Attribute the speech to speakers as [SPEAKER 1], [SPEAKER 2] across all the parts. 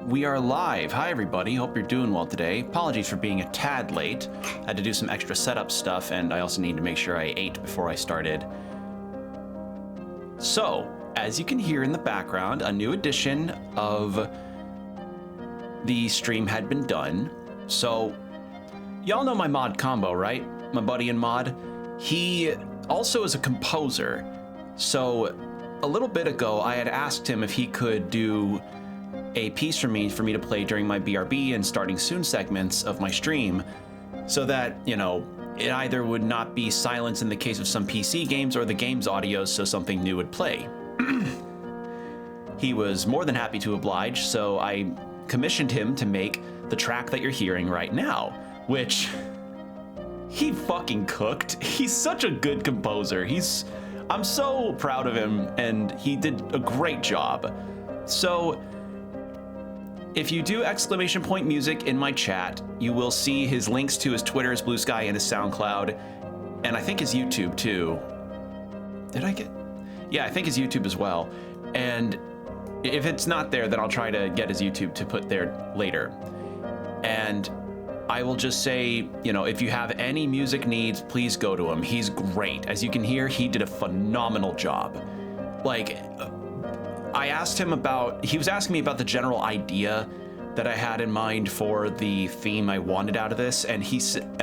[SPEAKER 1] We are live. Hi, everybody. Hope you're doing well today. Apologies for being a tad late. Had to do some extra setup stuff, and I also need to make sure I ate before I started. So, as you can hear in the background, a new edition of the stream had been done. So, y'all know my mod combo, right? My buddy in mod. He also is a composer. So, a little bit ago, I had asked him if he could do a piece for me to play during my BRB and starting soon segments of my stream, so that, you know, it either would not be silence in the case of some PC games or the game's audio so something new would play. He was more than happy to oblige, so I commissioned him to make the track that you're hearing right now, which he fucking cooked. He's such a good composer. I'm so proud of him, and he did a great job. So, if you do !music in my chat, you will see his links to his Twitter, his Blue Sky, and his SoundCloud, and I think his YouTube too. Yeah, I think his YouTube as well. And if it's not there, then I'll try to get his YouTube to put there later. And I will just say, you know, if you have any music needs, please go to him. He's great. As you can hear, he did a phenomenal job. Like, I asked him he was asking me about the general idea that I had in mind for the theme I wanted out of this, and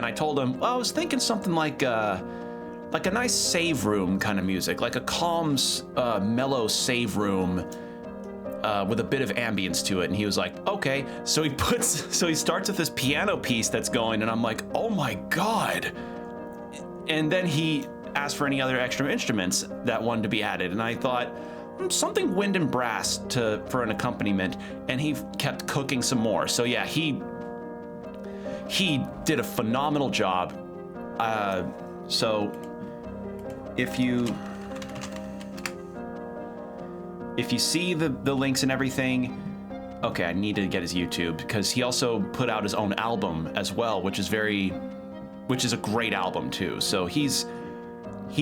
[SPEAKER 1] I told him, well, I was thinking something like a nice save room kind of music, like a calm, mellow save room with a bit of ambience to it. And he was like, okay. So he starts with this piano piece that's going, and I'm like, oh my God. And then he asked for any other extra instruments that wanted to be added, and I thought, something wind and brass for an accompaniment, and he kept cooking some more. So yeah, he did a phenomenal job. So if you see the links and everything, okay, I need to get his YouTube, because he also put out his own album as well, which is a great album too. So he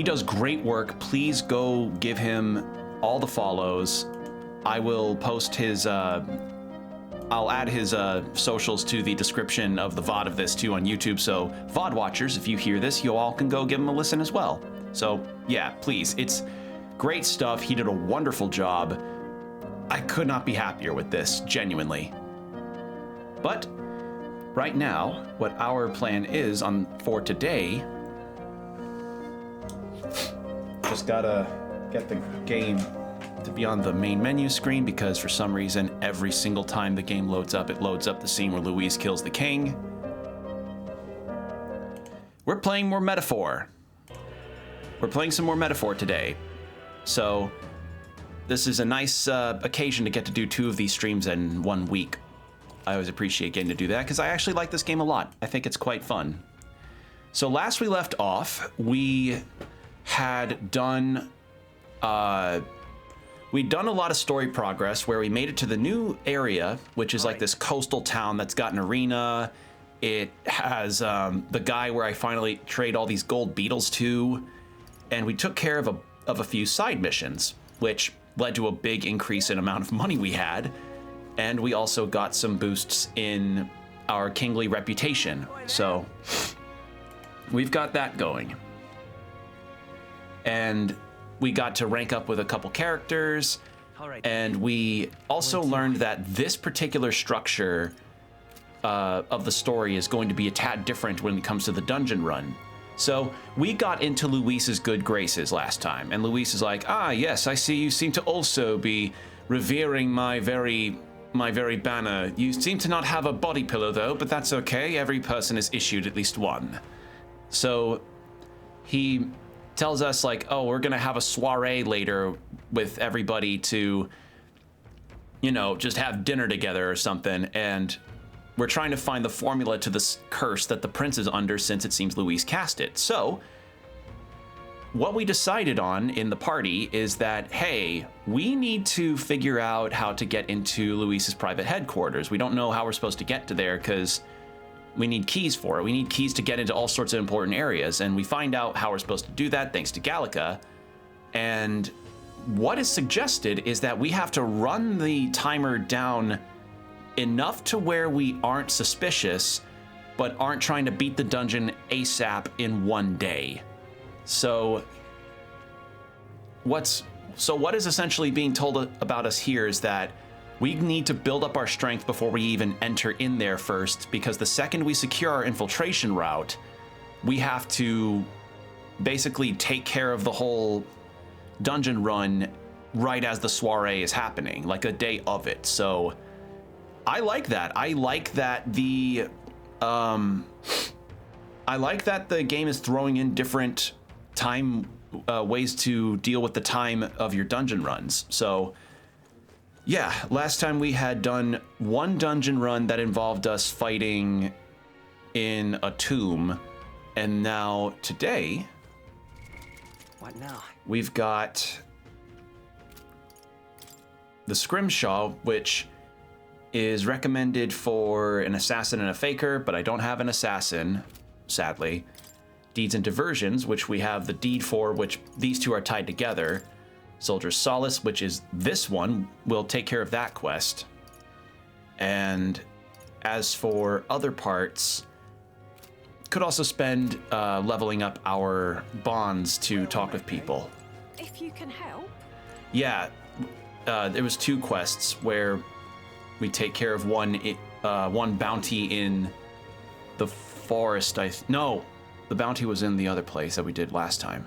[SPEAKER 1] does great work. Please go give him all the follows. I will post I'll add his socials to the description of the VOD of this too on YouTube, so VOD watchers, if you hear this, you all can go give him a listen as well. So yeah, please, it's great stuff. He did a wonderful job. I could not be happier with this, genuinely. But right now, what our plan is for today, just gotta get the game to be on the main menu screen, because for some reason every single time the game loads up, it loads up the scene where Luis kills the king. We're playing more Metaphor. We're playing some more Metaphor today. So this is a nice occasion to get to do 2 of these streams in 1 week. I always appreciate getting to do that, because I actually like this game a lot. I think it's quite fun. So last we left off, we had done we'd done a lot of story progress where we made it to the new area, which is like this coastal town that's got an arena. It has the guy where I finally trade all these gold beetles to, and we took care of a few side missions, which led to a big increase in amount of money we had, and we also got some boosts in our kingly reputation. So we've got that going. And we got to rank up with a couple characters, and we also learned that this particular structure of the story is going to be a tad different when it comes to the dungeon run. So we got into Luis's good graces last time, and Luis is like, ah, yes, I see you seem to also be revering my very banner. You seem to not have a body pillow though, but that's okay. Every person is issued at least one. So he tells us like, oh, we're gonna have a soiree later with everybody to, you know, just have dinner together or something, and we're trying to find the formula to this curse that the prince is under, since it seems Luis cast it. So what we decided on in the party is that, hey, we need to figure out how to get into Luis's private headquarters. We don't know how we're supposed to get to there, because we need keys for it. We need keys to get into all sorts of important areas, and we find out how we're supposed to do that thanks to Gallica. And what is suggested is that we have to run the timer down enough to where we aren't suspicious, but aren't trying to beat the dungeon ASAP in one day. So what is essentially being told about us here is that we need to build up our strength before we even enter in there first, because the second we secure our infiltration route, we have to basically take care of the whole dungeon run right as the soiree is happening, like a day of it. So I like that. I like that the game is throwing in different time ways to deal with the time of your dungeon runs. So yeah, last time we had done one dungeon run that involved us fighting in a tomb, and now today,
[SPEAKER 2] what now?
[SPEAKER 1] We've got the Scrimshaw, which is recommended for an assassin and a faker, but I don't have an assassin, sadly. Deeds and Diversions, which we have the deed for, which these two are tied together. Soldier's Solace, which is this one, will take care of that quest. And as for other parts, could also spend leveling up our bonds to talk with people.
[SPEAKER 3] If you can help. Yeah,
[SPEAKER 1] there was 2 quests where we take care of one bounty in the forest. No, the bounty was in the other place that we did last time.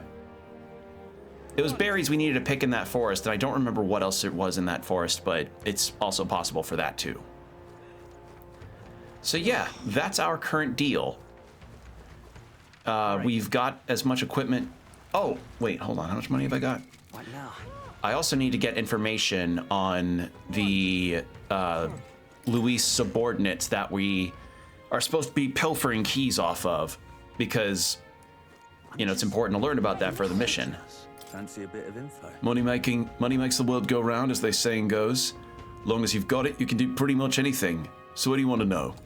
[SPEAKER 1] It was berries we needed to pick in that forest, and I don't remember what else it was in that forest, but it's also possible for that too. So yeah, that's our current deal. We've got as much equipment. Oh, wait, hold on. How much money have I got?
[SPEAKER 2] What now?
[SPEAKER 1] I also need to get information on the Luis subordinates that we are supposed to be pilfering keys off of, because, you know, it's important to learn about that for the mission.
[SPEAKER 2] Fancy a bit of info.
[SPEAKER 1] Money makes the world go round, as the saying goes. Long as you've got it, you can do pretty much anything. So what do you want to know?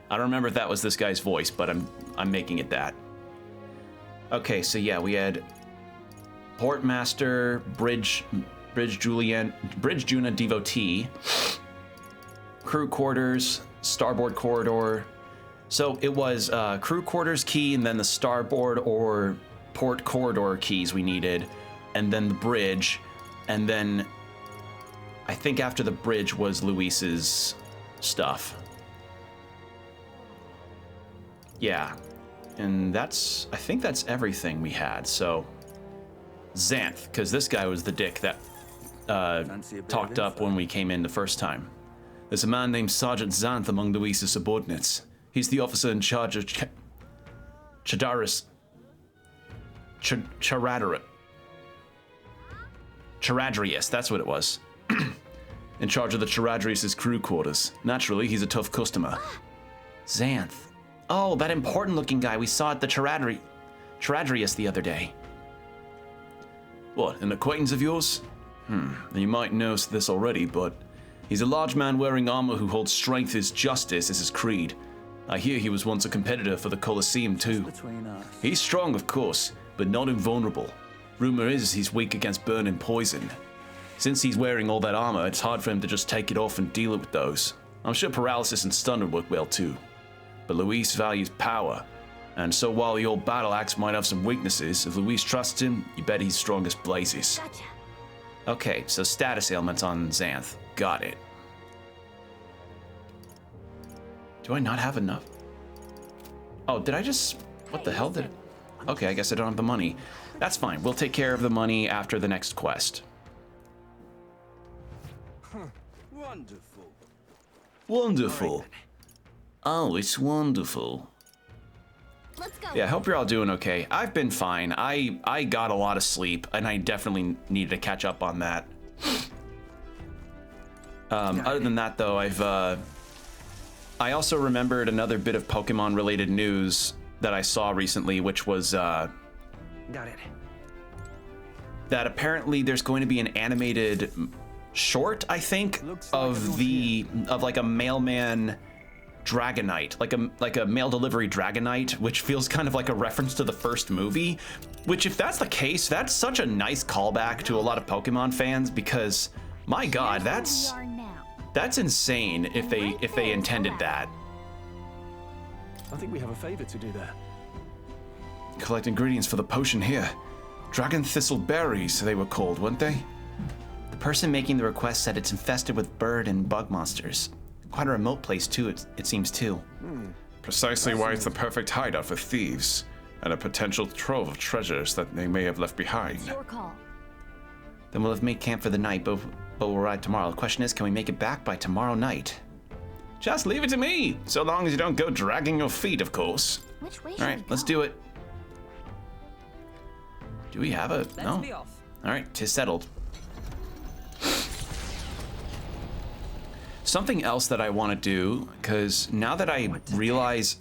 [SPEAKER 1] I don't remember if that was this guy's voice, but I'm making it that. Okay, so yeah, we had Portmaster, Bridge Juna Devotee, crew quarters, starboard corridor. So it was crew quarters key, and then the starboard or port corridor keys we needed, and then the bridge, and then I think after the bridge was Luis's stuff. Yeah, and I think that's everything we had. So Xanth, because this guy was the dick that talked up when we came in the first time. There's a man named Sergeant Xanth among Luis's subordinates. He's the officer in charge of Charadrius, that's what it was. In charge of the Charadrius' crew quarters. Naturally, he's a tough customer. Xanth. Oh, that important looking guy we saw at the Charadrius the other day. What, an acquaintance of yours? You might know this already, but he's a large man wearing armor who holds strength as justice as his creed. I hear he was once a competitor for the Colosseum too. He's strong, of course, but not invulnerable. Rumor is he's weak against burn and poison. Since he's wearing all that armor, it's hard for him to just take it off and deal with those. I'm sure paralysis and stun would work well too. But Luis values power, and so while the old battle axe might have some weaknesses, if Luis trusts him, you bet he's strong as blazes.
[SPEAKER 3] Gotcha.
[SPEAKER 1] Okay, so status ailments on Xanth. Got it. Do I not have enough? Oh, did I just... What the hell did... Okay, I guess I don't have the money. That's fine. We'll take care of the money after the next quest.
[SPEAKER 2] Wonderful.
[SPEAKER 1] Wonderful. Oh, it's wonderful.
[SPEAKER 3] Let's go.
[SPEAKER 1] Yeah, I hope you're all doing okay. I've been fine. I got a lot of sleep, and I definitely needed to catch up on that. Other than that, though, I also remembered another bit of Pokemon-related news that I saw recently, which was
[SPEAKER 2] Got it.
[SPEAKER 1] that apparently there's going to be an animated short, I think, of like a mailman Dragonite, like a mail delivery Dragonite, which feels kind of like a reference to the first movie. Which, if that's the case, that's such a nice callback to a lot of Pokemon fans, because my God, that's That's insane if they intended that.
[SPEAKER 4] I think we have a favor to do there.
[SPEAKER 5] Collect ingredients for the potion here. Dragon thistle berries, they were called, weren't they?
[SPEAKER 1] The person making the request said it's infested with bird and bug monsters. Quite a remote place too, it seems too.
[SPEAKER 5] Precisely why it's the perfect hideout for thieves, and a potential trove of treasures that they may have left behind.
[SPEAKER 3] It's your call.
[SPEAKER 1] Then we'll have made camp for the night, but we'll arrive tomorrow. The question is, can we make it back by tomorrow night?
[SPEAKER 5] Just leave it to me, so long as you don't go dragging your feet, of course.
[SPEAKER 3] Which way should
[SPEAKER 1] All
[SPEAKER 3] we
[SPEAKER 1] right,
[SPEAKER 3] go?
[SPEAKER 1] let's do it. Do we have a... No?
[SPEAKER 2] Let's be off.
[SPEAKER 1] All right, 'tis settled. Something else that I want to do, because now that I realize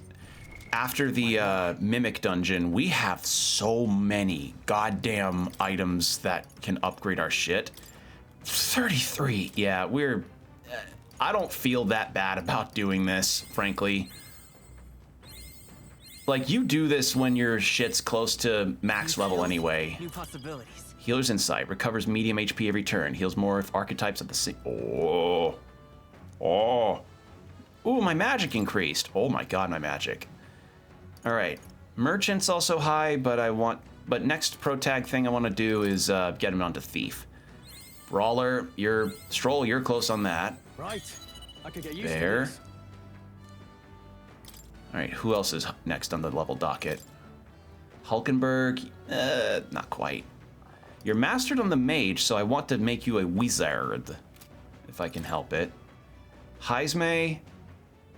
[SPEAKER 1] after the Mimic Dungeon, we have so many goddamn items that can upgrade our shit. 33. Yeah, we're... I don't feel that bad about doing this, frankly. Like, you do this when your shit's close to max level anyway.
[SPEAKER 2] New possibilities.
[SPEAKER 1] Healer's Insight. Recovers medium HP every turn. Heals more if archetypes at the same... Oh. Oh. Ooh, my magic increased. Oh my god, my magic. Alright. Merchant's also high, but next pro tag thing I want to do is get him onto Thief. Brawler, Stroll, you're close on that.
[SPEAKER 4] Right. I could get used
[SPEAKER 1] There.
[SPEAKER 4] to this.
[SPEAKER 1] Alright, who else is next on the level docket? Hulkenberg? Not quite. You're mastered on the mage, so I want to make you a wizard. If I can help it. Heisme?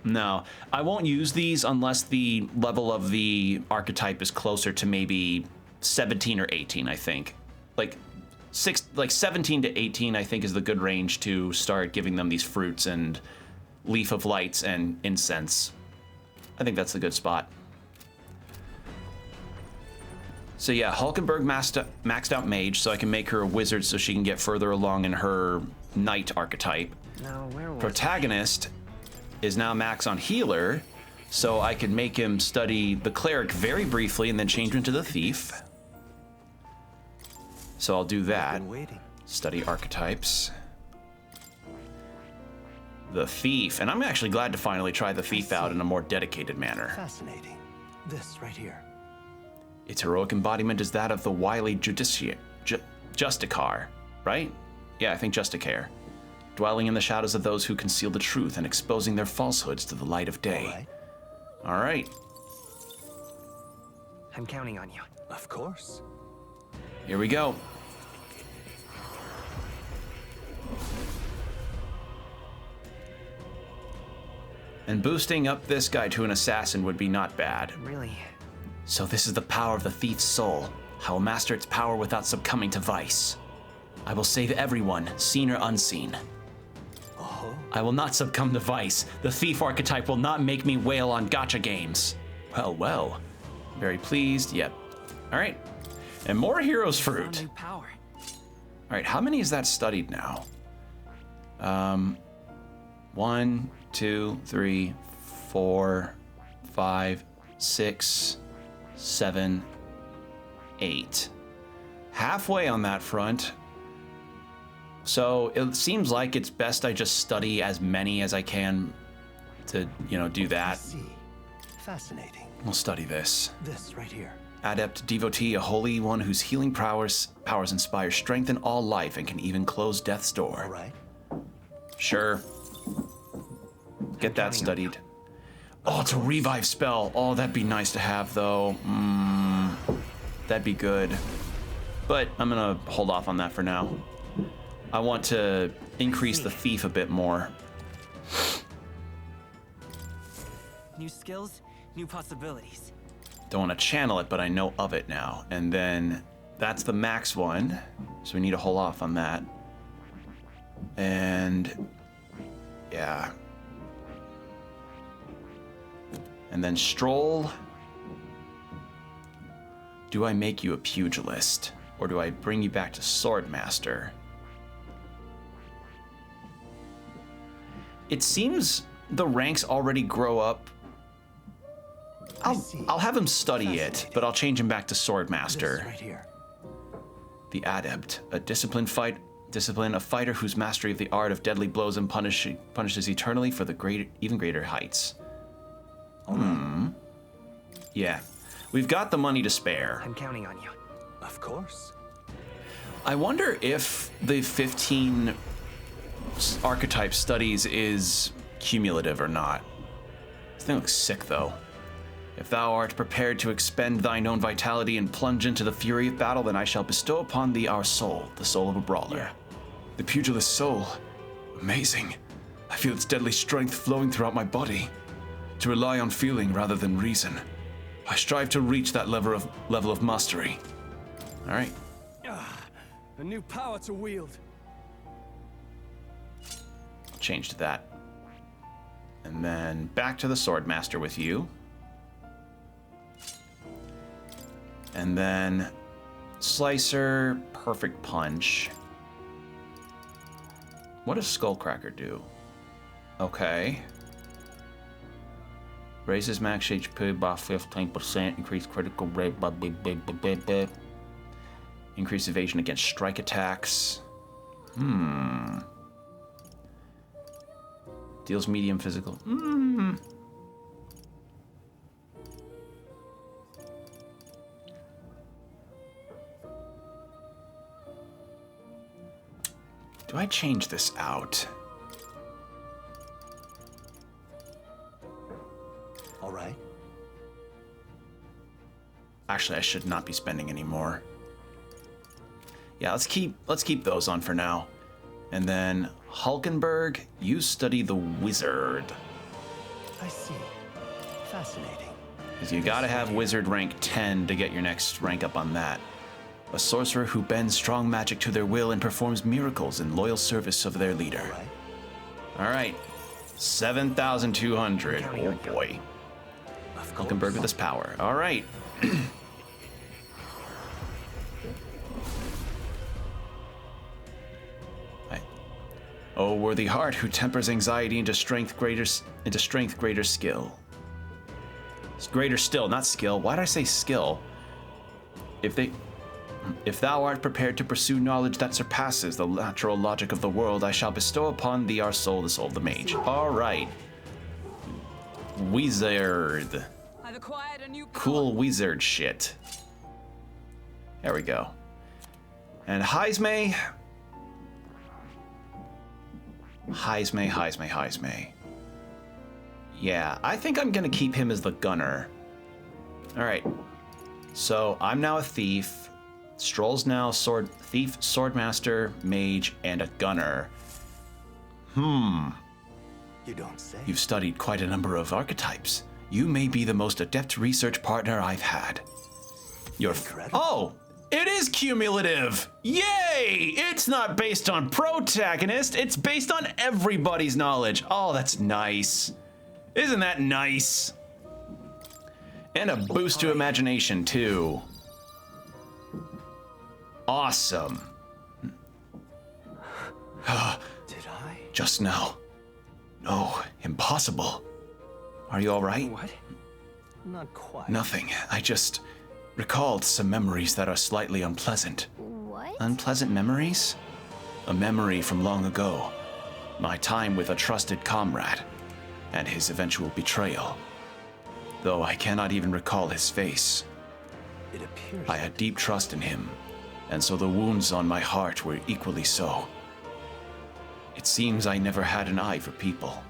[SPEAKER 1] No. I won't use these unless the level of the archetype is closer to maybe 17 or 18, I think. Like 17 to 18, I think, is the good range to start giving them these fruits and Leaf of Lights and incense. I think that's a good spot. So yeah, Hulkenberg maxed out mage, so I can make her a wizard so she can get further along in her knight archetype.
[SPEAKER 2] Now, where was
[SPEAKER 1] Protagonist is now max on healer, so I can make him study the cleric very briefly and then change him into the thief. So I'll do that.
[SPEAKER 2] Been waiting.
[SPEAKER 1] Study archetypes. The thief, and I'm actually glad to finally try the thief out in a more dedicated manner.
[SPEAKER 2] Fascinating. This right here.
[SPEAKER 1] Its heroic embodiment is that of the wily Justicar, right? Yeah, I think Justicar. Dwelling in the shadows of those who conceal the truth and exposing their falsehoods to the light of day. All right.
[SPEAKER 2] I'm counting on you.
[SPEAKER 4] Of course.
[SPEAKER 1] Here we go. And boosting up this guy to an assassin would be not bad.
[SPEAKER 2] Really?
[SPEAKER 1] So this is the power of the thief's soul. I will master its power without succumbing to vice. I will save everyone, seen or unseen. I will not succumb to vice. The thief archetype will not make me wail on gacha games. Well, well. Very pleased. Yep. All right. And more hero's fruit.
[SPEAKER 2] New power.
[SPEAKER 1] All right. How many is that studied now? 1, 2, 3, 4, 5, 6, 7, 8. Halfway on that front. So it seems like it's best I just study as many as I can to, do that.
[SPEAKER 2] See. Fascinating.
[SPEAKER 1] We'll study this.
[SPEAKER 2] This right here.
[SPEAKER 1] Adept devotee, a holy one whose healing powers inspire strength in all life and can even close death's door.
[SPEAKER 2] All right.
[SPEAKER 1] Sure. Get that studied. Oh, it's a revive spell. Oh, that'd be nice to have, though. That'd be good. But I'm gonna hold off on that for now. I want to increase the thief a bit more.
[SPEAKER 2] New skills, new possibilities.
[SPEAKER 1] Don't want to channel it, but I know of it now. And then that's the max one, so we need to hold off on that. And yeah. And then Stroll. Do I make you a pugilist, or do I bring you back to Swordmaster? It seems the ranks already grow up. I'll have him study it, but I'll change him back to Swordmaster.
[SPEAKER 2] This right here.
[SPEAKER 1] The Adept, a disciplined Discipline, a fighter whose mastery of the art of deadly blows and punishes eternally for the even greater heights. Yeah. We've got the money to spare.
[SPEAKER 2] I'm counting on you.
[SPEAKER 4] Of course.
[SPEAKER 1] I wonder if the 15 archetype studies is cumulative or not. This thing looks sick, though. If thou art prepared to expend thine own vitality and plunge into the fury of battle, then I shall bestow upon thee our soul, the soul of a brawler.
[SPEAKER 4] Yeah.
[SPEAKER 5] The pugilist soul. Amazing. I feel its deadly strength flowing throughout my body. To rely on feeling rather than reason. I strive to reach that level of mastery.
[SPEAKER 1] All right.
[SPEAKER 4] A new power to wield.
[SPEAKER 1] I'll change to that. And then back to the Swordmaster with you. And then Slicer, Perfect Punch. What does Skullcracker do? Okay. Raises max HP by 15%, increase critical rate by increase evasion against strike attacks. Deals medium physical. Do I change this out?
[SPEAKER 4] All right.
[SPEAKER 1] Actually, I should not be spending any more. Yeah, let's keep those on for now. And then Hulkenberg, you study the wizard.
[SPEAKER 4] I see. Fascinating.
[SPEAKER 1] Because you gotta have wizard rank 10 to get your next rank up on that. A sorcerer who bends strong magic to their will and performs miracles in loyal service of their leader.
[SPEAKER 4] All right.
[SPEAKER 1] All right, 7,200. Oh boy. Hulkenberg with his power. All right. O worthy heart, who tempers anxiety into strength greater skill. It's greater still, not skill. Why did I say skill? If thou art prepared to pursue knowledge that surpasses the natural logic of the world, I shall bestow upon thee our soul, the soul of the mage. All right. Wizard.
[SPEAKER 3] I've acquired a new power.
[SPEAKER 1] Cool wizard shit. There we go. And Heismay. Heismay. Yeah, I think I'm gonna keep him as the gunner. All right. So I'm now a thief. Stroll's now thief, swordmaster, mage, and a gunner.
[SPEAKER 4] You don't say.
[SPEAKER 1] You've studied quite a number of archetypes. You may be the most adept research partner I've had. Oh, it is cumulative! Yay! It's not based on protagonist, it's based on everybody's knowledge. Oh, that's nice. Isn't that nice? And a boost to imagination, too. Awesome.
[SPEAKER 4] Did I?
[SPEAKER 1] Just now. No, impossible. Are you all right?
[SPEAKER 2] What?
[SPEAKER 4] Not quite.
[SPEAKER 1] Nothing. I just recalled some memories that are slightly unpleasant.
[SPEAKER 3] What?
[SPEAKER 1] Unpleasant memories? A memory from long ago. My time with a trusted comrade. And his eventual betrayal. Though I cannot even recall his face.
[SPEAKER 4] It appears.
[SPEAKER 1] I had deep trust in him. And so the wounds on my heart were equally so. It seems I never had an eye for people.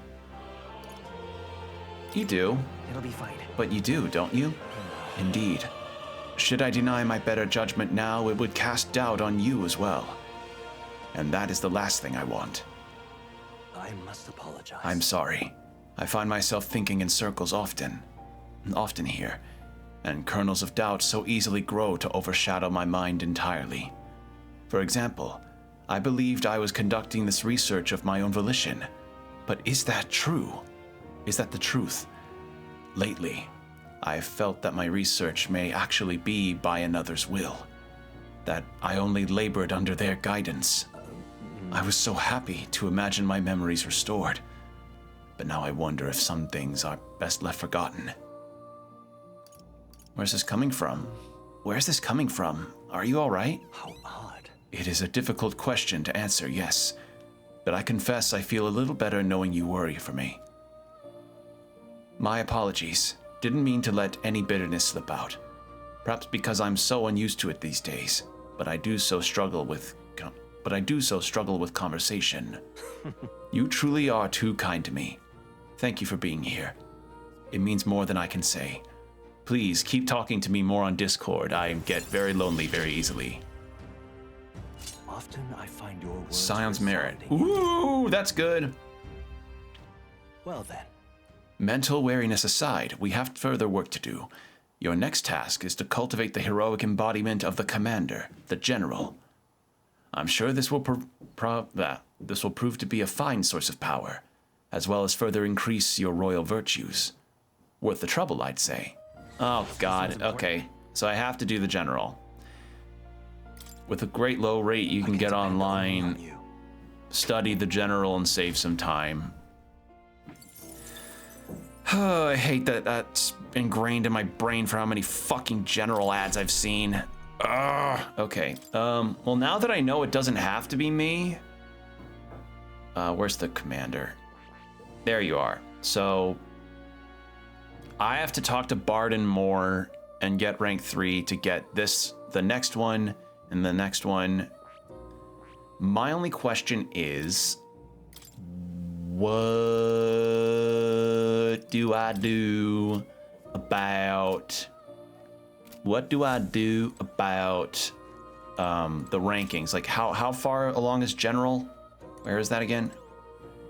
[SPEAKER 1] You do.
[SPEAKER 2] It'll be fine.
[SPEAKER 1] But you do, don't you? Indeed. Should I deny my better judgment now, it would cast doubt on you as well. And that is the last thing I want.
[SPEAKER 4] I must apologize.
[SPEAKER 1] I'm sorry. I find myself thinking in circles often here, and kernels of doubt so easily grow to overshadow my mind entirely. For example, I believed I was conducting this research of my own volition. But is that true? Is that the truth? Lately, I've felt that my research may actually be by another's will. That I only labored under their guidance. I was so happy to imagine my memories restored. But now I wonder if some things are best left forgotten. Where's this coming from? Where's this coming from? Are you all right?
[SPEAKER 4] How odd.
[SPEAKER 5] It is a difficult question to answer, yes. But I confess I feel a little better knowing you worry for me. My apologies. Didn't mean to let any bitterness slip out. Perhaps because I'm so unused to it these days. But I do so struggle with conversation. You truly are too kind to me. Thank you for being here. It means more than I can say. Please keep talking to me more on Discord. I get very lonely very easily.
[SPEAKER 2] Often I find your words
[SPEAKER 5] Scion's merit.
[SPEAKER 2] resounding.
[SPEAKER 5] Ooh, that's good.
[SPEAKER 2] Well then.
[SPEAKER 5] Mental wariness aside, we have further work to do. Your next task is to cultivate the heroic embodiment of the commander, the general. I'm sure this will prove to be a fine source of power, as well as further increase your royal virtues. Worth the trouble, I'd say. Oh, God. Okay. So I have to do the general. With a great low rate, you can get online, study the general, and save some time. Oh, I hate that that's ingrained in my brain for how many fucking general ads I've seen. Ugh. Okay. Well, now that I know it doesn't have to be me. Where's the commander? There you are. So I have to talk to Barden more and get rank 3 to get this, the next one, and the next one. My only question is, what do I do about the rankings? Like how far along is general? Where is that again?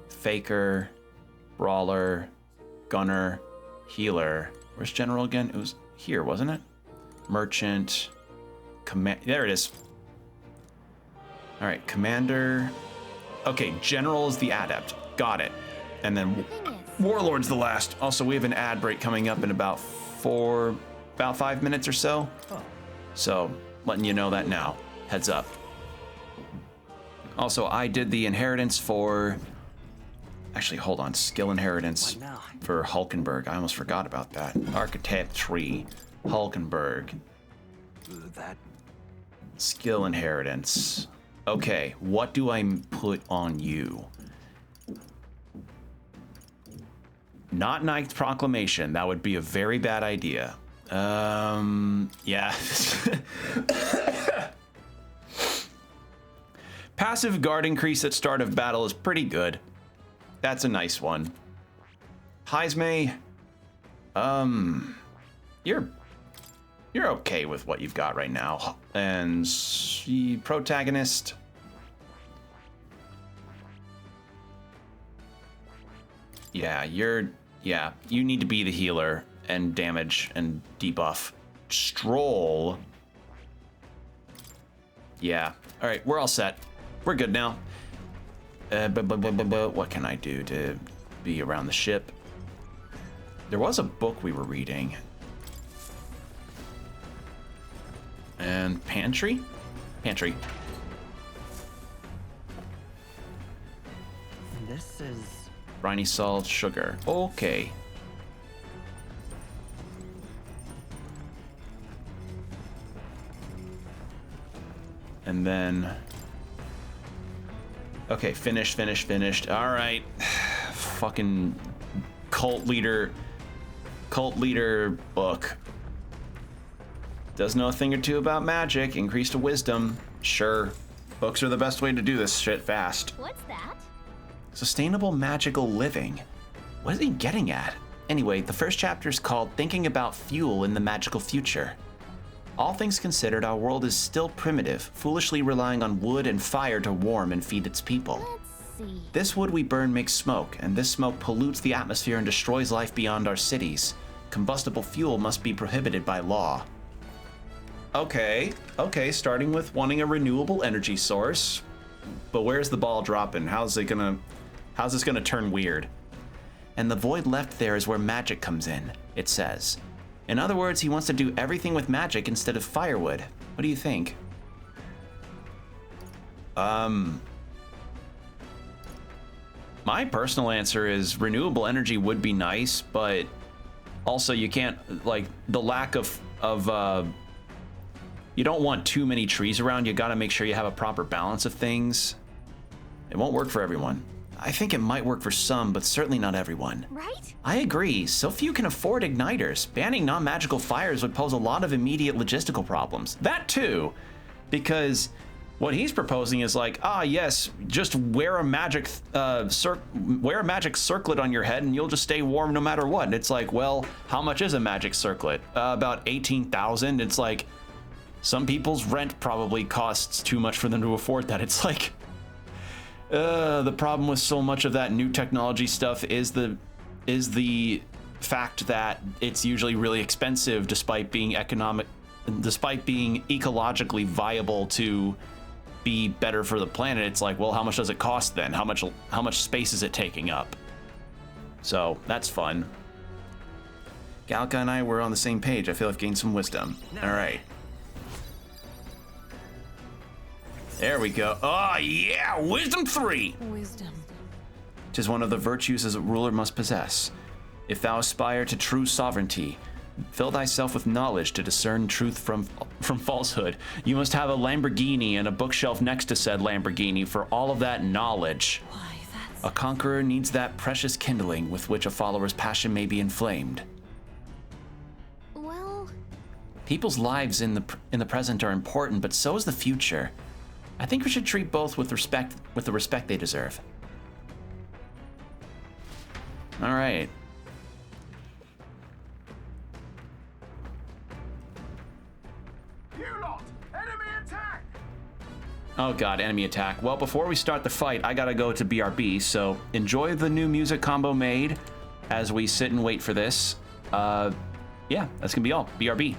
[SPEAKER 5] Faker, brawler, gunner, healer. Where's general again? It was here, wasn't it? Merchant, command. There it is. All right, commander. Okay, general is the adept. Got it. And then warlord's the last. Also, we have an ad break coming up in about 5 minutes or so. So, letting you know that now. Heads up. Also, I did the inheritance for... Actually, hold on. Skill inheritance for Hulkenberg. I almost forgot about that. Architect tree. Hulkenberg.
[SPEAKER 2] That
[SPEAKER 5] Skill inheritance. Okay, what do I put on you? Not Knight's Proclamation. That would be a very bad idea. Yeah. Passive guard increase at start of battle is pretty good. That's a nice one. Heisme, you're okay with what you've got right now. And protagonist. Yeah, you need to be the healer and damage and debuff. Stroll. Yeah. All right, we're all set. We're good now. What can I do to be around the ship? There was a book we were reading. And pantry? Pantry.
[SPEAKER 2] this is
[SPEAKER 5] Briny salt, sugar. Okay. And then... Okay, finished. All right. Fucking cult leader book. Does know a thing or two about magic. Increase to wisdom. Sure. Books are the best way to do this shit fast.
[SPEAKER 3] What's that?
[SPEAKER 5] Sustainable magical living. What is he getting at? Anyway, the first chapter is called Thinking About Fuel in the Magical Future. All things considered, our world is still primitive, foolishly relying on wood and fire to warm and feed its people.
[SPEAKER 3] Let's see.
[SPEAKER 5] This wood we burn makes smoke, and this smoke pollutes the atmosphere and destroys life beyond our cities. Combustible fuel must be prohibited by law. Okay, starting with wanting a renewable energy source. But where's the ball dropping? How's this gonna turn weird? And the void left there is where magic comes in, it says. In other words, he wants to do everything with magic instead of firewood. What do you think? My personal answer is renewable energy would be nice, but also you can't, like, the lack of
[SPEAKER 1] You don't want too many trees around. You got to make sure you have a proper balance of things. It won't work for everyone. I think it might work for some, but certainly not everyone.
[SPEAKER 3] Right?
[SPEAKER 1] I agree. So few can afford igniters. Banning non-magical fires would pose a lot of immediate logistical problems. That too, because what he's proposing is like, yes, just wear a magic circlet on your head and you'll just stay warm no matter what. And it's like, well, how much is a magic circlet? About 18,000. It's like some people's rent probably costs too much for them to afford that. It's like, the problem with so much of that new technology stuff is the fact that it's usually really expensive despite being ecologically viable to be better for the planet. It's like, well, how much does it cost then? How much space is it taking up? So that's fun. Galka and I were on the same page. I feel I've gained some wisdom. All right. There we go. Oh, yeah, wisdom 3.
[SPEAKER 3] Wisdom.
[SPEAKER 1] 'Tis one of the virtues as a ruler must possess. If thou aspire to true sovereignty, fill thyself with knowledge to discern truth from falsehood. You must have a Lamborghini and a bookshelf next to said Lamborghini for all of that knowledge.
[SPEAKER 3] Why, that's...
[SPEAKER 1] A conqueror needs that precious kindling with which a follower's passion may be inflamed.
[SPEAKER 3] Well...
[SPEAKER 1] People's lives in the present are important, but so is the future. I think we should treat both with the respect they deserve. All right.
[SPEAKER 4] You lot! Enemy attack!
[SPEAKER 1] Oh god, enemy attack. Well, before we start the fight, I gotta go to BRB, so enjoy the new music combo made as we sit and wait for this. Yeah, that's gonna be all. BRB.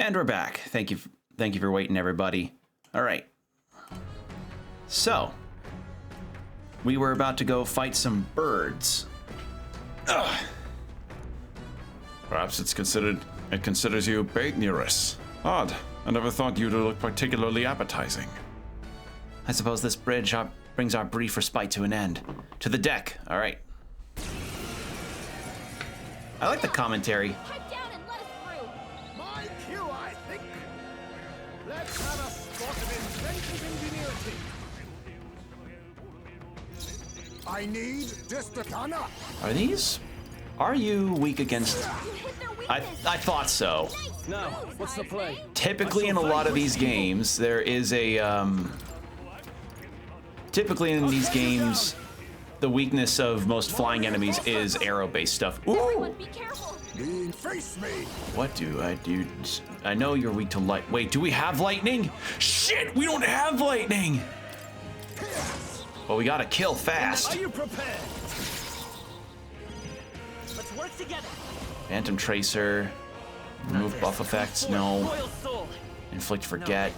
[SPEAKER 1] And we're back. Thank you for waiting, everybody. All right. So, we were about to go fight some birds. Ugh.
[SPEAKER 5] Perhaps it considers you Baitnerus. Odd. I never thought you to look particularly appetizing.
[SPEAKER 1] I suppose this bridge brings our brief respite to an end. To the deck. All right. I like the commentary.
[SPEAKER 3] Pipe down and let us through.
[SPEAKER 6] My cue, I think. Let's have a spot of inventive ingenuity. I need just a gunner.
[SPEAKER 1] Are you weak against...
[SPEAKER 3] You hit their weakness.
[SPEAKER 1] I thought so.
[SPEAKER 4] Now, what's the play?
[SPEAKER 1] Typically in a lot of these games, there is a, typically in these games, the weakness of most flying enemies is arrow-based stuff. Ooh!
[SPEAKER 3] Everyone, be careful.
[SPEAKER 6] Face me.
[SPEAKER 1] What do I do? I know you're weak to light. Wait, do we have lightning? Shit, we don't have lightning! Well, we gotta kill fast.
[SPEAKER 4] Are you prepared? Let's work together.
[SPEAKER 1] Phantom Tracer. Remove buff effects. No.
[SPEAKER 4] Royal Soul.
[SPEAKER 1] Inflict Forget.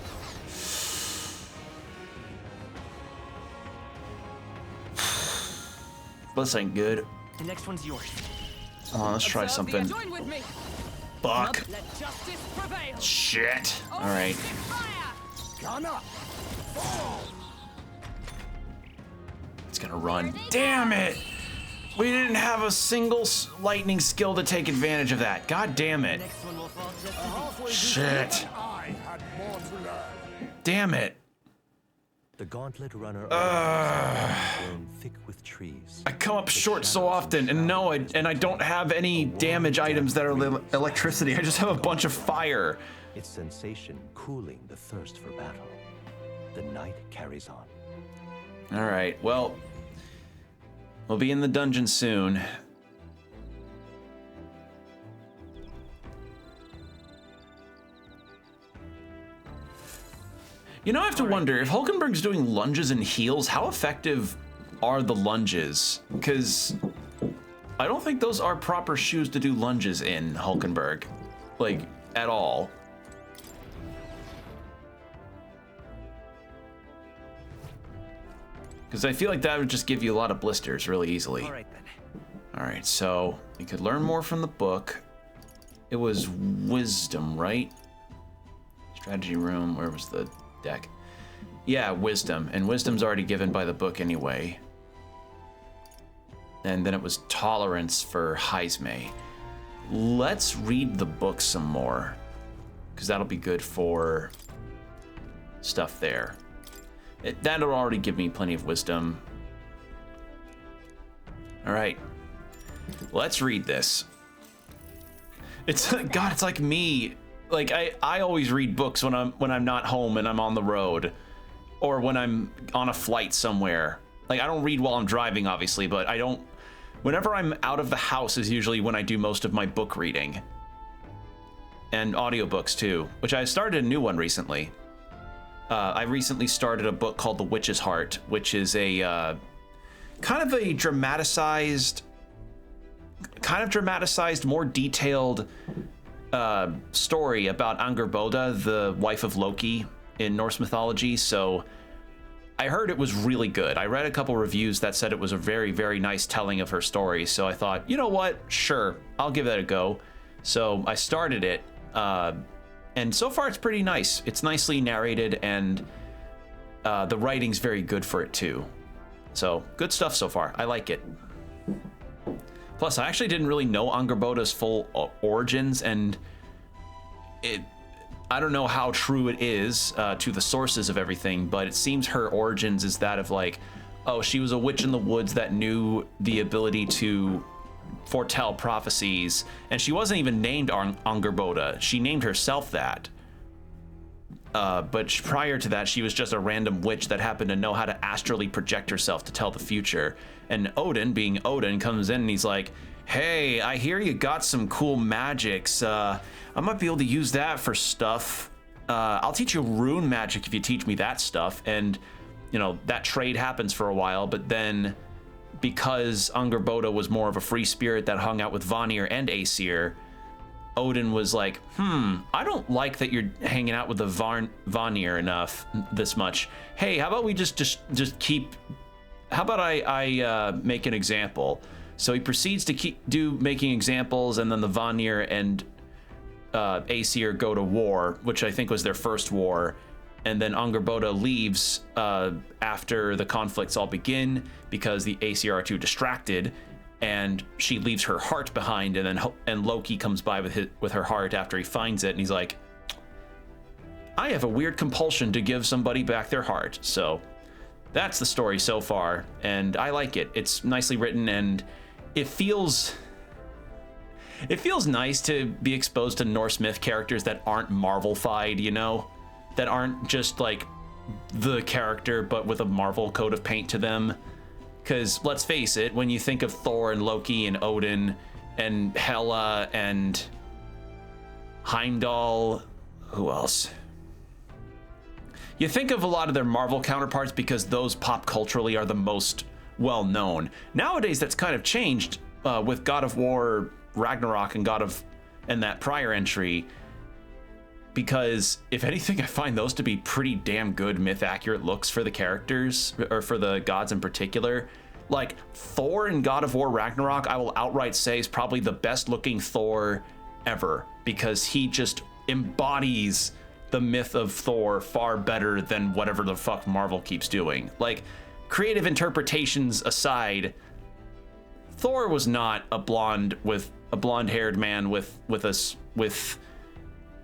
[SPEAKER 1] This ain't good.
[SPEAKER 7] The next one's yours.
[SPEAKER 1] Oh, let's try something.
[SPEAKER 7] Join with me.
[SPEAKER 1] Fuck.
[SPEAKER 7] Let justice prevail.
[SPEAKER 1] Shit. All right.
[SPEAKER 6] Gunner.
[SPEAKER 1] It's gonna run. Damn it! We didn't have a single lightning skill to take advantage of that. God damn it.
[SPEAKER 7] Next one will fall just as
[SPEAKER 1] Shit.
[SPEAKER 6] I had more to learn.
[SPEAKER 1] Damn it.
[SPEAKER 2] The gauntlet runner grown thick with trees.
[SPEAKER 1] I come up short so often, and no, I don't have any damage items that are electricity. I just have a bunch of fire.
[SPEAKER 2] Its sensation cooling the thirst for battle. The night carries on.
[SPEAKER 1] All right, well, we'll be in the dungeon soon. You know, I have to wonder, if Hulkenberg's doing lunges and heals, how effective are the lunges? Because I don't think those are proper shoes to do lunges in, Hulkenberg. Like, at all. Because I feel like that would just give you a lot of blisters really easily.
[SPEAKER 7] All right then.
[SPEAKER 1] All right, so we could learn more from the book. It was wisdom, right? Strategy room, where was the deck? Yeah, wisdom, and wisdom's already given by the book anyway. And then it was tolerance for Heisme. Let's read the book some more, because that'll be good for stuff there. That'll already give me plenty of wisdom. All right, let's read this. It's God, it's like me. Like I always read books when I'm not home and I'm on the road, or when I'm on a flight somewhere. Like I don't read while I'm driving, obviously, but I don't. Whenever I'm out of the house is usually when I do most of my book reading. And audiobooks too, which I started a new one recently. I recently started a book called The Witch's Heart, which is a kind of dramatized, more detailed story about Angerboda, the wife of Loki in Norse mythology. So I heard it was really good. I read a couple reviews that said it was a very, very nice telling of her story. So I thought, you know what? Sure, I'll give that a go. So I started it. And so far it's pretty nice. It's nicely narrated, and the writing's very good for it too. So good stuff so far. I like it. Plus, I actually didn't really know Angerboda's full origins, and I don't know how true it is to the sources of everything, but it seems her origins is that of like, oh, she was a witch in the woods that knew the ability to foretell prophecies, and she wasn't even named Angerboda. She named herself that. But prior to that, she was just a random witch that happened to know how to astrally project herself to tell the future. And Odin, being Odin, comes in and he's like, hey, I hear you got some cool magics. I might be able to use that for stuff. I'll teach you rune magic if you teach me that stuff. And, you know, that trade happens for a while, but then because Angerboda was more of a free spirit that hung out with Vanir and Aesir, Odin was like, I don't like that you're hanging out with the Vanir enough this much. Hey, how about we just keep, how about I make an example? So he proceeds to keep making examples, and then the Vanir and Aesir go to war, which I think was their first war. And then Angerboda leaves after the conflicts all begin because the Aesir are too distracted, and she leaves her heart behind. And then Loki comes by with her heart after he finds it, and he's like, I have a weird compulsion to give somebody back their heart. So that's the story so far, and I like it. It's nicely written, and it feels nice to be exposed to Norse myth characters that aren't Marvel-fied, you know? That aren't just like the character, but with a Marvel coat of paint to them. Because let's face it, when you think of Thor and Loki and Odin and Hela and Heimdall, who else? You think of a lot of their Marvel counterparts because those pop culturally are the most well known. Nowadays, that's kind of changed with God of War, Ragnarok, and that prior entry. Because if anything, I find those to be pretty damn good myth accurate looks for the characters, or for the gods in particular. Like Thor in God of War Ragnarok, I will outright say is probably the best looking Thor ever, because he just embodies the myth of Thor far better than whatever the fuck Marvel keeps doing. Like, creative interpretations aside, Thor was not a blonde-haired man with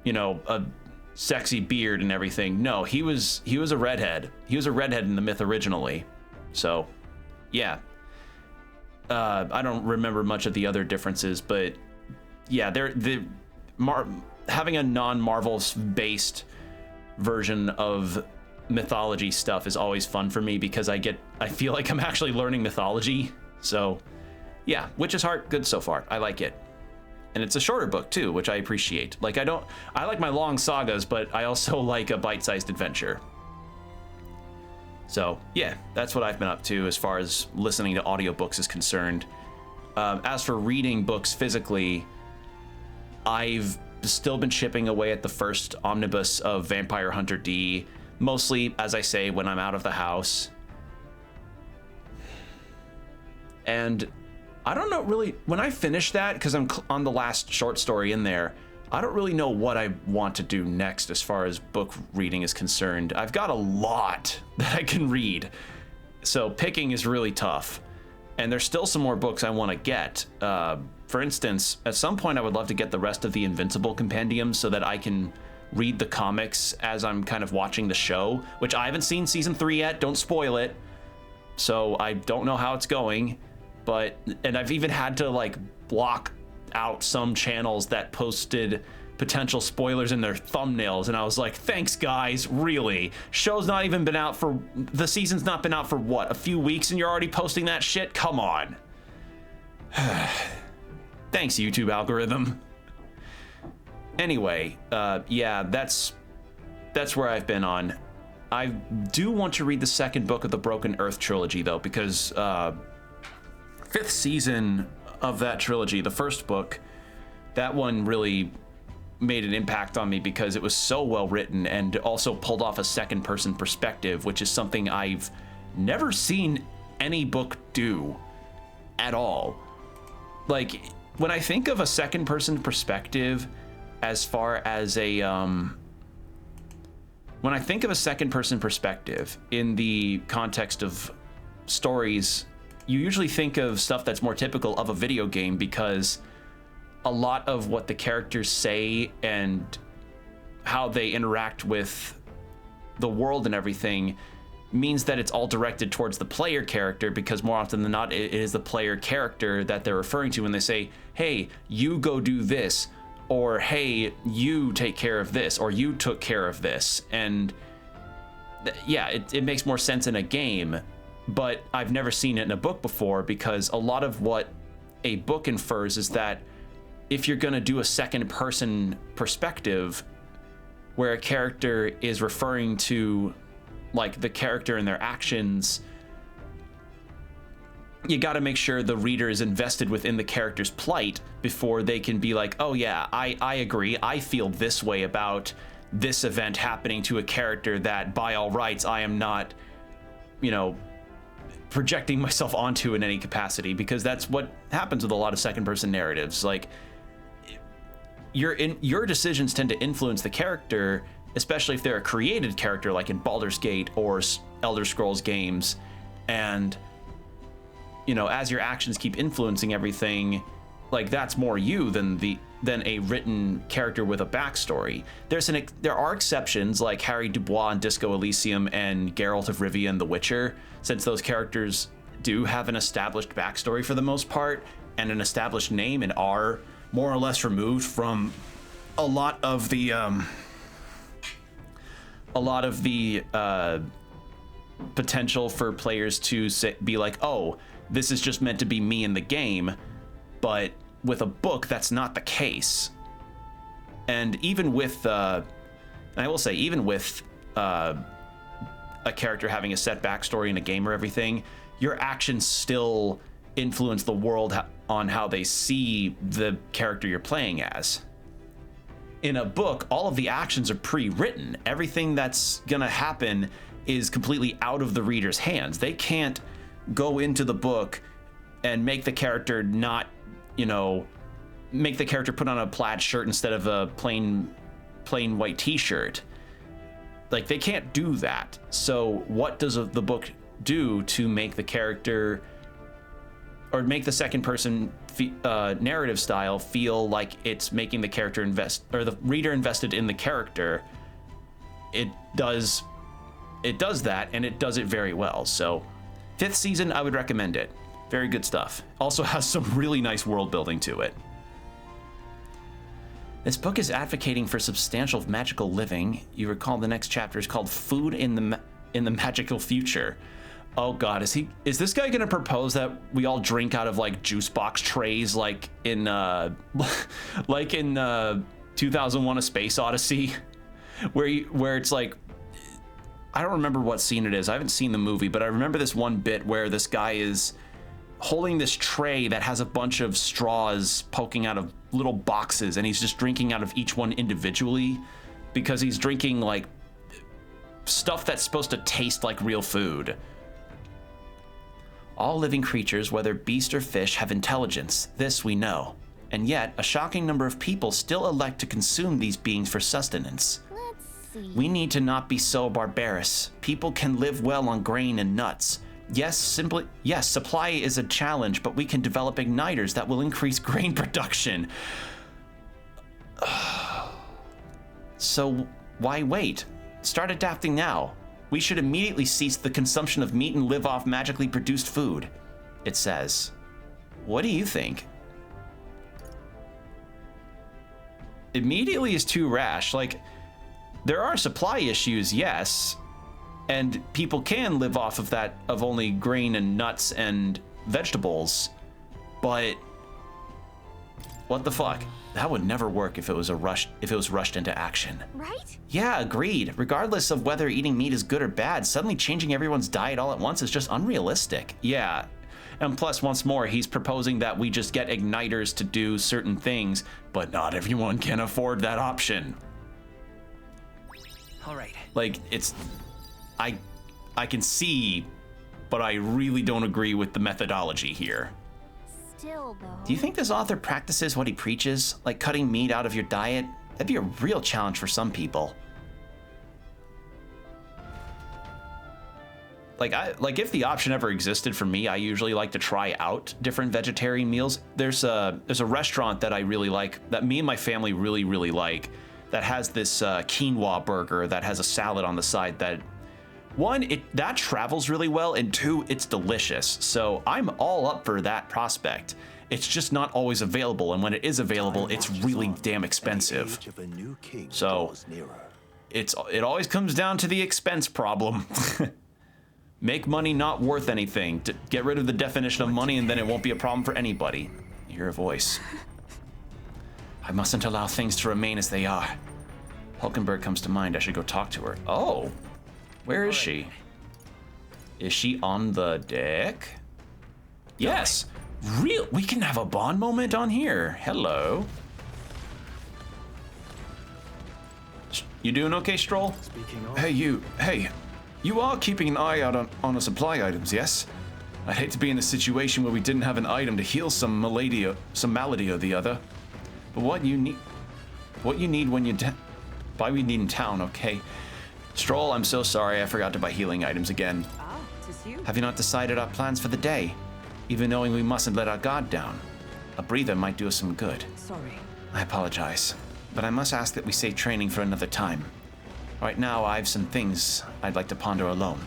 [SPEAKER 1] you know, a sexy beard and everything. No, he was a redhead. He was a redhead in the myth originally. So, yeah. I don't remember much of the other differences, but yeah, having a non-Marvel based version of mythology stuff is always fun for me, because I feel like I'm actually learning mythology. So, yeah, Witch's Heart, good so far. I like it. And it's a shorter book too, which I appreciate. Like, I like my long sagas, but I also like a bite-sized adventure. So yeah, that's what I've been up to as far as listening to audiobooks is concerned. As for reading books physically, I've still been chipping away at the first omnibus of Vampire Hunter D, mostly, as I say, when I'm out of the house. And I don't know really, when I finish that, because I'm on the last short story in there, I don't really know what I want to do next as far as book reading is concerned. I've got a lot that I can read, so picking is really tough. And there's still some more books I want to get. For instance, at some point I would love to get the rest of the Invincible compendium so that I can read the comics as I'm kind of watching the show, which I haven't seen season 3 yet, don't spoil it. So I don't know how it's going. And I've even had to like block out some channels that posted potential spoilers in their thumbnails, and I was like, thanks guys, really? The season's not been out for what, a few weeks, and you're already posting that shit? Come on. Thanks, YouTube algorithm. Anyway, yeah, that's where I've been on. I do want to read the second book of the Broken Earth trilogy though, because 5th season of that trilogy, the first book, that one really made an impact on me because it was so well written and also pulled off a second person perspective, which is something I've never seen any book do at all. Like, when I think of a second person perspective as far as a when I think of a second person perspective in the context of stories, you usually think of stuff that's more typical of a video game, because a lot of what the characters say and how they interact with the world and everything means that it's all directed towards the player character, because more often than not, it is the player character that they're referring to when they say, hey, you go do this, or hey, you take care of this, or you took care of this. And yeah, it makes more sense in a game. But I've never seen it in a book before, because a lot of what a book infers is that if you're going to do a second person perspective where a character is referring to like the character and their actions, you got to make sure the reader is invested within the character's plight before they can be like, oh yeah, I agree. I feel this way about this event happening to a character that by all rights I am not, you know, projecting myself onto in any capacity, because that's what happens with a lot of second person narratives. Like your decisions tend to influence the character, especially if they're a created character like in Baldur's Gate or Elder Scrolls games. And you know, as your actions keep influencing everything, like that's more you than a written character with a backstory. There are exceptions like Harry Dubois in Disco Elysium and Geralt of Rivia in The Witcher, since those characters do have an established backstory for the most part and an established name and are more or less removed from a lot of the potential for players to be like, oh, this is just meant to be me in the game. But with a book, that's not the case. And even with, I will say, even with a character having a set backstory in a game or everything, your actions still influence the world on how they see the character you're playing as. In a book, all of the actions are pre-written. Everything that's gonna happen is completely out of the reader's hands. They can't go into the book and make the character not, you know, make the character put on a plaid shirt instead of a plain white t-shirt. Like, they can't do that. So what does the book do to make the character, or make the second person narrative style feel like it's making the character the reader invested in the character? It does that, and it does it very well. So 5th season, I would recommend it. Very good stuff. Also has some really nice world building to it. This book is advocating for substantial magical living. You recall the next chapter is called Food in the Magical Future. Oh God, is this guy gonna propose that we all drink out of like juice box trays like in 2001: A Space Odyssey, where it's like, I don't remember what scene it is. I haven't seen the movie, but I remember this one bit where this guy is holding this tray that has a bunch of straws poking out of little boxes, and he's just drinking out of each one individually, because he's drinking like stuff that's supposed to taste like real food. All living creatures, whether beast or fish, have intelligence. This we know. And yet, a shocking number of people still elect to consume these beings for sustenance.
[SPEAKER 3] Let's see.
[SPEAKER 1] We need to not be so barbarous. People can live well on grain and nuts. Yes, supply is a challenge, but we can develop igniters that will increase grain production. So why wait? Start adapting now. We should immediately cease the consumption of meat and live off magically produced food, it says. What do you think? Immediately is too rash. Like, there are supply issues, yes, and people can live off of that, of only grain and nuts and vegetables, but what the fuck? That would never work if it was rushed into action.
[SPEAKER 3] Right?
[SPEAKER 1] Yeah, agreed. Regardless of whether eating meat is good or bad, suddenly changing everyone's diet all at once is just unrealistic. Yeah. And plus, once more, he's proposing that we just get igniters to do certain things, but not everyone can afford that option.
[SPEAKER 7] All right.
[SPEAKER 1] Like, I can see, but I really don't agree with the methodology here.
[SPEAKER 3] Still, though.
[SPEAKER 1] Do you think this author practices what he preaches? Like cutting meat out of your diet? That'd be a real challenge for some people. Like if the option ever existed for me, I usually like to try out different vegetarian meals. There's a restaurant that I really like, that me and my family really, really like, that has this quinoa burger that has a salad on the side that, one, that travels really well, and two, it's delicious. So I'm all up for that prospect. It's just not always available, and when it is available, it's really damn expensive. So it always comes down to the expense problem. Make money not worth anything. To get rid of the definition of money, and then it won't be a problem for anybody. You hear a voice. I mustn't allow things to remain as they are. Hulkenberg comes to mind. I should go talk to her. Oh. Where is she? Is she on the deck? Yes. Real. We can have a Bond moment on here. Hello. You doing okay, Stroll?
[SPEAKER 4] Speaking of,
[SPEAKER 5] Hey, you. Hey, you are keeping an eye out on the supply items, yes? I'd hate to be in a situation where we didn't have an item to heal some malady or the other. But what you need when you buy we need in town, okay? Stroll, I'm so sorry I forgot to buy healing items again.
[SPEAKER 8] Ah, 'tis you.
[SPEAKER 1] Have you not decided our plans for the day? Even knowing we mustn't let our guard down. A breather might do us some good.
[SPEAKER 8] Sorry.
[SPEAKER 1] I apologize, but I must ask that we save training for another time. Right now, I have some things I'd like to ponder alone.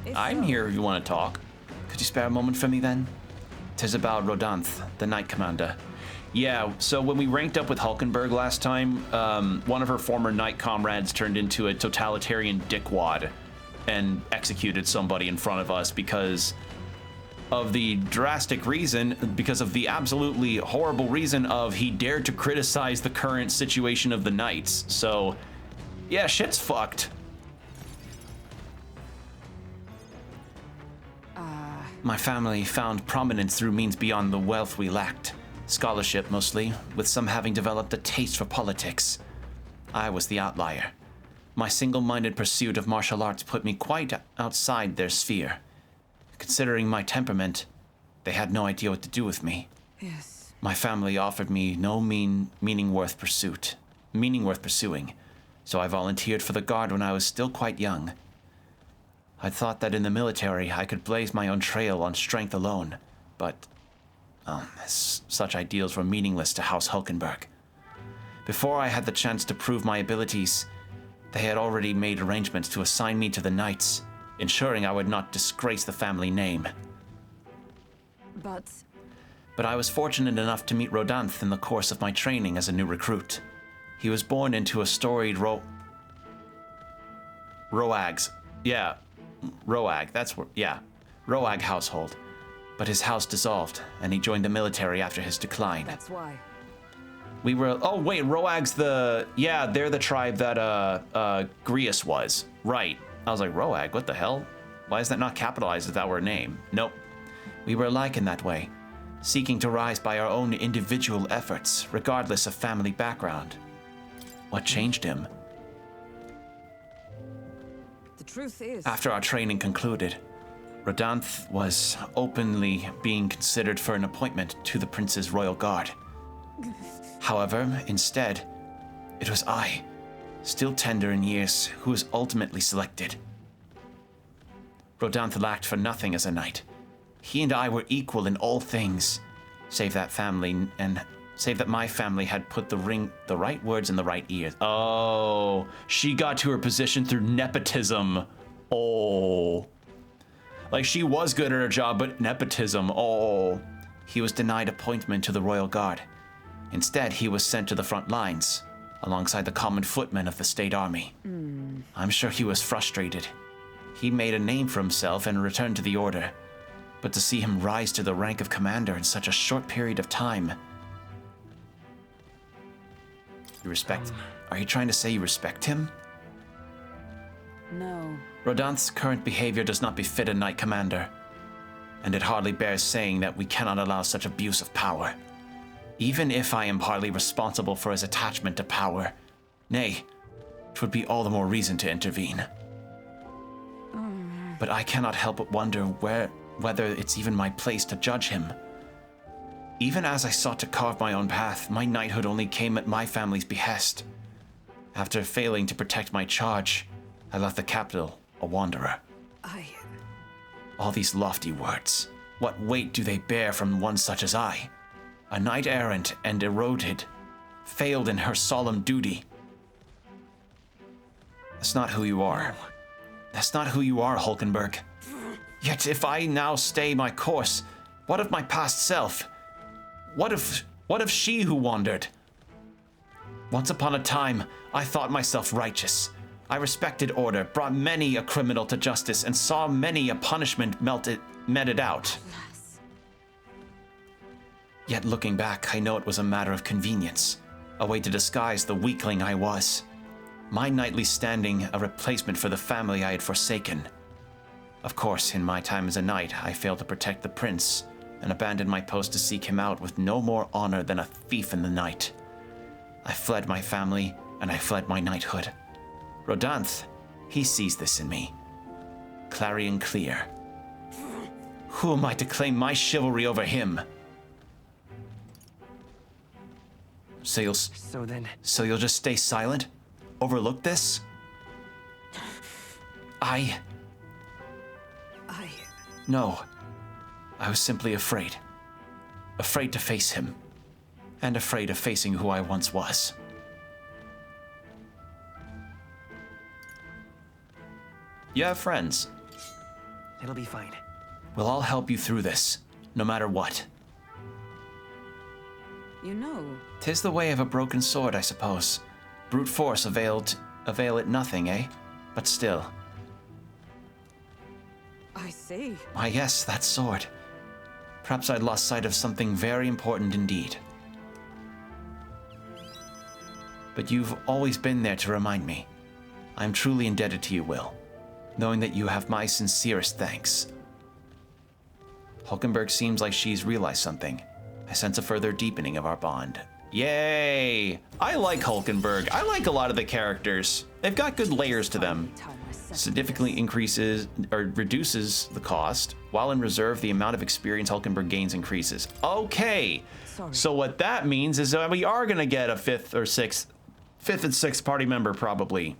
[SPEAKER 8] If
[SPEAKER 1] I'm
[SPEAKER 8] so,
[SPEAKER 1] here if you want to talk. Could you spare a moment for me then? 'Tis about Rodanth, the Knight Commander. Yeah, so when we ranked up with Hulkenberg last time, one of her former Knight comrades turned into a totalitarian dickwad and executed somebody in front of us because of the drastic reason, because of the absolutely horrible reason of he dared to criticize the current situation of the Knights. So, yeah, shit's fucked. My family found prominence through means beyond the wealth we lacked. Scholarship, mostly, with some having developed a taste for politics. I was the outlier. My single-minded pursuit of martial arts put me quite outside their sphere. Considering my temperament, they had no idea what to do with me.
[SPEAKER 8] Yes.
[SPEAKER 1] My family offered me no meaning worth pursuing, so I volunteered for the Guard when I was still quite young. I thought that in the military I could blaze my own trail on strength alone, but such ideals were meaningless to House Hulkenberg. Before I had the chance to prove my abilities, they had already made arrangements to assign me to the Knights, ensuring I would not disgrace the family name. But I was fortunate enough to meet Rodanth in the course of my training as a new recruit. He was born into a storied Roag household. But his house dissolved, and he joined the military after his decline.
[SPEAKER 8] That's why.
[SPEAKER 1] We were, oh wait, Roag's they're the tribe that Grius was. Right. I was like, Roag, what the hell? Why is that not capitalized if that were a name? Nope. We were alike in that way, seeking to rise by our own individual efforts, regardless of family background. What changed him?
[SPEAKER 8] The truth is,
[SPEAKER 1] After our training concluded, Rodanth was openly being considered for an appointment to the Prince's Royal Guard. However, instead, it was I, still tender in years, who was ultimately selected. Rodanth lacked for nothing as a knight. He and I were equal in all things, save that my family had put the right words in the right ears. Oh, she got to her position through nepotism. Oh. Like, she was good at her job, but nepotism, oh. He was denied appointment to the Royal Guard. Instead, he was sent to the front lines, alongside the common footmen of the state army. I'm sure he was frustrated. He made a name for himself and returned to the order. But to see him rise to the rank of commander in such a short period of time... You respect... Are you trying to say you respect him?
[SPEAKER 8] no.
[SPEAKER 1] Rodanth's current behavior does not befit a knight commander, and it hardly bears saying that we cannot allow such abuse of power. Even if I am partly responsible for his attachment to power, nay, it would be all the more reason to intervene. But I cannot help but wonder whether it's even my place to judge him. Even as I sought to carve my own path, my knighthood only came at my family's behest. After failing to protect my charge, I left the capital a wanderer. All these lofty words, what weight do they bear from one such as I? A knight errant and eroded, failed in her solemn duty. That's not who you are. That's not who you are, Hulkenberg. Yet if I now stay my course, what of my past self? What of she who wandered? Once upon a time, I thought myself righteous. I respected order, brought many a criminal to justice, and saw many a punishment meted out. Yet looking back, I know it was a matter of convenience, a way to disguise the weakling I was. My knightly standing a replacement for the family I had forsaken. Of course, in my time as a knight, I failed to protect the prince and abandoned my post to seek him out with no more honor than a thief in the night. I fled my family, and I fled my knighthood. Rodanth, he sees this in me. Clarion clear. Who am I to claim my chivalry over him? So you'll just stay silent? Overlook this? No. I was simply afraid. Afraid to face him. And afraid of facing who I once was. You have friends.
[SPEAKER 7] It'll be fine.
[SPEAKER 1] We'll all help you through this, no matter what.
[SPEAKER 8] You know,
[SPEAKER 1] 'Tis the way of a broken sword, I suppose. Brute force avail it nothing, eh? But still.
[SPEAKER 8] I see.
[SPEAKER 1] Why yes, that sword. Perhaps I'd lost sight of something very important indeed. But you've always been there to remind me. I'm truly indebted to you, Will, knowing that you have my sincerest thanks. Hulkenberg seems like she's realized something. I sense a further deepening of our bond. Yay! I like Hulkenberg. I like a lot of the characters. They've got good layers to them. Significantly increases or reduces the cost, while in reserve the amount of experience Hulkenberg gains increases. Okay, so what that means is that we are gonna get a fifth and sixth party member probably.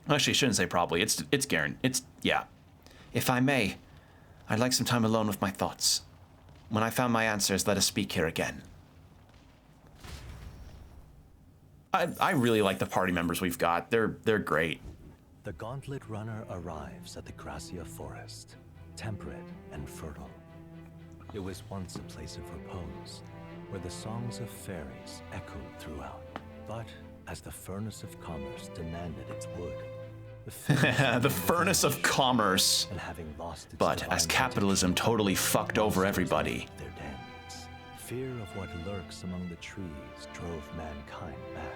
[SPEAKER 1] Actually, I shouldn't say probably. It's guaranteed. Yeah. If I may, I'd like some time alone with my thoughts. When I found my answers, let us speak here again. I really like the party members we've got. They're great.
[SPEAKER 2] The Gauntlet Runner arrives at the Gracia Forest, temperate and fertile. It was once a place of repose, where the songs of fairies echoed throughout. But as the furnace of commerce demanded its wood,
[SPEAKER 1] The furnace of commerce.
[SPEAKER 2] and having lost its
[SPEAKER 1] But
[SPEAKER 2] divine
[SPEAKER 1] as capitalism
[SPEAKER 2] protection,
[SPEAKER 1] totally fucked over
[SPEAKER 2] monsters
[SPEAKER 1] everybody.
[SPEAKER 2] left their dens. Fear of what lurks among the trees drove mankind back,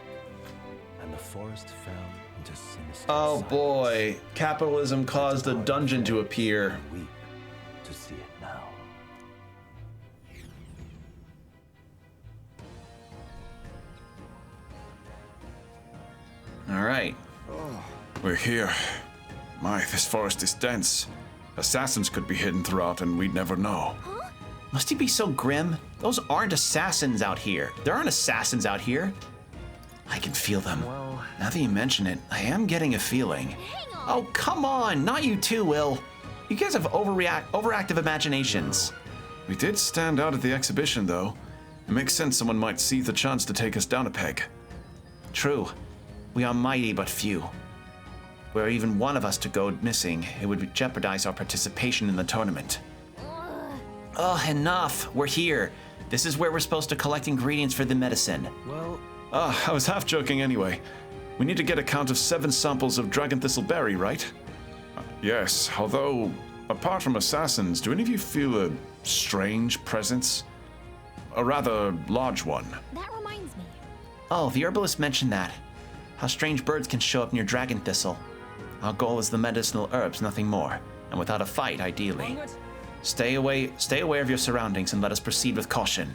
[SPEAKER 2] and the forest fell into sinister
[SPEAKER 1] Oh
[SPEAKER 2] silence.
[SPEAKER 1] boy, capitalism caused a dungeon to appear.
[SPEAKER 2] And weep to see it now.
[SPEAKER 1] All right.
[SPEAKER 5] We're here. My, this forest is dense. Assassins could be hidden throughout and we'd never know.
[SPEAKER 1] Must he be so grim? Those aren't assassins out here. There aren't assassins out here. I can feel them.
[SPEAKER 7] Well,
[SPEAKER 1] Now that you mention it, I am getting a feeling. Oh, come on! Not you too, Will. You guys have overactive imaginations.
[SPEAKER 5] We did stand out at the exhibition, though. It makes sense someone might seize the chance to take us down a peg.
[SPEAKER 1] True. We are mighty but few. Were even one of us to go missing, it would jeopardize our participation in the tournament. Ugh, enough. We're here. This is where we're supposed to collect ingredients for the medicine.
[SPEAKER 4] Well,
[SPEAKER 5] I was half joking anyway. We need to get a count of 7 samples of dragon thistleberry, right? Yes, although, apart from assassins, do any of you feel a strange presence? A rather large one.
[SPEAKER 3] That reminds me.
[SPEAKER 1] Oh, the herbalist mentioned that. How strange birds can show up near dragon thistle. Our goal is the medicinal herbs, nothing more. And without a fight, ideally.
[SPEAKER 8] Onward.
[SPEAKER 1] Stay aware of your surroundings and let us proceed with caution.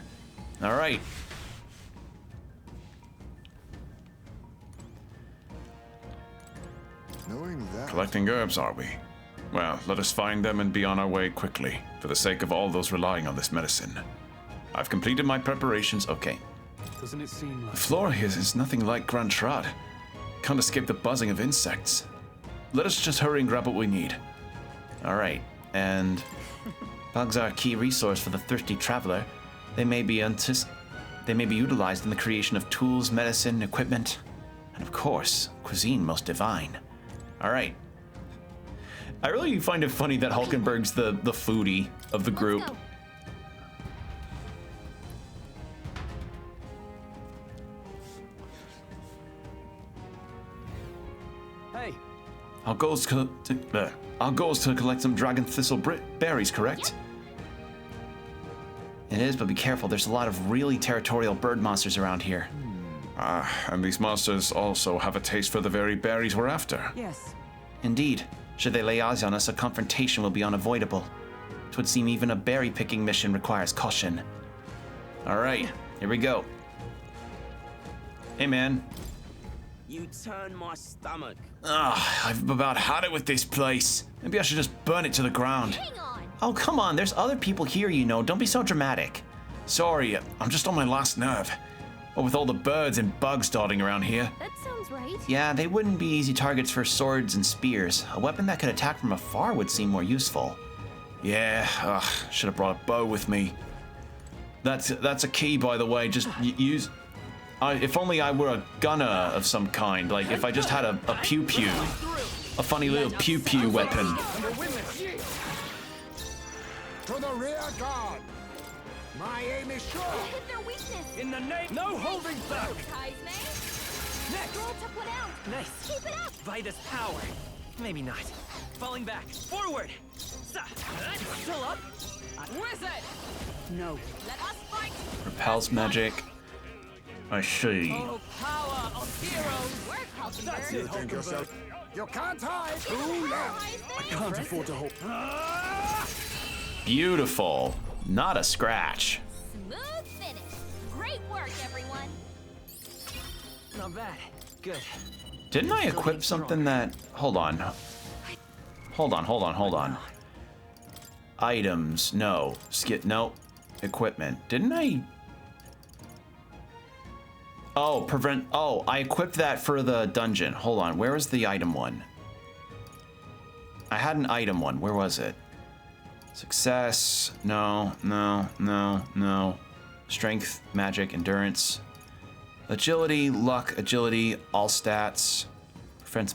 [SPEAKER 1] All right.
[SPEAKER 6] Knowing that.
[SPEAKER 5] Collecting herbs, are we? Well, let us find them and be on our way quickly, for the sake of all those relying on this medicine. I've completed my preparations. Okay.
[SPEAKER 4] doesn't it seem like...
[SPEAKER 5] The flora here is nothing like Grand Trad. Can't escape the buzzing of insects. Let us just hurry and grab what we need.
[SPEAKER 1] All right. And bugs are a key resource for the thirsty traveler. They may be utilized in the creation of tools, medicine, equipment, and of course, cuisine most divine. All right. I really find it funny that Hulkenberg's the foodie of the group.
[SPEAKER 3] Let's go.
[SPEAKER 4] Hey,
[SPEAKER 5] Our goal is to collect some dragon thistle berries, correct?
[SPEAKER 1] It is, but be careful. There's a lot of really territorial bird monsters around here.
[SPEAKER 5] And these monsters also have a taste for the very berries we're after.
[SPEAKER 8] Yes.
[SPEAKER 1] Indeed. Should they lay eyes on us, a confrontation will be unavoidable. It would seem even a berry-picking mission requires caution. All right, here we go. Hey, man.
[SPEAKER 9] You turn my stomach.
[SPEAKER 5] I've about had it with this place. Maybe I should just burn it to the ground.
[SPEAKER 3] Hang on.
[SPEAKER 1] Oh, come on, there's other people here, you know. Don't be so dramatic.
[SPEAKER 5] Sorry, I'm just on my last nerve. What with all the birds and bugs dotting around here.
[SPEAKER 3] That sounds right.
[SPEAKER 1] Yeah, they wouldn't be easy targets for swords and spears. A weapon that could attack from afar would seem more useful.
[SPEAKER 5] Yeah, should have brought a bow with me. That's a key, by the way. Just use. If only I were a gunner of some kind. Like if I just had a pew pew, a funny little pew pew weapon.
[SPEAKER 6] And the women yield. To the rear guard. My aim is sure.
[SPEAKER 3] Hit their weakness.
[SPEAKER 9] In the name.
[SPEAKER 4] No holding back!
[SPEAKER 3] Kaizme.
[SPEAKER 9] Next.
[SPEAKER 3] Roll to put out.
[SPEAKER 9] Nice.
[SPEAKER 3] Keep it up.
[SPEAKER 9] By this power. Maybe not. Falling back. Forward. Still up.
[SPEAKER 8] Wizard! No.
[SPEAKER 3] Let us fight.
[SPEAKER 1] Repels magic. I see.
[SPEAKER 9] Oh, power of heroes.
[SPEAKER 3] Work,
[SPEAKER 4] That's
[SPEAKER 3] Hulkenberg.
[SPEAKER 4] it,
[SPEAKER 6] Think yourself. You can't hide. Too left.
[SPEAKER 3] I
[SPEAKER 4] Can't afford to hold.
[SPEAKER 1] Beautiful. Not a scratch.
[SPEAKER 3] Smooth finish. Great work, everyone.
[SPEAKER 9] Not bad. Good.
[SPEAKER 1] Didn't I equip something that... Hold on. Hold on. Items. No. No. Equipment. Didn't I... Oh, prevent... Oh, I equipped that for the dungeon. Hold on. Where was the item one? I had an item one. Where was it? Success. No. Strength, magic, endurance. Agility, luck, agility, all stats. Prevents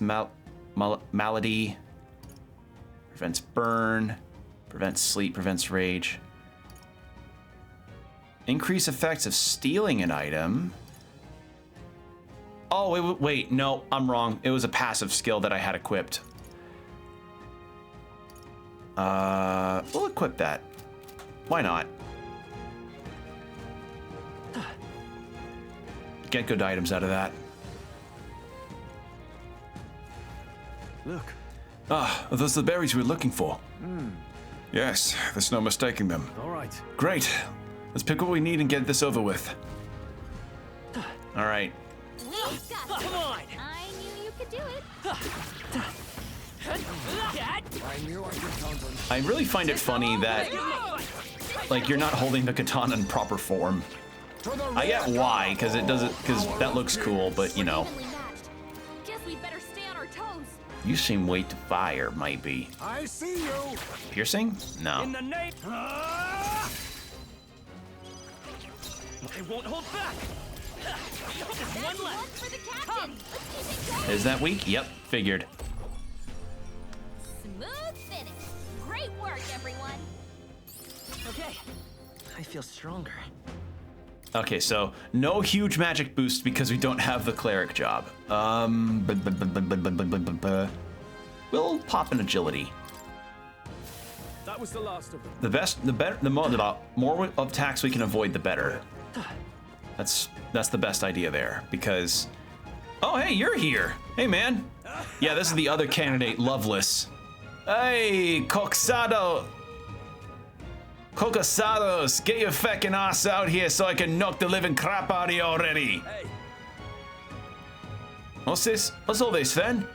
[SPEAKER 1] malady. Prevents burn. Prevents sleep, prevents rage. Increase effects of stealing an item. Oh, wait, no, I'm wrong. It was a passive skill that I had equipped. We'll equip that. Why not? Get good items out of that.
[SPEAKER 4] Look.
[SPEAKER 5] Ah, are those the berries we were looking for? Yes, there's no mistaking them.
[SPEAKER 4] All right.
[SPEAKER 5] Great. Let's pick what we need and get this over with.
[SPEAKER 1] All right.
[SPEAKER 3] We got this.
[SPEAKER 9] Come on.
[SPEAKER 3] I knew you could do it.
[SPEAKER 6] I knew I could count on.
[SPEAKER 1] I really find it funny that, like, you're not holding the katana in proper form.
[SPEAKER 6] To the
[SPEAKER 1] I get
[SPEAKER 6] rear
[SPEAKER 1] why,
[SPEAKER 6] guard.
[SPEAKER 1] because it doesn't, because that looks cool, but you know,
[SPEAKER 3] Evenly matched. Guess we better stay on our toes.
[SPEAKER 1] you seem weak to fire, might be.
[SPEAKER 6] I see you.
[SPEAKER 1] Piercing? No.
[SPEAKER 9] In the name. I won't hold back. Just
[SPEAKER 3] That's
[SPEAKER 9] one
[SPEAKER 3] one
[SPEAKER 9] left.
[SPEAKER 3] for the captain. Let's keep it going.
[SPEAKER 1] Is that weak? Yep, figured.
[SPEAKER 3] Smooth finish. Great work, everyone.
[SPEAKER 9] Okay. I feel stronger.
[SPEAKER 1] Okay, so no huge magic boost because we don't have the cleric job. We'll pop an agility.
[SPEAKER 4] That was the last of them.
[SPEAKER 1] The best, the better, the more of attacks we can avoid, the better. That's the best idea there because. Oh, hey, you're here. Hey, man. Yeah, this is the other candidate, Loveless. Hey, Cocasados, get your feckin' ass out here so I can knock the living crap out of you already.
[SPEAKER 4] Hey,
[SPEAKER 1] What's this? What's all this then?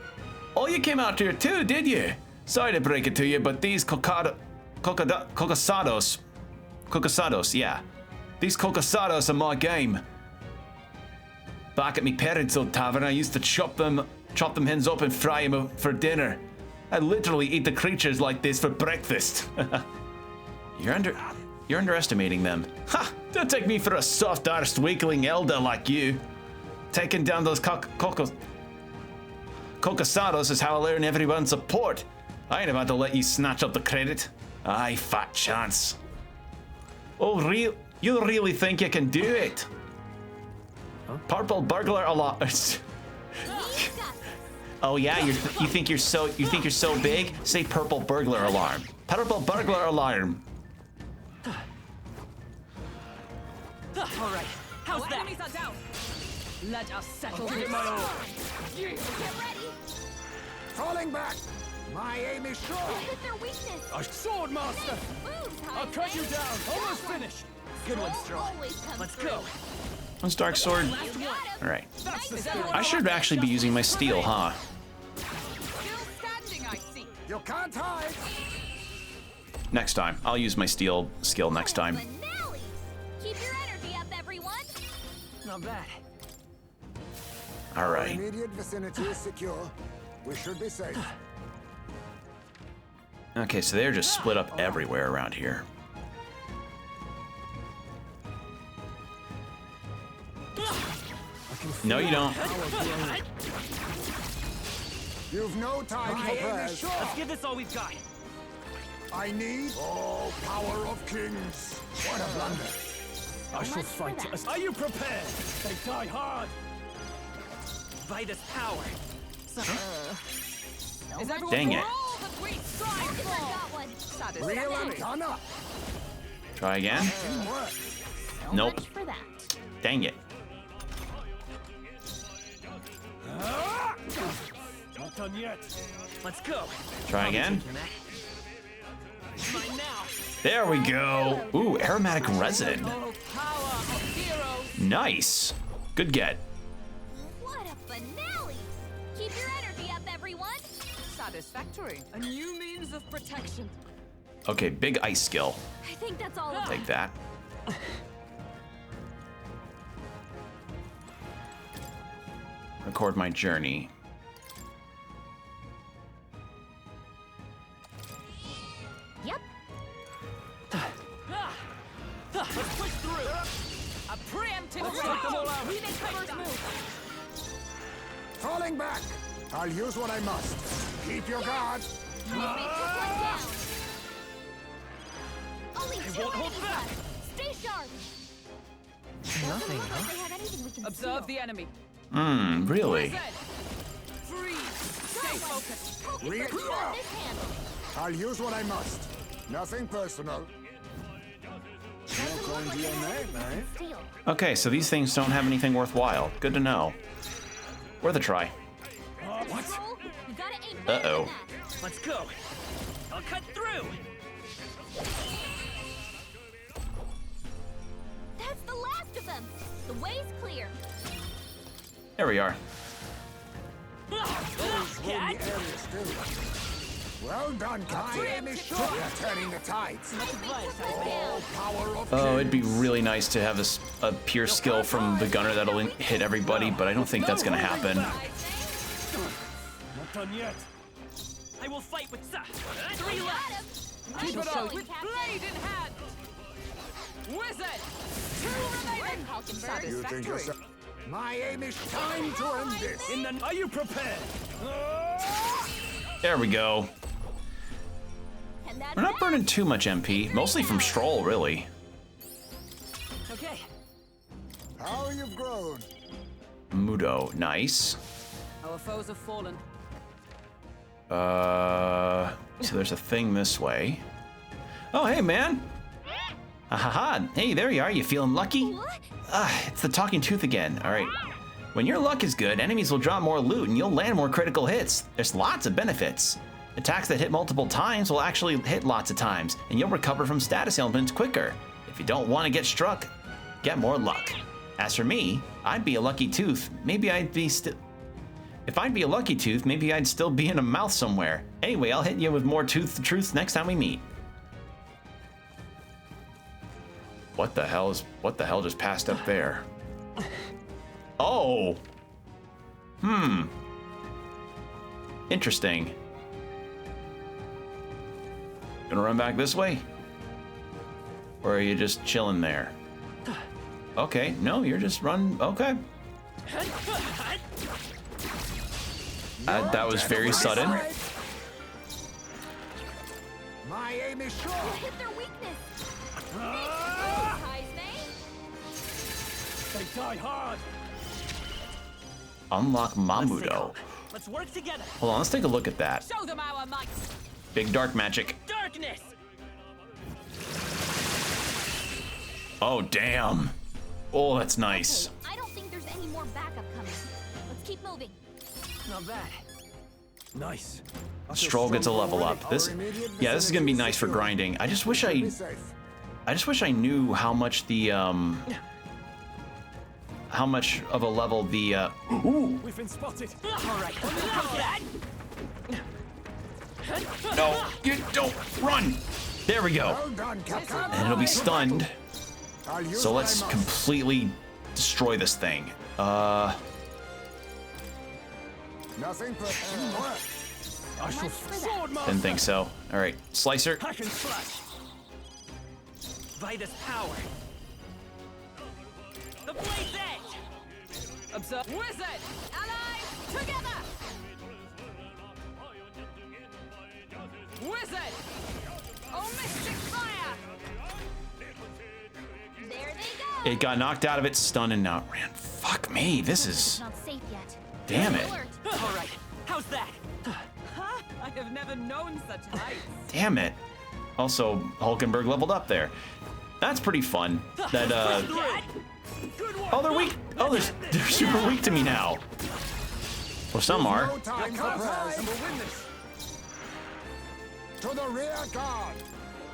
[SPEAKER 1] Oh, you came out here too, did you? Sorry to break it to you, but these Cocasados, yeah. These Cocasados are my game. Back at me parents' old tavern, I used to chop them hens up and fry them up for dinner. I literally eat the creatures like this for breakfast. You're underestimating them. Ha! Don't take me for a soft-arsed weakling elder like you. Taking down those Cocasados is how I learn everyone's support. I ain't about to let you snatch up the credit. Aye, fat chance. Oh, you really think you can do it? Huh? Purple burglar alarm. Oh yeah, you think you're so big? Say purple burglar alarm. Purple burglar alarm.
[SPEAKER 9] All right. How's that?
[SPEAKER 8] Enemies are down. Let us settle
[SPEAKER 6] Get
[SPEAKER 8] this.
[SPEAKER 6] my own.
[SPEAKER 3] Get ready.
[SPEAKER 6] Falling back. My aim is sure.
[SPEAKER 3] Hit their weakness.
[SPEAKER 4] A sword master!
[SPEAKER 3] Moves,
[SPEAKER 4] I'll cut you down! Almost finished!
[SPEAKER 9] Good one, Stroll.
[SPEAKER 3] Always comes
[SPEAKER 9] Let's
[SPEAKER 3] through.
[SPEAKER 9] go.
[SPEAKER 1] What's Dark Sword?
[SPEAKER 3] You got him.
[SPEAKER 1] All right.
[SPEAKER 4] That's the
[SPEAKER 3] Nice.
[SPEAKER 4] spirit!
[SPEAKER 1] I should actually be using my steel, huh?
[SPEAKER 8] Still standing, I see.
[SPEAKER 6] You can't hide.
[SPEAKER 1] Next time. I'll use my steel skill next time.
[SPEAKER 3] Finale. Keep your energy up, everyone.
[SPEAKER 9] Not bad.
[SPEAKER 1] All
[SPEAKER 6] Our
[SPEAKER 1] right.
[SPEAKER 6] immediate vicinity is secure. We should be safe.
[SPEAKER 1] Okay, so they're just split up everywhere around here. No, you don't.
[SPEAKER 6] You've no time for prayers.
[SPEAKER 9] Let's give this all we've got.
[SPEAKER 6] I need all power of kings. What a blunder.
[SPEAKER 4] I shall fight to us. Are you prepared? They die hard!
[SPEAKER 9] By this power.
[SPEAKER 8] Is everyone
[SPEAKER 1] Dang it.
[SPEAKER 8] for all that we strive
[SPEAKER 3] Focus, I
[SPEAKER 8] for?
[SPEAKER 3] got one.
[SPEAKER 6] Real and
[SPEAKER 8] Satisfactory.
[SPEAKER 6] done up.
[SPEAKER 1] Try again.
[SPEAKER 6] Work.
[SPEAKER 3] So
[SPEAKER 1] Nope.
[SPEAKER 3] much for that.
[SPEAKER 1] Dang it.
[SPEAKER 4] Not done yet.
[SPEAKER 9] Let's go.
[SPEAKER 1] Try again.
[SPEAKER 9] Mine now.
[SPEAKER 1] There we go. Ooh, aromatic resin.
[SPEAKER 8] Oh, power of heroes.
[SPEAKER 1] Nice. Good get.
[SPEAKER 3] What a finale. Keep your energy up, everyone.
[SPEAKER 8] Satisfactory. A new means of protection.
[SPEAKER 1] Okay, big ice skill.
[SPEAKER 3] I think that's all of them.
[SPEAKER 1] Take that. Record my journey.
[SPEAKER 3] Yep.
[SPEAKER 8] Let's push through. A preemptive raid. We make the first move.
[SPEAKER 6] Falling back. I'll use what I must. Keep your guard.
[SPEAKER 3] Took one down. Only two
[SPEAKER 9] won't hold
[SPEAKER 3] enemies
[SPEAKER 9] back.
[SPEAKER 3] left. Stay sharp.
[SPEAKER 9] Nothing,
[SPEAKER 3] Doesn't look
[SPEAKER 9] huh?
[SPEAKER 3] like they have anything we can
[SPEAKER 8] Observe
[SPEAKER 3] steal.
[SPEAKER 8] the enemy.
[SPEAKER 1] Really?
[SPEAKER 8] Set. Freeze. Stay focused.
[SPEAKER 3] Focus
[SPEAKER 6] Real-
[SPEAKER 3] or shove this handle.
[SPEAKER 6] I'll use what I must. Nothing personal.
[SPEAKER 3] Doesn't look like they have anything we can steal.
[SPEAKER 1] Okay, so these things don't have anything worthwhile. Good to know. Worth a try.
[SPEAKER 3] Roll. You gotta aim better
[SPEAKER 1] Uh-oh.
[SPEAKER 3] than that.
[SPEAKER 9] Let's go. I'll cut through.
[SPEAKER 3] That's the last of them. The way's clear.
[SPEAKER 1] There we are.
[SPEAKER 6] Roam the area still. Well done, Captain. Sure. You're turning the tides.
[SPEAKER 3] Took one down.
[SPEAKER 6] Power of
[SPEAKER 1] Oh, it'd be
[SPEAKER 6] kings.
[SPEAKER 1] really nice to have a pure skill from the gunner that'll hit everybody, but I don't think that's gonna happen.
[SPEAKER 4] Not done yet.
[SPEAKER 9] I will fight with Sa.
[SPEAKER 3] You
[SPEAKER 9] Three
[SPEAKER 3] got
[SPEAKER 9] left.
[SPEAKER 3] him.
[SPEAKER 8] Keep
[SPEAKER 3] Nice
[SPEAKER 8] it up
[SPEAKER 3] going,
[SPEAKER 8] with
[SPEAKER 3] Captain.
[SPEAKER 8] blade in hand. Wizard. Two
[SPEAKER 3] Work,
[SPEAKER 8] remaining.
[SPEAKER 3] Falconbird.
[SPEAKER 6] You think
[SPEAKER 8] Satisfactory.
[SPEAKER 6] yourself? My aim is time to end this.
[SPEAKER 4] In the... Are you prepared?
[SPEAKER 1] There we go.
[SPEAKER 3] And that's
[SPEAKER 1] We're not
[SPEAKER 3] that.
[SPEAKER 1] burning too much MP, mostly from Stroll, really.
[SPEAKER 9] Okay.
[SPEAKER 6] How you've grown.
[SPEAKER 1] Mudo, nice.
[SPEAKER 8] Our foes have fallen.
[SPEAKER 1] So there's a thing this way. Oh, hey, man. Ahaha, hey, there you are. You feeling lucky?
[SPEAKER 3] What?
[SPEAKER 1] It's the talking tooth again. All right. When your luck is good, enemies will drop more loot and you'll land more critical hits. There's lots of benefits. Attacks that hit multiple times will actually hit lots of times, and you'll recover from status ailments quicker. If you don't want to get struck, get more luck. As for me, I'd be a lucky tooth. Maybe I'd be If I'd be a lucky tooth, maybe I'd still be in a mouth somewhere. Anyway, I'll hit you with more truths next time we meet. What the hell just passed up there? Oh. Interesting. Gonna run back this way? Or are you just chilling there? Okay, no, you're just running. Okay. That was very sudden.
[SPEAKER 6] My aim is sure.
[SPEAKER 3] You hit their weakness. Ties,
[SPEAKER 4] They die hard.
[SPEAKER 1] Unlock
[SPEAKER 9] Let's
[SPEAKER 1] Mamudo.
[SPEAKER 9] go. Let's work together.
[SPEAKER 1] Hold on, let's take a look at that.
[SPEAKER 8] Show them our might.
[SPEAKER 1] Big dark magic.
[SPEAKER 9] Darkness.
[SPEAKER 1] Oh, damn. Oh, that's nice.
[SPEAKER 3] I don't think there's any more backup coming. Let's keep moving.
[SPEAKER 9] Not bad.
[SPEAKER 4] Nice.
[SPEAKER 1] Stroll gets a level up. This is gonna be nice for grinding. I just wish I knew how much the how much of a level the ooh.
[SPEAKER 4] We've been spotted.
[SPEAKER 8] All right.
[SPEAKER 1] No, you don't run. There we go.
[SPEAKER 6] Well done, Captain.
[SPEAKER 1] And it'll be stunned.
[SPEAKER 6] I'll use
[SPEAKER 1] So
[SPEAKER 6] my
[SPEAKER 1] let's
[SPEAKER 6] mouse.
[SPEAKER 1] completely destroy this thing.
[SPEAKER 6] Nothing but
[SPEAKER 4] I shall sword master.
[SPEAKER 1] Didn't think so. All right, slicer.
[SPEAKER 4] Hack and slash.
[SPEAKER 9] Vitus power. The blade's edge.
[SPEAKER 8] Observe. Wizard.
[SPEAKER 3] Allies, together!
[SPEAKER 8] Wizard. Oh, mystic fire.
[SPEAKER 3] There they go!
[SPEAKER 1] It got knocked out of its stun and now it ran. Fuck me, this is...
[SPEAKER 3] Not safe yet.
[SPEAKER 1] Damn it.
[SPEAKER 3] Alert.
[SPEAKER 9] All right. How's that?
[SPEAKER 8] Huh? I have never known such heights.
[SPEAKER 1] Damn it. Also, Hulkenberg leveled up there. That's pretty fun. That, oh, they're weak. Oh, they're super weak to me now. Well, some are.
[SPEAKER 6] no time for prayers.
[SPEAKER 4] And we'll win this.
[SPEAKER 6] To the rear guard.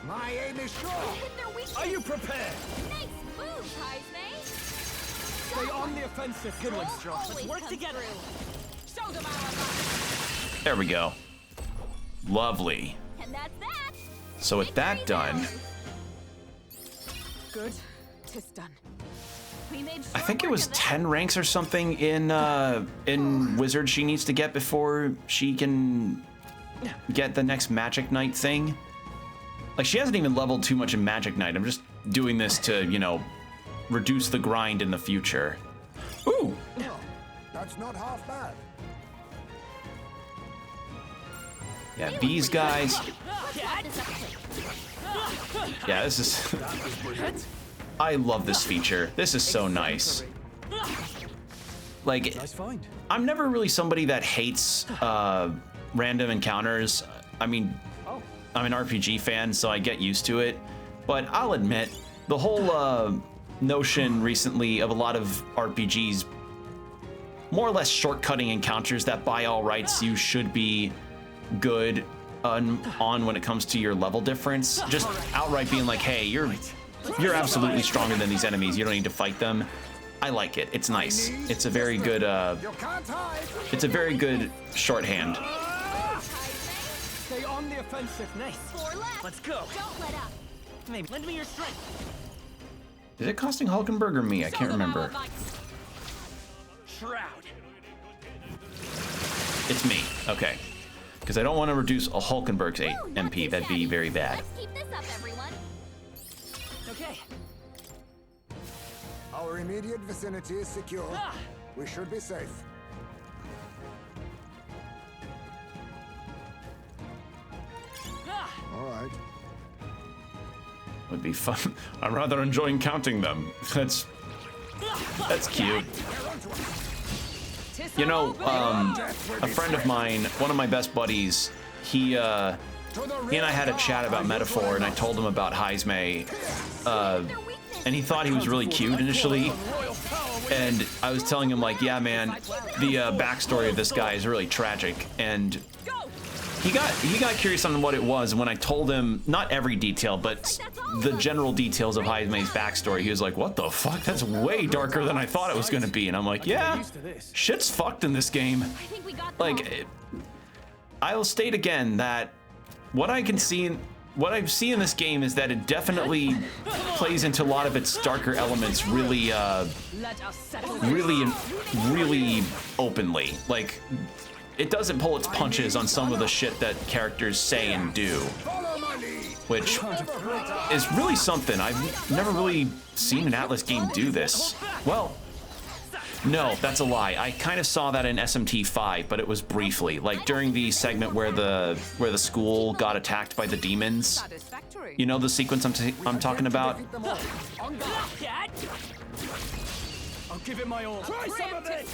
[SPEAKER 6] My aim is sure.
[SPEAKER 3] Hit their weakness.
[SPEAKER 4] Are you prepared?
[SPEAKER 3] Nice move, Heisme.
[SPEAKER 4] Stay on the offensive. Good one, Stroll.
[SPEAKER 3] Always
[SPEAKER 9] work
[SPEAKER 3] come
[SPEAKER 9] together.
[SPEAKER 3] through. Show them our
[SPEAKER 1] There we go. Lovely.
[SPEAKER 3] And that's that.
[SPEAKER 1] So with that done,
[SPEAKER 8] Good. 'Tis done.
[SPEAKER 3] We made
[SPEAKER 1] I
[SPEAKER 3] short
[SPEAKER 1] think it
[SPEAKER 3] work
[SPEAKER 1] was
[SPEAKER 3] of that.
[SPEAKER 1] 10 ranks or something in Wizard she needs to get before she can get the next Magic Knight thing. Like, she hasn't even leveled too much in Magic Knight. I'm just doing this to, you know, reduce the grind in the future. Ooh!
[SPEAKER 6] That's not half bad.
[SPEAKER 1] Yeah, these guys.
[SPEAKER 3] Let's wrap this up quick.
[SPEAKER 1] Yeah, this is... I love this feature. This is so nice. Like,
[SPEAKER 4] Nice find.
[SPEAKER 1] I'm never really somebody that hates random encounters. I mean, I'm an RPG fan, so I get used to it. But I'll admit, the whole notion recently of a lot of RPGs more or less shortcutting encounters that by all rights you should be good on when it comes to your level difference. Just outright being like, hey, you're absolutely stronger than these enemies. You don't need to fight them. I like it. It's nice. It's a very good
[SPEAKER 6] You can't hide.
[SPEAKER 1] it's a very good shorthand.
[SPEAKER 4] Stay on the offensive.
[SPEAKER 9] Nice.
[SPEAKER 3] 4 left.
[SPEAKER 9] Let's go.
[SPEAKER 3] Don't let up.
[SPEAKER 9] Maybe lend me your strength.
[SPEAKER 1] Is it costing Hulkenberg or me? I can't remember.
[SPEAKER 9] Shroud.
[SPEAKER 1] It's me. Okay. Because I don't want to reduce a Hulkenberg's 8
[SPEAKER 3] Woo, not
[SPEAKER 1] MP.
[SPEAKER 3] too
[SPEAKER 1] That'd be
[SPEAKER 3] shabby.
[SPEAKER 1] very bad.
[SPEAKER 3] Let's keep this up, everyone.
[SPEAKER 9] Okay.
[SPEAKER 6] Our immediate vicinity is secure.
[SPEAKER 9] Ah.
[SPEAKER 6] We should be safe.
[SPEAKER 9] Ah.
[SPEAKER 6] All right.
[SPEAKER 1] Would be fun. I'm rather enjoying counting them. That's cute. You know, a friend of mine, one of my best buddies, he and I had a chat about Metaphor, and I told him about Heisme, and he thought he was really cute initially. And I was telling him, like, yeah, man, the backstory of this guy is really tragic, and he got curious on what it was. And when I told him not every detail, but the general details of Heisme's backstory, he was like, "What the fuck? That's way darker than I thought it was gonna be." And I'm like, "Yeah, shit's fucked in this game."
[SPEAKER 3] I think we got
[SPEAKER 1] Like, I'll state again that what I see in this game is that it definitely plays into a lot of its darker elements really,
[SPEAKER 8] Let us settle
[SPEAKER 1] really openly. Like, it doesn't pull its punches on some of the shit that characters say and do,
[SPEAKER 6] Follow my lead.
[SPEAKER 1] which is really something. I've never really seen an Atlas game do this. Well, no, that's a lie. I kind of saw that in SMT5, but it was briefly, like during the segment where the school got attacked by the demons.
[SPEAKER 8] satisfactory.
[SPEAKER 1] You know the sequence I'm talking about?
[SPEAKER 6] Defeat them all. On guard.
[SPEAKER 4] I'll give it my all. Try some of this.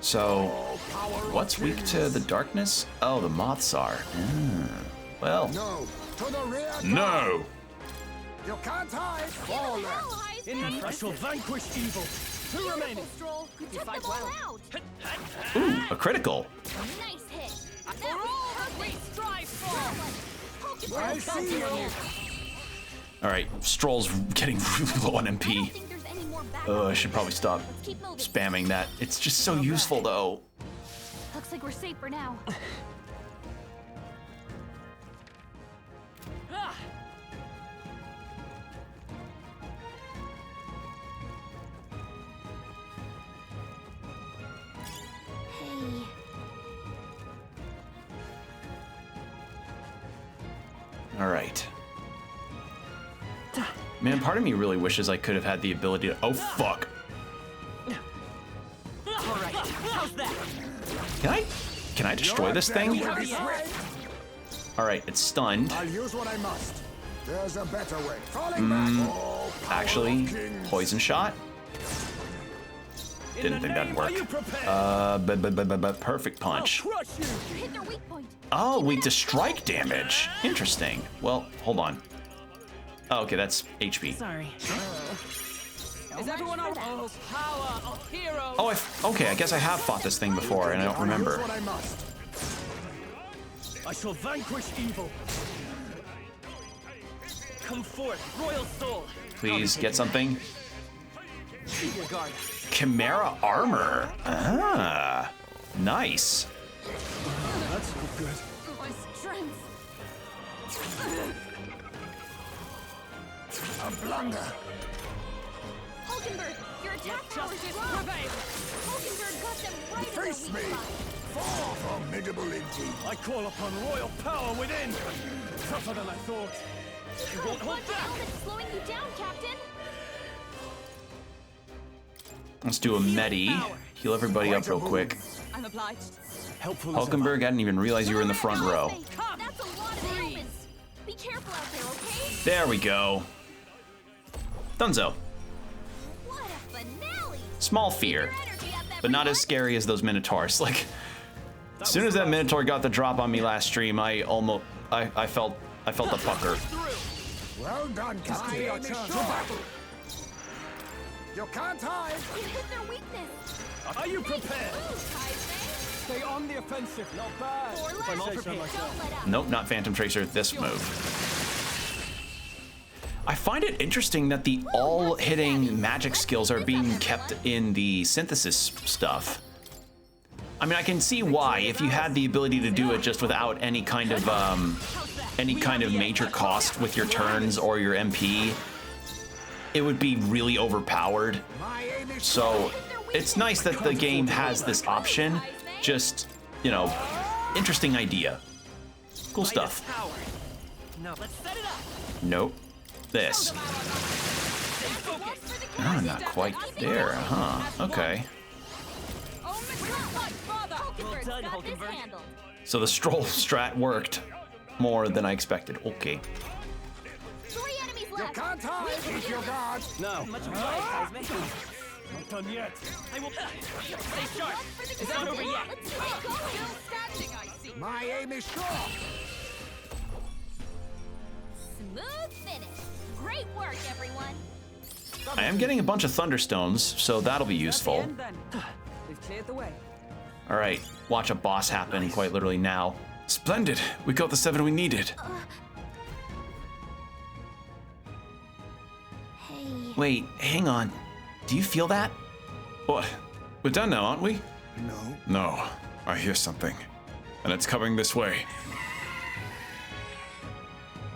[SPEAKER 1] So, what's weak to the darkness? Oh, the moths are. Well,
[SPEAKER 6] No. To the rear guard.
[SPEAKER 1] no.
[SPEAKER 6] You can't hide. Fall left.
[SPEAKER 3] Heisme.
[SPEAKER 4] In I shall vanquish evil.
[SPEAKER 8] Two remaining.
[SPEAKER 3] Stroll. You took them all out.
[SPEAKER 1] Ooh, a critical.
[SPEAKER 3] Nice hit.
[SPEAKER 8] For all we strive for.
[SPEAKER 6] I see you.
[SPEAKER 1] All right, Stroll's getting really low on MP.
[SPEAKER 3] Think there's any more back.
[SPEAKER 1] I should probably stop
[SPEAKER 3] Keep moving.
[SPEAKER 1] spamming that. It's just so useful, though.
[SPEAKER 3] Looks like we're safe for now. Hey.
[SPEAKER 1] All right. Man, part of me really wishes I could have had the ability to. Oh fuck!
[SPEAKER 9] All right, how's that?
[SPEAKER 1] Can I destroy this thing? All right, it's stunned.
[SPEAKER 6] I'll use what I must. There's a better way. Falling back. Oh, power
[SPEAKER 1] Actually,
[SPEAKER 6] of kings.
[SPEAKER 1] poison shot. Didn't think that'd work. But perfect punch.
[SPEAKER 8] Crush you.
[SPEAKER 3] You hit their weak point.
[SPEAKER 1] Oh, weak to strike damage. Interesting. Well, hold on. Oh, okay, that's HP.
[SPEAKER 9] Sorry.
[SPEAKER 8] Is everyone on? Oh, power of heroes.
[SPEAKER 1] Oh, okay. I guess I have fought this thing before, and I don't
[SPEAKER 6] I'll use
[SPEAKER 1] remember.
[SPEAKER 6] what I must.
[SPEAKER 4] I shall vanquish evil.
[SPEAKER 9] Come forth, royal soul.
[SPEAKER 1] Please get something.
[SPEAKER 9] Keep your guard.
[SPEAKER 1] Chimera armor. Ah, nice.
[SPEAKER 4] That's not good.
[SPEAKER 3] My strength.
[SPEAKER 6] A blunder.
[SPEAKER 3] Hulkenberg, your attack power is
[SPEAKER 8] Justice
[SPEAKER 3] strong.
[SPEAKER 8] prevails.
[SPEAKER 3] Hulkenberg got them right
[SPEAKER 6] Face
[SPEAKER 3] in their
[SPEAKER 6] me.
[SPEAKER 3] weak spot.
[SPEAKER 6] Far formidable indeed.
[SPEAKER 4] I call upon royal power within. Tougher than I thought.
[SPEAKER 9] You won't hold
[SPEAKER 3] What's the
[SPEAKER 9] back.
[SPEAKER 3] hell that's slowing you down, Captain?
[SPEAKER 1] Let's do a medi. Heal everybody up real quick.
[SPEAKER 8] I'm obliged.
[SPEAKER 4] Helpful as
[SPEAKER 1] Hulkenberg, I didn't even realize you were in the front row.
[SPEAKER 8] Come.
[SPEAKER 3] That's a lot of ailments. Be careful out there, okay?
[SPEAKER 1] There we go. Dunzo.
[SPEAKER 3] What a finale!
[SPEAKER 1] Small fear,
[SPEAKER 3] Your energy up,
[SPEAKER 1] but not as
[SPEAKER 3] everyone.
[SPEAKER 1] scary as those Minotaurs. Like, as soon as that Minotaur got the drop on me last stream, I felt the pucker.
[SPEAKER 6] Well done, Captain.
[SPEAKER 4] our chance for battle.
[SPEAKER 6] You can't hide.
[SPEAKER 3] You hit their weakness.
[SPEAKER 4] Are you prepared?
[SPEAKER 3] Ooh, Kaizme.
[SPEAKER 4] Stay on the offensive. Not bad.
[SPEAKER 3] Four
[SPEAKER 4] If I
[SPEAKER 3] left.
[SPEAKER 4] say so myself.
[SPEAKER 3] Don't let up.
[SPEAKER 1] Nope, not Phantom Tracer, this move. I find it interesting that the all-hitting magic skills are being kept in the synthesis stuff. I mean, I can see why. If you had the ability to do it just without any kind of major cost with your turns or your MP, it would be really overpowered.
[SPEAKER 6] My aim is
[SPEAKER 1] So it's nice that the game has this option. Just, you know, interesting idea. Cool stuff.
[SPEAKER 9] Power. No, let's set it up.
[SPEAKER 1] Nope. This. Oh, not quite there, huh? Okay.
[SPEAKER 8] Oh, Mr. Father.
[SPEAKER 3] Hulkenberg's
[SPEAKER 9] done,
[SPEAKER 3] got this
[SPEAKER 9] Hulkenberg.
[SPEAKER 3] handled.
[SPEAKER 1] So the stroll strat worked more than I expected. Okay.
[SPEAKER 3] 3 enemies
[SPEAKER 6] You
[SPEAKER 3] left.
[SPEAKER 6] can't hide. Keep your guard.
[SPEAKER 4] Now,
[SPEAKER 9] Much obliged, Cosme.
[SPEAKER 4] not done yet.
[SPEAKER 9] I will. Stay sharp.
[SPEAKER 3] For the
[SPEAKER 9] It's not over
[SPEAKER 3] captain.
[SPEAKER 9] yet.
[SPEAKER 3] Let's keep it going.
[SPEAKER 8] Standing, I see.
[SPEAKER 6] My aim is strong.
[SPEAKER 3] Smooth finish. Great work, everyone.
[SPEAKER 1] I am getting a bunch of Thunderstones, so that'll be useful.
[SPEAKER 8] And then we've cleared the way.
[SPEAKER 1] All right, watch a boss happen quite literally now.
[SPEAKER 5] Splendid. We got the 7 we needed.
[SPEAKER 3] Hey.
[SPEAKER 1] Wait, hang on. Do you feel that?
[SPEAKER 5] What? We're done now, aren't we?
[SPEAKER 6] No.
[SPEAKER 5] No. I hear something. And it's coming this way.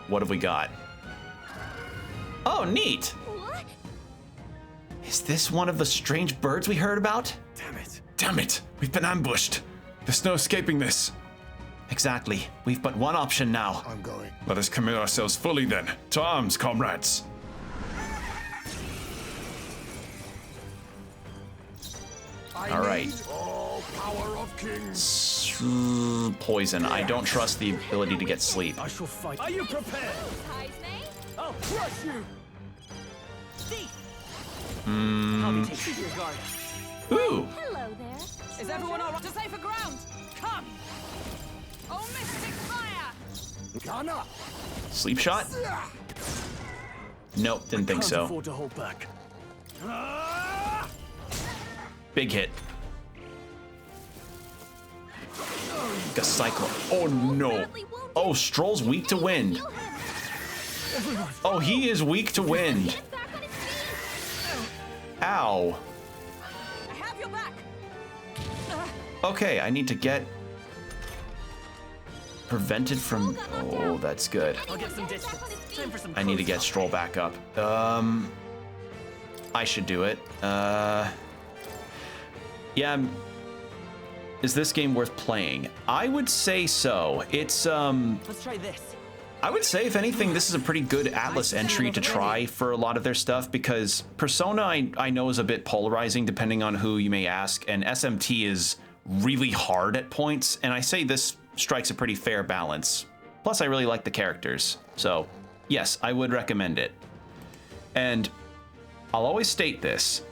[SPEAKER 1] What have we got? Oh, neat.
[SPEAKER 3] What?
[SPEAKER 1] Is this one of the strange birds we heard about?
[SPEAKER 5] Damn it. Damn it. We've been ambushed. There's no escaping this.
[SPEAKER 1] Exactly. We've but one option now.
[SPEAKER 6] I'm going.
[SPEAKER 5] Let us commit ourselves fully then. To arms, comrades.
[SPEAKER 1] All right.
[SPEAKER 6] Oh, power of kings.
[SPEAKER 1] Poison. I don't trust the ability to get sleep.
[SPEAKER 4] I shall fight. Are you prepared?
[SPEAKER 3] Kaizme?
[SPEAKER 4] I'll crush you.
[SPEAKER 9] I'll be taking your guard.
[SPEAKER 1] Ooh.
[SPEAKER 3] Hello there.
[SPEAKER 8] Is everyone all right? To safer ground. Come. Oh, mystic fire.
[SPEAKER 6] Gun up.
[SPEAKER 1] Sleep shot? Nope, didn't think
[SPEAKER 4] Can't
[SPEAKER 1] so.
[SPEAKER 4] afford to hold back.
[SPEAKER 1] Big hit. A cyclone. Oh no. Oh, Stroll's weak to wind. Oh, he is weak to wind. Ow.
[SPEAKER 8] I have your back.
[SPEAKER 1] Okay, I need to get prevented from. Oh, that's good.
[SPEAKER 9] I'll get some distance. Time for some
[SPEAKER 1] I need to get
[SPEAKER 9] close
[SPEAKER 1] Stroll back up. I should do it. Yeah. Is this game worth playing? I would say so. It's
[SPEAKER 9] Let's try this.
[SPEAKER 1] I would say, if anything, this is a pretty good Atlas entry to try for a lot of their stuff, because Persona I know is a bit polarizing depending on who you may ask, and SMT is really hard at points, and I say this strikes a pretty fair balance. Plus, I really like the characters, so yes, I would recommend it. And I'll always state this.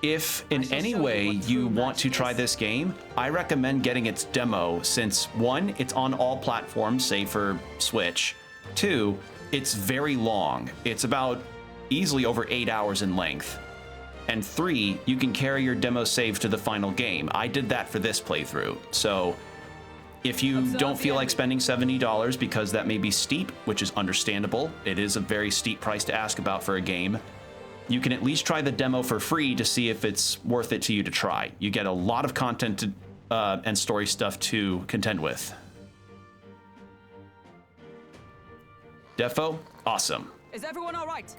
[SPEAKER 1] If in any way you want to try this game, I recommend getting its demo, since 1, it's on all platforms save for Switch. 2, it's very long. It's about easily over 8 hours in length. And 3, you can carry your demo save to the final game. I did that for this playthrough. So if you don't feel like spending $70 because that may be steep, which is understandable, it is a very steep price to ask about for a game, you can at least try the demo for free to see if it's worth it to you to try. You get a lot of content to, and story stuff to contend with. Defo, awesome.
[SPEAKER 8] Is everyone all right?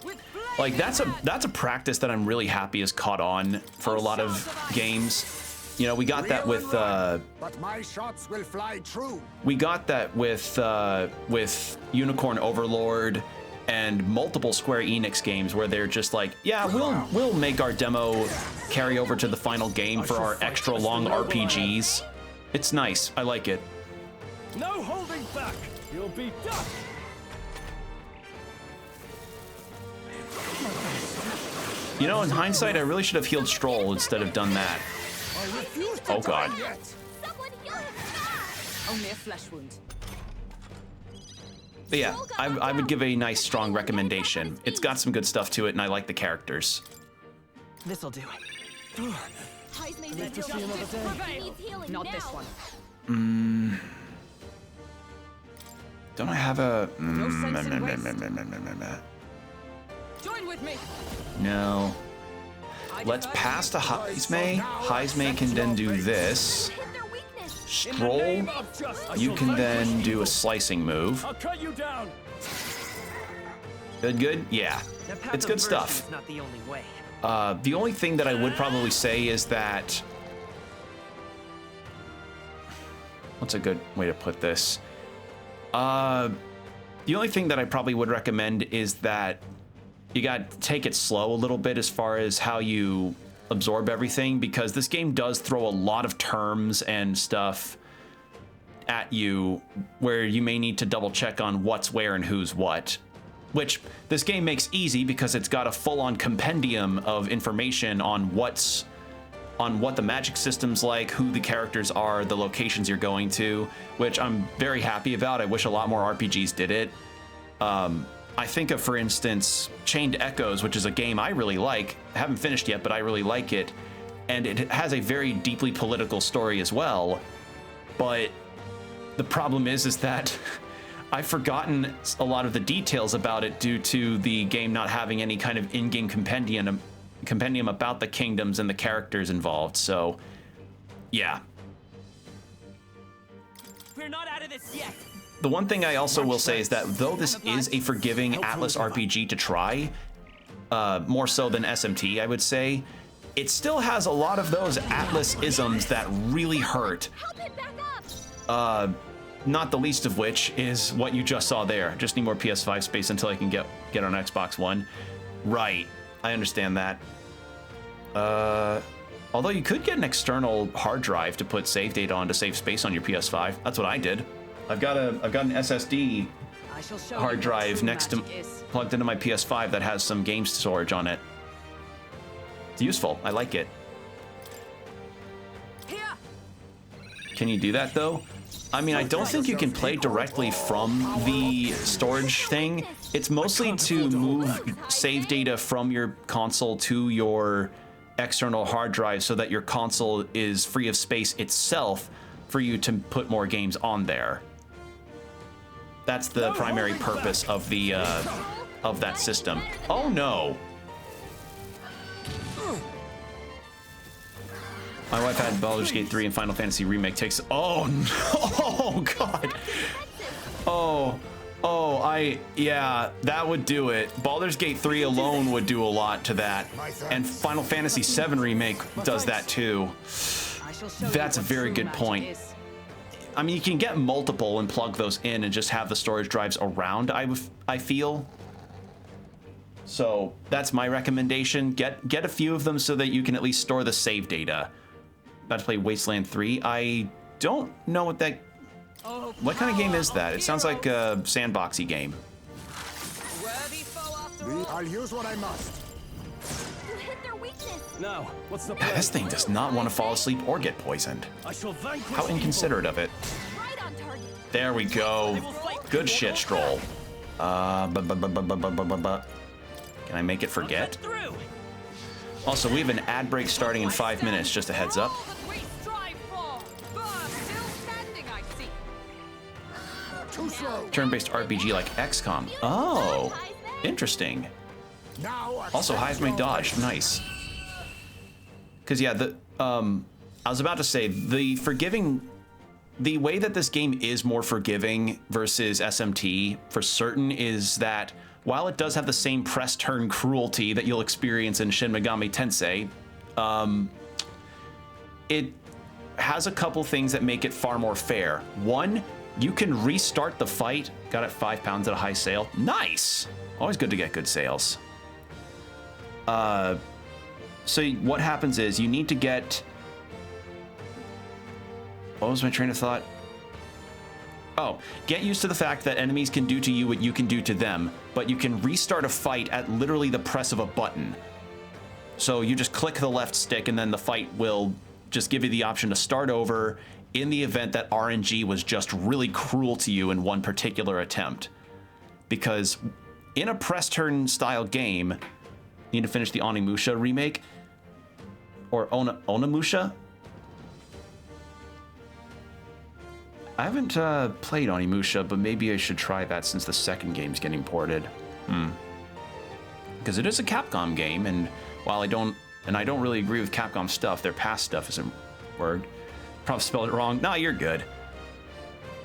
[SPEAKER 1] Like that's a practice that I'm really happy has caught on for a lot of games. You know, we got that with
[SPEAKER 6] but my shots will fly true.
[SPEAKER 1] we got that with Unicorn Overlord and multiple Square Enix games where they're just like, yeah, we'll make our demo carry over to the final game for our extra long RPGs. It's nice. I like it.
[SPEAKER 4] No holding back. You'll be done.
[SPEAKER 1] You know, in hindsight, I really should have healed Stroll instead of done that. Oh god.
[SPEAKER 3] Someone heal him fast!
[SPEAKER 8] Only a flesh wound.
[SPEAKER 1] But yeah, I would give a nice, strong recommendation. It's got some good stuff to it, and I like the characters.
[SPEAKER 9] This'll do.
[SPEAKER 3] Heismay's needs healing
[SPEAKER 8] Not
[SPEAKER 3] now.
[SPEAKER 8] this one.
[SPEAKER 1] Don't I have a...
[SPEAKER 8] No sense in waste. Join with me.
[SPEAKER 1] No. Let's pass to Heismay. Heismay can then do this.
[SPEAKER 3] Hit their weakness.
[SPEAKER 1] Stroll, you can then do a slicing move.
[SPEAKER 4] I'll cut you down.
[SPEAKER 1] Good? Yeah.
[SPEAKER 9] Now, path
[SPEAKER 1] It's
[SPEAKER 9] of
[SPEAKER 1] good
[SPEAKER 9] version
[SPEAKER 1] stuff.
[SPEAKER 9] is not the only way.
[SPEAKER 1] The only thing that I would probably say is that... What's a good way to put this? The only thing that I probably would recommend is that you got to take it slow a little bit as far as how you absorb everything, because this game does throw a lot of terms and stuff at you where you may need to double check on what's where and who's what, which this game makes easy because it's got a full-on compendium of information on what the magic system's like, who the characters are, the locations you're going to, which I'm very happy about. I wish a lot more RPGs did it. I think of, for instance, Chained Echoes, which is a game I really like. I haven't finished yet, but I really like it. And it has a very deeply political story as well. But the problem is that I've forgotten a lot of the details about it due to the game not having any kind of in-game compendium about the kingdoms and the characters involved. So, yeah.
[SPEAKER 9] We're not out of this yet.
[SPEAKER 1] The one thing I also will say is that though this is a forgiving Atlas RPG to try, more so than SMT, I would say, it still has a lot of those Atlas isms that really hurt.
[SPEAKER 3] Help him back up.
[SPEAKER 1] Not the least of which is what you just saw there. Just need more PS5 space until I can get on Xbox One. Right, I understand that. Although you could get an external hard drive to put save data on to save space on your PS5. That's what I did. I've got an SSD
[SPEAKER 8] I shall show
[SPEAKER 1] hard
[SPEAKER 8] you what
[SPEAKER 1] drive
[SPEAKER 8] true
[SPEAKER 1] next to
[SPEAKER 8] magic is.
[SPEAKER 1] plugged into my PS5 that has some game storage on it. It's useful. I like it.
[SPEAKER 8] Here.
[SPEAKER 1] Can you do that though? I mean, I don't think you can play directly from the storage thing. It's mostly to move save data from your console to your external hard drive so that your console is free of space itself for you to put more games on there. That's the primary purpose of the of that system. Oh no! My wife had Baldur's Gate 3 and Final Fantasy Remake takes. Oh no! Oh god! Yeah, that would do it. Baldur's Gate 3 alone would do a lot to that, and Final Fantasy 7 Remake does that too. That's a very good point. I mean, you can get multiple and plug those in and just have the storage drives around, I feel. So that's my recommendation. Get a few of them so that you can at least store the save data. About to play Wasteland 3. I don't know what that... What kind of game is that? It sounds like a sandboxy game.
[SPEAKER 6] I'll use what I must.
[SPEAKER 3] You hit their weakness.
[SPEAKER 4] Now, what's the
[SPEAKER 1] Yeah,
[SPEAKER 4] plan?
[SPEAKER 1] this thing does not want to fall asleep or get poisoned.
[SPEAKER 4] I shall vanquish
[SPEAKER 1] How inconsiderate of it.
[SPEAKER 3] Right on target.
[SPEAKER 1] There we go. Good shit, Stroll. Can I make it forget? Also, we have an ad break starting in 5 minutes, just a heads up.
[SPEAKER 8] All that we strive for. Still standing, I see.
[SPEAKER 6] Too slow.
[SPEAKER 1] Turn-based RPG like XCOM. Oh, interesting.
[SPEAKER 6] Now,
[SPEAKER 1] Also, Hive may dodge. Nice. Because, yeah, I was about to say, the way that this game is more forgiving versus SMT for certain is that while it does have the same press turn cruelty that you'll experience in Shin Megami Tensei, it has a couple things that make it far more fair. One, you can restart the fight. Got it 5 pounds at a high sale. Nice. Always good to get good sales. So what happens is you need to get... What was my train of thought? Oh, get used to the fact that enemies can do to you what you can do to them, but you can restart a fight at literally the press of a button. So you just click the left stick and then the fight will just give you the option to start over in the event that RNG was just really cruel to you in one particular attempt. Because in a press turn style game, you need to finish the Onimusha remake, or Onimusha? I haven't played Onimusha, but maybe I should try that since the second game's getting ported. Because it is a Capcom game, and while I don't really agree with Capcom stuff, their past stuff isn't word. Probably spelled it wrong. No, you're good.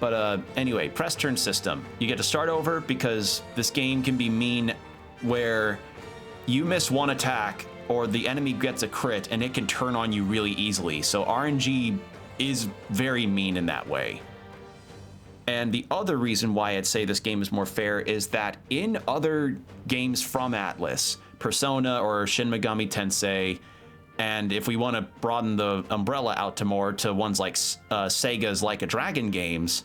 [SPEAKER 1] But anyway, press turn system. You get to start over because this game can be mean where you miss one attack or the enemy gets a crit and it can turn on you really easily. So RNG is very mean in that way. And the other reason why I'd say this game is more fair is that in other games from Atlus, Persona or Shin Megami Tensei, and if we want to broaden the umbrella out to more to ones like Sega's Like a Dragon games,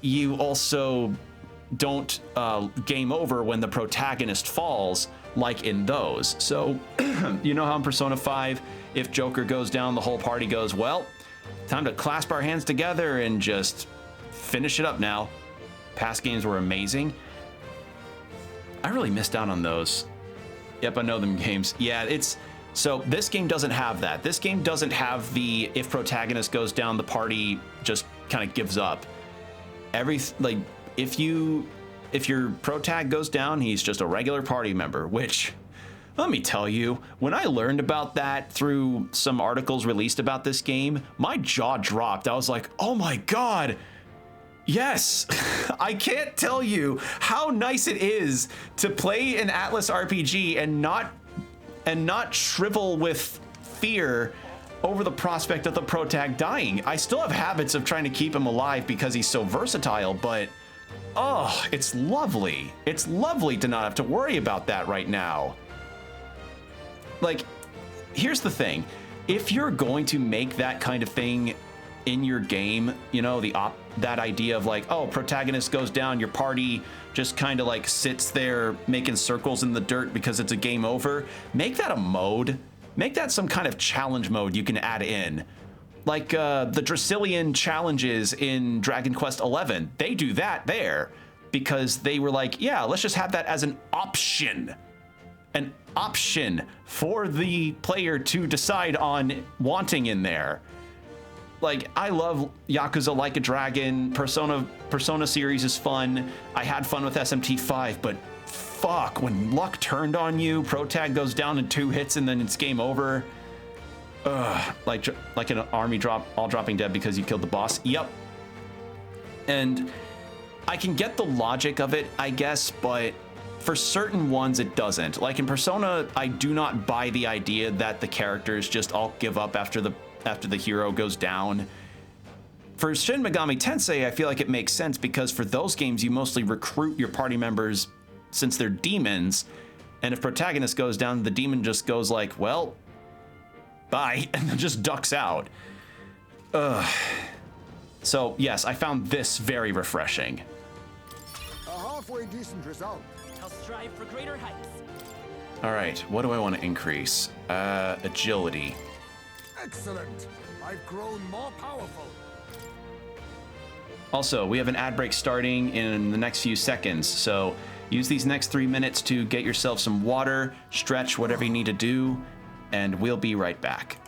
[SPEAKER 1] you also don't game over when the protagonist falls like in those. So, you know how in Persona 5, if Joker goes down, the whole party goes, well, time to clasp our hands together and just finish it up now. Past games were amazing. I really missed out on those. Yep, I know them games. Yeah, so this game doesn't have that. This game doesn't have the if protagonist goes down, the party just kind of gives up. If your protag goes down, he's just a regular party member, which, let me tell you, when I learned about that through some articles released about this game, my jaw dropped. I was like, oh my God, yes. I can't tell you how nice it is to play an Atlus RPG and not shrivel with fear over the prospect of the protag dying. I still have habits of trying to keep him alive because he's so versatile, but oh, it's lovely. It's lovely to not have to worry about that right now. Like, here's the thing. If you're going to make that kind of thing in your game, you know, that idea of like, oh, protagonist goes down, your party just kind of like sits there making circles in the dirt because it's a game over, make that a mode. Make that some kind of challenge mode you can add in. Like the Dracilian challenges in Dragon Quest XI. They do that there because they were like, yeah, let's just have that as an option. an option for the player to decide on wanting in there. Like, I love Yakuza Like a Dragon. Persona series is fun. I had fun with SMT5, but fuck, when luck turned on you, Protag goes down in 2 hits and then it's game over. Ugh, like an army drop, all dropping dead because you killed the boss. Yep. And I can get the logic of it, I guess, but for certain ones it doesn't. Like in Persona, I do not buy the idea that the characters just all give up after the hero goes down. For Shin Megami Tensei, I feel like it makes sense because for those games you mostly recruit your party members since they're demons, and if protagonist goes down, the demon just goes like, well, bye, and then just ducks out. Ugh. So yes, I found this very refreshing.
[SPEAKER 6] A halfway decent result.
[SPEAKER 8] I'll strive for greater heights.
[SPEAKER 1] All right, what do I want to increase? Agility.
[SPEAKER 6] Excellent. I've grown more powerful.
[SPEAKER 1] Also, we have an ad break starting in the next few seconds, so use these next 3 minutes to get yourself some water, stretch, whatever you need to do, and we'll be right back.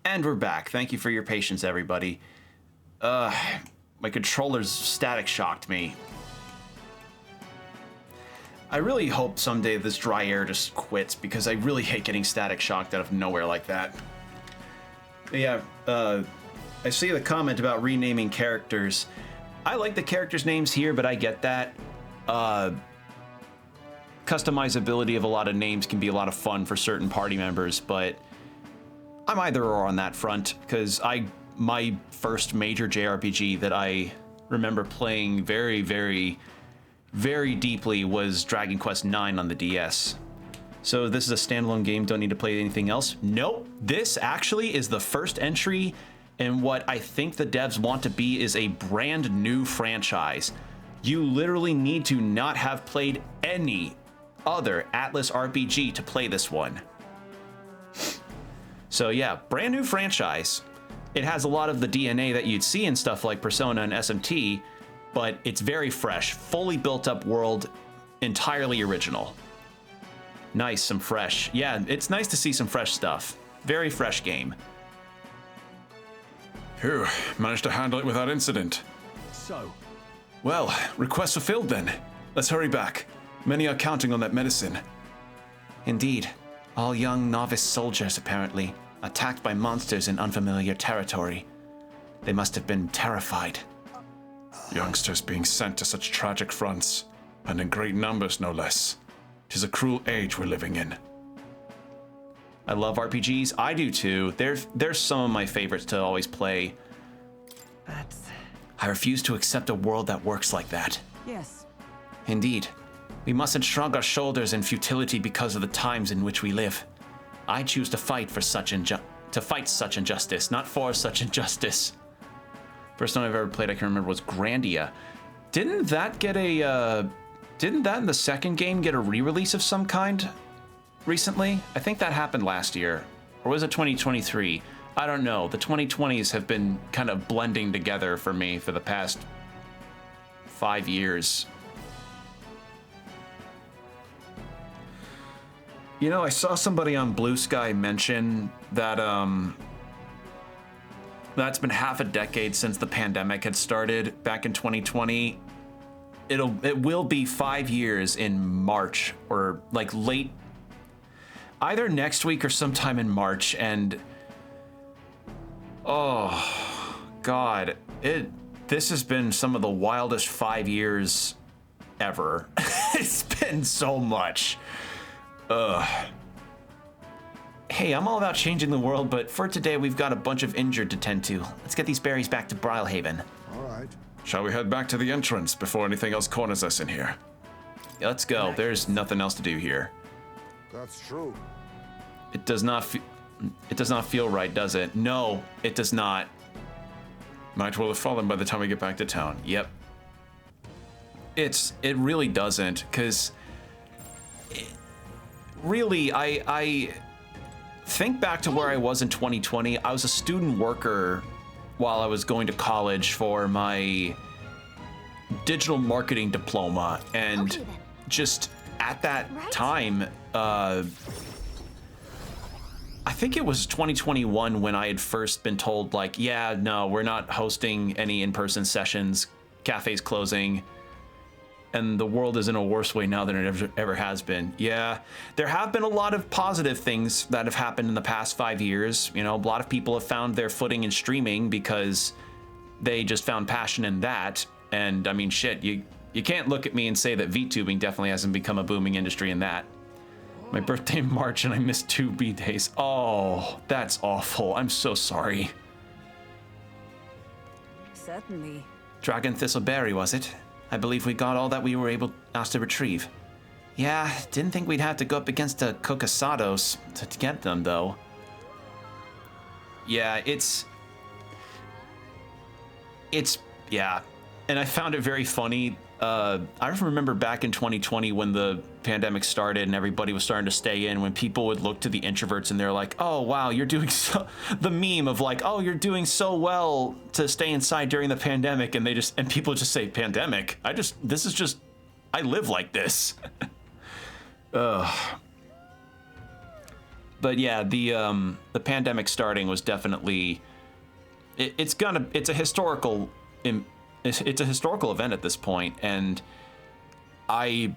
[SPEAKER 1] And we're back. Thank you for your patience, everybody. My controller's static shocked me. I really hope someday this dry air just quits, because I really hate getting static shocked out of nowhere like that. But yeah, I see the comment about renaming characters. I like the characters' names here, but I get that. Customizability of a lot of names can be a lot of fun for certain party members, but I'm either or on that front, because my first major JRPG that I remember playing very, very, very deeply was Dragon Quest IX on the DS. So this is a standalone game, don't need to play anything else? Nope. This actually is the first entry in what I think the devs want to be is a brand new franchise. You literally need to not have played any other Atlas RPG to play this one. So yeah, brand new franchise. It has a lot of the DNA that you'd see in stuff like Persona and SMT, but it's very fresh, fully built up world, entirely original. Nice, some fresh. Yeah, it's nice to see some fresh stuff. Very fresh game.
[SPEAKER 5] Phew, managed to handle it without incident.
[SPEAKER 4] So,
[SPEAKER 5] Well, request fulfilled then. Let's hurry back. Many are counting on that medicine.
[SPEAKER 1] Indeed. All young novice soldiers, apparently, attacked by monsters in unfamiliar territory. They must have been terrified.
[SPEAKER 5] Youngsters being sent to such tragic fronts, and in great numbers no less. 'Tis a cruel age we're living in.
[SPEAKER 1] I love RPGs. I do too. They're some of my favorites to always play. I refuse to accept a world that works like that.
[SPEAKER 8] Yes.
[SPEAKER 1] Indeed. We mustn't shrug our shoulders in futility because of the times in which we live. I choose to fight for such injustice, not for such injustice. First time I've ever played I can remember was Grandia. Didn't that in the second game get a re-release of some kind recently? I think that happened last year. Or was it 2023? I don't know. The 2020s have been kind of blending together for me for the past 5 years. You know, I saw somebody on Blue Sky mention that that's been half a decade since the pandemic had started back in 2020. It will be 5 years in March, or like late, either next week or sometime in March. And oh God, this has been some of the wildest 5 years ever. It's been so much. Hey, I'm all about changing the world, but for today we've got a bunch of injured to tend to. Let's get these berries back to Brilhaven.
[SPEAKER 6] All right.
[SPEAKER 5] Shall we head back to the entrance before anything else corners us in here?
[SPEAKER 1] Yeah, let's go. There's nothing else to do here.
[SPEAKER 6] That's true.
[SPEAKER 1] It does not feel right, does it? No, it does not.
[SPEAKER 5] Night will have fallen by the time we get back to town.
[SPEAKER 1] Yep. It really doesn't, because really, I think back to where I was in 2020. I was a student worker while I was going to college for my digital marketing diploma, and
[SPEAKER 3] Okay, then.
[SPEAKER 1] just at that
[SPEAKER 3] Right.
[SPEAKER 1] time, I think it was 2021 when I had first been told, like, yeah, no, we're not hosting any in-person sessions, cafes closing, and the world is in a worse way now than it ever has been. Yeah, there have been a lot of positive things that have happened in the past 5 years. You know, a lot of people have found their footing in streaming because they just found passion in that. And I mean, shit, you can't look at me and say that VTubing definitely hasn't become a booming industry in that. My birthday in March and I missed 2 B-days. Oh, that's awful. I'm so sorry.
[SPEAKER 8] Certainly.
[SPEAKER 1] Dragon Thistleberry, was it? I believe we got all that we were asked to retrieve. Yeah, didn't think we'd have to go up against the Kokasados to get them, though. Yeah, yeah. And I found it very funny. I remember back in 2020 when the pandemic started and everybody was starting to stay in, when people would look to the introverts and they're like, oh, wow, you're doing so... The meme of like, oh, you're doing so well to stay inside during the pandemic. And people just say, pandemic? I live like this. But yeah, the pandemic starting was definitely it's a historical it's a historical event at this point, and it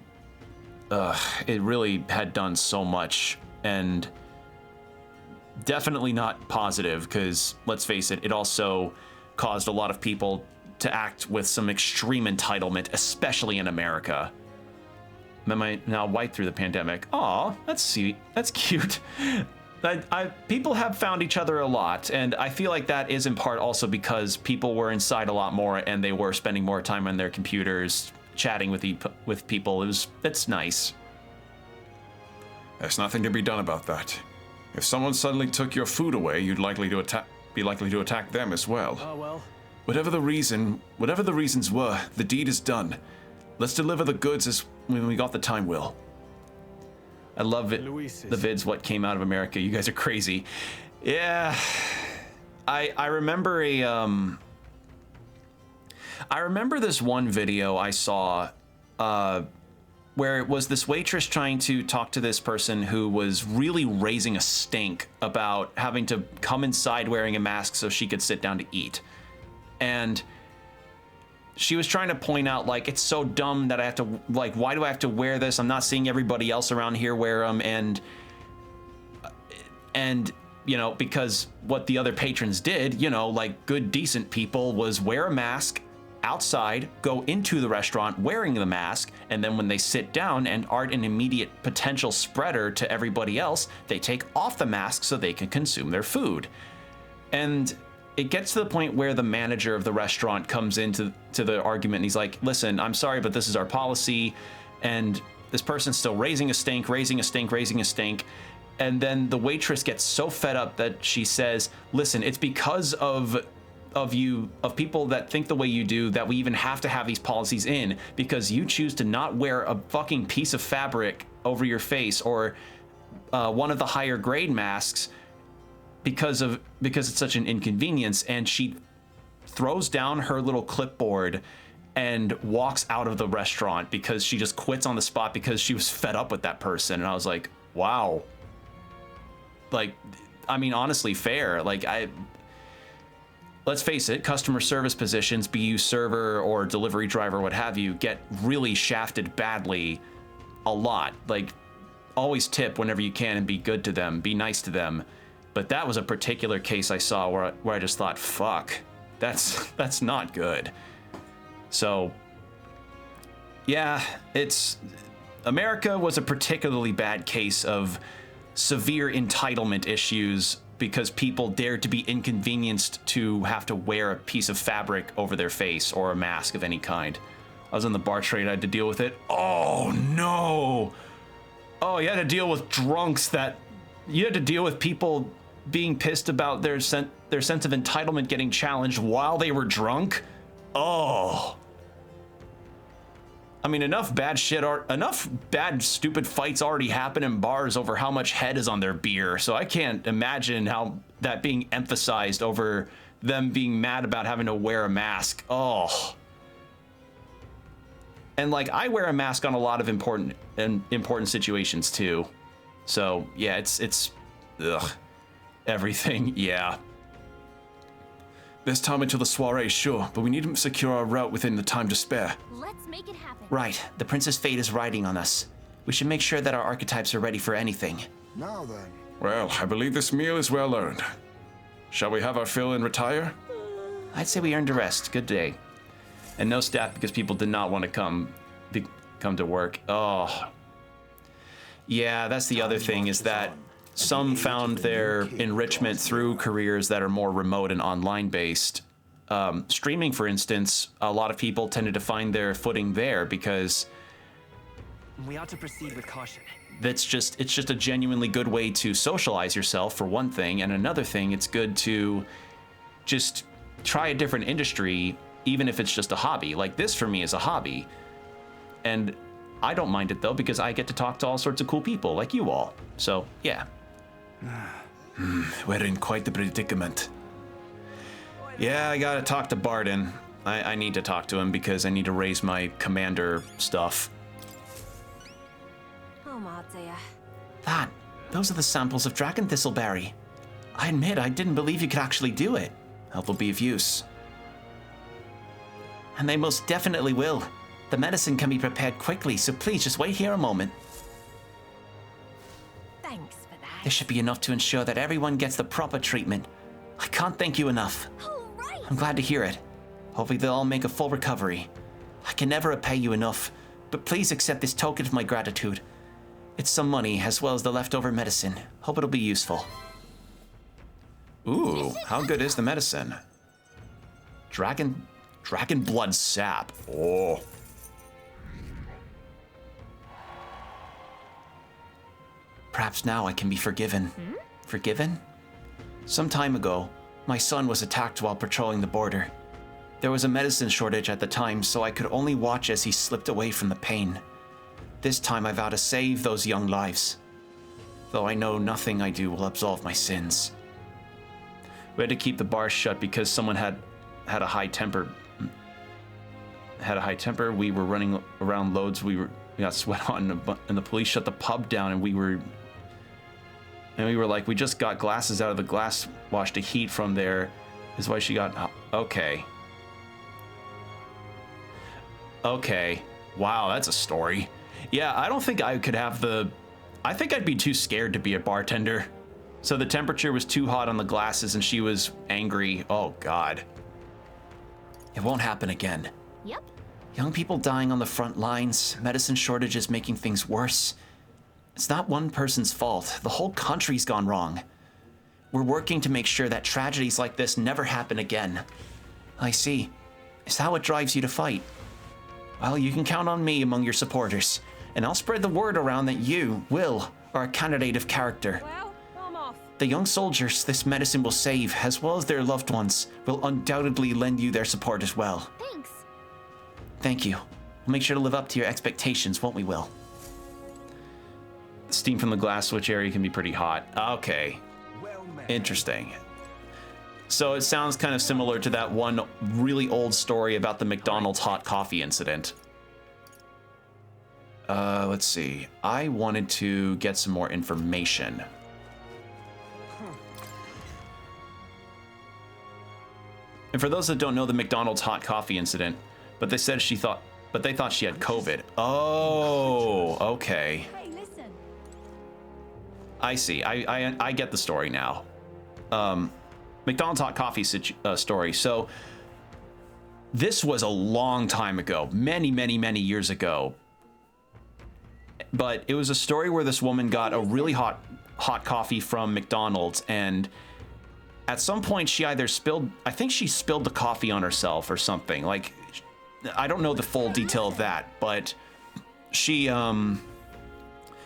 [SPEAKER 1] really had done so much, and definitely not positive, because let's face it, it also caused a lot of people to act with some extreme entitlement, especially in America. Am I now white through the pandemic? Aw, that's sweet. That's cute. People have found each other a lot, and I feel like that is in part also because people were inside a lot more, and they were spending more time on their computers, chatting with people. It's nice.
[SPEAKER 5] There's nothing to be done about that. If someone suddenly took your food away, you'd be likely to attack them as well.
[SPEAKER 4] Oh well.
[SPEAKER 5] Whatever the reasons were, the deed is done. Let's deliver the goods as when we got the time, Will.
[SPEAKER 1] I love it. The vids, what came out of America. You guys are crazy. Yeah. I remember I remember this one video I saw where it was this waitress trying to talk to this person who was really raising a stink about having to come inside wearing a mask so she could sit down to eat. And she was trying to point out, like, it's so dumb that I have to, like, why do I have to wear this? I'm not seeing everybody else around here wear them. And you know, because what the other patrons did, you know, like good, decent people, was wear a mask outside, go into the restaurant wearing the mask, and then when they sit down and aren't an immediate potential spreader to everybody else, they take off the mask so they can consume their food. And it gets to the point where the manager of the restaurant comes into the argument, and he's like, listen, I'm sorry, but this is our policy. And this person's still raising a stink. And then the waitress gets so fed up that she says, listen, it's because of people that think the way you do that we even have to have these policies in, because you choose to not wear a fucking piece of fabric over your face or one of the higher grade masks because it's such an inconvenience. And she throws down her little clipboard and walks out of the restaurant because she just quits on the spot because she was fed up with that person. And I was like, wow. Like, I mean, honestly, fair. Like, let's face it, customer service positions, be you server or delivery driver, what have you, get really shafted badly a lot. Like, always tip whenever you can and be good to them, be nice to them. But that was a particular case I saw where I just thought, fuck, that's not good. So, yeah, America was a particularly bad case of severe entitlement issues because people dared to be inconvenienced to have to wear a piece of fabric over their face or a mask of any kind. I was in the bar trade, I had to deal with it. Oh no! Oh, you had to deal with drunks you had to deal with people being pissed about their sense of entitlement getting challenged while they were drunk? Oh. I mean, enough bad stupid fights already happen in bars over how much head is on their beer, so I can't imagine how that being emphasized over them being mad about having to wear a mask. Oh. And like, I wear a mask on a lot of important situations too. So yeah, it's ugh. Everything, yeah.
[SPEAKER 5] There's time until the soiree, sure, but we need to secure our route within the time to spare.
[SPEAKER 3] Let's make it happen.
[SPEAKER 1] Right, the Prince's fate is riding on us. We should make sure that our archetypes are ready for anything.
[SPEAKER 6] Now then.
[SPEAKER 5] Well, I believe this meal is well earned. Shall we have our fill and retire?
[SPEAKER 1] I'd say we earned a rest. Good day. And no staff because people did not want to come to work. Oh. Yeah, that's the other thing, is that some found their enrichment through careers that are more remote and online based. Streaming, for instance, a lot of people tended to find their footing there because
[SPEAKER 9] we ought to proceed with caution.
[SPEAKER 1] It's just a genuinely good way to socialize yourself, for one thing, and another thing, it's good to just try a different industry, even if it's just a hobby. Like this for me is a hobby, and I don't mind it though because I get to talk to all sorts of cool people like you all. So yeah.
[SPEAKER 5] We're in quite the predicament.
[SPEAKER 1] Yeah, I gotta talk to Barden. I need to talk to him because I need to raise my commander stuff.
[SPEAKER 3] Oh, Matsuya.
[SPEAKER 1] Those are the samples of dragon thistleberry. I admit, I didn't believe you could actually do it.
[SPEAKER 5] Help will be of use.
[SPEAKER 1] And they most definitely will. The medicine can be prepared quickly, so please just wait here a moment.
[SPEAKER 3] Thanks for that.
[SPEAKER 1] This should be enough to ensure that everyone gets the proper treatment. I can't thank you enough.
[SPEAKER 3] All right.
[SPEAKER 1] I'm glad to hear it. Hopefully they'll all make a full recovery. I can never repay you enough, but please accept this token of my gratitude. It's some money, as well as the leftover medicine. Hope it'll be useful.
[SPEAKER 5] Ooh, how good is the medicine? Dragon blood sap. Oh.
[SPEAKER 1] Perhaps now I can be forgiven. Forgiven? Some time ago, my son was attacked while patrolling the border. There was a medicine shortage at the time, so I could only watch as he slipped away from the pain. This time I vow to save those young lives. Though I know nothing I do will absolve my sins.
[SPEAKER 5] We had to keep the bar shut because someone had a high temper. We were running around loads. We got sweat on, and the police shut the pub down. And we were like, we just got glasses out of the glass wash to heat from there. Is why she got okay. Okay, wow, that's a story. Yeah, I don't think I could have I think I'd be too scared to be a bartender. So the temperature was too hot on the glasses and she was angry. Oh, God.
[SPEAKER 1] It won't happen again.
[SPEAKER 3] Yep.
[SPEAKER 1] Young people dying on the front lines, medicine shortages making things worse. It's not one person's fault. The whole country's gone wrong. We're working to make sure that tragedies like this never happen again. I see. Is that what drives you to fight? Well, you can count on me among your supporters, and I'll spread the word around that you, Will, are a candidate of character.
[SPEAKER 8] Well, I'm off.
[SPEAKER 1] The young soldiers this medicine will save, as well as their loved ones, will undoubtedly lend you their support as well.
[SPEAKER 3] Thanks.
[SPEAKER 1] Thank you. We'll make sure to live up to your expectations, won't we, Will?
[SPEAKER 5] The steam from the glass switch area can be pretty hot. Okay. Interesting. So it sounds kind of similar to that one really old story about the McDonald's hot coffee incident. Let's see. I wanted to get some more information. And for those that don't know the McDonald's hot coffee incident, but they thought she had COVID. Oh, okay.
[SPEAKER 3] Hey, listen.
[SPEAKER 5] I see. I get the story now. McDonald's hot coffee story. So this was a long time ago, many years ago. But it was a story where this woman got a really hot coffee from McDonald's, and at some point she either spilled the coffee on herself or something. Like, I don't know the full detail of that, but she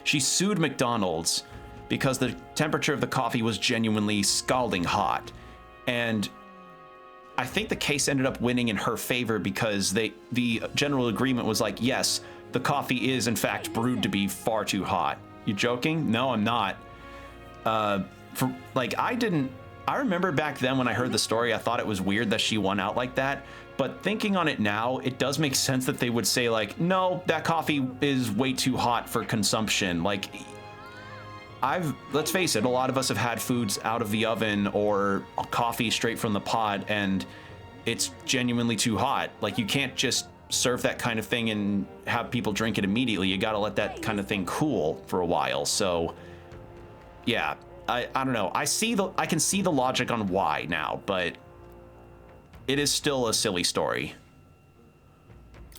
[SPEAKER 5] sued McDonald's because the temperature of the coffee was genuinely scalding hot. And I think the case ended up winning in her favor because the general agreement was like, yes, the coffee is in fact brewed to be far too hot. You joking? No, I'm not. I remember back then when I heard the story, I thought it was weird that she won out like that. But thinking on it now, it does make sense that they would say like, no, that coffee is way too hot for consumption. Like, let's face it, a lot of us have had foods out of the oven or coffee straight from the pot, and it's genuinely too hot. Like, you can't just serve that kind of thing and have people drink it immediately. You gotta let that kind of thing cool for a while. So, yeah, I don't know. I can see the logic on why now, but it is still a silly story.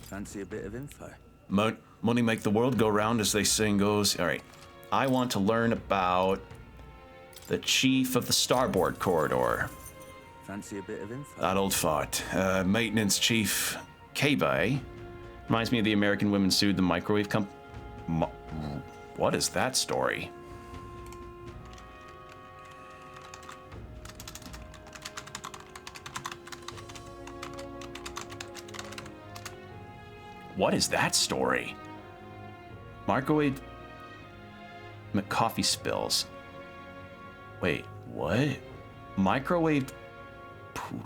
[SPEAKER 10] Fancy a bit of info?
[SPEAKER 5] Money make the world go round, as they saying goes. All right. I want to learn about the chief of the starboard corridor.
[SPEAKER 10] Fancy a bit of info?
[SPEAKER 5] That old fart. Maintenance chief K-Bay. Reminds me of the American women sued the microwave what is that story? What is that story? Microwave coffee spills. Wait, what? Microwave poo.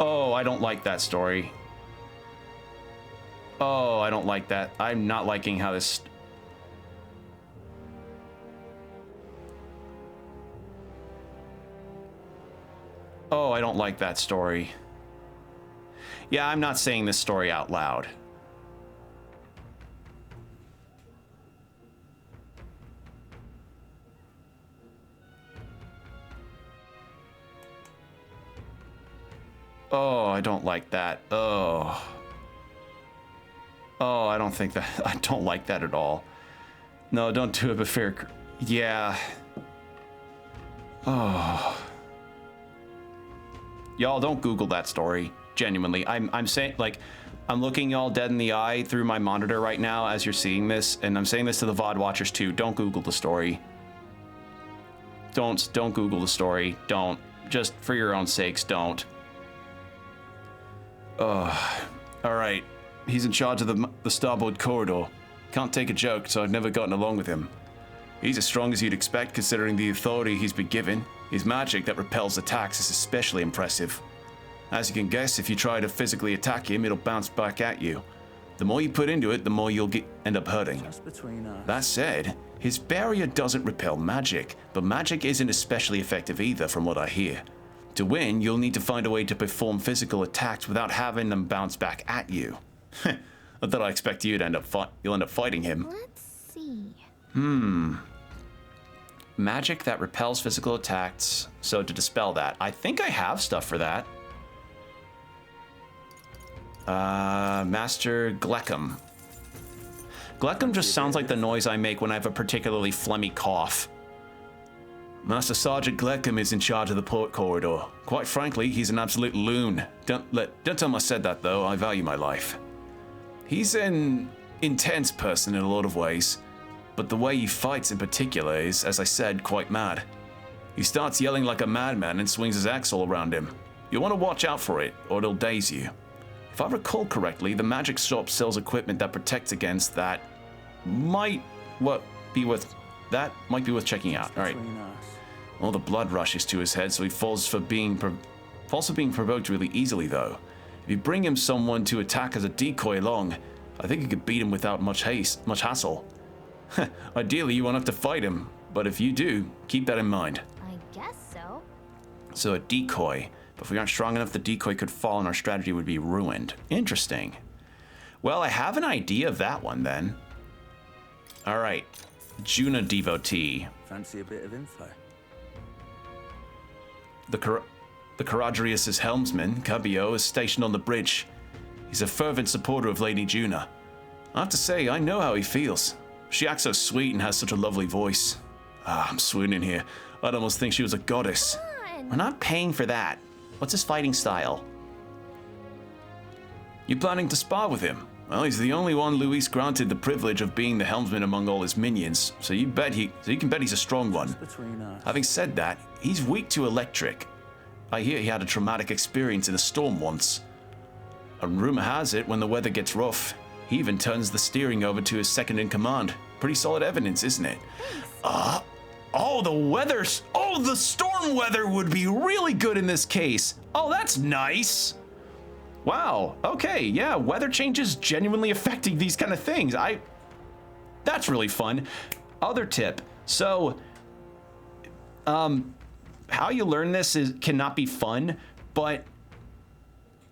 [SPEAKER 5] Oh, I don't like that story.
[SPEAKER 1] Oh, I don't like that. I'm not liking how this... Oh, I don't like that story. Yeah, I'm not saying this story out loud. Oh, I don't like that. Oh. Oh, I don't think that... I don't like that at all. No, don't do it before... Yeah. Oh. Y'all, don't Google that story. Genuinely. I'm saying, like... I'm looking y'all dead in the eye through my monitor right now as you're seeing this, and I'm saying this to the VOD watchers too. Don't Google the story. Don't Google the story. Don't. Just for your own sakes, don't. Alright. He's in charge of the starboard corridor. Can't take a joke, so I've never gotten along with him. He's as strong as you'd expect considering the authority he's been given. His magic that repels attacks is especially impressive. As you can guess, if you try to physically attack him, it'll bounce back at you. The more you put into it, the more you'll end up hurting.
[SPEAKER 10] Just between us.
[SPEAKER 1] That said, his barrier doesn't repel magic, but magic isn't especially effective either from what I hear. To win, you'll need to find a way to perform physical attacks without having them bounce back at you. Not that I expect you'll end up fighting him.
[SPEAKER 3] Let's see.
[SPEAKER 1] Magic that repels physical attacks. So to dispel that, I think I have stuff for that. Master Gleckham. Gleckham just sounds like the noise I make when I have a particularly phlegmy cough. Master Sergeant Gleckham is in charge of the port corridor. Quite frankly, he's an absolute loon. Don't tell him I said that though, I value my life. He's an intense person in a lot of ways, but the way he fights in particular is, as I said, quite mad. He starts yelling like a madman and swings his axe all around him. You'll want to watch out for it, or it'll daze you. If I recall correctly, the magic shop sells equipment that protects against that. Might be worth checking out. All right. All the blood rushes to his head, so he falls for being provoked really easily, though. If you bring him someone to attack as a decoy along, I think you could beat him without much hassle. Ideally, you won't have to fight him, but if you do, keep that in mind.
[SPEAKER 3] I guess so.
[SPEAKER 1] So a decoy. But if we aren't strong enough, the decoy could fall and our strategy would be ruined. Interesting. Well, I have an idea of that one then. All right. Juna devotee.
[SPEAKER 10] Fancy a bit of info?
[SPEAKER 1] The Caradrius' helmsman, Cabio, is stationed on the bridge. He's a fervent supporter of Lady Juna. I have to say, I know how he feels. She acts so sweet and has such a lovely voice. I'm swooning here. I'd almost think she was a goddess. We're not paying for that. What's his fighting style? You planning to spar with him? Well, he's the only one Luis granted the privilege of being the helmsman among all his minions, so you can bet he's a strong one. Having said that, he's weak to electric. I hear he had a traumatic experience in a storm once. A rumor has it when the weather gets rough, he even turns the steering over to his second in command. Pretty solid evidence, isn't it? The storm weather would be really good in this case. Oh, that's nice. Wow, okay, yeah, weather changes genuinely affecting these kind of things. That's really fun. Other tip, so, how you learn this cannot be fun, but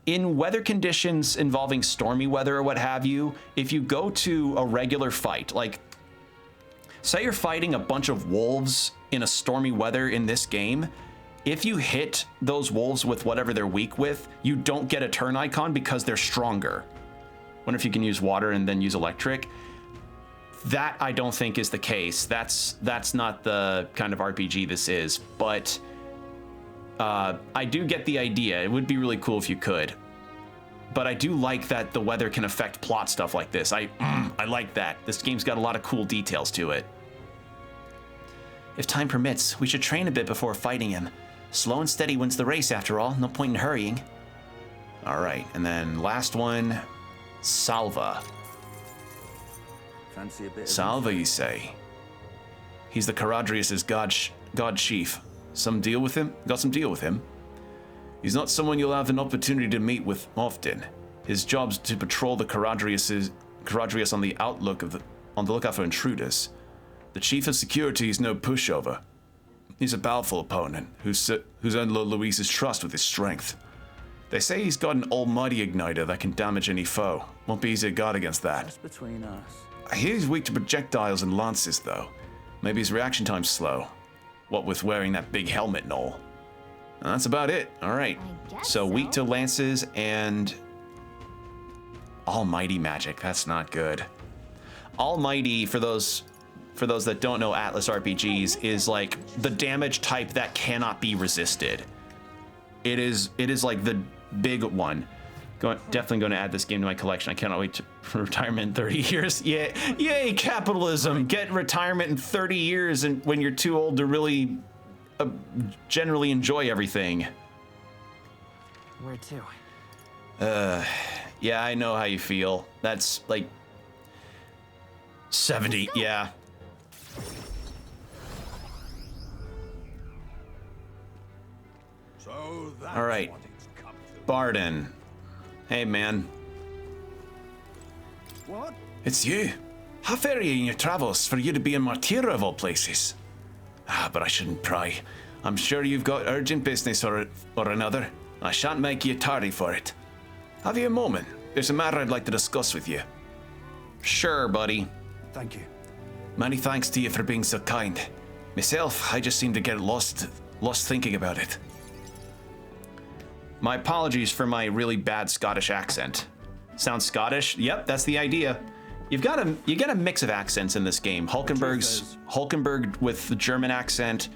[SPEAKER 1] in weather conditions involving stormy weather or what have you, if you go to a regular fight, like, say you're fighting a bunch of wolves in a stormy weather in this game, if you hit those wolves with whatever they're weak with, you don't get a turn icon because they're stronger. Wonder if you can use water and then use electric. That I don't think is the case. That's not the kind of RPG this is, but I do get the idea. It would be really cool if you could. But I do like that the weather can affect plot stuff like this. I like that. This game's got a lot of cool details to it. If time permits, we should train a bit before fighting him. Slow and steady wins the race, after all. No point in hurrying. All right, and then last one, Salva.
[SPEAKER 10] Fancy a bit of
[SPEAKER 1] Salva, you say? He's the Caradrius' god chief. Got some deal with him? He's not someone you'll have an opportunity to meet with often.
[SPEAKER 5] His job's to patrol the Caradrius on the lookout for intruders. The chief of security is no pushover. He's a powerful opponent who's earned Lord Luis's trust with his strength. They say he's got an almighty igniter that can damage any foe. Won't be easy to guard against that.
[SPEAKER 10] That's between us.
[SPEAKER 5] I hear he's weak to projectiles and lances, though. Maybe his reaction time's slow. What with wearing that big helmet and all. And that's about it. All right. So weak to lances and almighty magic. That's not good. Almighty, for those that don't know Atlas RPGs, is like the damage type that cannot be resisted. It is like the big one. Definitely going to add this game to my collection. I cannot wait for retirement in 30 years. Yeah, yay, capitalism. Get retirement in 30 years and when you're too old to really generally enjoy everything.
[SPEAKER 9] Where to?
[SPEAKER 1] Yeah, I know how you feel. That's like 70, yeah.
[SPEAKER 6] So that's
[SPEAKER 1] All right,
[SPEAKER 6] what it's come to.
[SPEAKER 1] Barden. Hey, man.
[SPEAKER 6] What?
[SPEAKER 5] It's you. How far are you in your travels for you to be in Martira of all places? But I shouldn't pry. I'm sure you've got urgent business or another. I shan't make you tardy for it. Have you a moment? There's a matter I'd like to discuss with you.
[SPEAKER 1] Sure, buddy.
[SPEAKER 6] Thank you.
[SPEAKER 5] Many thanks to you for being so kind. Myself, I just seem to get lost thinking about it.
[SPEAKER 1] My apologies for my really bad Scottish accent. Sounds Scottish? Yep, that's the idea. You get a mix of accents in this game. Hulkenberg with the German accent,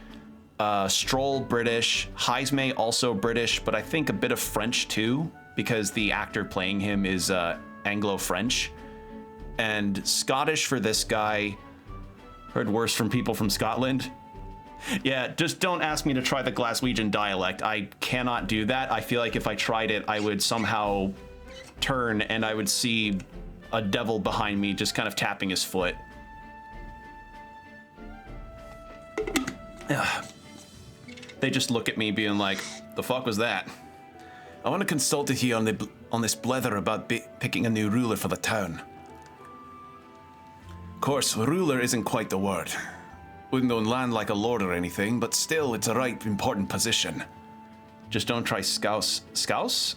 [SPEAKER 1] Stroll British, Heismay also British, but I think a bit of French too, because the actor playing him is Anglo-French. And Scottish for this guy. Heard worse from people from Scotland. Yeah, just don't ask me to try the Glaswegian dialect. I cannot do that. I feel like if I tried it, I would somehow turn and I would see a devil behind me just kind of tapping his foot. They just look at me being like, the fuck was that?
[SPEAKER 5] I want to consult with you on this blether about picking a new ruler for the town. Of course, ruler isn't quite the word. Wouldn't own land like a lord or anything, but still, it's a right important position.
[SPEAKER 1] Just don't try scouse. Scouse?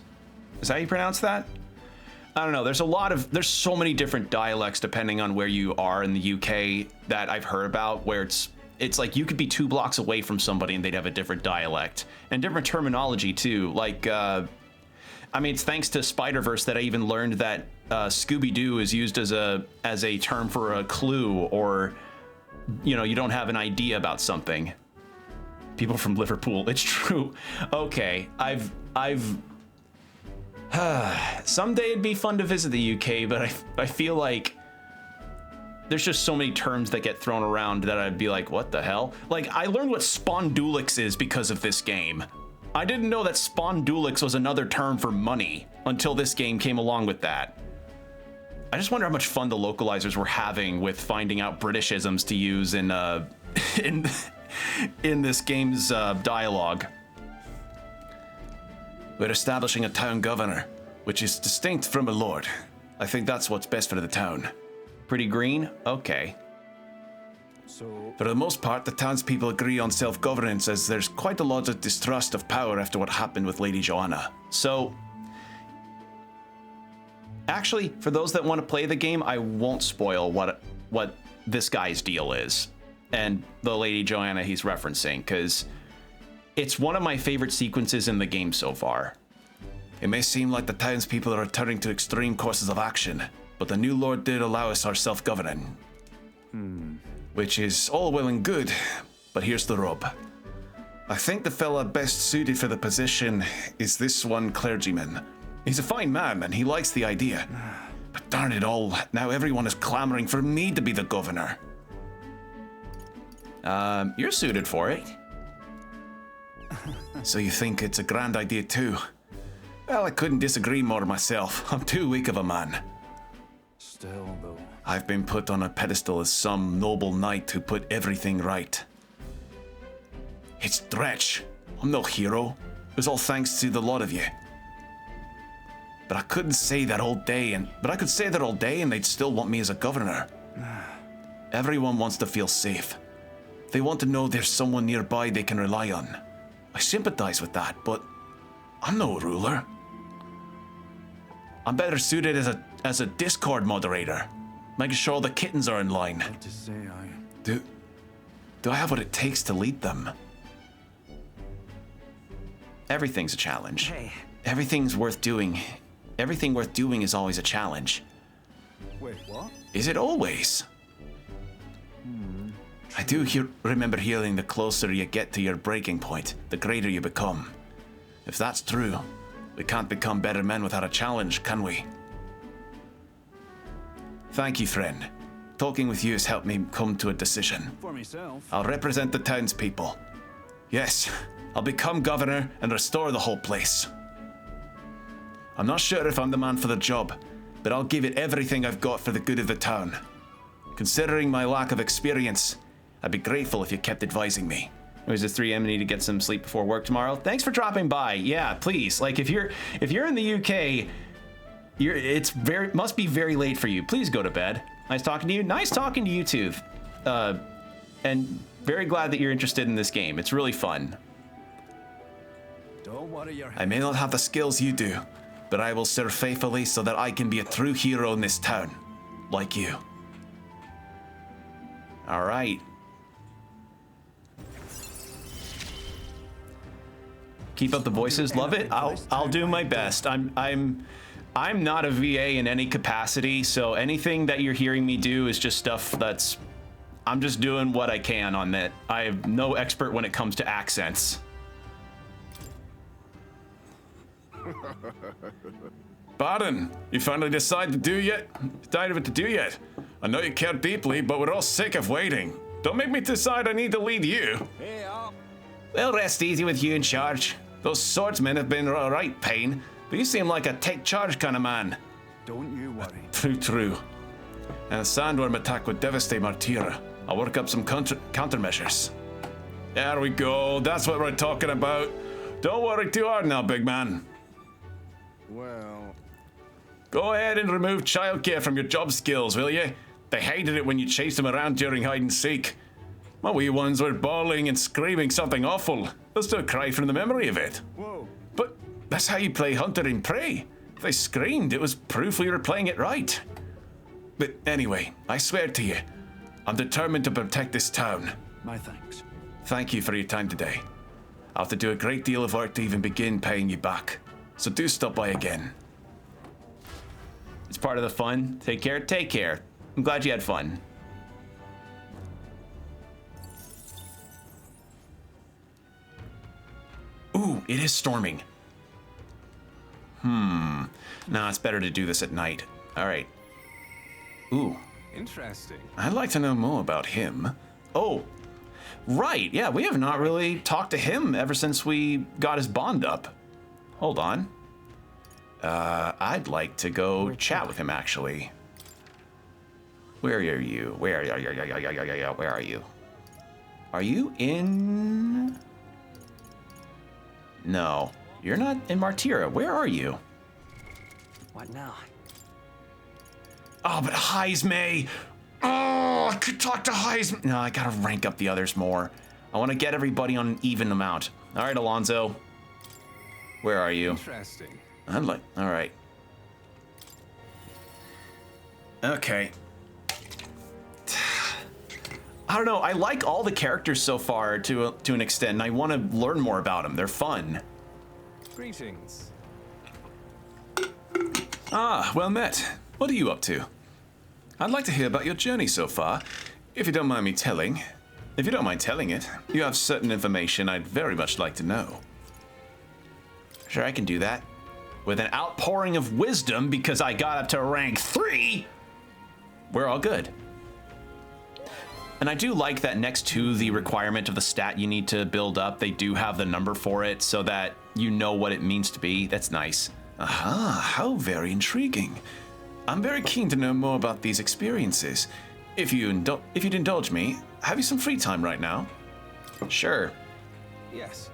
[SPEAKER 1] Is that how you pronounce that? I don't know. There's so many different dialects depending on where you are in the UK that I've heard about, where it's like you could be 2 blocks away from somebody and they'd have a different dialect and different terminology too. Like, I mean, it's thanks to Spider-Verse that I even learned that Scooby-Doo is used as a term for a clue, or you know, you don't have an idea about something. People from Liverpool, it's true. Okay, I've someday it'd be fun to visit the UK, but I feel like there's just so many terms that get thrown around that I'd be like, what the hell? Like, I learned what spondulix is because of this game. I didn't know that spondulix was another term for money until this game came along with that. I just wonder how much fun the localizers were having with finding out Britishisms to use in this game's dialogue.
[SPEAKER 5] We're establishing a town governor, which is distinct from a lord. I think that's what's best for the town.
[SPEAKER 1] Pretty green? Okay.
[SPEAKER 6] So,
[SPEAKER 5] For the most part, the townspeople agree on self-governance, as there's quite a lot of distrust of power after what happened with Lady Joanna.
[SPEAKER 1] So, actually, for those that want to play the game, I won't spoil what this guy's deal is and the Lady Joanna he's referencing, because it's one of my favorite sequences in the game so far.
[SPEAKER 5] It may seem like the townspeople are turning to extreme courses of action, but the new lord did allow us our self-governing. Which is all well and good, but here's the rub. I think the fella best suited for the position is this one clergyman. He's a fine man and he likes the idea. But darn it all, now everyone is clamoring for me to be the governor.
[SPEAKER 1] You're suited for it.
[SPEAKER 5] So you think it's a grand idea too? Well, I couldn't disagree more myself. I'm too weak of a man.
[SPEAKER 6] still, though.
[SPEAKER 5] I've been put on a pedestal as some noble knight who put everything right. It's Dretch. I'm no hero. It was all thanks to the lot of you. But I couldn't say that all day, and they'd still want me as a governor. Everyone wants to feel safe. They want to know there's someone nearby they can rely on. I sympathize with that, but I'm no ruler. I'm better suited as a Discord moderator, making sure all the kittens are in line.
[SPEAKER 6] What to say,
[SPEAKER 5] Do I have what it takes to lead them?
[SPEAKER 1] Everything's a challenge.
[SPEAKER 9] Hey.
[SPEAKER 1] Everything worth doing is always a challenge.
[SPEAKER 6] Wait, what?
[SPEAKER 5] Is it always? I do remember hearing the closer you get to your breaking point, the greater you become. If that's true, we can't become better men without a challenge, can we? Thank you, friend. Talking with you has helped me come to a decision.
[SPEAKER 6] For myself.
[SPEAKER 5] I'll represent the townspeople. Yes, I'll become governor and restore the whole place. I'm not sure if I'm the man for the job, but I'll give it everything I've got for the good of the town. Considering my lack of experience, I'd be grateful if you kept advising me.
[SPEAKER 1] Was this 3M need to get some sleep before work tomorrow? Thanks for dropping by. Yeah, please. Like if you're in the UK, must be very late for you. Please go to bed. Nice talking to you. Nice talking to you too. And very glad that you're interested in this game. It's really fun.
[SPEAKER 6] Don't worry your head.
[SPEAKER 5] I may not have the skills you do, but I will serve faithfully so that I can be a true hero in this town. Like you.
[SPEAKER 1] All right. Keep up the voices. Love it. I'll do my best. I'm not a VA in any capacity, so anything that you're hearing me do is just stuff that's I'm just doing what I can on that. I am no expert when it comes to accents.
[SPEAKER 5] Baron, you finally decided to do yet? I know you care deeply, but we're all sick of waiting. Don't make me decide I need to lead you.
[SPEAKER 6] Hey up.
[SPEAKER 5] Well, rest easy with you in charge. Those swordsmen have been a right pain, but you seem like a take charge kind of man.
[SPEAKER 6] Don't you worry.
[SPEAKER 5] True. And a sandworm attack would devastate Martira. I'll work up some countermeasures. There we go. That's what we're talking about. Don't worry too hard now, big man.
[SPEAKER 6] Well,
[SPEAKER 5] Go ahead and remove childcare from your job skills, will you? They hated it when you chased them around during hide and seek. My wee ones were bawling and screaming something awful. They'll still cry from the memory of it.
[SPEAKER 6] whoa.
[SPEAKER 5] But that's how you play hunter and prey. If they screamed, it was proof we were playing it right. But anyway, I swear to you, I'm determined to protect this town.
[SPEAKER 6] My thanks.
[SPEAKER 5] Thank you for your time today. I'll have to do a great deal of work to even begin paying you back. So do stop by again.
[SPEAKER 1] It's part of the fun. Take care. I'm glad you had fun. Ooh, it is storming. Nah, it's better to do this at night. All right. Ooh,
[SPEAKER 4] Interesting.
[SPEAKER 5] I'd like to know more about him.
[SPEAKER 1] oh, right. Yeah, we have not really talked to him ever since we got his bond up. Hold on. I'd like to go chat with him, actually. Where are you? Where are you? Are you in... No, you're not in Martira. Where are you?
[SPEAKER 9] What now?
[SPEAKER 1] Oh, but Heisme. Oh, I could talk to Heisme. No, I gotta rank up the others more. I want to get everybody on an even amount. All right, Alonzo. Where are you?
[SPEAKER 4] Interesting.
[SPEAKER 1] All right. Okay. I don't know. I like all the characters so far to an extent, and I want to learn more about them. They're fun.
[SPEAKER 4] Greetings.
[SPEAKER 5] Ah, well met. What are you up to? I'd like to hear about your journey so far, if you don't mind me telling. If you don't mind telling it, you have certain information I'd very much like to know.
[SPEAKER 1] Sure, I can do that. With an outpouring of wisdom because I got up to rank 3, we're all good. And I do like that next to the requirement of the stat you need to build up, they do have the number for it so that you know what it means to be. That's nice.
[SPEAKER 5] Aha, how very intriguing. I'm very keen to know more about these experiences. If you'd indulge me, have you some free time right now?
[SPEAKER 1] Sure.
[SPEAKER 4] Yes.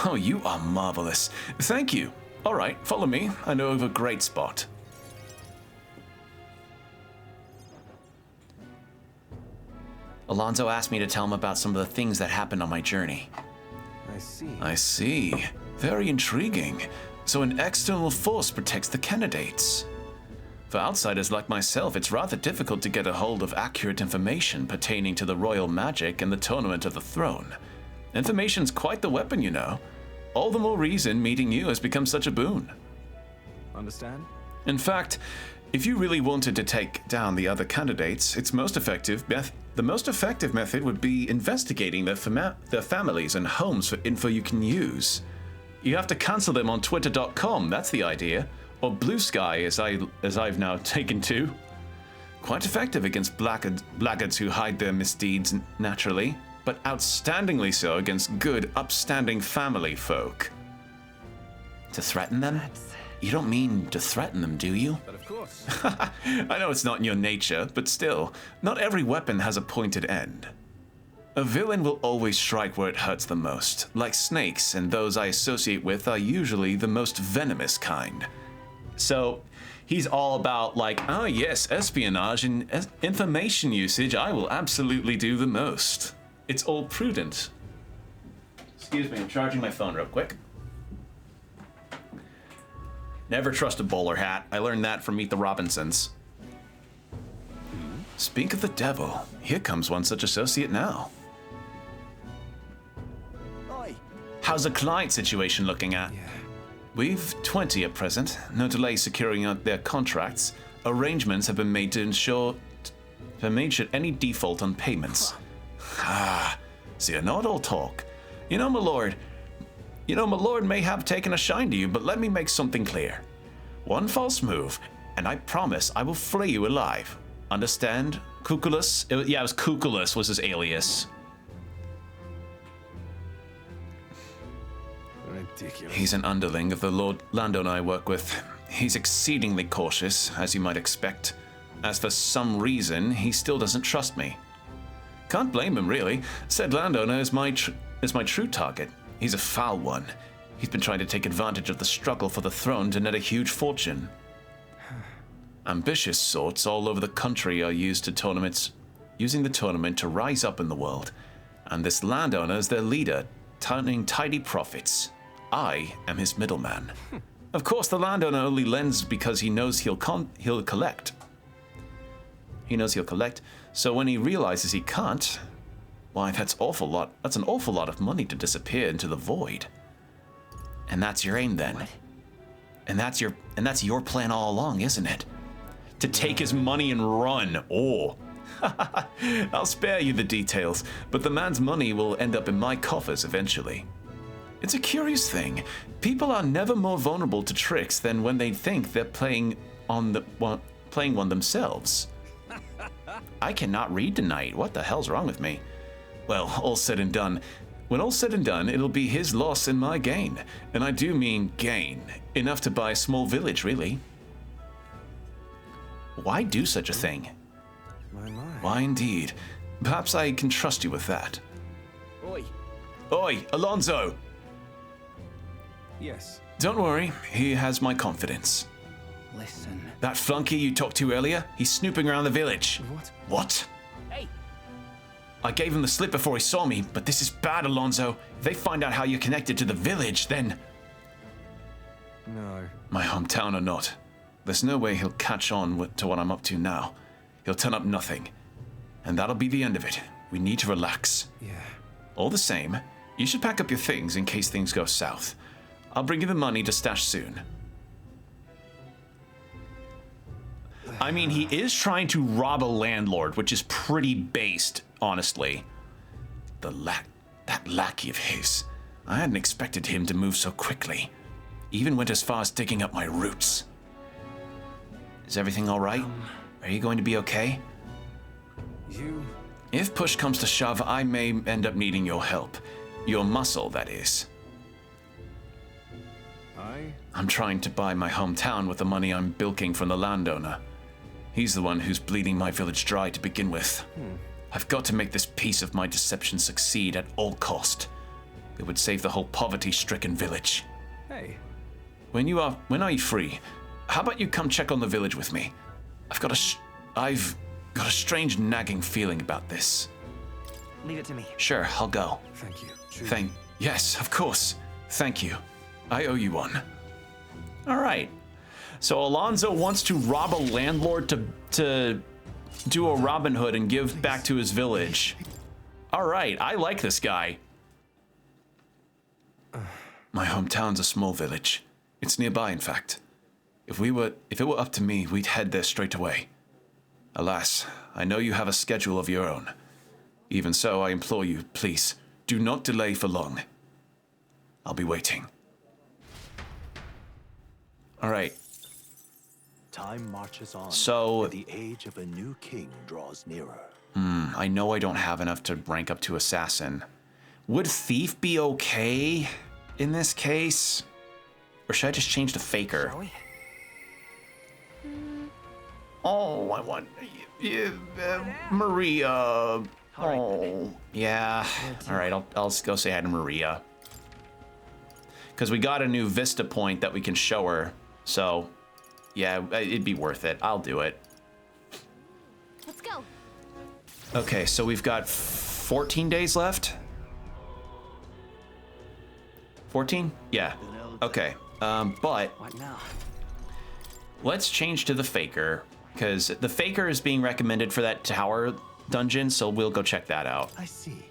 [SPEAKER 5] Oh, you are marvelous. Thank you. All right, follow me. I know of a great spot.
[SPEAKER 1] Alonso asked me to tell him about some of the things that happened on my journey.
[SPEAKER 4] I see.
[SPEAKER 5] I see. Very intriguing. So an external force protects the candidates. For outsiders like myself, it's rather difficult to get a hold of accurate information pertaining to the royal magic and the Tournament of the Throne. Information's quite the weapon, you know. All the more reason meeting you has become such a boon.
[SPEAKER 4] Understand?
[SPEAKER 5] In fact, if you really wanted to take down the other candidates, the most effective method would be investigating their families and homes for info you can use. You have to cancel them on twitter.com, that's the idea. Or Blue Sky, as I've now taken to. Quite effective against blackguards who hide their misdeeds naturally, but outstandingly so against good, upstanding family folk.
[SPEAKER 1] To threaten them? You don't mean to threaten them, do you?
[SPEAKER 4] But of course.
[SPEAKER 5] I know it's not in your nature, but still, not every weapon has a pointed end. A villain will always strike where it hurts the most, like snakes, and those I associate with are usually the most venomous kind.
[SPEAKER 1] So he's all about like,
[SPEAKER 5] Ah yes, espionage and information usage I will absolutely do the most. It's all prudent.
[SPEAKER 1] excuse me, I'm charging my phone real quick. Never trust a bowler hat. I learned that from Meet the Robinsons.
[SPEAKER 5] Speak of the devil, here comes one such associate now.
[SPEAKER 6] Oi.
[SPEAKER 1] How's the client situation looking at?
[SPEAKER 5] We've 20 at present. No delay securing out their contracts. Arrangements have been made to ensure should any default on payments. So you're not all talk. You know, my lord may have taken a shine to you, but let me make something clear. One false move, and I promise I will flay you alive. Understand? Cuculus?
[SPEAKER 1] Yeah, it was Cuculus was his alias.
[SPEAKER 4] Ridiculous.
[SPEAKER 5] He's an underling of the Lord landowner I work with. He's exceedingly cautious, as you might expect. As for some reason, he still doesn't trust me. Can't blame him, really. Said landowner is my true target. He's a foul one. He's been trying to take advantage of the struggle for the throne to net a huge fortune. Ambitious sorts all over the country are using the tournament to rise up in the world. And this landowner is their leader, turning tidy profits. I am his middleman. Of course, the landowner only lends because he knows he'll collect. He knows he'll collect, so when he realizes he can't, why, that's an awful lot of money to disappear into the void.
[SPEAKER 1] And that's your aim then?
[SPEAKER 9] What?
[SPEAKER 1] And that's your plan all along, isn't it? To take his money and run. Oh.
[SPEAKER 5] I'll spare you the details, but the man's money will end up in my coffers eventually. It's a curious thing. People are never more vulnerable to tricks than when they think they're playing one themselves.
[SPEAKER 1] I cannot read tonight. What the hell's wrong with me?
[SPEAKER 5] Well, when all said and done, it'll be his loss and my gain. And I do mean gain. Enough to buy a small village, really.
[SPEAKER 1] Why do such a thing?
[SPEAKER 4] My.
[SPEAKER 5] Why indeed? Perhaps I can trust you with that.
[SPEAKER 4] Oi.
[SPEAKER 5] Oi, Alonso!
[SPEAKER 4] Yes.
[SPEAKER 5] Don't worry, he has my confidence.
[SPEAKER 7] Listen.
[SPEAKER 5] That flunky you talked to earlier, he's snooping around the village.
[SPEAKER 4] What?
[SPEAKER 5] What?
[SPEAKER 8] Hey,
[SPEAKER 5] I gave him the slip before he saw me, but this is bad, Alonso. If they find out how you're connected to the village, then...
[SPEAKER 4] No.
[SPEAKER 5] My hometown or not, there's no way he'll catch on to what I'm up to now. He'll turn up nothing. And that'll be the end of it. We need to relax.
[SPEAKER 4] Yeah.
[SPEAKER 5] All the same, you should pack up your things in case things go south. I'll bring you the money to stash soon.
[SPEAKER 1] I mean, he is trying to rob a landlord, which is pretty based, honestly.
[SPEAKER 5] That lackey of his. I hadn't expected him to move so quickly. Even went as far as digging up my roots.
[SPEAKER 1] Is everything all right? Are you going to be okay?
[SPEAKER 5] If push comes to shove, I may end up needing your help. Your muscle, that is. I'm trying to buy my hometown with the money I'm bilking from the landowner. He's the one who's bleeding my village dry to begin with. I've got to make this piece of my deception succeed at all cost. It would save the whole poverty-stricken village.
[SPEAKER 4] Hey.
[SPEAKER 5] when are you free? How about you come check on the village with me? I've got a strange nagging feeling about this.
[SPEAKER 9] Leave it to me.
[SPEAKER 5] Sure, I'll go.
[SPEAKER 4] Thank you.
[SPEAKER 5] Yes, of course. Thank you. I owe you one.
[SPEAKER 1] All right. So Alonso wants to rob a landlord to do a Robin Hood and give back to his village. All right, I like this guy.
[SPEAKER 5] My hometown's a small village. It's nearby, in fact. If it were up to me, we'd head there straight away. Alas, I know you have a schedule of your own. Even so, I implore you, please, do not delay for long. I'll be waiting. All right.
[SPEAKER 2] Time marches on.
[SPEAKER 1] So
[SPEAKER 2] and the age of a new king draws nearer.
[SPEAKER 1] I know I don't have enough to rank up to assassin. Would thief be okay in this case? Or should I just change to faker?
[SPEAKER 9] Shall we?
[SPEAKER 1] Oh, I want Maria. Oh, yeah. All right, I'll go say hi to Maria. Because we got a new Vista point that we can show her. So, yeah, it'd be worth it. I'll do it.
[SPEAKER 3] Let's go.
[SPEAKER 1] Okay, so we've got 14 days left. 14? Yeah. Okay. But
[SPEAKER 9] What now?
[SPEAKER 1] let's change to the faker. Because the faker is being recommended for that tower dungeon, so we'll go check that out.
[SPEAKER 2] I see.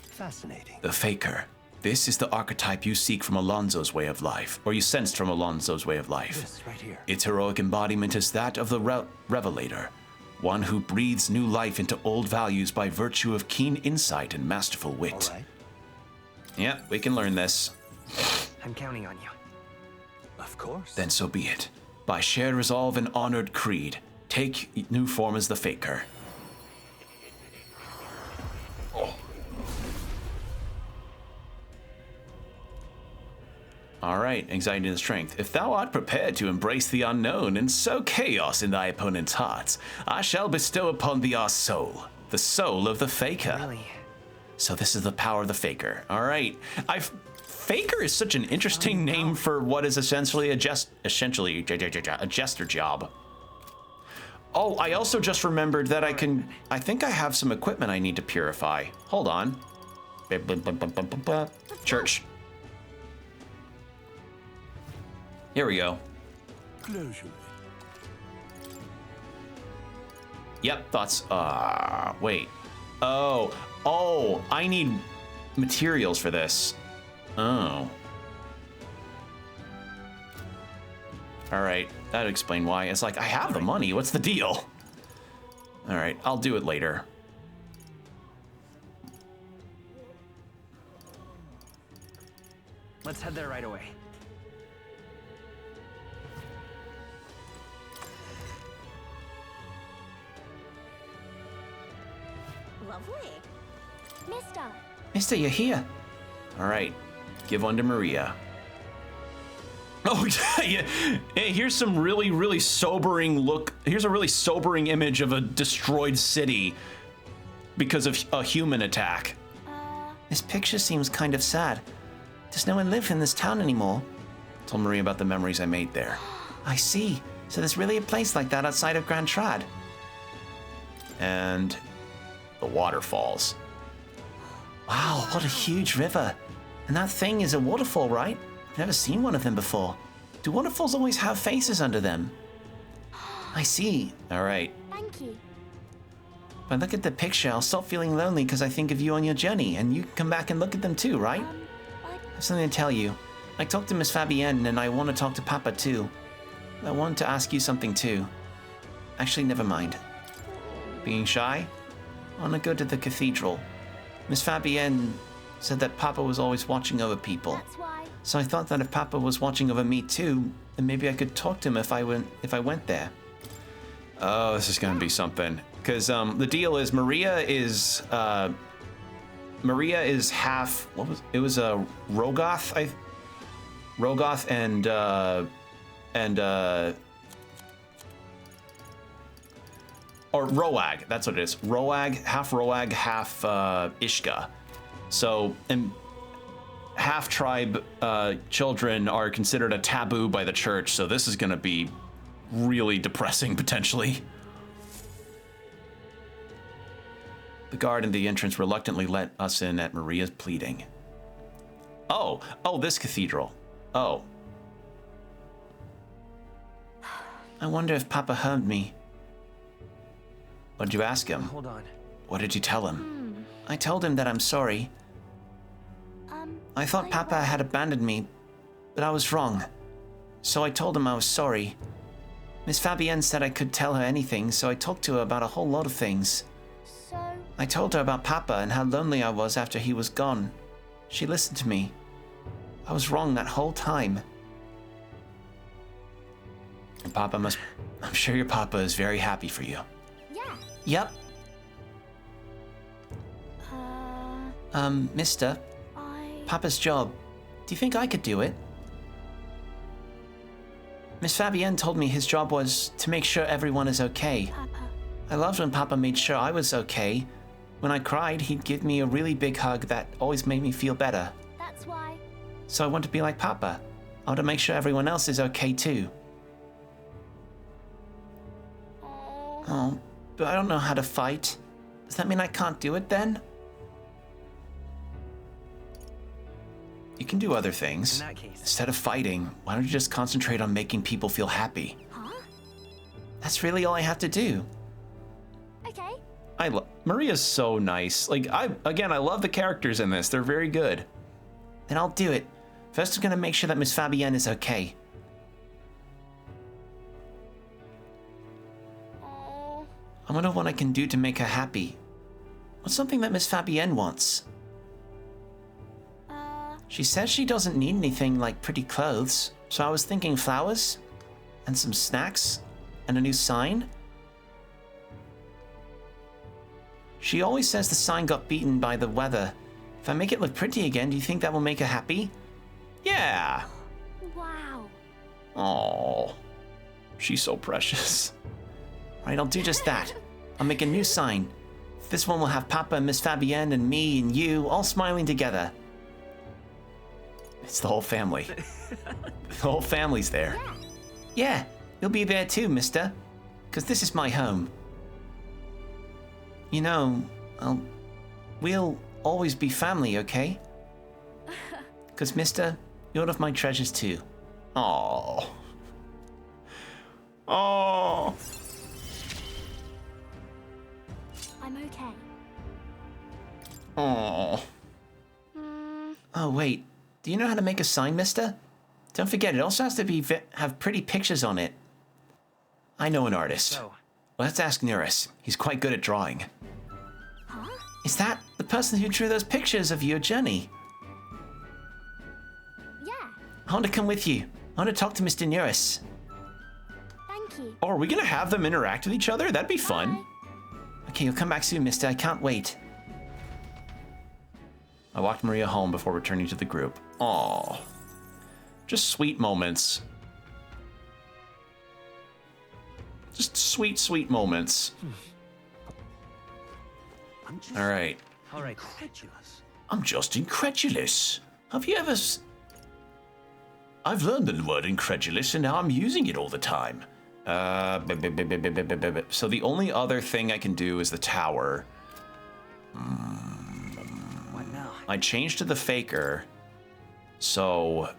[SPEAKER 2] Fascinating.
[SPEAKER 5] The Faker. This is the archetype you seek from Alonso's way of life,
[SPEAKER 1] Or you sensed from Alonso's way of life.
[SPEAKER 2] This right here.
[SPEAKER 5] Its heroic embodiment is that of the Revelator, one who breathes new life into old values by virtue of keen insight and masterful wit.
[SPEAKER 2] All right.
[SPEAKER 1] Yeah, we can learn this.
[SPEAKER 9] I'm counting on you.
[SPEAKER 2] Of course.
[SPEAKER 5] Then so be it. By shared resolve and honored creed, take new form as the Faker.
[SPEAKER 1] All right, anxiety and strength. If thou art prepared to embrace the unknown and sow chaos in thy opponent's hearts, I shall bestow upon thee our soul, the soul of the faker.
[SPEAKER 9] Really?
[SPEAKER 1] So this is the power of the faker. All right, faker is such an interesting name for what is essentially a jester job. Oh, I also just remembered that I think I have some equipment I need to purify. Hold on. Church. Here we go. Yep, thoughts. Wait. Oh, I need materials for this. Oh. All right, that'd explain why. It's like, I have the money. What's the deal? All right, I'll do it later.
[SPEAKER 9] Let's head there right away.
[SPEAKER 3] Lovely. Mister.
[SPEAKER 1] Mister, you're here. All right, give one to Maria. Oh, yeah. Hey, here's some really sobering look. Here's a really sobering image of a destroyed city because of a human attack. This picture seems kind of sad. Does no one live in this town anymore? Told Maria about the memories I made there. I see. So there's really a place like that outside of Grand Trad. And the waterfalls. Wow, what a huge river. And that thing is a waterfall, right? I've never seen one of them before. Do waterfalls always have faces under them? I see. All right.
[SPEAKER 3] Thank you.
[SPEAKER 1] If I look at the picture, I'll stop feeling lonely because I think of you on your journey, and you can come back and look at them too, right? I have something to tell you. I talked to Miss Fabienne, and I want to talk to Papa too. I wanted to ask you something too. Actually, never mind. Being shy? I want to go to the cathedral. Miss Fabienne said that Papa was always watching over people.
[SPEAKER 3] That's why.
[SPEAKER 1] So I thought that if Papa was watching over me too, then maybe I could talk to him if I went there. Oh, this is gonna be something. Because the deal is Maria is half. What was it? Was a Rogoth. Rogoth and or Roag. That's what it is. Roag, half Ishka. So half-tribe children are considered a taboo by the church, so this is going to be really depressing, potentially. The guard in the entrance reluctantly let us in at Maria's pleading. Oh, this cathedral. Oh. I wonder if Papa heard me. What did you ask him?
[SPEAKER 9] Hold on.
[SPEAKER 1] What did you tell him? I told him that I'm sorry. I thought Papa had abandoned me, but I was wrong. So I told him I was sorry. Miss Fabienne said I could tell her anything, so I talked to her about a whole lot of things.
[SPEAKER 3] So,
[SPEAKER 1] I told her about Papa and how lonely I was after he was gone. She listened to me. I was wrong that whole time. And I'm sure your Papa is very happy for you.
[SPEAKER 3] yeah.
[SPEAKER 1] Yep. Mister, Papa's job. Do you think I could do it? Miss Fabienne told me his job was to make sure everyone is okay.
[SPEAKER 3] Papa.
[SPEAKER 1] I loved when Papa made sure I was okay. When I cried, he'd give me a really big hug that always made me feel better.
[SPEAKER 3] That's why.
[SPEAKER 1] So I want to be like Papa. I want to make sure everyone else is okay too. Oh, but I don't know how to fight. Does that mean I can't do it then? You can do other things.
[SPEAKER 9] In that case.
[SPEAKER 1] Instead of fighting, why don't you just concentrate on making people feel happy?
[SPEAKER 3] Huh?
[SPEAKER 1] That's really all I have to do.
[SPEAKER 3] Okay.
[SPEAKER 1] Maria's so nice. Like, I love the characters in this. They're very good. Then I'll do it. First, I'm gonna make sure that Miss Fabienne is okay. I wonder what I can do to make her happy. What's something that Miss Fabienne wants? She says she doesn't need anything like pretty clothes, so I was thinking flowers, and some snacks, and a new sign. She always says the sign got beaten by the weather. If I make it look pretty again, do you think that will make her happy? Yeah!
[SPEAKER 3] Wow.
[SPEAKER 1] Aww. She's so precious. Right, I'll do just that. I'll make a new sign. This one will have Papa and Miss Fabienne and me and you all smiling together. It's the whole family. The whole family's there. Yeah, you'll be there too, mister. Because this is my home. You know, we'll always be family, okay? Because, mister, you're one of my treasures too. Aww. Aww.
[SPEAKER 3] I'm okay.
[SPEAKER 1] Aww. Oh, wait. Do you know how to make a sign, mister? Don't forget, it also has to have pretty pictures on it. I know an artist.
[SPEAKER 9] So.
[SPEAKER 1] Let's ask Neris. He's quite good at drawing.
[SPEAKER 3] Huh?
[SPEAKER 1] Is that the person who drew those pictures of your journey?
[SPEAKER 3] Yeah.
[SPEAKER 1] I want to come with you. I want to talk to Mr. Neris.
[SPEAKER 3] Thank you.
[SPEAKER 1] Oh, are we going to have them interact with each other? That'd be fun.
[SPEAKER 3] Bye.
[SPEAKER 1] Okay, you'll come back soon, mister. I can't wait. I walked Maria home before returning to the group. Aww. Just sweet moments. Just sweet, sweet moments. All right.
[SPEAKER 9] All right.
[SPEAKER 10] Incredulous.
[SPEAKER 5] I'm just incredulous. Have you ever... I've learned the word incredulous and now I'm using it all the time.
[SPEAKER 1] So the only other thing I can do is the tower.
[SPEAKER 9] What now?
[SPEAKER 1] I changed to the faker, so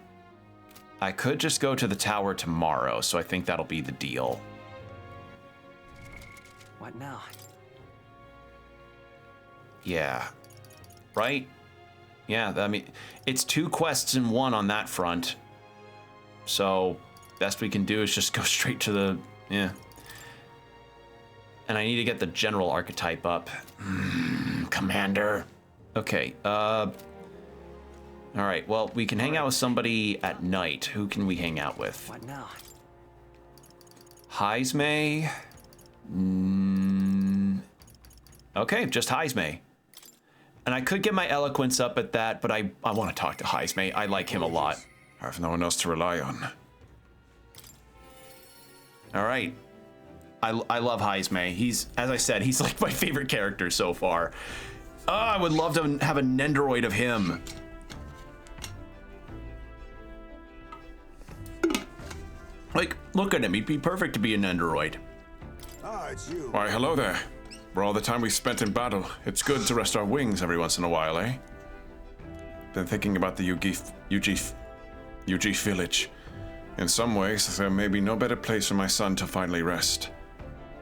[SPEAKER 1] I could just go to the tower tomorrow, so I think that'll be the deal.
[SPEAKER 9] What now?
[SPEAKER 1] Yeah. Right? Yeah, I mean, it's 2 quests in 1 on that front. So, best we can do is just go straight to the... yeah. And I need to get the general archetype up. Commander. Okay, all right, well, we can hang out with somebody at night. Who can we hang out with?
[SPEAKER 9] What now?
[SPEAKER 1] Heisme. Okay, just Heisme. And I could get my eloquence up at that, but I want to talk to Heisme. I like him a lot.
[SPEAKER 5] I have no one else to rely on.
[SPEAKER 1] All right. I love Heisme. He's, as I said, he's like my favorite character so far. Oh, I would love to have a Nendoroid of him. Like, look at him. He'd be perfect to be an android.
[SPEAKER 6] Ah, it's you.
[SPEAKER 5] Why, hello there. For all the time we spent in battle, it's good to rest our wings every once in a while, eh? Been thinking about the Ugif village. In some ways, there may be no better place for my son to finally rest.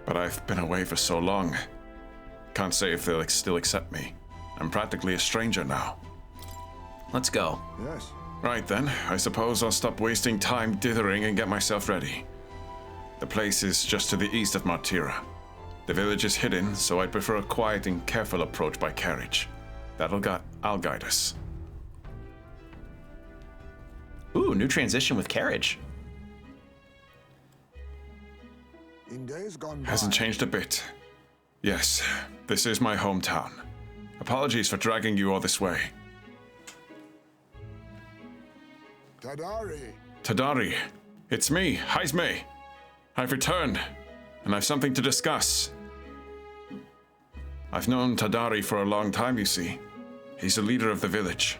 [SPEAKER 5] But I've been away for so long. Can't say if they'll still accept me. I'm practically a stranger now.
[SPEAKER 1] Let's go.
[SPEAKER 6] Yes.
[SPEAKER 5] Right then, I suppose I'll stop wasting time dithering and get myself ready. The place is just to the east of Martira. The village is hidden, so I'd prefer a quiet and careful approach by carriage. I'll guide us.
[SPEAKER 1] Ooh, new transition with carriage.
[SPEAKER 6] In days gone by.
[SPEAKER 5] Hasn't changed a bit. Yes, this is my hometown. Apologies for dragging you all this way.
[SPEAKER 6] Tadari.
[SPEAKER 5] Tadari, it's me, Haizme. I've returned, and I've something to discuss. I've known Tadari for a long time, you see. He's the leader of the village.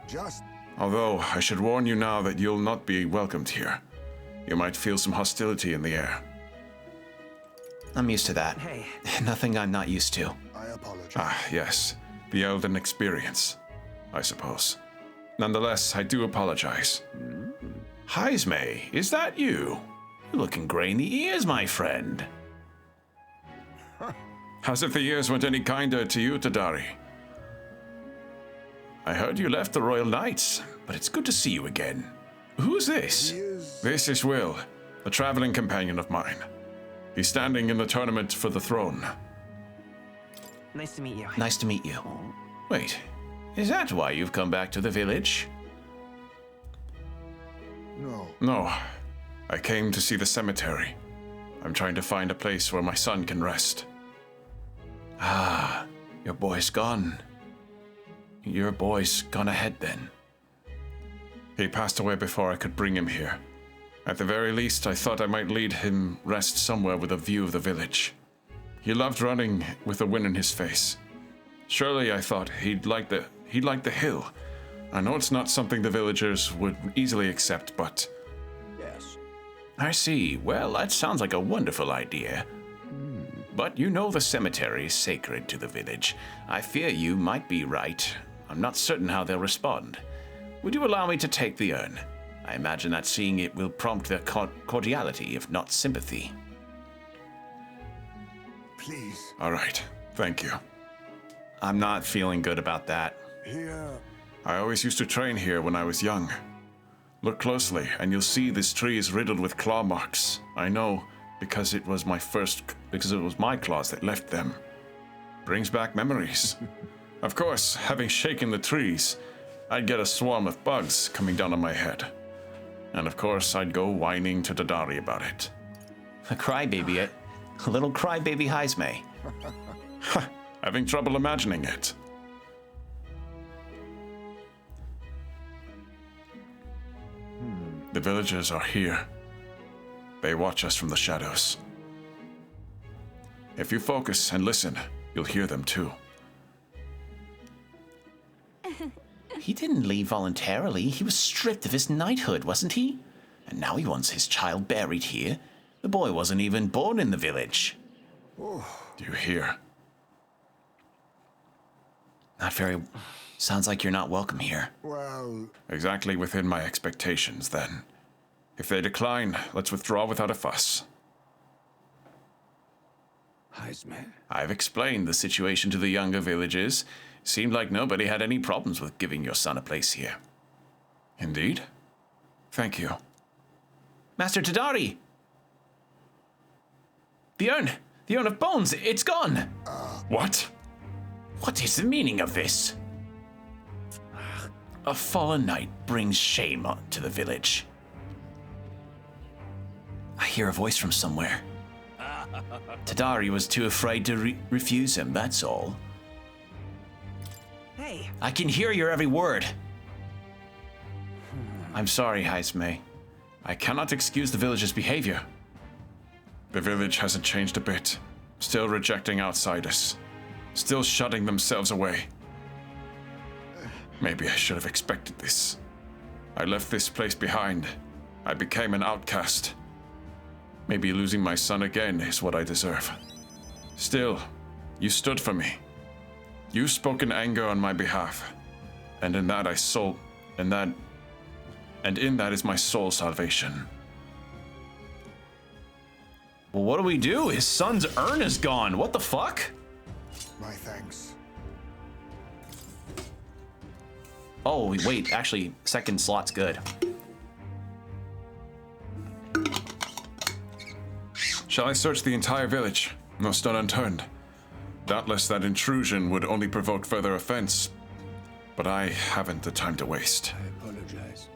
[SPEAKER 6] Just.
[SPEAKER 5] Although, I should warn you now that you'll not be welcomed here. You might feel some hostility in the air.
[SPEAKER 1] I'm used to that.
[SPEAKER 9] Hey.
[SPEAKER 1] Nothing I'm not used to.
[SPEAKER 6] I apologize.
[SPEAKER 5] Ah, yes. The elven experience, I suppose. Nonetheless, I do apologize.
[SPEAKER 1] Haizme, is that you? You're looking gray in the ears, my friend.
[SPEAKER 5] As if the years weren't any kinder to you, Tadari.
[SPEAKER 1] I heard you left the Royal Knights, but it's good to see you again. Who's this?
[SPEAKER 6] He is.
[SPEAKER 5] This is Will, a traveling companion of mine. He's standing in the tournament for the throne.
[SPEAKER 9] Nice to meet you.
[SPEAKER 1] Nice to meet you. Wait, is that why you've come back to the village?
[SPEAKER 6] No.
[SPEAKER 5] No, I came to see the cemetery. I'm trying to find a place where my son can rest.
[SPEAKER 1] Ah, your boy's gone. Your boy's gone ahead then.
[SPEAKER 5] He passed away before I could bring him here. At the very least, I thought I might lead him rest somewhere with a view of the village. He loved running with a win in his face. Surely, I thought, he'd like the hill. I know it's not something the villagers would easily accept, but...
[SPEAKER 6] Yes.
[SPEAKER 1] I see. Well, that sounds like a wonderful idea. But you know the cemetery is sacred to the village. I fear you might be right. I'm not certain how they'll respond. Would you allow me to take the urn? I imagine that seeing it will prompt their cordiality, if not sympathy.
[SPEAKER 6] Please.
[SPEAKER 5] all right, thank you.
[SPEAKER 1] I'm not feeling good about that.
[SPEAKER 6] Here.
[SPEAKER 5] I always used to train here when I was young. Look closely, and you'll see this tree is riddled with claw marks. I know, because it was my claws that left them. Brings back memories. Of course, having shaken the trees, I'd get a swarm of bugs coming down on my head. And of course, I'd go whining to Tadari about it.
[SPEAKER 1] A crybaby, a little crybaby Haizme.
[SPEAKER 5] Having trouble imagining it. The villagers are here. They watch us from the shadows. If you focus and listen, you'll hear them too.
[SPEAKER 1] He didn't leave voluntarily. He was stripped of his knighthood, wasn't he? And now he wants his child buried here. The boy wasn't even born in the village.
[SPEAKER 5] Do you hear?
[SPEAKER 1] Not very... Sounds like you're not welcome here.
[SPEAKER 6] Well,
[SPEAKER 5] Exactly within my expectations, then. If they decline, let's withdraw without a fuss.
[SPEAKER 10] Heisman.
[SPEAKER 1] I've explained the situation to the younger villagers. Seemed like nobody had any problems with giving your son a place here.
[SPEAKER 5] Indeed? Thank you.
[SPEAKER 1] Master Tadari! The urn of bones, it's gone!
[SPEAKER 5] What?
[SPEAKER 1] What is the meaning of this? A fallen knight brings shame to the village. I hear a voice from somewhere. Tadari was too afraid to refuse him, that's all.
[SPEAKER 9] Hey,
[SPEAKER 1] I can hear your every word. I'm sorry, Haizme. I cannot excuse the village's behavior.
[SPEAKER 5] The village hasn't changed a bit. Still rejecting outsiders. Still shutting themselves away. Maybe I should have expected this. I left this place behind. I became an outcast. Maybe losing my son again is what I deserve. Still, you stood for me. You spoke in anger on my behalf, and in that is my soul salvation.
[SPEAKER 1] Well, what do we do? His son's urn is gone. What the fuck?
[SPEAKER 6] My thanks.
[SPEAKER 1] Oh, wait, actually, second slot's good.
[SPEAKER 5] Shall I search the entire village? No stone unturned. Doubtless that intrusion would only provoke further offense, but I haven't the time to waste.
[SPEAKER 6] I apologize.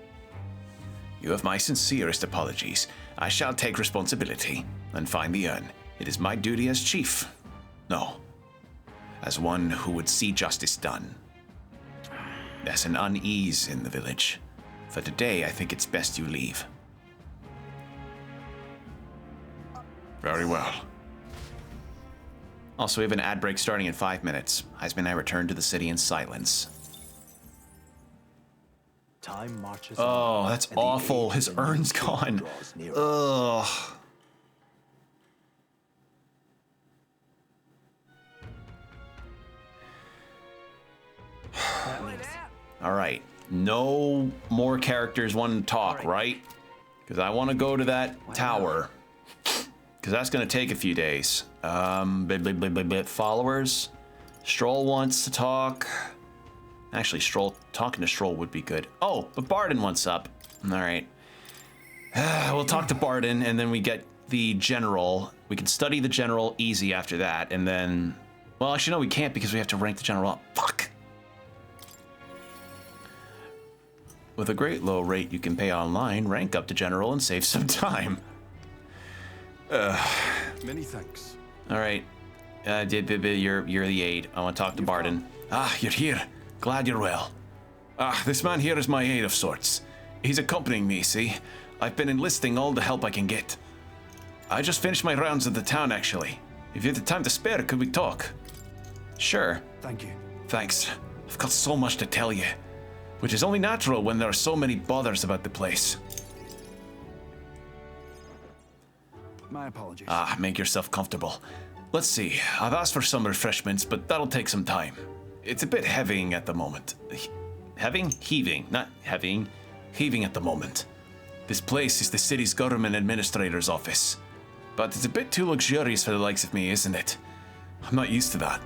[SPEAKER 1] You have my sincerest apologies. I shall take responsibility and find the urn. It is my duty as chief. No, as one who would see justice done. There's an unease in the village. For today, I think it's best you leave.
[SPEAKER 5] Very well.
[SPEAKER 1] Also, we have an ad break starting in 5 minutes. Heisman and I return to the city in silence.
[SPEAKER 2] Time marches
[SPEAKER 1] Oh,
[SPEAKER 2] on,
[SPEAKER 1] that's
[SPEAKER 2] and the
[SPEAKER 1] awful.
[SPEAKER 2] age
[SPEAKER 1] His
[SPEAKER 2] of the
[SPEAKER 1] urn's
[SPEAKER 2] new
[SPEAKER 1] gone.
[SPEAKER 2] draws nearer.
[SPEAKER 1] Ugh. All right. No more characters want to talk, right? Because I want to go to that tower. Because that's going to take a few days. Followers. Stroll wants to talk. Actually, talking to Stroll would be good. Oh, but Barden wants up. All right. We'll talk to Barden, and then we get the general. We can study the general easy after that, and then... Well, actually, no, we can't because we have to rank the general up. Fuck! With a great low rate you can pay online, rank up to general and save some time.
[SPEAKER 4] Many thanks.
[SPEAKER 1] All right. You're the aide. I want to talk to Barden.
[SPEAKER 5] Ah, you're here. Glad you're well. This man here is my aide of sorts. He's accompanying me, see? I've been enlisting all the help I can get. I just finished my rounds of the town, actually. If you have the time to spare, could we talk?
[SPEAKER 1] Sure.
[SPEAKER 4] Thank you.
[SPEAKER 5] Thanks. I've got so much to tell you, which is only natural when there are so many bothers about the place.
[SPEAKER 4] My apologies.
[SPEAKER 5] Make yourself comfortable. Let's see, I've asked for some refreshments, but that'll take some time. It's a bit heaving at the moment.
[SPEAKER 1] Heaving, not heaving.
[SPEAKER 5] Heaving at the moment. This place is the city's government administrator's office. But it's a bit too luxurious for the likes of me, isn't it? I'm not used to that.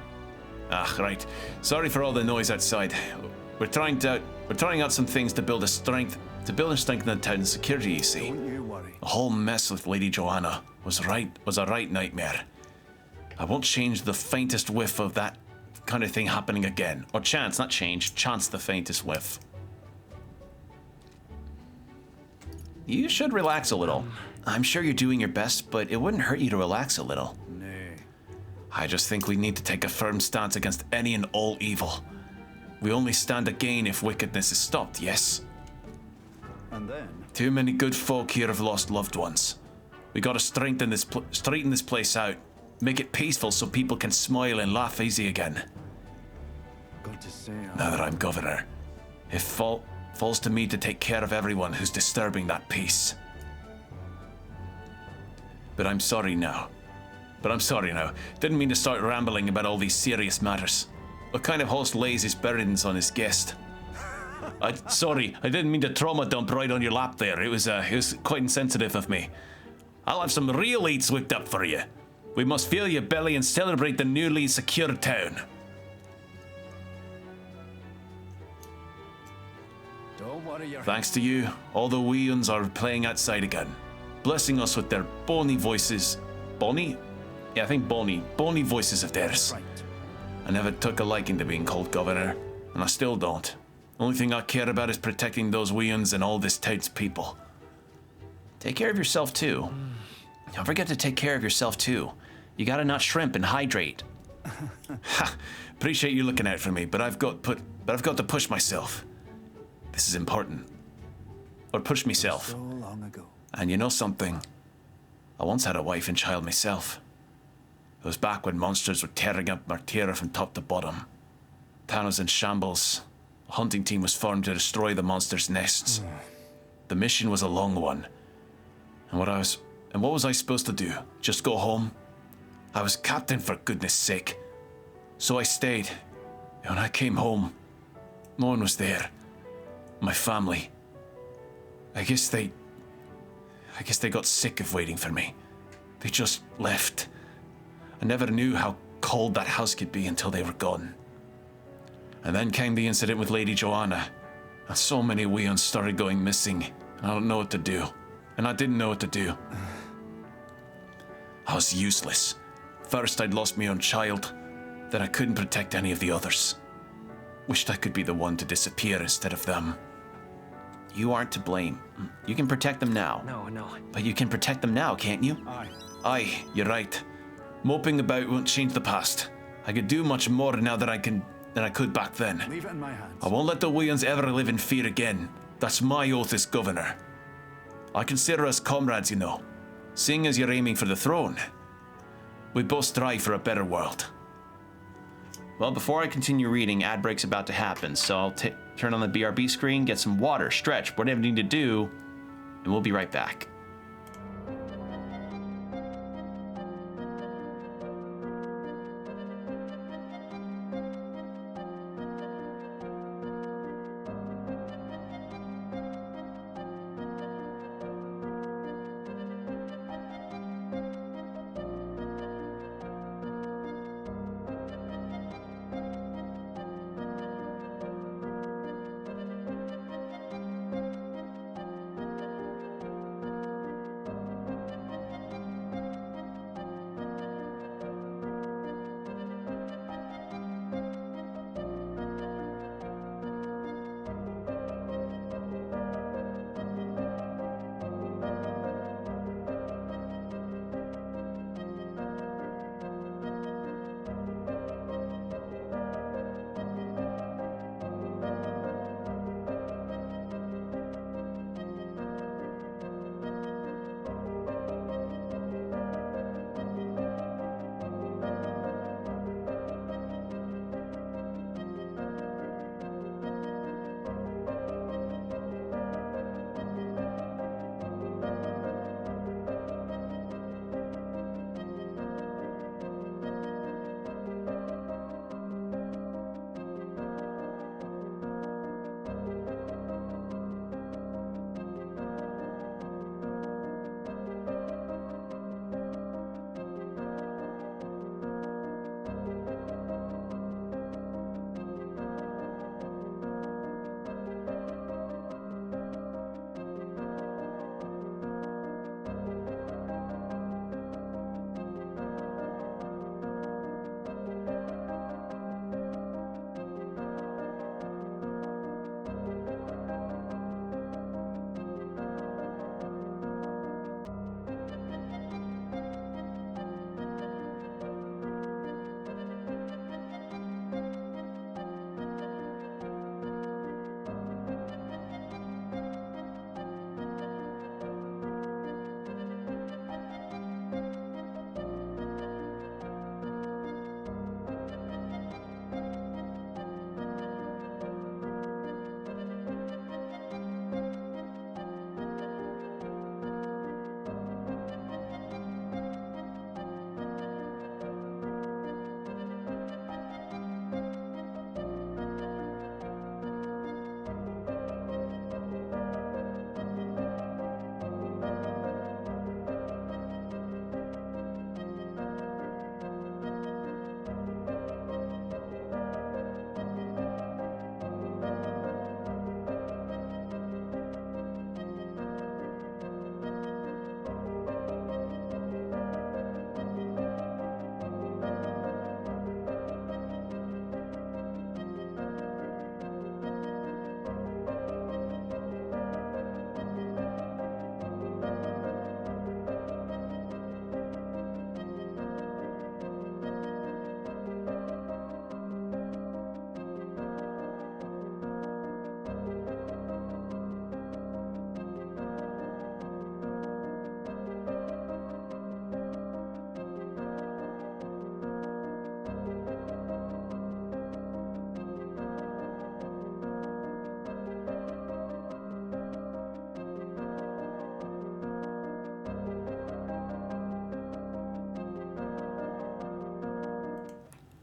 [SPEAKER 5] Right. Sorry for all the noise outside. We're trying out some things to build and strengthen the town's security, you see.
[SPEAKER 4] Don't you worry.
[SPEAKER 5] The whole mess with Lady Joanna was a right nightmare. I won't change the faintest whiff of that kind of thing happening again.
[SPEAKER 1] Or chance, not change. Chance the faintest whiff. You should relax a little. I'm sure you're doing your best, but it wouldn't hurt you to relax a little.
[SPEAKER 4] Nay.
[SPEAKER 5] I just think we need to take a firm stance against any and all evil. We only stand to gain if wickedness is stopped, yes?
[SPEAKER 4] And then?
[SPEAKER 5] Too many good folk here have lost loved ones. We gotta straighten this place out. Make it peaceful so people can smile and laugh easy again.
[SPEAKER 4] Got to say,
[SPEAKER 5] Now that I'm governor, it falls to me to take care of everyone who's disturbing that peace. But I'm sorry now. Didn't mean to start rambling about all these serious matters. What kind of host lays his burdens on his guest? Sorry, I didn't mean to trauma dump right on your lap there. It was quite insensitive of me. I'll have some real eats whipped up for you. We must fill your belly and celebrate the newly secured town.
[SPEAKER 4] don't worry your
[SPEAKER 5] Thanks to you, all the wee uns are playing outside again, blessing us with their bony voices. Bony? Yeah, I think bony voices of theirs.
[SPEAKER 4] right.
[SPEAKER 5] I never took a liking to being called governor, and I still don't. Only thing I care about is protecting those wee uns and all this town's people.
[SPEAKER 1] Take care of yourself, too. Don't forget to take care of yourself, too. You gotta not shrimp and hydrate.
[SPEAKER 5] Appreciate you looking out for me, but I've got to push myself. This is important. Or push myself.
[SPEAKER 4] So long ago.
[SPEAKER 5] And you know something? I once had a wife and child myself. It was back when monsters were tearing up Martira from top to bottom. Town was in shambles. A hunting team was formed to destroy the monsters' nests. The mission was a long one, And what was I supposed to do? Just go home? I was captain, for goodness sake. So I stayed. And when I came home, no one was there. My family. I guess they got sick of waiting for me. They just left. I never knew how cold that house could be until they were gone. And then came the incident with Lady Joanna. And so many weans started going missing. I don't know what to do. And I didn't know what to do. I was useless. First I'd lost my own child. Then I couldn't protect any of the others. Wished I could be the one to disappear instead of them.
[SPEAKER 1] You aren't to blame. You can protect them now.
[SPEAKER 7] No.
[SPEAKER 1] But you can protect them now, can't you?
[SPEAKER 5] Aye, you're right. Moping about won't change the past. I could do much more now than I could back then.
[SPEAKER 6] Leave it in my hands.
[SPEAKER 5] I won't let the weans ever live in fear again. That's my oath as governor. I consider us comrades, you know. Seeing as you're aiming for the throne, we both strive for a better world.
[SPEAKER 1] Well, before I continue reading, ad break's about to happen, so I'll turn on the BRB screen, get some water, stretch, whatever you need to do, and we'll be right back.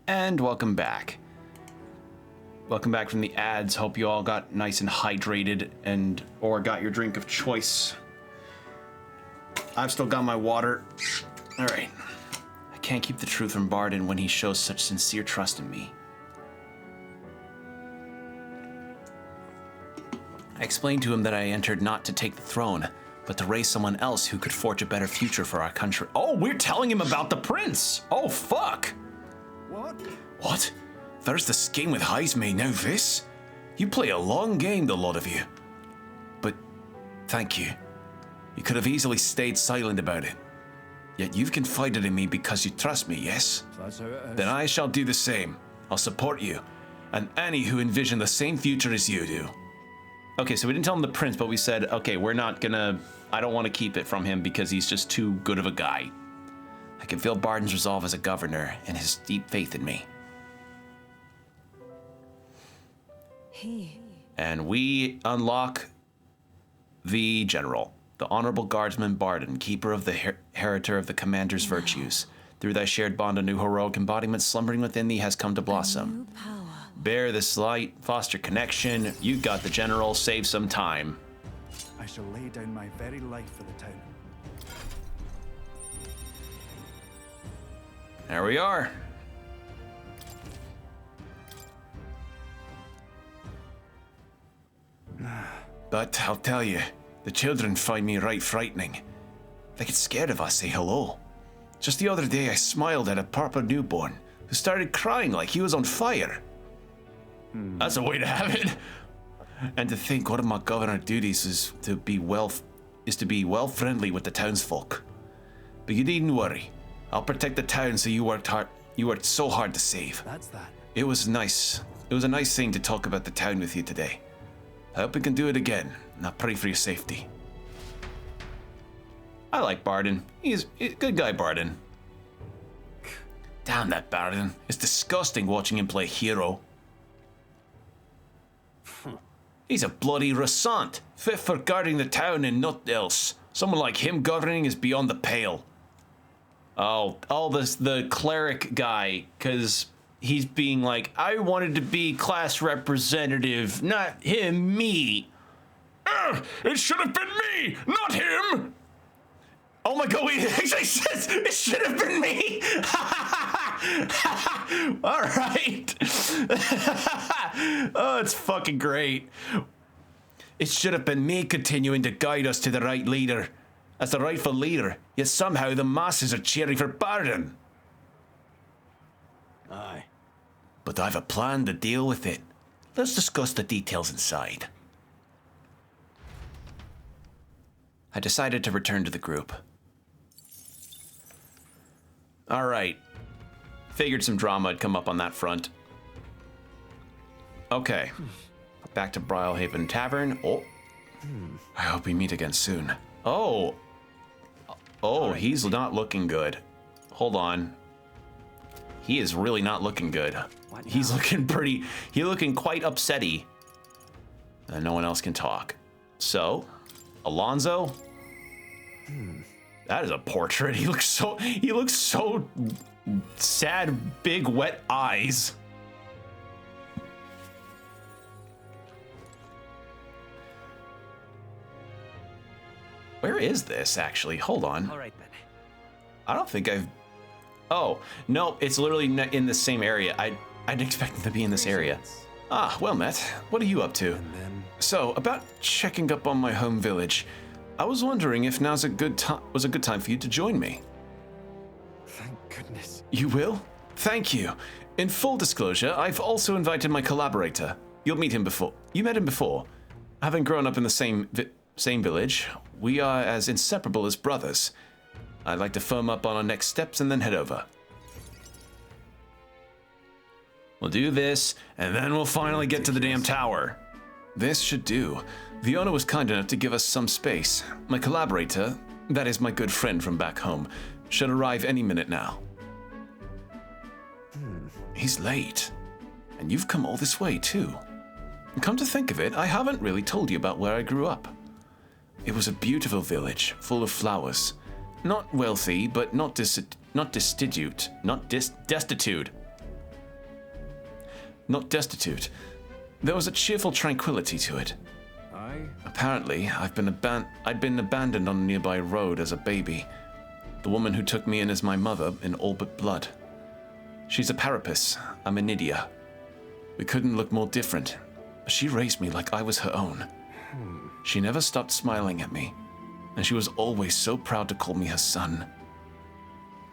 [SPEAKER 1] And welcome back. Welcome back from the ads. Hope you all got nice and hydrated or got your drink of choice. I've still got my water. All right. I can't keep the truth from Barden when he shows such sincere trust in me. I explained to him that I entered not to take the throne, but to raise someone else who could forge a better future for our country. Oh, we're telling him about the prince. Oh, fuck.
[SPEAKER 6] What?
[SPEAKER 5] What? There's the scheme with Heisme, now this? You play a long game, the lot of you. But thank you. You could have easily stayed silent about it. Yet you've confided in me because you trust me, yes?
[SPEAKER 6] That's how it is.
[SPEAKER 5] Then I shall do the same. I'll support you, and any who envision the same future as you do.
[SPEAKER 1] Okay, so we didn't tell him the prince, but we said, okay, we're not gonna... I don't want to keep it from him because he's just too good of a guy. I can feel Barden's resolve as a governor and his deep faith in me. And we unlock the general, the honorable guardsman Barden, keeper of the heritor of the commander's virtues. Through thy shared bond, a new heroic embodiment slumbering within thee has come to blossom. Bear this light, foster connection. You got the general, save some time.
[SPEAKER 6] I shall lay down my very life for the town.
[SPEAKER 1] There we are.
[SPEAKER 5] But I'll tell you, the children find me right frightening. They get scared if I say hello. Just the other day I smiled at a proper newborn who started crying like he was on fire.
[SPEAKER 1] That's a way to have it.
[SPEAKER 5] And to think one of my governor duties is to be well friendly with the townsfolk. But you needn't worry. I'll protect the town so you worked so hard to save.
[SPEAKER 6] That's that.
[SPEAKER 5] It was nice. It was a nice thing to talk about the town with you today. I hope we can do it again, and I pray for your safety.
[SPEAKER 1] I like Barden. He's a good guy, Barden.
[SPEAKER 5] Damn that Barden. It's disgusting watching him play hero.
[SPEAKER 1] He's a bloody Rassant, fit for guarding the town and not else. Someone like him governing is beyond the pale. Oh, the cleric guy, because he's being like, I wanted to be class representative, not him, me.
[SPEAKER 5] It should have been me, not him!
[SPEAKER 1] Oh my god, he actually says it should have been me! Alright. Oh, it's fucking great. It should have been me continuing to guide us to the right leader. As the rightful leader, yet somehow the masses are cheering for Barden.
[SPEAKER 4] Aye.
[SPEAKER 5] But I've a plan to deal with it. Let's discuss the details inside.
[SPEAKER 1] I decided to return to the group. All right. Figured some drama had come up on that front. Okay. Back to Brylehaven Tavern. Oh.
[SPEAKER 5] I hope we meet again soon.
[SPEAKER 1] Oh. Oh, he's not looking good. Hold on. He is really not looking good. He's looking quite upsetty. And no one else can talk. So, Alonzo? That is a portrait. He looks so sad, big, wet eyes. Where is this, actually? Hold on.
[SPEAKER 9] All right, then.
[SPEAKER 1] I don't think I've... Oh, no, it's literally in the same area. I didn't expect them to be in this area. Ah, well met. What are you up to? So, about checking up on my home village. I was wondering if now's a good time for you to join me.
[SPEAKER 4] Thank goodness.
[SPEAKER 5] You will? Thank you. In full disclosure, I've also invited my collaborator. You'll meet him before. You met him before. Having grown up in the same village, we are as inseparable as brothers. I'd like to firm up on our next steps and then head over.
[SPEAKER 1] We'll do this, and then we'll finally get to the damn tower.
[SPEAKER 5] This should do. The owner was kind enough to give us some space. My collaborator, that is my good friend from back home, should arrive any minute now. He's late. And you've come all this way, too. Come to think of it, I haven't really told you about where I grew up. It was a beautiful village, full of flowers. Not wealthy, but not destitute. not destitute. There was a cheerful tranquility to it. Apparently, I'd been abandoned on a nearby road as a baby. The woman who took me in is my mother in all but blood. She's a Parapus, a Menidia. We couldn't look more different, but she raised me like I was her own. She never stopped smiling at me, and she was always so proud to call me her son.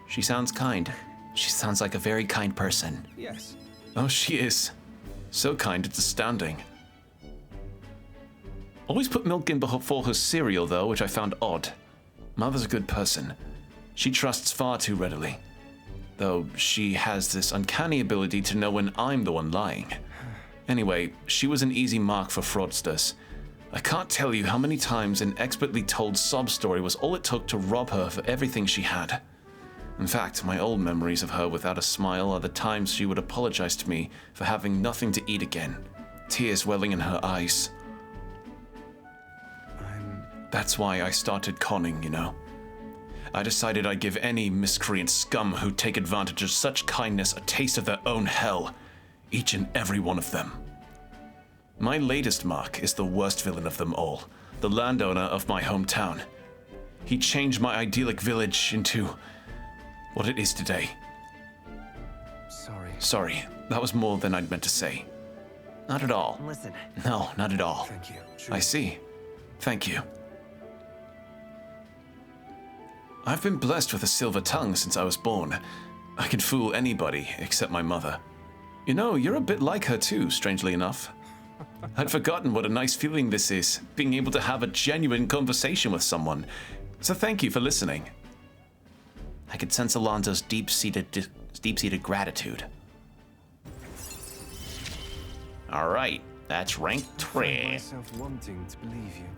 [SPEAKER 1] She sounds kind. She sounds like a very kind person.
[SPEAKER 4] Yes.
[SPEAKER 5] Oh, she is. So kind, it's astounding. Always put milk in before her cereal, though, which I found odd. Mother's a good person. She trusts far too readily. Though she has this uncanny ability to know when I'm the one lying. Anyway, she was an easy mark for fraudsters. I can't tell you how many times an expertly told sob story was all it took to rob her for everything she had. In fact, my old memories of her without a smile are the times she would apologize to me for having nothing to eat again, tears welling in her eyes. That's why I started conning, you know. I decided I'd give any miscreant scum who'd take advantage of such kindness a taste of their own hell, each and every one of them. My latest mark is the worst villain of them all, the landowner of my hometown. He changed my idyllic village into what it is today. Sorry, that was more than I'd meant to say.
[SPEAKER 1] Not at all.
[SPEAKER 9] Listen.
[SPEAKER 1] No, not at all.
[SPEAKER 4] Thank you.
[SPEAKER 5] I see. Thank you. I've been blessed with a silver tongue since I was born. I can fool anybody except my mother. You know, you're a bit like her too, strangely enough. I'd forgotten what a nice feeling this is, being able to have a genuine conversation with someone. So thank you for listening.
[SPEAKER 1] I could sense Alonzo's deep-seated gratitude. All right, that's rank 3.
[SPEAKER 4] I find myself wanting to believe you.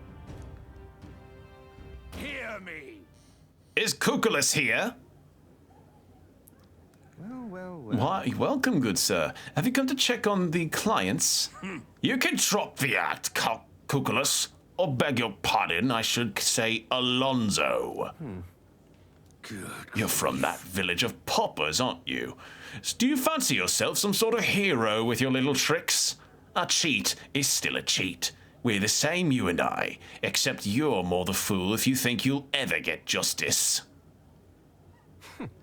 [SPEAKER 6] Hear me!
[SPEAKER 5] Is Cuculus here?
[SPEAKER 4] Well.
[SPEAKER 5] Why, welcome, good sir. Have you come to check on the clients?
[SPEAKER 6] You can drop the act, Cuculus. Or beg your pardon, I should say Alonzo.
[SPEAKER 4] Good.
[SPEAKER 6] You're from that village of paupers, aren't you? Do you fancy yourself some sort of hero with your little tricks? A cheat is still a cheat. We're the same, you and I, except you're more the fool if you think you'll ever get justice.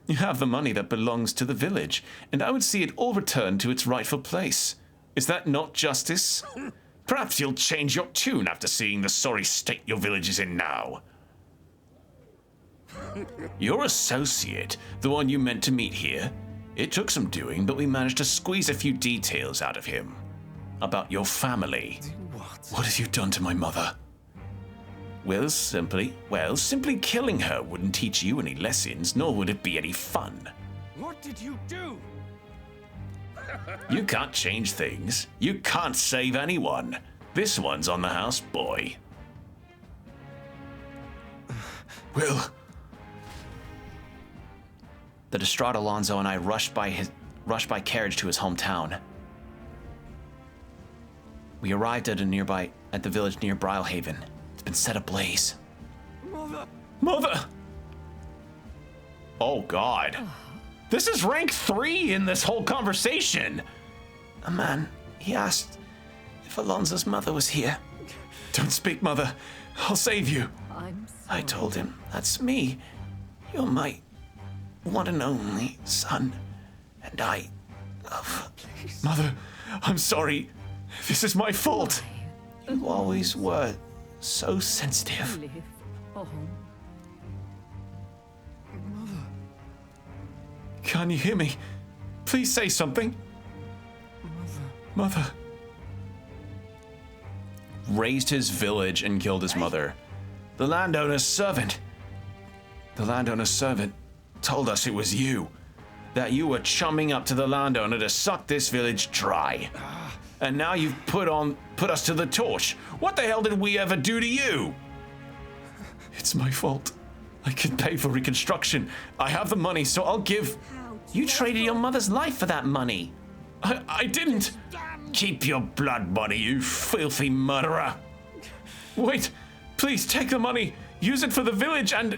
[SPEAKER 5] You have the money that belongs to the village, and I would see it all returned to its rightful place. Is that not justice?
[SPEAKER 6] Perhaps you'll change your tune after seeing the sorry state your village is in now. Your associate, the one you meant to meet here, it took some doing, but we managed to squeeze a few details out of him. About your family.
[SPEAKER 5] What have you done to my mother?
[SPEAKER 6] Well, simply killing her wouldn't teach you any lessons, nor would it be any fun.
[SPEAKER 4] What did you do?
[SPEAKER 6] You can't change things. You can't save anyone. This one's on the house, boy.
[SPEAKER 5] Will.
[SPEAKER 1] The distraught Alonzo and I rushed by carriage to his hometown. We arrived at the village near Brylehaven. It's been set ablaze.
[SPEAKER 5] Mother!
[SPEAKER 6] Oh, God. This is rank 3 in this whole conversation.
[SPEAKER 1] A man, he asked if Alonzo's mother was here.
[SPEAKER 5] Don't speak, Mother. I'll save you.
[SPEAKER 1] I told him, that's me. You're my one and only son. And I love...
[SPEAKER 5] Mother, I'm sorry. This is my fault.
[SPEAKER 1] You always were so sensitive.
[SPEAKER 5] Can you hear me? Please say something. Mother.
[SPEAKER 1] Raised his village and killed his mother.
[SPEAKER 5] The landowner's servant. The landowner's servant told us it was you. That you were chumming up to the landowner to suck this village dry. And now you've put us to the torch. What the hell did we ever do to you? It's my fault. I can pay for reconstruction. I have the money, so I'll give...
[SPEAKER 1] You traded your mother's life for that money.
[SPEAKER 5] I didn't.
[SPEAKER 6] Keep your blood money, you filthy murderer.
[SPEAKER 5] Wait, please take the money. Use it for the village and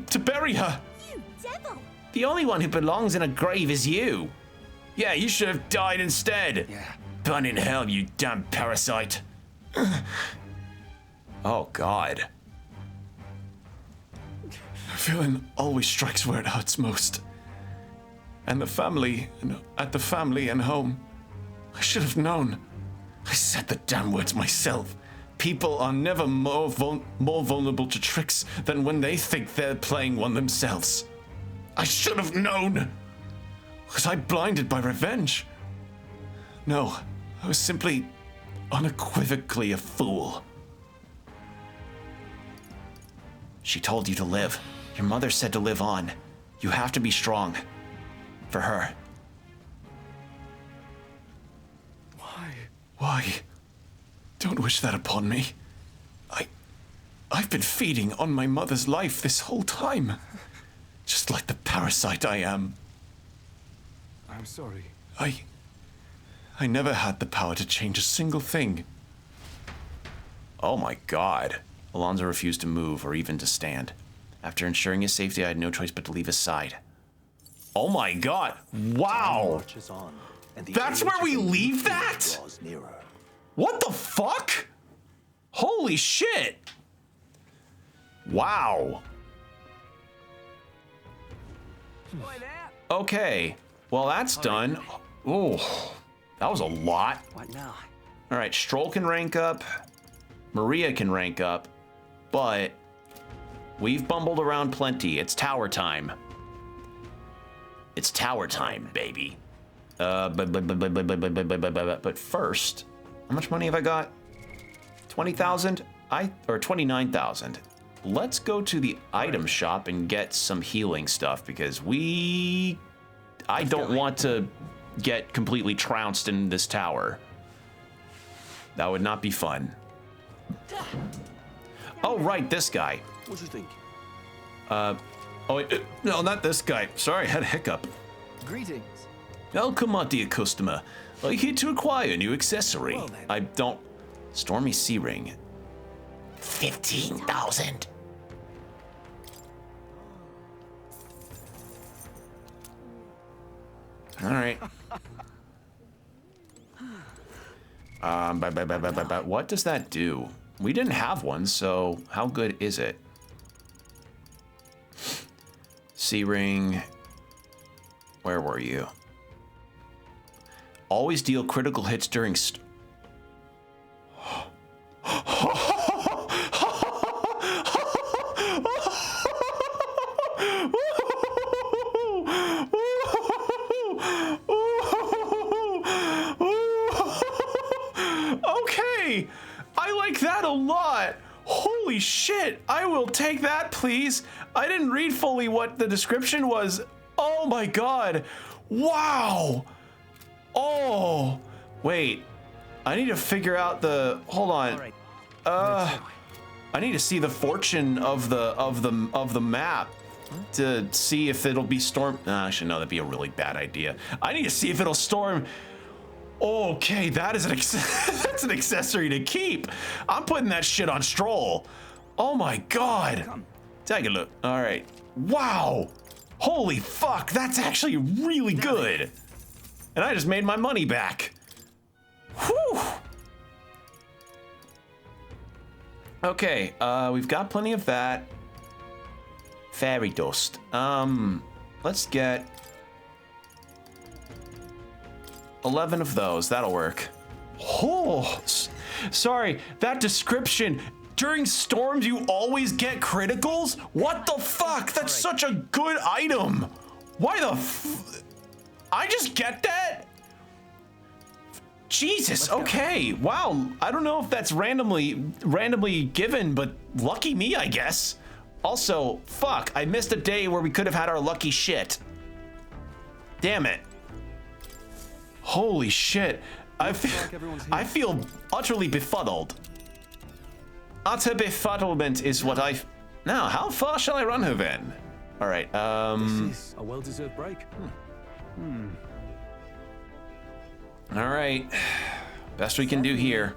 [SPEAKER 5] to bury her.
[SPEAKER 3] You devil!
[SPEAKER 1] The only one who belongs in a grave is you.
[SPEAKER 6] Yeah, you should have died instead.
[SPEAKER 7] Yeah.
[SPEAKER 6] Burn in hell, you damn parasite. Oh, God.
[SPEAKER 5] Feeling always strikes where it hurts most. And the family, at the family and home. I should have known.
[SPEAKER 6] I said the damn words myself.
[SPEAKER 5] People are never more vulnerable to tricks than when they think they're playing one themselves.
[SPEAKER 6] I should have known.
[SPEAKER 5] Was I blinded by revenge? No, I was simply unequivocally a fool.
[SPEAKER 1] She told you to live. Your mother said to live on. You have to be strong. For her.
[SPEAKER 5] Why? Don't wish that upon me. I've been feeding on my mother's life this whole time. Just like the parasite I am.
[SPEAKER 4] I'm sorry.
[SPEAKER 5] I never had the power to change a single thing.
[SPEAKER 1] Oh my God. Alonzo refused to move or even to stand. After ensuring his safety, I had no choice but to leave his side. Oh my God. Wow.
[SPEAKER 2] Marches on, and the
[SPEAKER 1] That's
[SPEAKER 2] age
[SPEAKER 1] where
[SPEAKER 2] of
[SPEAKER 1] we
[SPEAKER 2] the
[SPEAKER 1] leave
[SPEAKER 2] new
[SPEAKER 1] that?
[SPEAKER 2] draws nearer.
[SPEAKER 1] What the fuck? Holy shit. Wow. Okay. Well, that's done. Oh, that was a lot.
[SPEAKER 7] What now?
[SPEAKER 1] All right, Stroll can rank up. Maria can rank up. But we've bumbled around plenty. It's tower time. It's tower time, baby. But first, how much money have I got? 20,000? Or 29,000. Let's go to the item shop and get some healing stuff because I don't want to get completely trounced in this tower. That would not be fun. Oh, right, this guy.
[SPEAKER 4] What do you think?
[SPEAKER 5] No, not this guy. Sorry, I had a hiccup.
[SPEAKER 7] Greetings.
[SPEAKER 5] Oh, come on, dear customer. I'm here to acquire a new accessory.
[SPEAKER 7] Well, then.
[SPEAKER 5] I don't...
[SPEAKER 1] Stormy Sea Ring. 15,000. All right. What does that do? We didn't have one, so how good is it? Sea Ring. Where were you? Always deal critical hits during Okay, I like that a lot. Holy shit, I will take that, please. I didn't read fully what the description was. Oh my God, wow. Oh, wait, I need to figure out the, hold on. I need to see the fortune of the map to see if it'll be storm. Actually, no, that'd be a really bad idea. I need to see if it'll storm. Okay, that is that's an accessory to keep. I'm putting that shit on Stroll. Oh my God. Take a look. All right. Wow. Holy fuck, that's actually really good. And I just made my money back. Whew. Okay, we've got plenty of that. Fairy dust. Let's get 11 of those. That'll work. Oh, sorry, that description. During storms, you always get criticals? What the fuck? That's such a good item. Why the I just get that? Jesus, okay. Wow, I don't know if that's randomly given, but lucky me, I guess. Also, fuck, I missed a day where we could have had our lucky shit. Damn it. Holy shit. I feel utterly befuddled. Utter befuddlement is what I... Now, how far shall I run her then? All right,
[SPEAKER 4] This is a well-deserved break.
[SPEAKER 1] All right, best we can do here.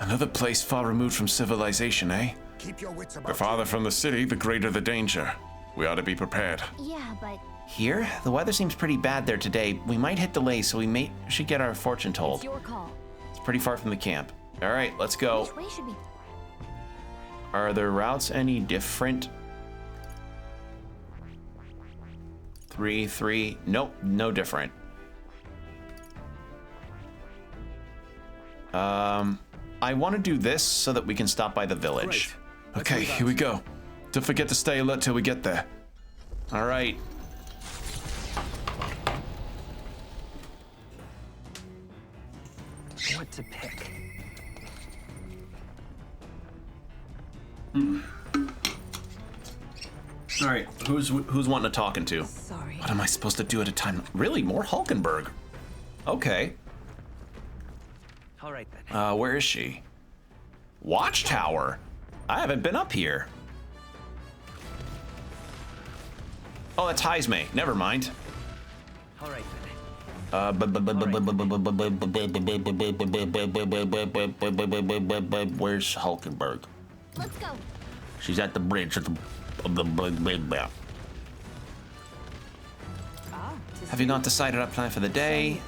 [SPEAKER 5] Another place far removed from civilization, eh?
[SPEAKER 11] Keep your wits about
[SPEAKER 5] The farther from the city, the greater the danger. We ought to be prepared.
[SPEAKER 3] Yeah, but
[SPEAKER 1] Here? The weather seems pretty bad there today. We might hit delays, so we should get our fortune told.
[SPEAKER 3] It's your call.
[SPEAKER 1] It's pretty far from the camp. All right, let's go.
[SPEAKER 3] Which way should we?
[SPEAKER 1] Are the routes any different? 3. Nope, no different. I want to do this so that we can stop by the village.
[SPEAKER 4] Great.
[SPEAKER 5] Okay, here we go. Don't forget to stay alert till we get there.
[SPEAKER 1] All right.
[SPEAKER 7] What to pick?
[SPEAKER 1] All right, who's wanting to talking to?
[SPEAKER 3] Sorry.
[SPEAKER 1] What am I supposed to do at a time? Really, more Hulkenberg? Okay.
[SPEAKER 9] All right then.
[SPEAKER 1] Where is she? Watchtower. I haven't been up here. Oh, that's Heisme. Never mind.
[SPEAKER 9] All right then.
[SPEAKER 1] Where's Hulkenberg?
[SPEAKER 3] Let's go.
[SPEAKER 1] She's at the bridge of the Have you not decided our plan for the day?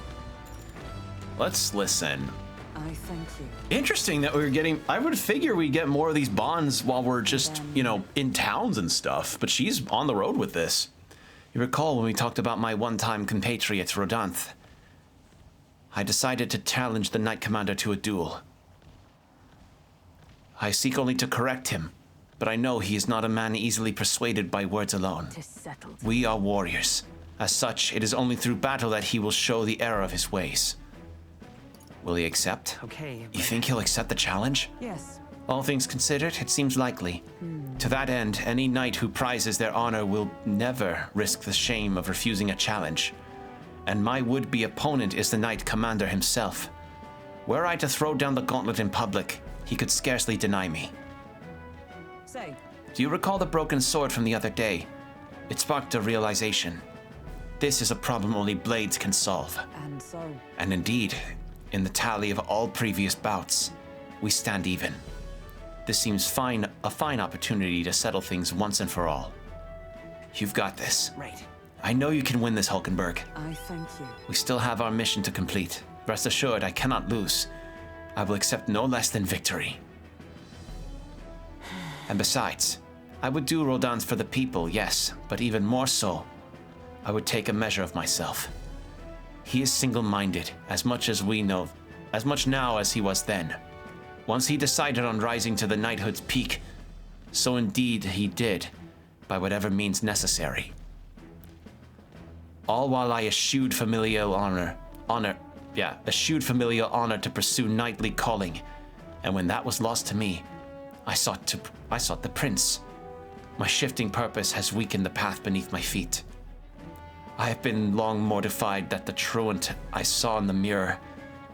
[SPEAKER 1] Let's listen.
[SPEAKER 8] I thank you.
[SPEAKER 1] Interesting that we're getting. I would figure we get more of these bonds while we're just, you know, in towns and stuff. But she's on the road with this. You recall when we talked about my one-time compatriot, Rodanth? I decided to challenge the Knight Commander to a duel. I seek only to correct him, but I know he is not a man easily persuaded by words alone.
[SPEAKER 8] Tis settled.
[SPEAKER 1] We are warriors. As such, it is only through battle that he will show the error of his ways. Will he accept?
[SPEAKER 9] Okay.
[SPEAKER 1] You think he'll accept the challenge?
[SPEAKER 8] Yes.
[SPEAKER 1] All things considered, it seems likely. To that end, any knight who prizes their honor will never risk the shame of refusing a challenge. And my would-be opponent is the Knight Commander himself. Were I to throw down the gauntlet in public, he could scarcely deny me.
[SPEAKER 8] Say.
[SPEAKER 1] Do you recall the broken sword from the other day? It sparked a realization. This is a problem only blades can solve.
[SPEAKER 8] And so.
[SPEAKER 1] And indeed, in the tally of all previous bouts, we stand even. This seems a fine opportunity to settle things once and for all. You've got this.
[SPEAKER 9] Right.
[SPEAKER 1] I know you can win this, Hulkenberg.
[SPEAKER 8] I thank you.
[SPEAKER 1] We still have our mission to complete. Rest assured, I cannot lose. I will accept no less than victory. And besides, I would do Rodans for the people, yes, but even more so, I would take a measure of myself. He is single-minded, as much now as he was then. Once he decided on rising to the knighthood's peak, so indeed he did, by whatever means necessary. All while I eschewed familial honor to pursue knightly calling, and when that was lost to me, I sought the prince. My shifting purpose has weakened the path beneath my feet. I have been long mortified that the truant I saw in the mirror,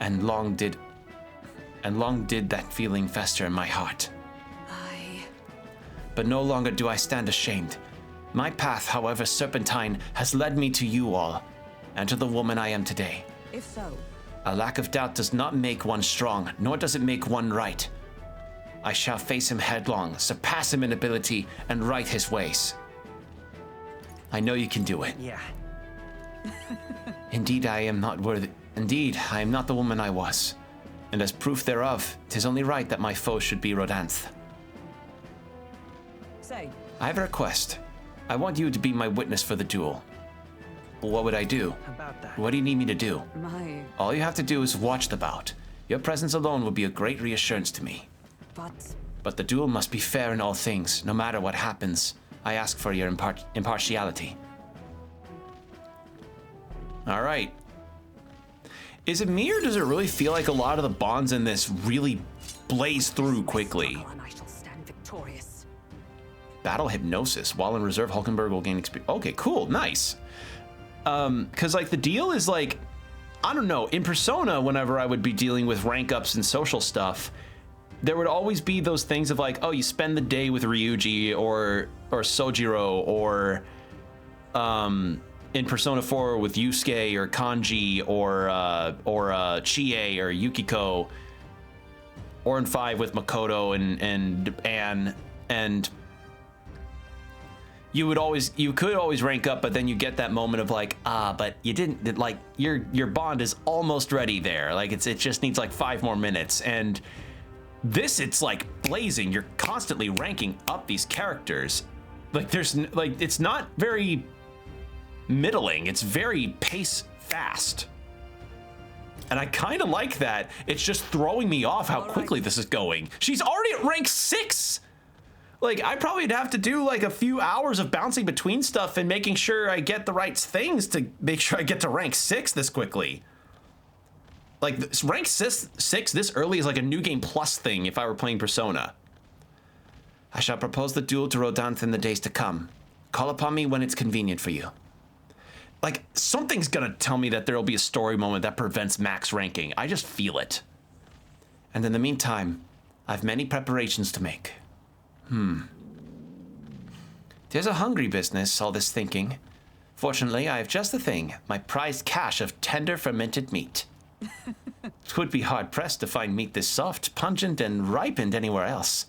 [SPEAKER 1] and long did that feeling fester in my heart. But no longer do I stand ashamed. My path, however serpentine, has led me to you all, and to the woman I am today.
[SPEAKER 8] If so.
[SPEAKER 1] A lack of doubt does not make one strong, nor does it make one right. I shall face him headlong, surpass him in ability, and right his ways. I know you can do it.
[SPEAKER 9] Yeah.
[SPEAKER 1] Indeed, I am not the woman I was. And as proof thereof, 'tis only right that my foe should be Rodanth.
[SPEAKER 8] Say.
[SPEAKER 1] I have a request. I want you to be my witness for the duel. What would I do?
[SPEAKER 9] About that.
[SPEAKER 1] What do you need me to do?
[SPEAKER 8] My.
[SPEAKER 1] All you have to do is watch the bout. Your presence alone will be a great reassurance to me. But the duel must be fair in all things, no matter what happens. I ask for your impartiality. All right. Is it me, or does it really feel like a lot of the bonds in this really blaze through quickly?
[SPEAKER 8] And I shall stand victorious.
[SPEAKER 1] Battle hypnosis. While in reserve, Hulkenberg will gain experience. Okay, cool, nice. Because like the deal is like, I don't know, in Persona, whenever I would be dealing with rank ups and social stuff, there would always be those things of like, oh, you spend the day with Ryuji or Sojiro, or in Persona 4 with Yusuke or Kanji or Chie or Yukiko, or in 5 with Makoto and Anne, and you could always rank up, but then you get that moment of like, but you didn't, like your bond is almost ready there. Like it just needs like 5 more minutes. And this, it's like blazing. You're constantly ranking up these characters. Like it's not very middling. It's very pace fast. And I kind of like that. It's just throwing me off how quickly this is going. She's already at rank 6. Like, I probably would have to do like a few hours of bouncing between stuff and making sure I get the right things to make sure I get to rank 6 this quickly. Like, rank 6 this early is like a new game plus thing if I were playing Persona. I shall propose the duel to Rodanthe in the days to come. Call upon me when it's convenient for you. Like, something's gonna tell me that there'll be a story moment that prevents max ranking. I just feel it. And in the meantime, I've many preparations to make. There's a hungry business, all this thinking. Fortunately, I have just the thing, my prized cache of tender fermented meat. It would be hard-pressed to find meat this soft, pungent, and ripened anywhere else.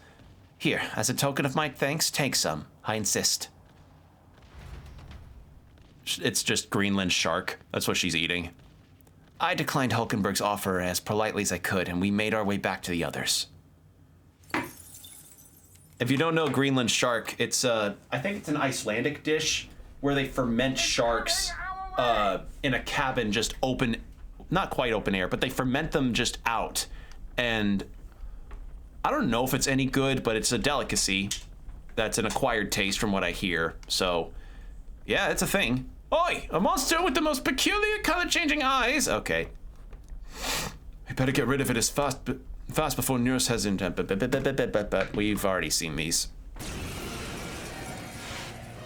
[SPEAKER 1] Here, as a token of my thanks, take some. I insist. It's just Greenland shark. That's what she's eating. I declined Hulkenberg's offer as politely as I could, and we made our way back to the others. If you don't know Greenland shark, it's I think it's an Icelandic dish where they ferment sharks in a cabin, just open, not quite open air, but they ferment them just out. And I don't know if it's any good, but it's a delicacy. That's an acquired taste from what I hear. So, yeah, it's a thing. Oi, a monster with the most peculiar color-changing eyes. Okay.
[SPEAKER 5] We better get rid of it as fast before Nurse has him.
[SPEAKER 1] We've already seen these.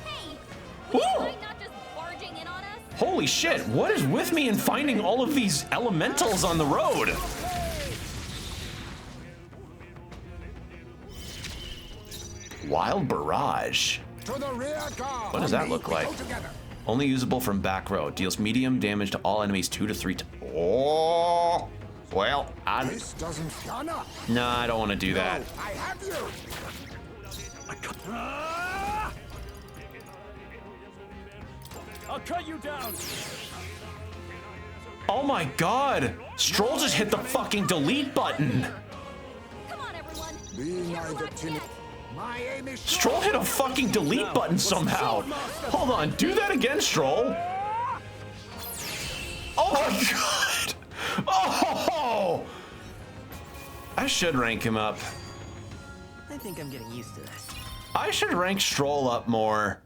[SPEAKER 3] Hey, would you mind not just barging in on us?
[SPEAKER 1] Holy shit, what is with me in finding all of these elementals on the road? Wild Barrage. What does that look like? Only usable from back row. Deals medium damage to all enemies 2 to 3 times. Oh, well, no, I don't want to do that.
[SPEAKER 11] I have you.
[SPEAKER 4] I'll cut you down.
[SPEAKER 1] Oh my god! Stroll just hit the fucking delete button.
[SPEAKER 3] Come on, everyone.
[SPEAKER 11] Be neither timid. My aim is
[SPEAKER 1] Stroll hit a fucking delete button somehow. Hold on, do that again, Stroll. Oh my god! Oh! I should rank him up.
[SPEAKER 9] I think I'm getting used to this.
[SPEAKER 1] I should rank Stroll up more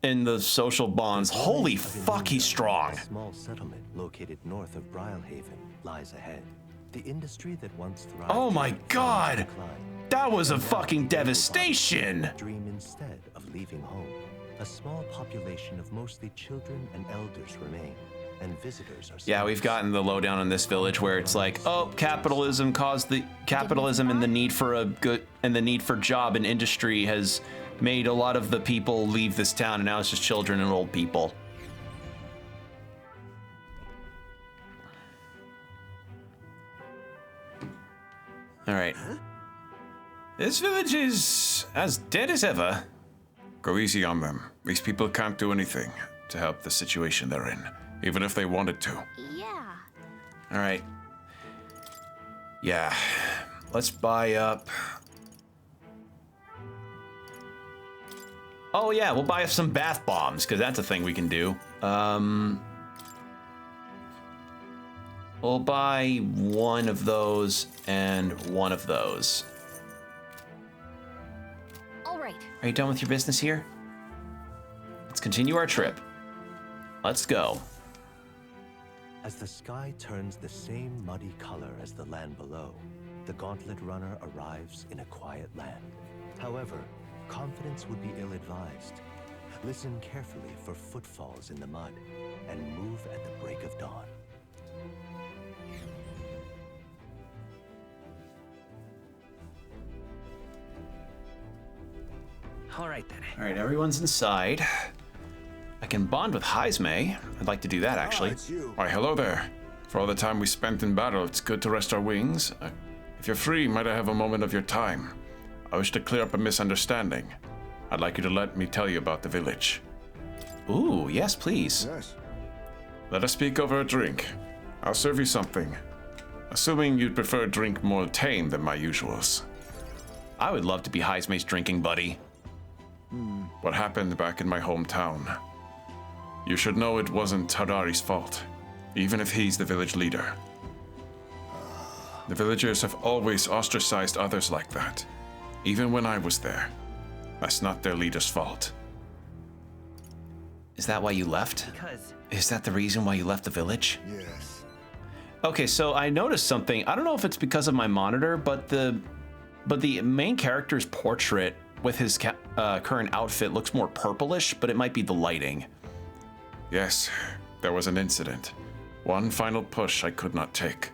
[SPEAKER 1] in the social bonds. Holy fuck, he's strong.
[SPEAKER 2] A small settlement located north of Brylehaven lies ahead. The industry that once thrived.
[SPEAKER 1] Oh my god!
[SPEAKER 2] declined.
[SPEAKER 1] That was a fucking devastation.
[SPEAKER 2] Dream instead of leaving home. A small population of mostly children and elders remain, and visitors are.
[SPEAKER 1] Yeah, we've gotten the lowdown in this village where it's like, oh, capitalism caused the capitalism and the need for a good and the need for job and industry has made a lot of the people leave this town, and now it's just children and old people. All right. This village is as dead as ever.
[SPEAKER 5] Go easy on them. These people can't do anything to help the situation they're in, even if they wanted to.
[SPEAKER 3] Yeah.
[SPEAKER 1] All right. Yeah. Let's buy up. Oh yeah, we'll buy some bath bombs because that's a thing we can do. We'll buy one of those and one of those.
[SPEAKER 3] All right.
[SPEAKER 1] Are you done with your business here? Let's continue our trip. Let's go.
[SPEAKER 2] As the sky turns the same muddy color as the land below, the Gauntlet Runner arrives in a quiet land. However, confidence would be ill-advised. Listen carefully for footfalls in the mud, and move at the break of dawn.
[SPEAKER 9] All right then.
[SPEAKER 1] All right, everyone's inside. I can bond with Heisme. I'd like to do that, actually.
[SPEAKER 11] it's you.
[SPEAKER 5] Why, hello there. For all the time we spent in battle, it's good to rest our wings. If you're free, might I have a moment of your time? I wish to clear up a misunderstanding. I'd like you to let me tell you about the village.
[SPEAKER 1] Ooh, yes, please.
[SPEAKER 11] Yes.
[SPEAKER 5] Let us speak over a drink. I'll serve you something. Assuming you'd prefer a drink more tame than my usuals.
[SPEAKER 1] I would love to be Heismay's drinking buddy.
[SPEAKER 5] What happened back in my hometown? You should know it wasn't Tadari's fault, even if he's the village leader. The villagers have always ostracized others like that, even when I was there. That's not their leader's fault.
[SPEAKER 1] Is that why you left?
[SPEAKER 9] Because
[SPEAKER 1] Is that the reason why you left the village?
[SPEAKER 11] Yes.
[SPEAKER 1] Okay, so I noticed something. I don't know if it's because of my monitor, but the main character's portrait with his current outfit looks more purplish, but it might be the lighting.
[SPEAKER 5] Yes, there was an incident. One final push I could not take.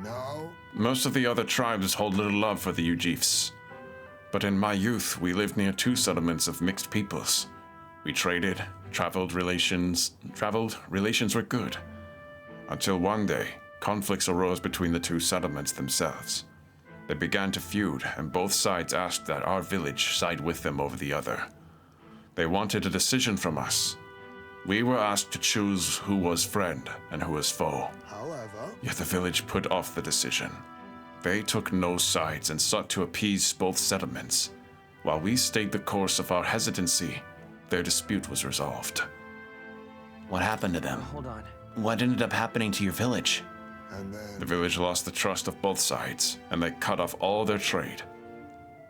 [SPEAKER 11] No.
[SPEAKER 5] Most of the other tribes hold little love for the Ujifs. But in my youth, we lived near two settlements of mixed peoples. We traded, traveled, relations were good. Until one day, conflicts arose between the two settlements themselves. They began to feud, and both sides asked that our village side with them over the other. They wanted a decision from us. We were asked to choose who was friend and who was foe.
[SPEAKER 11] However,
[SPEAKER 5] Yet the village put off the decision. They took no sides and sought to appease both settlements. While we stayed the course of our hesitancy, their dispute was resolved.
[SPEAKER 1] What happened to them?
[SPEAKER 9] hold on.
[SPEAKER 1] What ended up happening to your village?
[SPEAKER 11] and then
[SPEAKER 5] The village lost the trust of both sides, and they cut off all their trade.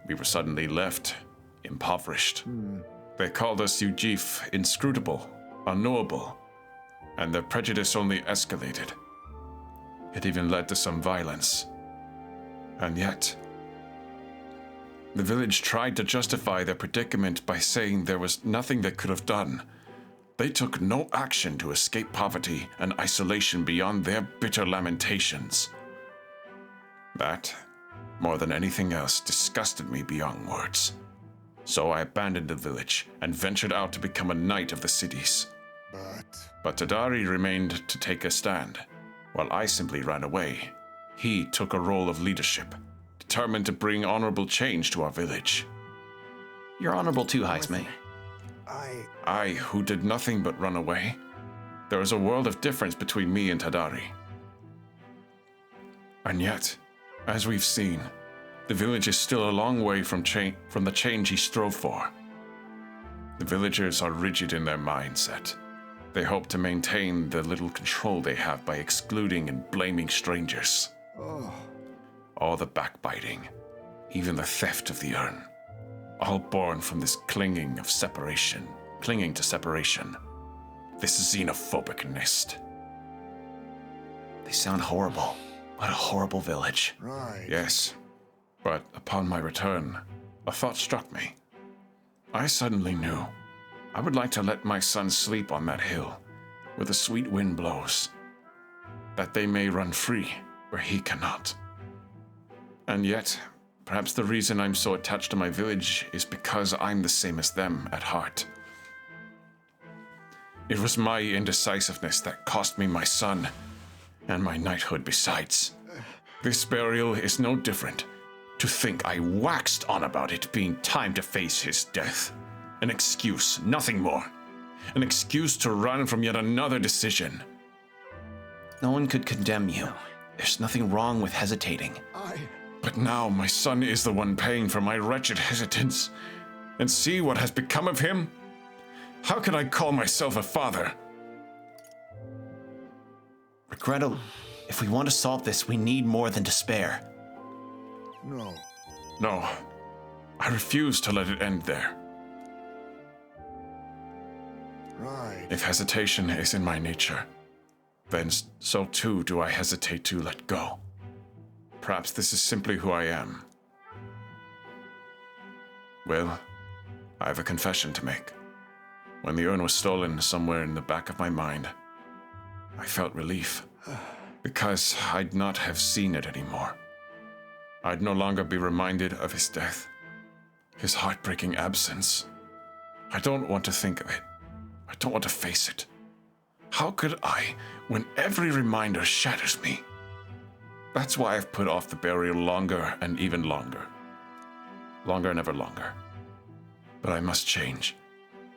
[SPEAKER 5] We were suddenly left impoverished. They called us Ujif inscrutable, unknowable, and their prejudice only escalated. It even led to some violence. And yet, the village tried to justify their predicament by saying there was nothing they could have done. They took no action to escape poverty and isolation beyond their bitter lamentations. That, more than anything else, disgusted me beyond words. So I abandoned the village and ventured out to become a knight of the cities. But Tadari remained to take a stand, while I simply ran away. He took a role of leadership, determined to bring honorable change to our village.
[SPEAKER 1] You're honorable too, Heismay.
[SPEAKER 5] I, who did nothing but run away. There is a world of difference between me and Tadari. And yet, as we've seen, the village is still a long way from the change he strove for. The villagers are rigid in their mindset. They hope to maintain the little control they have by excluding and blaming strangers. All the backbiting, even the theft of the urn, all born from this clinging to separation. This xenophobic nest.
[SPEAKER 1] They sound horrible. What a horrible village.
[SPEAKER 5] Yes, but upon my return, a thought struck me. I suddenly knew I would like to let my son sleep on that hill, where the sweet wind blows, that they may run free where he cannot. And yet, perhaps the reason I'm so attached to my village is because I'm the same as them at heart. It was my indecisiveness that cost me my son, and my knighthood besides. This burial is no different. To think I waxed on about it being time to face his death. An excuse, nothing more. An excuse to run from yet another decision.
[SPEAKER 1] No one could condemn you. There's nothing wrong with hesitating.
[SPEAKER 5] But now my son is the one paying for my wretched hesitance. And see what has become of him? How can I call myself a father?
[SPEAKER 1] Regretto, if we want to solve this, we need more than despair.
[SPEAKER 5] No, I refuse to let it end there. If hesitation is in my nature, then so too do I hesitate to let go. Perhaps this is simply who I am. Well, I have a confession to make. When the urn was stolen somewhere in the back of my mind, I felt relief, because I'd not have seen it anymore. I'd no longer be reminded of his death, his heartbreaking absence. I don't want to think of it. I don't want to face it. How could I, when every reminder shatters me? That's why I've put off the burial longer and even longer. longer and ever longer. But I must change.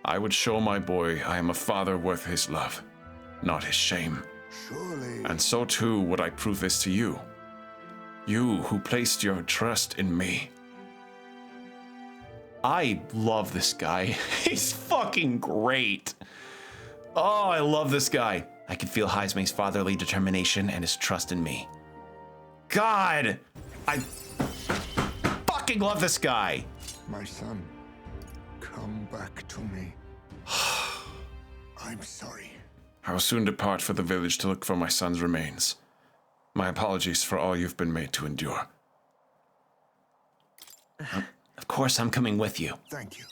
[SPEAKER 5] I would show my boy I am a father worth his love, not his shame.
[SPEAKER 11] Surely.
[SPEAKER 5] And so too would I prove this to you. You who placed your trust in me.
[SPEAKER 1] I love this guy. He's fucking great. Oh, I love this guy. I can feel Heismay's fatherly determination and his trust in me. God, I fucking love this guy.
[SPEAKER 11] My son, come back to me. I'm sorry.
[SPEAKER 5] I will soon depart for the village to look for my son's remains. My apologies for all you've been made to endure.
[SPEAKER 1] Of course, I'm coming with you.
[SPEAKER 11] Thank you.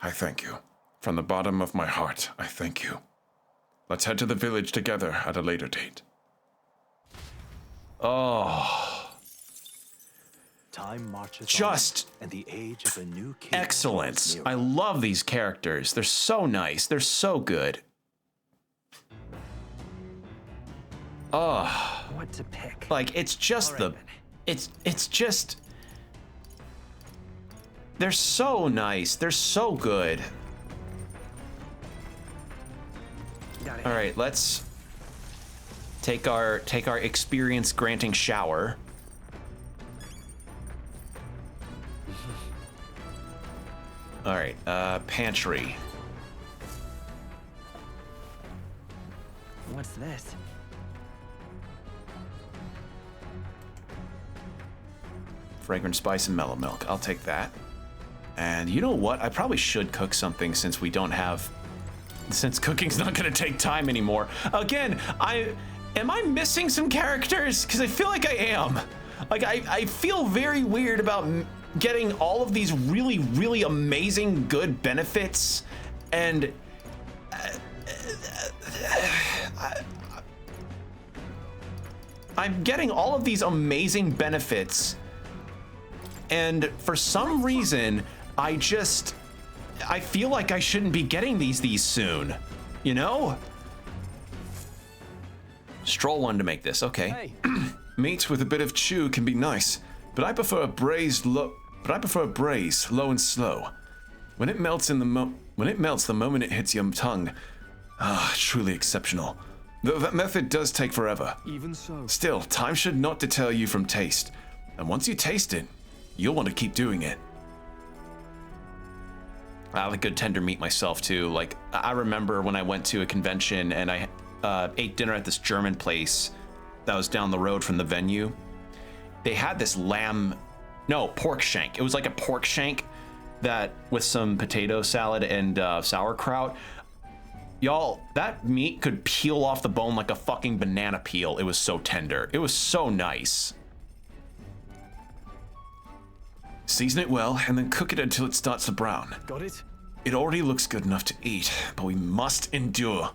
[SPEAKER 5] I thank you. From the bottom of my heart, I thank you. Let's head to the village together at a later date.
[SPEAKER 1] Oh.
[SPEAKER 2] Time marches
[SPEAKER 1] Just
[SPEAKER 2] on, and the age of a new king
[SPEAKER 1] excellence.
[SPEAKER 2] draws
[SPEAKER 1] I
[SPEAKER 2] nearer.
[SPEAKER 1] love these characters. They're so nice. They're so good. Oh.
[SPEAKER 7] What to pick?
[SPEAKER 1] Like, it's just
[SPEAKER 7] All right,
[SPEAKER 1] it's just, they're so nice. They're so good.
[SPEAKER 7] Got it.
[SPEAKER 1] All right, let's take our experience granting shower. All right, pantry.
[SPEAKER 7] What's this?
[SPEAKER 1] Fragrant spice and mellow milk. I'll take that. And you know what? I probably should cook something since we don't have... Since cooking's not going to take time anymore. Again, am I missing some characters? Because I feel like I am. Like, I feel very weird about getting all of these really, really amazing good benefits. And... I'm getting all of these amazing benefits. And for some reason, I feel like I shouldn't be getting these soon, you know? Stroll one to make this, okay.
[SPEAKER 4] Hey,
[SPEAKER 5] Meat with a bit of chew can be nice, but I prefer a braise low and slow. When it melts the moment it hits your tongue. Ah, truly exceptional. Though that method does take forever.
[SPEAKER 4] even so.
[SPEAKER 5] Still, time should not deter you from taste. And once you taste it, you'll want to keep doing it.
[SPEAKER 1] I like good tender meat myself too. Like, I remember when I went to a convention and I ate dinner at this German place that was down the road from the venue. They had this pork shank. It was like a pork shank that with some potato salad and sauerkraut. Y'all, that meat could peel off the bone like a fucking banana peel. It was so tender. It was so nice.
[SPEAKER 5] Season it well, and then cook it until it starts to brown.
[SPEAKER 4] Got it?
[SPEAKER 5] It already looks good enough to eat, but we must endure.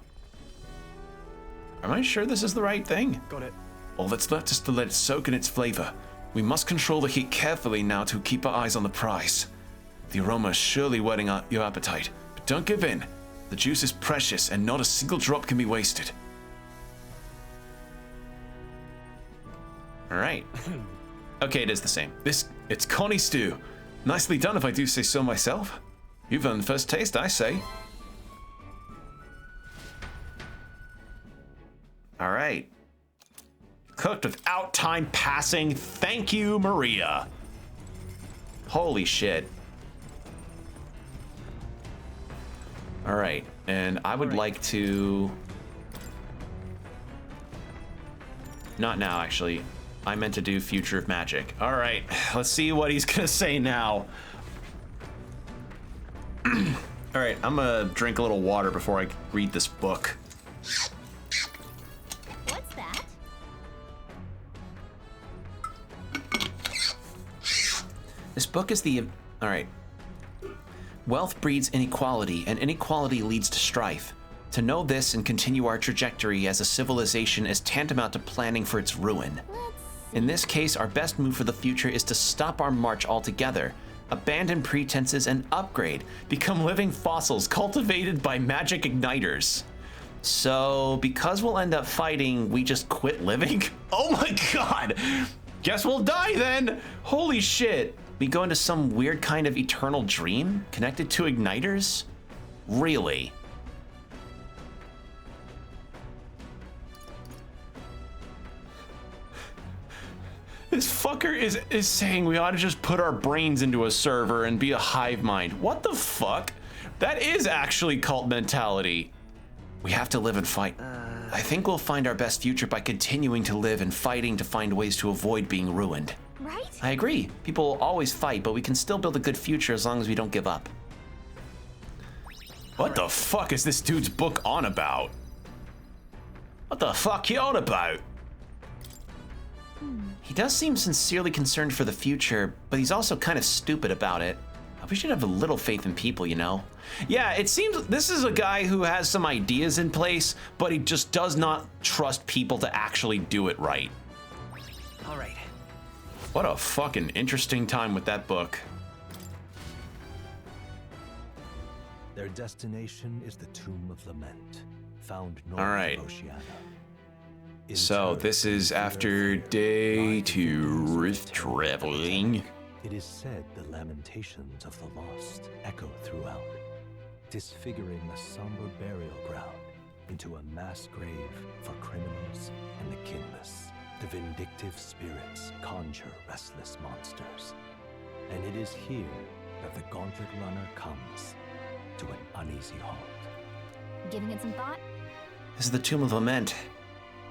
[SPEAKER 1] Am I sure this is the right thing?
[SPEAKER 4] Got it.
[SPEAKER 5] All that's left is to let it soak in its flavor. We must control the heat carefully now to keep our eyes on the prize. The aroma is surely whetting your appetite, but don't give in. The juice is precious, and not a single drop can be wasted.
[SPEAKER 1] All right. Okay, it is the same.
[SPEAKER 5] It's Connie stew. Nicely done if I do say so myself. You've earned first taste, I say.
[SPEAKER 1] All right. Cooked without time passing. Thank you, Maria. Holy shit. All right, and I would like to... Not now, actually. I meant to do Future of Magic. All right, let's see what he's gonna say now. All right, I'm gonna drink a little water before I read this book.
[SPEAKER 3] What's that?
[SPEAKER 1] This book is the... All right. Wealth breeds inequality, and inequality leads to strife. To know this and continue our trajectory as a civilization is tantamount to planning for its ruin. In this case, our best move for the future is to stop our march altogether, abandon pretenses and upgrade, become living fossils cultivated by magic igniters. So, because we'll end up fighting, we just quit living? Oh my god! Guess we'll die then! Holy shit! We go into some weird kind of eternal dream connected to igniters? Really? This fucker is saying we ought to just put our brains into a server and be a hive mind. What the fuck? That is actually cult mentality. We have to live and fight. I think we'll find our best future by continuing to live and fighting to find ways to avoid being ruined.
[SPEAKER 3] Right?
[SPEAKER 1] I agree. People will always fight, but we can still build a good future as long as we don't give up.
[SPEAKER 6] What the fuck is this dude's book on about? What the fuck he on about?
[SPEAKER 1] He does seem sincerely concerned for the future, but he's also kind of stupid about it. We should have a little faith in people, you know? Yeah, it seems this is a guy who has some ideas in place, but he just does not trust people to actually do it right.
[SPEAKER 9] All right.
[SPEAKER 1] What a fucking interesting time with that book.
[SPEAKER 2] Their destination is the Tomb of Lament, found north
[SPEAKER 1] All right.
[SPEAKER 2] of Oceania.
[SPEAKER 1] So this is after day 2 rift traveling.
[SPEAKER 2] It is said the lamentations of the lost echo throughout, disfiguring the somber burial ground into a mass grave for criminals and the kinless. The vindictive spirits conjure restless monsters, and it is here that the Gauntlet Runner comes to an uneasy halt.
[SPEAKER 3] Giving it some thought?
[SPEAKER 1] This is the Tomb of Lament.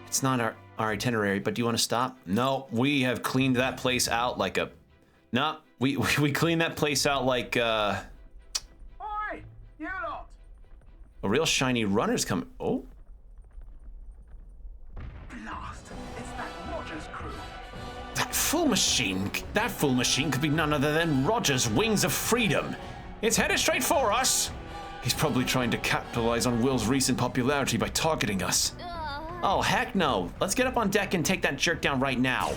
[SPEAKER 1] It's not our itinerary, but do you want to stop? No, we have cleaned that place out like a... No, we cleaned that place out like
[SPEAKER 4] Oi! You lot!
[SPEAKER 1] a real shiny runner's coming. Oh,
[SPEAKER 4] Blast! It's that Rogers crew.
[SPEAKER 6] That fool machine could be none other than Roger's Wings of Freedom. It's headed straight for us.
[SPEAKER 5] He's probably trying to capitalize on Will's recent popularity by targeting us.
[SPEAKER 1] oh heck no. Let's get up on deck and take that jerk down right now.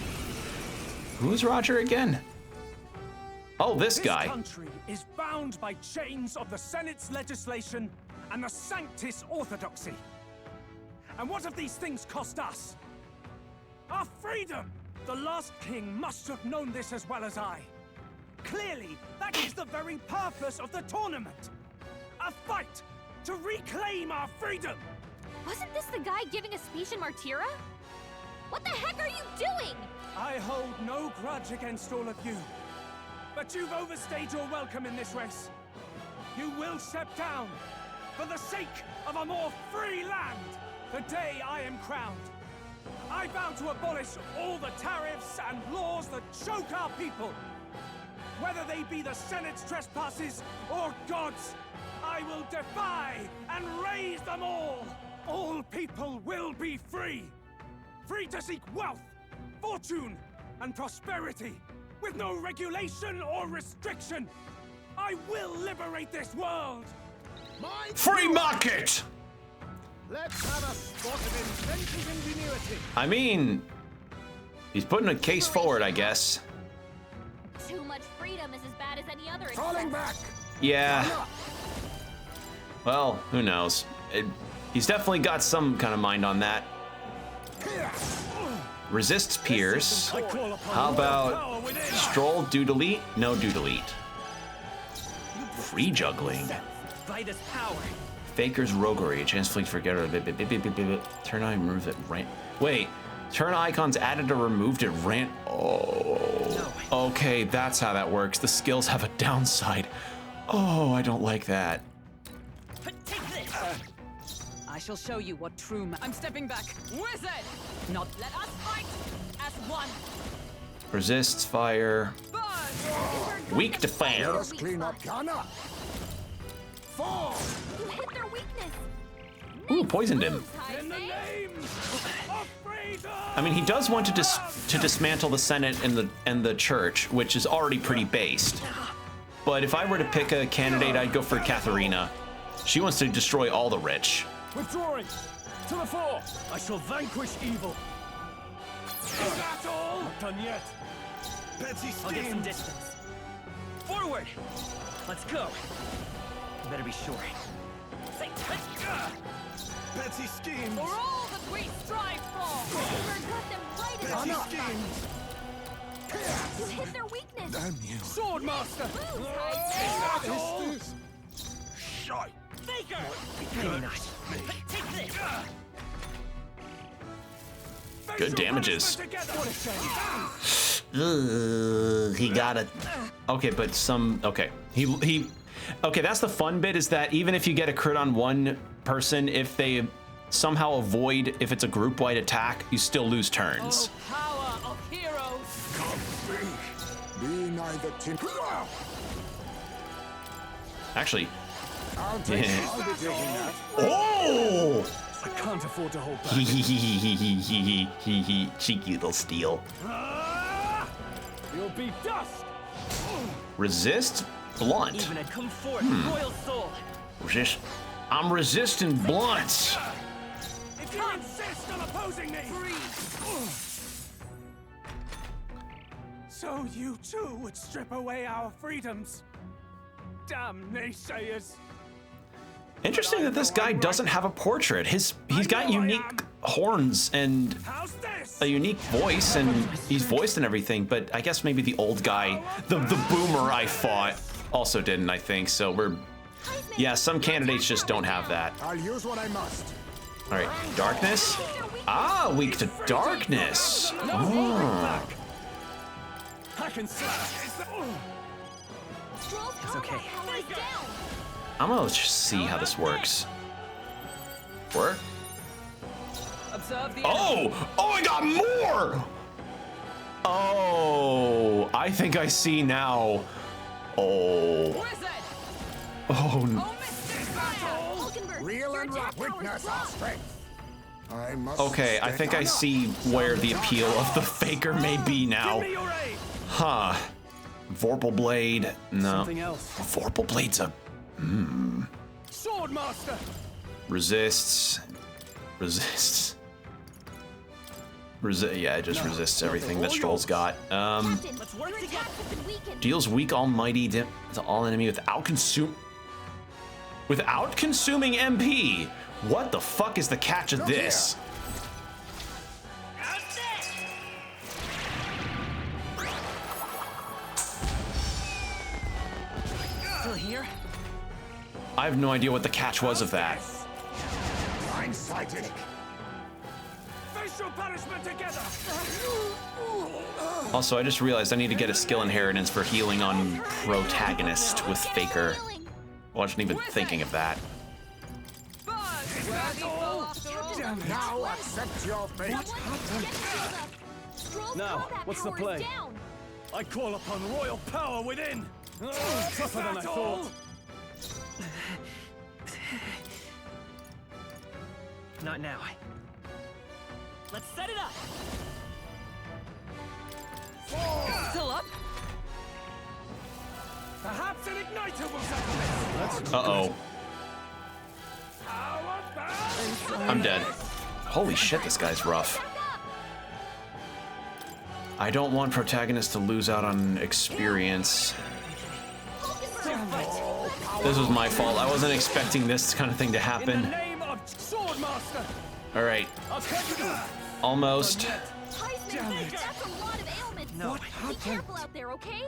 [SPEAKER 1] Who's Roger again? Oh, this guy.
[SPEAKER 12] This country is bound by chains of the Senate's legislation and the Sanctis Orthodoxy. And what have these things cost us? Our freedom! The last king must have known this as well as I. Clearly, that is the very purpose of the tournament. A fight to reclaim our freedom!
[SPEAKER 3] Wasn't this the guy giving a speech in Martyra? What the heck are you doing?
[SPEAKER 12] I hold no grudge against all of you. But you've overstayed your welcome in this race. You will step down for the sake of a more free land the day I am crowned. I vow to abolish all the tariffs and laws that choke our people. Whether they be the Senate's trespasses or God's, I will defy and raise them all. All people will be free. Free to seek wealth, fortune, and prosperity. With no regulation or restriction, I will liberate this world!
[SPEAKER 6] Free market!
[SPEAKER 4] Let's have a spot of inventive ingenuity.
[SPEAKER 1] I mean, he's putting a case forward, I guess.
[SPEAKER 3] Too much freedom is as bad as any other
[SPEAKER 4] Falling back.
[SPEAKER 1] Yeah. Well, who knows? He's definitely got some kind of mind on that. Resists Pierce. How about Stroll, do delete? No, do delete. Free juggling.
[SPEAKER 9] Vitus power.
[SPEAKER 1] Faker's roguery. Chance fleet forget turn icon removes it rant. Wait, turn icons added or removed it rant. Oh. Okay, that's how that works. The skills have a downside. Oh, I don't like that.
[SPEAKER 8] Take this! I shall show you what true I'm stepping back. Wizard! Not let us fight as one.
[SPEAKER 1] Resists fire. Weak to fire.
[SPEAKER 4] Let us clean up Ghana. Fall.
[SPEAKER 3] You hit their weakness.
[SPEAKER 1] Ooh, poisoned him.
[SPEAKER 12] In the name of freedom!
[SPEAKER 1] I mean, he does want to dismantle the Senate and the church, which is already pretty based. But if I were to pick a candidate, I'd go for Katharina. She wants to destroy all the rich.
[SPEAKER 12] Withdrawing! To the fore! I shall vanquish evil! Is that all? Not done yet.
[SPEAKER 9] Betsy, I'll get some distance. Forward! Let's go. Better be sure.
[SPEAKER 12] Betsy schemes!
[SPEAKER 8] For all that we strive for!
[SPEAKER 3] We've got them right in
[SPEAKER 12] Betsy
[SPEAKER 3] the
[SPEAKER 12] schemes!
[SPEAKER 3] You hit their weakness.
[SPEAKER 11] Damn you.
[SPEAKER 12] Swordmaster!
[SPEAKER 3] Moves, Heisman.
[SPEAKER 12] All?
[SPEAKER 11] Shite.
[SPEAKER 9] Faker! Very nice. Take this!
[SPEAKER 1] Good damages.
[SPEAKER 12] What a shame.
[SPEAKER 1] He got it. Okay, but okay. He okay, that's the fun bit, is that even if you get a crit on one person, if they somehow avoid, if it's a group-wide attack, you still lose turns.
[SPEAKER 8] Oh, power of heroes!
[SPEAKER 11] Be neither tin.
[SPEAKER 1] Actually,
[SPEAKER 11] I'll be taking that.
[SPEAKER 1] oh!
[SPEAKER 12] I can't afford to hold back.
[SPEAKER 1] Cheeky little steal.
[SPEAKER 12] You'll be dust!
[SPEAKER 1] Resist blunt.
[SPEAKER 9] Even had come forth, royal soul.
[SPEAKER 1] Resist. I'm resisting blunts.
[SPEAKER 12] If you insist on opposing me! So you too would strip away our freedoms? Damn naysayers!
[SPEAKER 1] Interesting that this guy doesn't have a portrait. He's got unique horns and
[SPEAKER 12] How's this?
[SPEAKER 1] a unique voice, and he's voiced and everything, but I guess maybe the old guy, the boomer I fought, also didn't, I think. So yeah, some candidates just don't have that.
[SPEAKER 11] I'll use what I must.
[SPEAKER 1] All right, darkness. Ah, weak to darkness. Oh.
[SPEAKER 12] I can slash.
[SPEAKER 3] It's
[SPEAKER 9] okay.
[SPEAKER 3] Down.
[SPEAKER 1] I'm gonna just see how this works. Work?
[SPEAKER 8] Observe the
[SPEAKER 1] Oh! Oh, I got more! Oh, I think I see now. Oh.
[SPEAKER 8] Wizard!
[SPEAKER 1] Oh,
[SPEAKER 8] Oh, Mr.
[SPEAKER 11] Real and rough weakness of strength. I must.
[SPEAKER 1] okay, I think I see where the appeal of the faker may be now.
[SPEAKER 12] Give me your aid!
[SPEAKER 1] Huh. Vorpal Blade. No.
[SPEAKER 12] Something else.
[SPEAKER 1] Vorpal Blade's a
[SPEAKER 12] Swordmaster!
[SPEAKER 1] resists. Yeah, it just resists everything that Stroll's got.
[SPEAKER 3] Captain,
[SPEAKER 9] Let's work
[SPEAKER 3] your
[SPEAKER 9] together.
[SPEAKER 3] attacks have been weakened.
[SPEAKER 1] Deals weak almighty to all enemy without consuming MP. What the fuck is the catch of this?
[SPEAKER 9] Still here?
[SPEAKER 1] I have no idea what the catch was of that.
[SPEAKER 11] Blindsided.
[SPEAKER 12] Face your punishment together!
[SPEAKER 1] Also, I just realized I need to get a skill inheritance for healing on protagonist with faker. I wasn't even thinking of that.
[SPEAKER 11] Now accept your fate.
[SPEAKER 12] Now, what's the play? I call upon royal power within! Tougher than I thought.
[SPEAKER 9] Not now. Let's set it up.
[SPEAKER 8] Still up?
[SPEAKER 12] Perhaps an igniter will settle this!
[SPEAKER 1] Uh-oh.
[SPEAKER 12] Power bound!
[SPEAKER 1] I'm dead. Holy shit, this guy's rough. I don't want protagonist to lose out on experience. This was my fault. I wasn't expecting this kind of thing to
[SPEAKER 12] In
[SPEAKER 1] happen.
[SPEAKER 12] the name of Swordmaster!
[SPEAKER 1] All right,
[SPEAKER 12] I'll take you!
[SPEAKER 1] almost.
[SPEAKER 3] Heisman, that's a lot of ailments.
[SPEAKER 9] No.
[SPEAKER 3] Be careful out there, okay?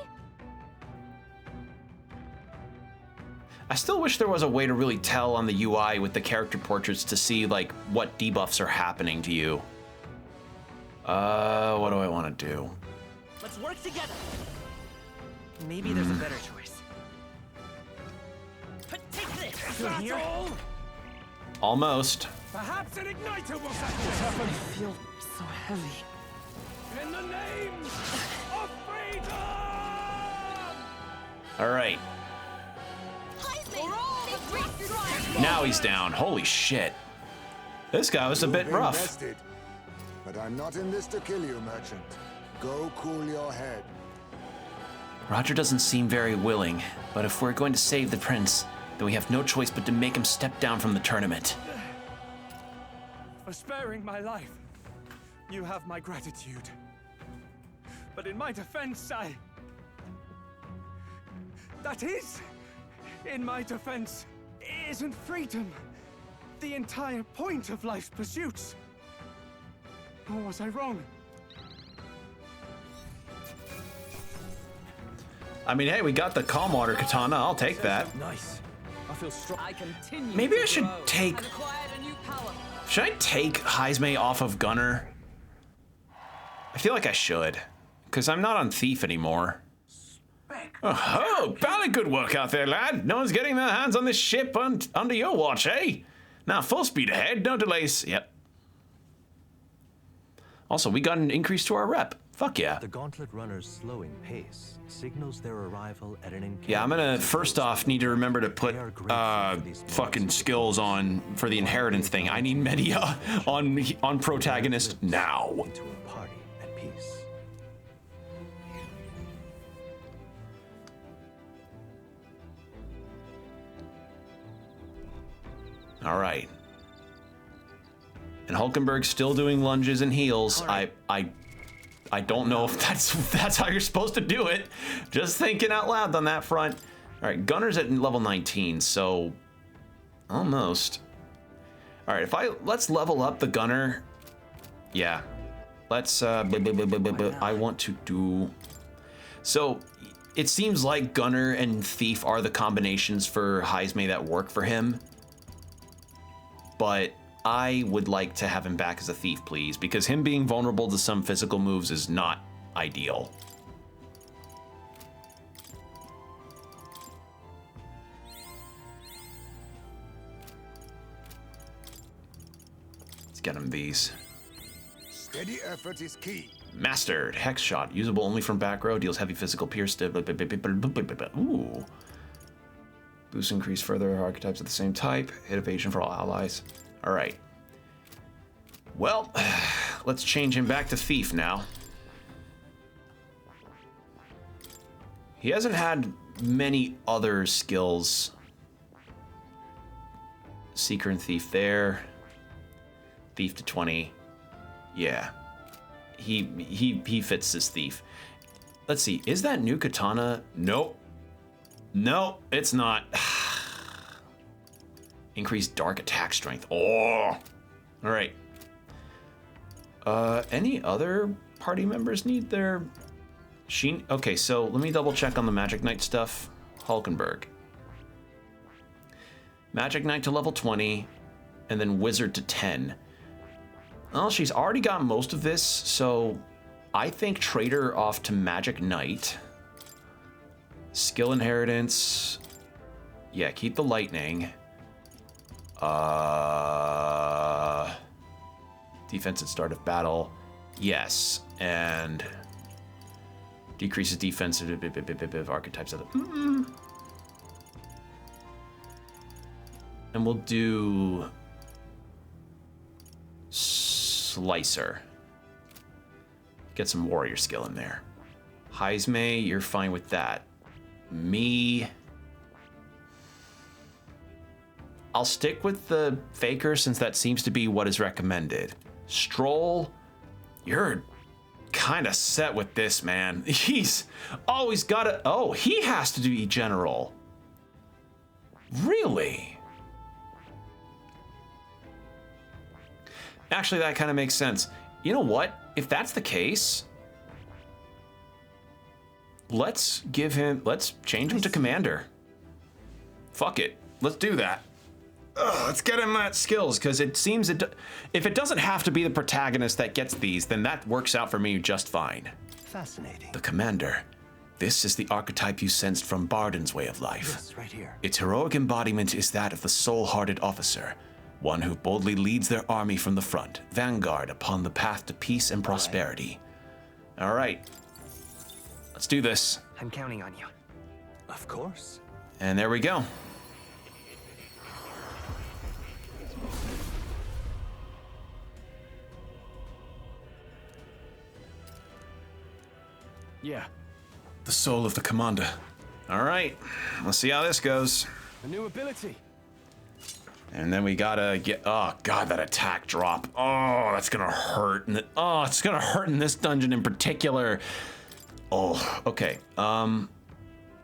[SPEAKER 1] I still wish there was a way to really tell on the UI with the character portraits to see like what debuffs are happening to you. What do I want to do?
[SPEAKER 9] Let's work together. Maybe there's a better choice. Take this. Still
[SPEAKER 12] That's
[SPEAKER 9] here?
[SPEAKER 12] all?
[SPEAKER 1] Almost.
[SPEAKER 12] Perhaps an igniter will settle this!
[SPEAKER 9] I feel so heavy.
[SPEAKER 12] In the name of freedom!
[SPEAKER 1] All right. Now he's down. Holy shit. This guy was a bit
[SPEAKER 11] You've been
[SPEAKER 1] rough.
[SPEAKER 11] rested, but I'm not in this to kill you, merchant. Go cool your head.
[SPEAKER 1] Roger doesn't seem very willing, but if we're going to save the prince, then we have no choice but to make him step down from the tournament.
[SPEAKER 12] For sparing my life, you have my gratitude. But in my defense, that is, in my defense, isn't freedom the entire point of life's pursuits? Or was I wrong?
[SPEAKER 1] I mean, hey, we got the calm water katana. I'll take that.
[SPEAKER 4] Nice. I feel strong.
[SPEAKER 8] I continue
[SPEAKER 1] Maybe
[SPEAKER 8] to
[SPEAKER 1] I should
[SPEAKER 8] grow
[SPEAKER 1] take...
[SPEAKER 8] and acquired a new power.
[SPEAKER 1] Should I take Heisme off of Gunner? I feel like I should, because I'm not on Thief anymore. Oh, valley good work out there, lad. No one's getting their hands on this ship under your watch, eh? Now, full speed ahead, no delays. Yep. Also, we got an increase to our rep. Fuck yeah.
[SPEAKER 2] The Gauntlet Runner's slowing pace signals their arrival at an encampment.
[SPEAKER 1] Yeah, I'm gonna first off need to remember to put fucking skills on for the inheritance thing. I need media on protagonist now.
[SPEAKER 2] Into a party at peace.
[SPEAKER 1] All right. And Hulkenberg's still doing lunges and heals. Right. I don't know if that's how you're supposed to do it. Just thinking out loud on that front. All right, Gunner's at level 19, so almost. All right, let's level up the Gunner. Yeah, let's. I want to do. So it seems like Gunner and Thief are the combinations for Heisme that work for him. But I would like to have him back as a Thief, please, because him being vulnerable to some physical moves is not ideal. Let's get him these.
[SPEAKER 11] Steady effort is key.
[SPEAKER 1] Mastered. Hex shot. Usable only from back row. Deals heavy physical pierce. Ooh. Boost increase further archetypes of the same type. Hit evasion for all allies. All right. Well, let's change him back to Thief now. He hasn't had many other skills. Seeker and Thief there. Thief to 20. Yeah. He fits as Thief. Let's see. Is that new katana? Nope. No, it's not. Increased dark attack strength. Oh. All right. Any other party members need their Sheen? Okay, so let me double check on the Magic Knight stuff. Hulkenberg. Magic Knight to level 20, and then Wizard to 10. Well, she's already got most of this, so I think trade her off to Magic Knight. Skill inheritance. Yeah, keep the lightning. Defense at start of battle. Yes, and decreases defensive archetypes of the. And we'll do Slicer. Get some warrior skill in there. Heisme, you're fine with that. Me. I'll stick with the Faker since that seems to be what is recommended. Stroll, you're kind of set with this, man. He's always got to. Oh, he has to be general. Really? Actually, that kind of makes sense. You know what? If that's the case, let's change him to commander. Fuck it. Let's do that. Let's get him that skills, because it seems if it doesn't have to be the protagonist that gets these, then that works out for me just fine.
[SPEAKER 2] Fascinating.
[SPEAKER 1] The commander. This is the archetype you sensed from Barden's way of life.
[SPEAKER 2] Yes, right here.
[SPEAKER 1] Its heroic embodiment is that of the soul-hearted officer, one who boldly leads their army from the front, vanguard upon the path to peace and prosperity. All right. Let's do this.
[SPEAKER 7] I'm counting on you.
[SPEAKER 2] Of course.
[SPEAKER 1] And there we go.
[SPEAKER 4] Yeah.
[SPEAKER 5] The soul of the commander.
[SPEAKER 1] All right. Let's see how this goes.
[SPEAKER 4] A new ability.
[SPEAKER 1] And then we gotta get. Oh god, that attack drop. Oh, that's gonna hurt. It's gonna hurt in this dungeon in particular. Oh, okay.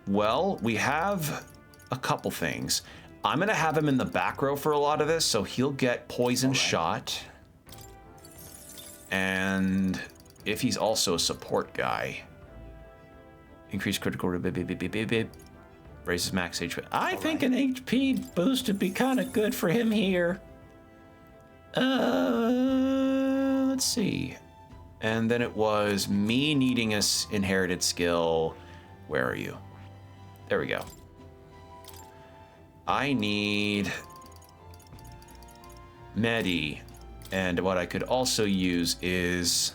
[SPEAKER 1] Well, we have a couple things. I'm gonna have him in the back row for a lot of this, so he'll get poison shot. And if he's also a support guy, Increase critical. Raises max HP. I think an HP boost would be kind of good for him here. Let's see. And then it was me needing a inherited skill. Where are you? There we go. I need Medi. And what I could also use is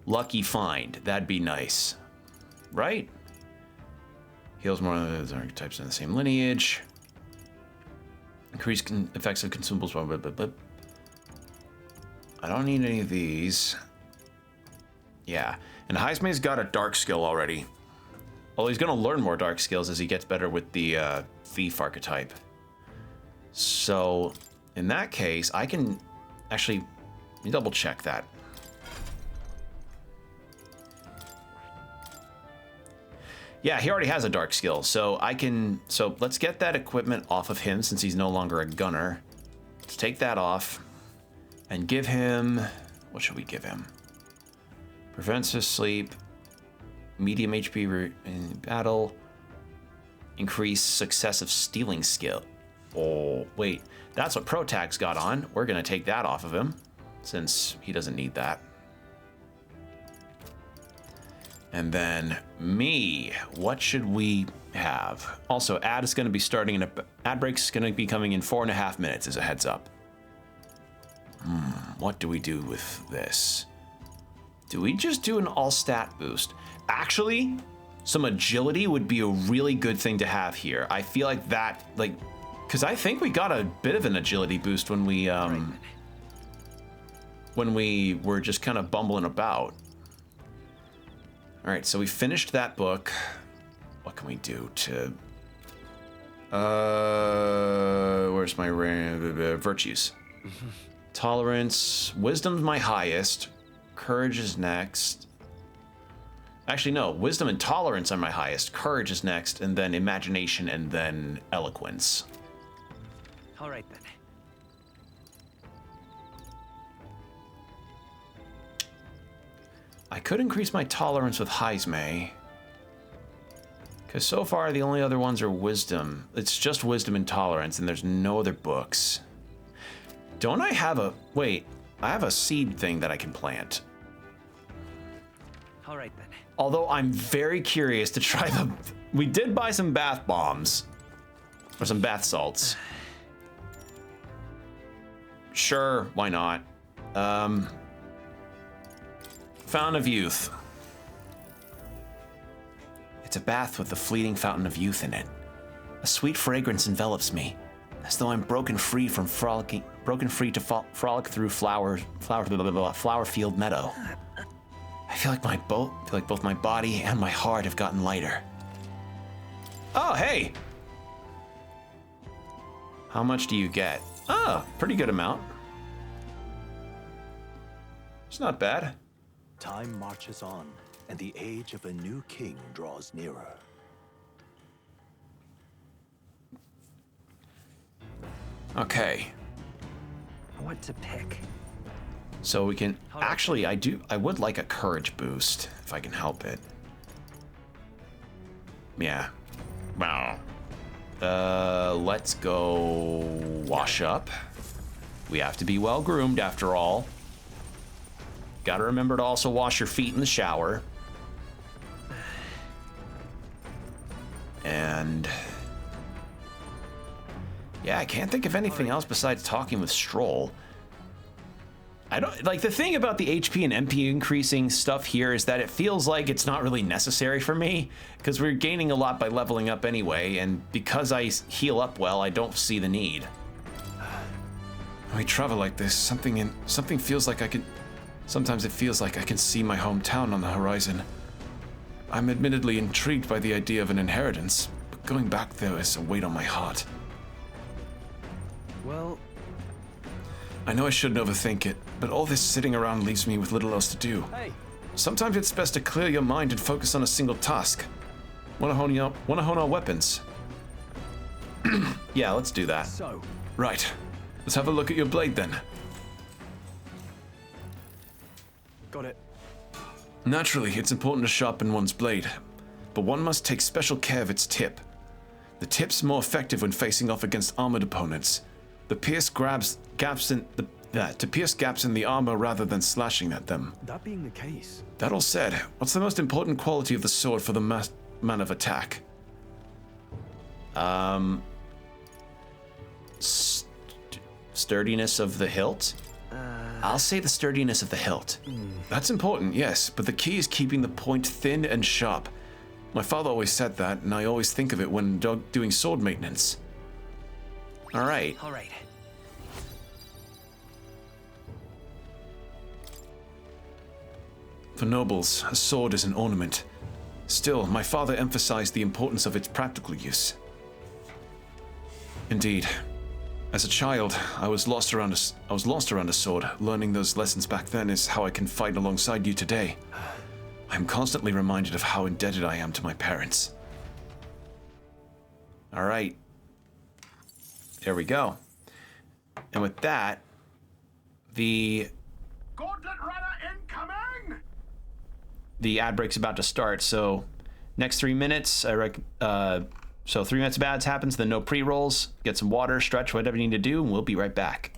[SPEAKER 1] Lucky Find. That'd be nice. Right? Heals more of the archetypes in the same lineage. Increase effects of consumables. Blah, blah, blah, blah. I don't need any of these. Yeah. And Heismay's got a dark skill already. Well, he's going to learn more dark skills as he gets better with the thief archetype. So, in that case, I can actually let me double check that. Yeah, he already has a dark skill, so I can... So let's get that equipment off of him since he's no longer a gunner. Let's take that off and give him... What should we give him? Prevents his sleep, medium HP in battle, increase successive stealing skill. Oh, wait. That's what Protag's got on. We're going to take that off of him since he doesn't need that. And then me, what should we have? Also, ad is going to be starting in ad break is going to be coming in 4.5 minutes as a heads up. What do we do with this? Do we just do an all stat boost? Actually, some agility would be a really good thing to have here. I feel like that, like, because I think we got a bit of an agility boost when we were just kind of bumbling about. All right, so we finished that book. What can we do to... where's my virtues? Tolerance. Wisdom's my highest. Courage is next. Actually, no. Wisdom and tolerance are my highest. Courage is next, and then imagination, and then eloquence.
[SPEAKER 7] All right, then.
[SPEAKER 1] I could increase my tolerance with Heismay. Because so far, the only other ones are wisdom. It's just wisdom and tolerance, and there's no other books. Don't I have a... Wait, I have a seed thing that I can plant.
[SPEAKER 7] All right, then.
[SPEAKER 1] Although I'm very curious to try the... We did buy some bath bombs. Or some bath salts. Sure, why not? Fountain of Youth. It's a bath with the fleeting fountain of youth in it. A sweet fragrance envelops me, as though I'm broken free to frolic through flower field meadow. I feel like both my body and my heart have gotten lighter. Oh, hey! How much do you get? Oh, pretty good amount. It's not bad.
[SPEAKER 2] Time marches on, and the age of a new king draws nearer.
[SPEAKER 1] Okay.
[SPEAKER 7] What to pick?
[SPEAKER 1] So we can... Actually, I would like a courage boost, if I can help it. Yeah. Wow. Let's go wash up. We have to be well groomed after all. Gotta remember to also wash your feet in the shower. And... yeah, I can't think of anything else besides talking with Stroll. I don't... like, the thing about the HP and MP increasing stuff here is that it feels like it's not really necessary for me, because we're gaining a lot by leveling up anyway, and because I heal up well, I don't see the need.
[SPEAKER 5] When we travel like this, something feels like I can... Sometimes it feels like I can see my hometown on the horizon. I'm admittedly intrigued by the idea of an inheritance, but going back there is a weight on my heart.
[SPEAKER 7] Well...
[SPEAKER 5] I know I shouldn't overthink it, but all this sitting around leaves me with little else to do.
[SPEAKER 7] Hey.
[SPEAKER 5] Sometimes it's best to clear your mind and focus on a single task. Wanna hone our weapons?
[SPEAKER 1] Yeah, let's do that.
[SPEAKER 7] So...
[SPEAKER 5] Right. Let's have a look at your blade then.
[SPEAKER 7] Got it.
[SPEAKER 5] Naturally, it's important to sharpen one's blade. but one must take special care of its tip. The tip's more effective when facing off against armored opponents. To pierce gaps in the armor rather than slashing at them.
[SPEAKER 4] That being the case,
[SPEAKER 5] That all said, what's the most important quality of the sword for the man of attack?
[SPEAKER 1] Sturdiness of the hilt? I'll say the sturdiness of the hilt.
[SPEAKER 5] That's important, yes, but the key is keeping the point thin and sharp. My father always said that, and I always think of it when doing sword maintenance.
[SPEAKER 1] All right.
[SPEAKER 7] All right.
[SPEAKER 5] For nobles, a sword is an ornament. Still, my father emphasized the importance of its practical use. Indeed. As a child, I was lost around a sword. Learning those lessons back then is how I can fight alongside you today. I'm constantly reminded of how indebted I am to my parents.
[SPEAKER 1] All right. There we go. And with that, the
[SPEAKER 12] Gauntlet runner incoming!
[SPEAKER 1] The ad break's about to start, so next 3 minutes, so 3 minutes of ads happens, then no pre-rolls, get some water, stretch, whatever you need to do, and we'll be right back.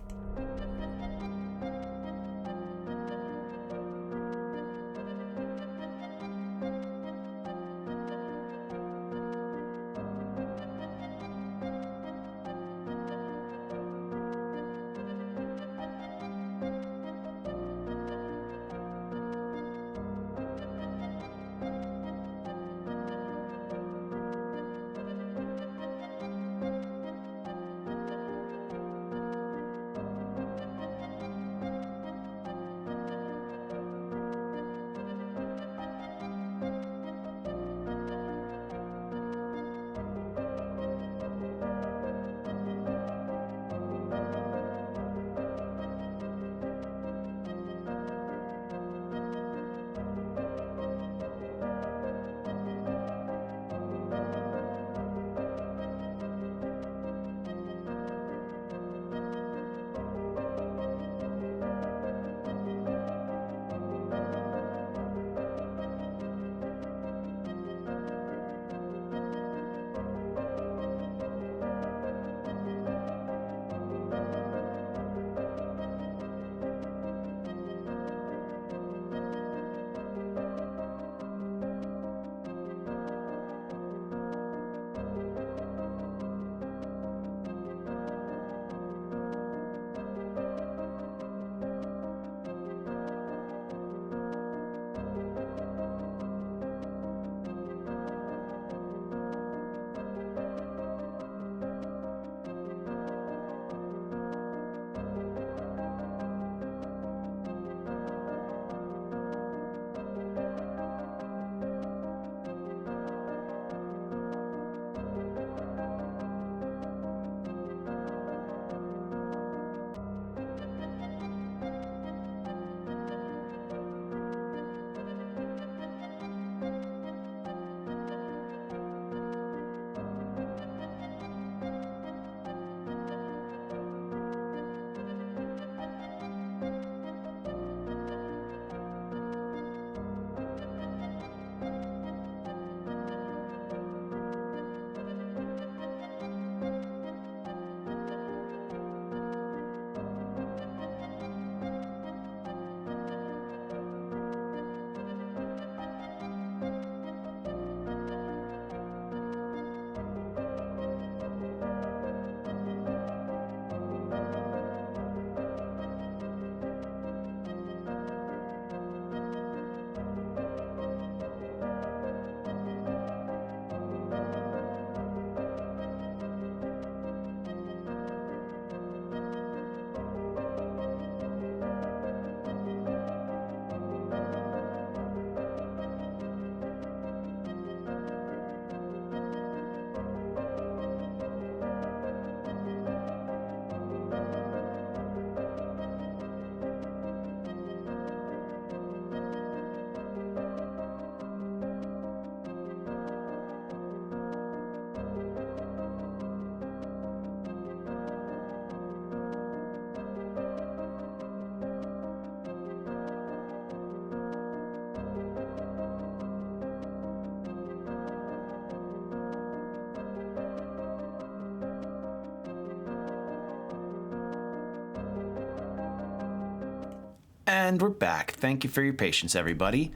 [SPEAKER 1] And we're back. Thank you for your patience, everybody.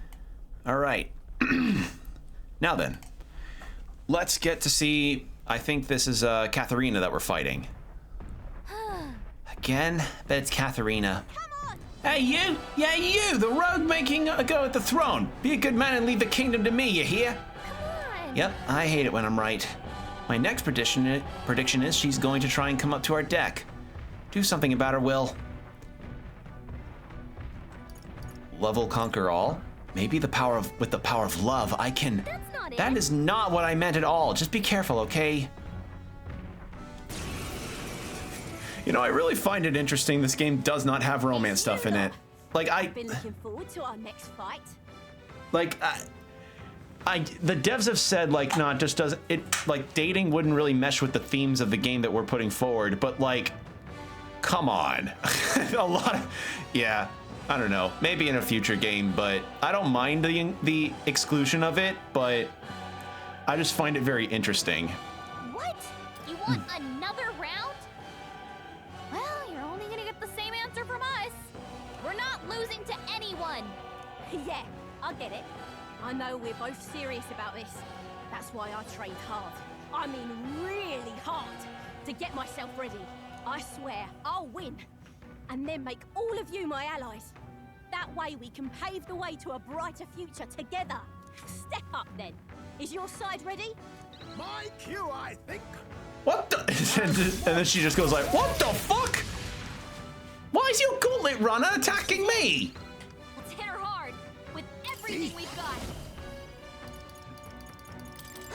[SPEAKER 1] All right. Now then, let's get to see, I think this is Katharina that we're fighting. Again? Bet it's Katharina.
[SPEAKER 3] Come on!
[SPEAKER 1] Hey, you! Yeah, you! The rogue making a go at the throne! Be a good man and leave the kingdom to me, you hear?
[SPEAKER 3] Come on!
[SPEAKER 1] Yep, I hate it when I'm right. My next prediction is she's going to try and come up to our deck. Do something about her, Will. Love will conquer all. Maybe with the power of love, I can...
[SPEAKER 3] That's not it.
[SPEAKER 1] That is not what I meant at all. Just be careful, okay? You know, I really find it interesting this game does not have romance stuff in it. Like,
[SPEAKER 3] I've been looking forward to our next fight.
[SPEAKER 1] Like, the devs have said, like, no, it just doesn't... Like, dating wouldn't really mesh with the themes of the game that we're putting forward, but, like, come on. A lot of... Yeah, I don't know. Maybe in a future game, but I don't mind the exclusion of it, but I just find it very interesting.
[SPEAKER 3] What? You want another round? Well, you're only gonna get the same answer from us. We're not losing to anyone.
[SPEAKER 13] Yeah, I get it. I know we're both serious about this. That's why I trained hard. I mean really hard to get myself ready. I swear I'll win. And then make all of you my allies. That way we can pave the way to a brighter future together. Step up then. Is your side ready?
[SPEAKER 11] My cue, I think.
[SPEAKER 1] What the? And then she just goes like, what the fuck? Why is your gauntlet runner attacking me?
[SPEAKER 3] Let's hit her hard with everything we've got.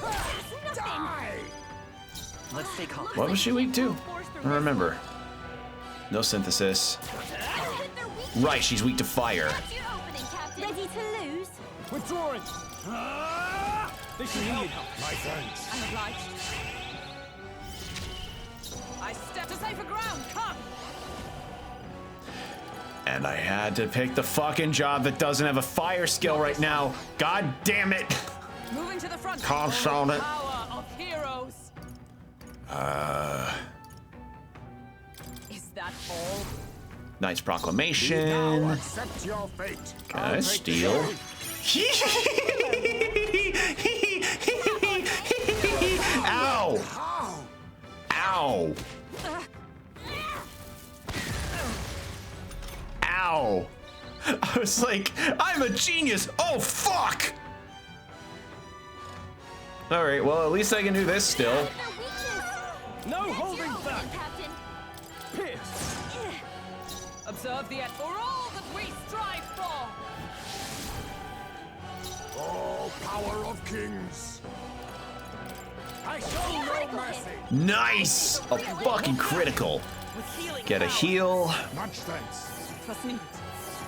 [SPEAKER 3] That's nothing.
[SPEAKER 7] Let's take hold.
[SPEAKER 1] What was she weak to? I don't remember. No synthesis. Right, she's weak to fire.
[SPEAKER 3] That's your opening, Captain.
[SPEAKER 13] Ready to lose?
[SPEAKER 12] Withdrawing.
[SPEAKER 9] This is help.
[SPEAKER 11] My thanks.
[SPEAKER 8] I'm obliged. I step to safer ground. Come.
[SPEAKER 1] And I had to pick the fucking job that doesn't have a fire skill right now. God damn it.
[SPEAKER 8] Moving to the front.
[SPEAKER 1] Can't sound it.
[SPEAKER 8] Power of heroes. Is that all?
[SPEAKER 1] Knight's
[SPEAKER 11] Now
[SPEAKER 1] Proclamation.
[SPEAKER 11] accept your fate.
[SPEAKER 1] Can I steal? Ow!
[SPEAKER 11] How?
[SPEAKER 1] Ow! Ow! I was like, I'm a genius! Oh, fuck! Alright, well, at least I can do this still.
[SPEAKER 9] No holding back.
[SPEAKER 3] Captain.
[SPEAKER 9] Pierce.
[SPEAKER 8] Observe the end for all that we strive for.
[SPEAKER 11] Oh, power of kings. I show no mercy.
[SPEAKER 1] Nice! A fucking critical. Get a heal.
[SPEAKER 11] Much thanks.
[SPEAKER 8] Trust me.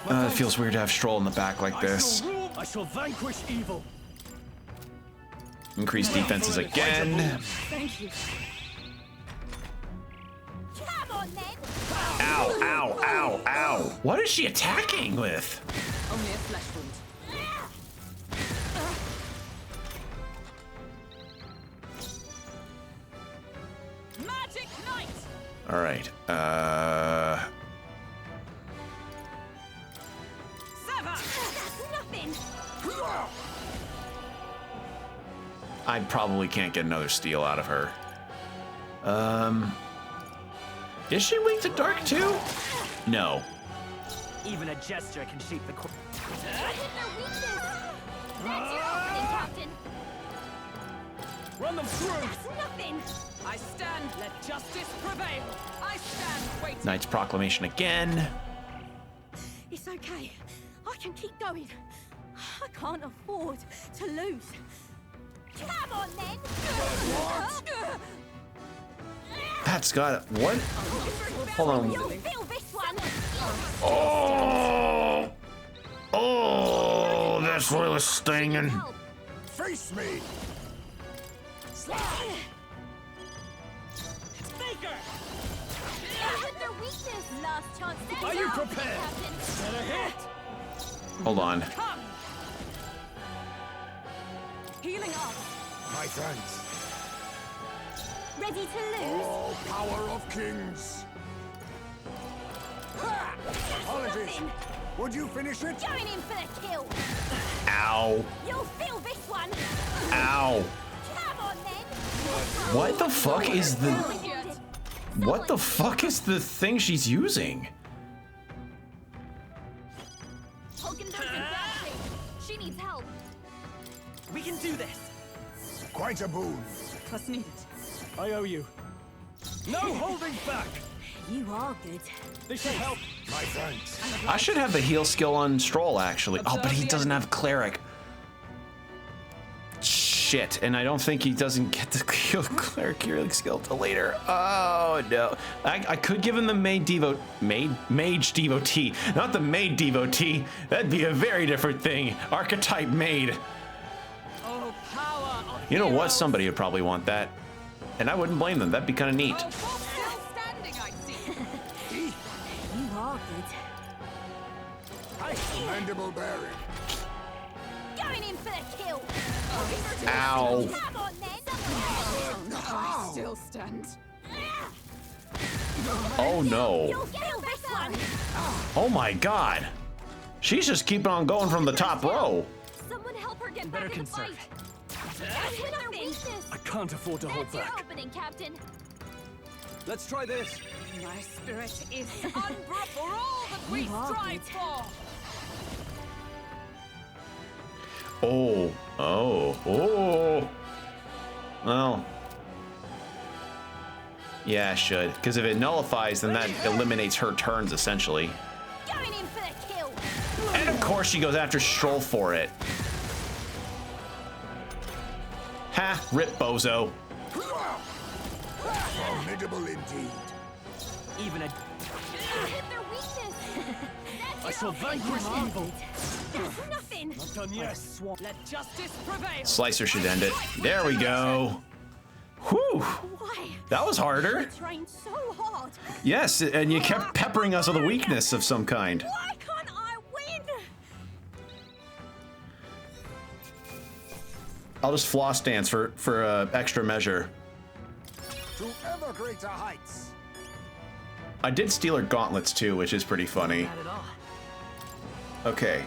[SPEAKER 1] It feels weird to have Stroll in the back like this.
[SPEAKER 9] I shall vanquish evil.
[SPEAKER 1] Increase defenses again.
[SPEAKER 8] Thank you.
[SPEAKER 3] Come on, then.
[SPEAKER 1] Ow, ow, ow, ow. What is she attacking with?
[SPEAKER 8] Only a flesh wound. Magic Knight.
[SPEAKER 1] All right.
[SPEAKER 8] Sever.
[SPEAKER 13] That's nothing.
[SPEAKER 1] I probably can't get another steal out of her. Is she weak to dark too? No.
[SPEAKER 7] Even a gesture can shape the course.
[SPEAKER 3] Hit their weakness. That's your opening, Captain.
[SPEAKER 9] Run them through.
[SPEAKER 13] That's nothing.
[SPEAKER 8] I stand. Let justice prevail. I stand waiting.
[SPEAKER 1] Knight's Proclamation again.
[SPEAKER 13] It's okay. I can keep going. I can't afford to lose.
[SPEAKER 3] Come on, then.
[SPEAKER 1] That's got what? Hold on.
[SPEAKER 13] You'll feel this one.
[SPEAKER 1] Oh! Oh, that's really stinging.
[SPEAKER 11] Face me.
[SPEAKER 3] Hit their weakness.
[SPEAKER 13] Last chance to
[SPEAKER 3] That's
[SPEAKER 9] Are
[SPEAKER 3] your
[SPEAKER 9] you
[SPEAKER 3] opening,
[SPEAKER 9] prepared?
[SPEAKER 3] Captain.
[SPEAKER 9] Set a hit.
[SPEAKER 1] Hold on.
[SPEAKER 8] Come. Healing up.
[SPEAKER 11] My thanks.
[SPEAKER 13] Ready to lose?
[SPEAKER 11] Oh, power of kings. Apologies.
[SPEAKER 13] Nothing.
[SPEAKER 11] Would you finish it?
[SPEAKER 13] Going in for the kill.
[SPEAKER 1] Ow.
[SPEAKER 13] You'll feel this one.
[SPEAKER 1] Ow.
[SPEAKER 13] Come on then.
[SPEAKER 1] What the fuck is the... What the fuck is the thing she's using?
[SPEAKER 3] She needs help.
[SPEAKER 9] We can do this.
[SPEAKER 11] Quite a boon.
[SPEAKER 8] Trust needed.
[SPEAKER 4] I owe you.
[SPEAKER 9] No holding back.
[SPEAKER 13] You are good.
[SPEAKER 4] This should help.
[SPEAKER 11] My thanks.
[SPEAKER 1] I should have the heal skill on Stroll, actually. Oh, but he doesn't have Cleric. Shit, and I don't think he doesn't get the Cleric healing skill till later. Oh, no. I could give him the Mage Devotee. Not the Maid Devotee. That'd be a very different thing. Archetype Maid.
[SPEAKER 8] Oh, power of
[SPEAKER 1] You know what?
[SPEAKER 8] heroes.
[SPEAKER 1] Somebody would probably want that. And I wouldn't blame them. That'd be kind of neat.
[SPEAKER 8] Oh, still standing, I see.
[SPEAKER 13] You are good.
[SPEAKER 11] Commendable bearing.
[SPEAKER 13] Going in for the kill.
[SPEAKER 1] Ow.
[SPEAKER 13] Come on then.
[SPEAKER 8] I still stand.
[SPEAKER 1] Oh, no.
[SPEAKER 13] You'll feel this one.
[SPEAKER 1] Oh, my God. She's just keeping on going from the top row.
[SPEAKER 3] Someone help her get
[SPEAKER 9] Better
[SPEAKER 3] back in the fight.
[SPEAKER 9] conserve.
[SPEAKER 3] That's with their weakness.
[SPEAKER 4] I can't afford to hold
[SPEAKER 3] That's your
[SPEAKER 4] back.
[SPEAKER 3] opening, Captain.
[SPEAKER 4] Let's try this.
[SPEAKER 8] My spirit is umbra for all that we strive for.
[SPEAKER 1] Oh. Well. Yeah, I should. Because if it nullifies, then that eliminates her turns, essentially.
[SPEAKER 13] Going in for the kill.
[SPEAKER 1] And of course she goes after Stroll for it. Ha, rip bozo.
[SPEAKER 11] Formidable indeed.
[SPEAKER 9] Even a...
[SPEAKER 3] Hit their weakness.
[SPEAKER 9] I shall vanquish evil.
[SPEAKER 13] That's nothing.
[SPEAKER 11] Not done yet.
[SPEAKER 8] Let justice prevail.
[SPEAKER 1] Slicer should end it. There we go. Whew.
[SPEAKER 13] Why?
[SPEAKER 1] That was harder.
[SPEAKER 13] I trained so hard.
[SPEAKER 1] Yes, and you kept peppering us with a weakness of some kind.
[SPEAKER 13] Why can't I win?
[SPEAKER 1] I'll just floss dance for extra measure.
[SPEAKER 11] To ever greater heights.
[SPEAKER 1] I did steal her gauntlets too, which is pretty funny.
[SPEAKER 7] Not at all.
[SPEAKER 1] Okay,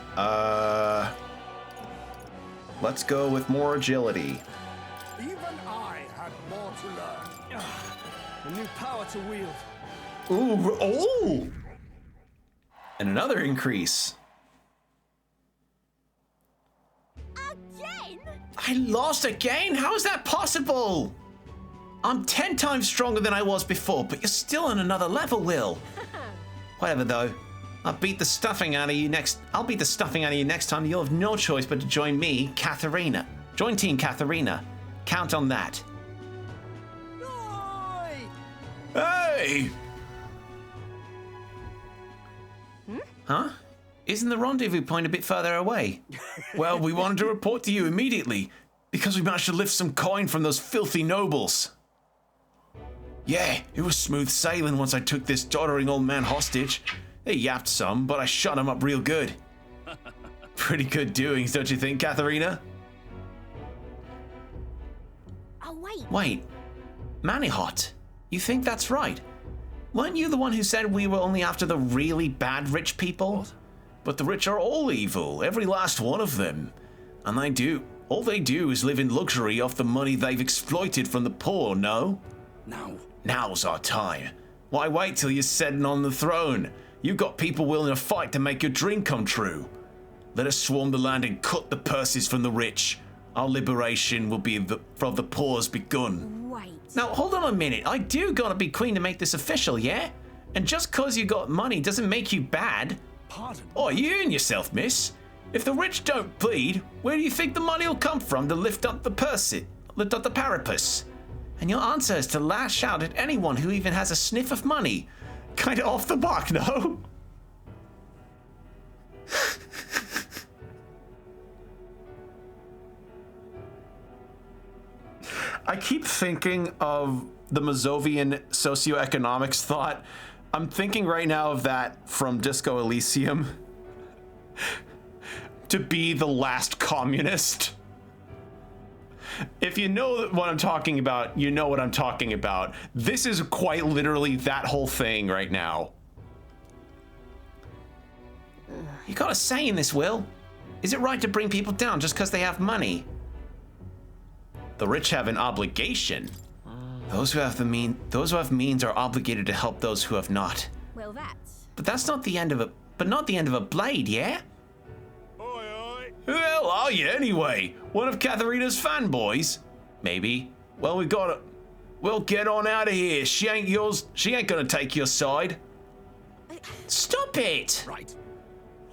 [SPEAKER 1] let's go with more agility.
[SPEAKER 11] Even I had more to learn.
[SPEAKER 4] A new power to wield.
[SPEAKER 1] Ooh, oh! And another increase.
[SPEAKER 13] Again?
[SPEAKER 1] I lost again? How is that possible? I'm 10 times stronger than I was before, but you're still on another level, Will. Whatever, though. I'll beat the stuffing out of you next time. You'll have no choice but to join me, Katharina. Join Team Katharina. Count on that. Hey! Huh? Isn't the rendezvous point a bit further away? Well, we wanted to report to you immediately, because we managed to lift some coin from those filthy nobles. Yeah, it was smooth sailing once I took this doddering old man hostage. They yapped some, but I shut him up real good. Pretty good doings, don't you think, Katharina?
[SPEAKER 13] Oh, wait.
[SPEAKER 1] Wait, Manihot, you think that's right? Weren't you the one who said we were only after the really bad rich people? But the rich are all evil, every last one of them. And all they do is live in luxury off the money they've exploited from the poor, no? Now's our time. Why wait till you're sitting on the throne? You've got people willing to fight to make your dream come true. Let us swarm the land and cut the purses from the rich. Our liberation will be from the poor's begun.
[SPEAKER 13] Wait.
[SPEAKER 1] Now, hold on a minute. I do gotta be queen to make this official, yeah? And just cause you got money doesn't make you bad.
[SPEAKER 4] Pardon?
[SPEAKER 1] Oh, you and yourself, miss. If the rich don't bleed, where do you think the money will come from to lift up the parapus? And your answer is to lash out at anyone who even has a sniff of money. Kinda off the mark, no? I keep thinking of the Mazovian socioeconomics thought. I'm thinking right now of that from Disco Elysium. To be the last communist. If you know what I'm talking about, you know what I'm talking about. This is quite literally that whole thing right now. You got a say in this, Will. Is it right to bring people down just because they have money? The rich have an obligation. Those who have means are obligated to help those who have not.
[SPEAKER 13] Well, that's...
[SPEAKER 1] But that's not the end of not the end of a blade, yeah?
[SPEAKER 12] Oi, oi.
[SPEAKER 6] Who the hell are you anyway? One of Katharina's fanboys?
[SPEAKER 1] Maybe.
[SPEAKER 6] Well, we'll get on out of here. She ain't gonna take your side.
[SPEAKER 1] Stop it!
[SPEAKER 12] Right.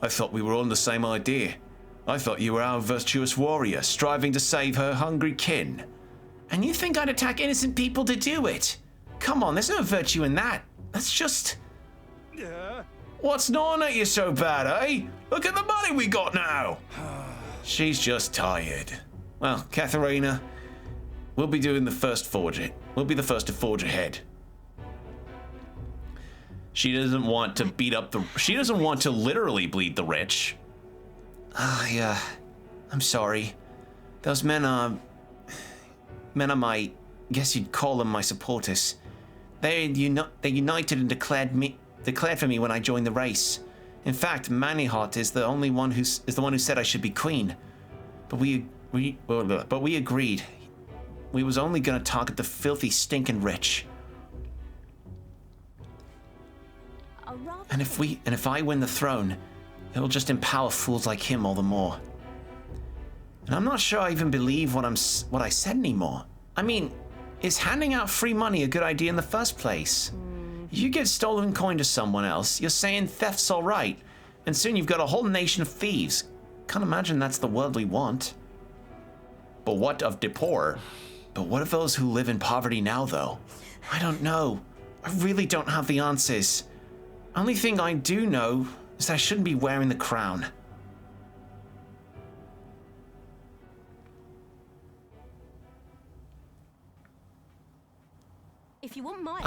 [SPEAKER 6] I thought we were on the same idea. I thought you were our virtuous warrior, striving to save her hungry kin.
[SPEAKER 1] And you think I'd attack innocent people to do it? Come on, there's no virtue in that. That's just...
[SPEAKER 6] What's gnawing at you so bad, eh? Look at the money we got now. She's just tired.
[SPEAKER 1] Well, Katharina, we'll be doing the first forge. We'll be the first to forge ahead. She doesn't want to beat up the... She doesn't want to literally bleed the rich. I'm sorry. Those men are my... guess you'd call them my supporters. They united and declared for me when I joined the race. In fact, Manihot is the one who said I should be queen. But we agreed. We was only gonna target the filthy, stinking rich. And if I win the throne, it'll just empower fools like him all the more. And I'm not sure I even believe what I said anymore. I mean, is handing out free money a good idea in the first place? If you give stolen coin to someone else, you're saying theft's all right, and soon you've got a whole nation of thieves. Can't imagine that's the world we want. But what of the poor? But what of those who live in poverty now, though? I don't know. I really don't have the answers. Only thing I do know is that I shouldn't be wearing the crown.
[SPEAKER 13] If you want my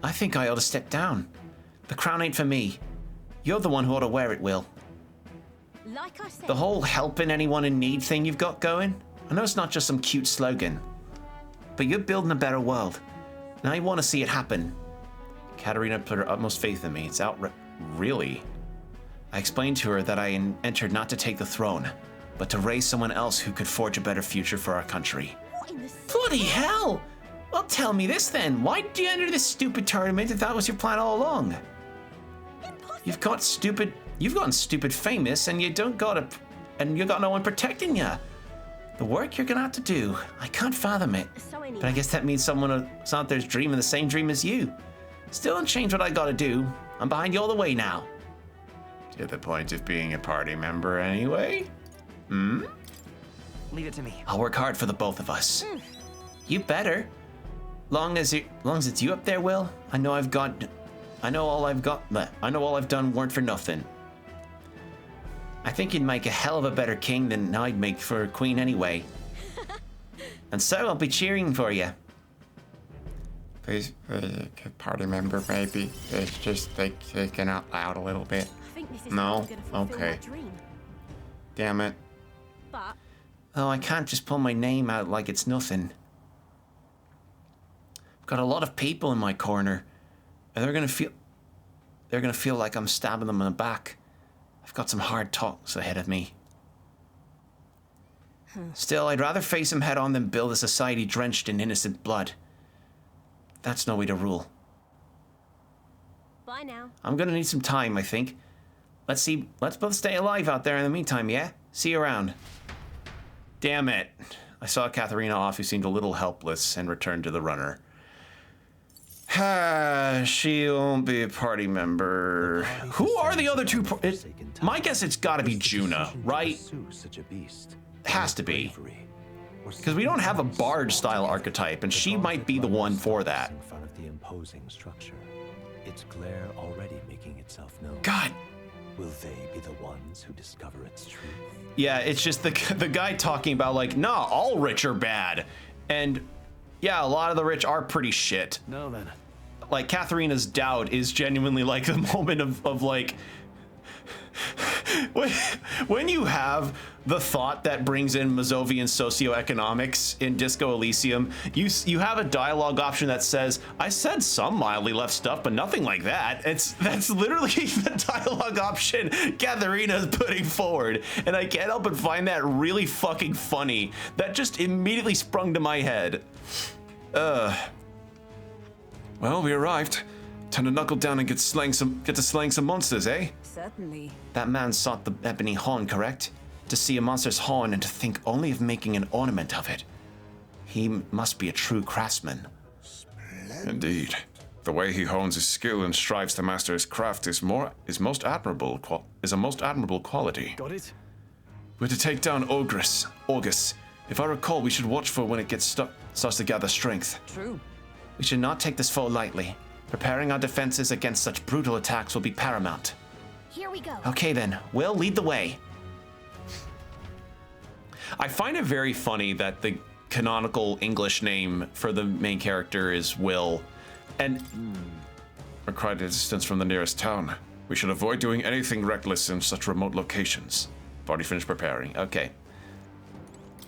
[SPEAKER 1] I think I ought to step down. The crown ain't for me. You're the one who ought to wear it, Will.
[SPEAKER 13] Like I said,
[SPEAKER 1] The whole helping anyone in need thing you've got going, I know it's not just some cute slogan, but you're building a better world, and I want to see it happen. Katarina put her utmost faith in me. It's really. I explained to her that I entered not to take the throne, but to raise someone else who could forge a better future for our country.
[SPEAKER 13] what in the...
[SPEAKER 1] Bloody hell! Well, tell me this then. Why did you enter this stupid tournament if that was your plan all along? You've gotten stupid famous, and you got no one protecting you. The work you're gonna have to do, I can't fathom it.
[SPEAKER 13] So anyway,
[SPEAKER 1] But I guess that means someone who's out there's dreaming the same dream as you. Still don't change what I gotta do. I'm behind you all the way now.
[SPEAKER 6] To the point of being a party member anyway?
[SPEAKER 7] Leave it to me.
[SPEAKER 1] I'll work hard for the both of us. You better. Long as it's you up there, Will. I know all I've done weren't for nothing. I think you'd make a hell of a better king than I'd make for a queen anyway. And so I'll be cheering for you.
[SPEAKER 6] Please, party member, maybe. It's just thinking out loud a little bit.
[SPEAKER 13] I think this is
[SPEAKER 6] No?
[SPEAKER 13] how I'm gonna fulfill
[SPEAKER 6] Okay.
[SPEAKER 13] my dream.
[SPEAKER 6] Damn it.
[SPEAKER 13] But
[SPEAKER 1] Oh, I can't just pull my name out like it's nothing. I've got a lot of people in my corner, and they're gonna feel like I'm stabbing them in the back. I've got some hard talks ahead of me. Still, I'd rather face them head on than build a society drenched in innocent blood. That's no way to rule.
[SPEAKER 13] bye now.
[SPEAKER 1] I'm gonna need some time, I think. Let's both stay alive out there in the meantime, yeah? See you around. Damn it. I saw Katharina off, who seemed a little helpless, and returned to the runner. She won't be a party member. Who are the other two? My guess it's gotta be Juna, right? Has to be. Because we don't have a bard-style archetype, and she might be the one for that.
[SPEAKER 2] In front of the imposing structure, its glare already making itself known.
[SPEAKER 1] God.
[SPEAKER 2] Will they be the ones who discover its truth?
[SPEAKER 1] Yeah, it's just the guy talking about like, nah, all rich are bad. And yeah, a lot of the rich are pretty shit.
[SPEAKER 4] No, then.
[SPEAKER 1] Like, Katharina's doubt is genuinely like the moment of like, When you have the thought that brings in Mazovian socioeconomics in Disco Elysium, you have a dialogue option that says, "I said some mildly left stuff, but nothing like that." That's literally the dialogue option Katharina's putting forward, and I can't help but find that really fucking funny. That just immediately sprung to my head.
[SPEAKER 5] Well, we arrived. Time to knuckle down and get to slaying some monsters, eh?
[SPEAKER 8] Certainly.
[SPEAKER 1] That man sought the ebony horn, correct? To see a monster's horn and to think only of making an ornament of it. He must be a true craftsman.
[SPEAKER 5] Indeed. The way he hones his skill and strives to master his craft is a most admirable quality.
[SPEAKER 4] Got it?
[SPEAKER 5] We're to take down August. If I recall, we should watch for when it starts to gather strength.
[SPEAKER 8] True.
[SPEAKER 1] We should not take this foe lightly. Preparing our defenses against such brutal attacks will be paramount.
[SPEAKER 3] Here we go.
[SPEAKER 1] Okay then, Will, lead the way. I find it very funny that the canonical English name for the main character is Will, and
[SPEAKER 5] We're quite a distance from the nearest town. We should avoid doing anything reckless in such remote locations. I've already finished preparing.
[SPEAKER 1] Okay.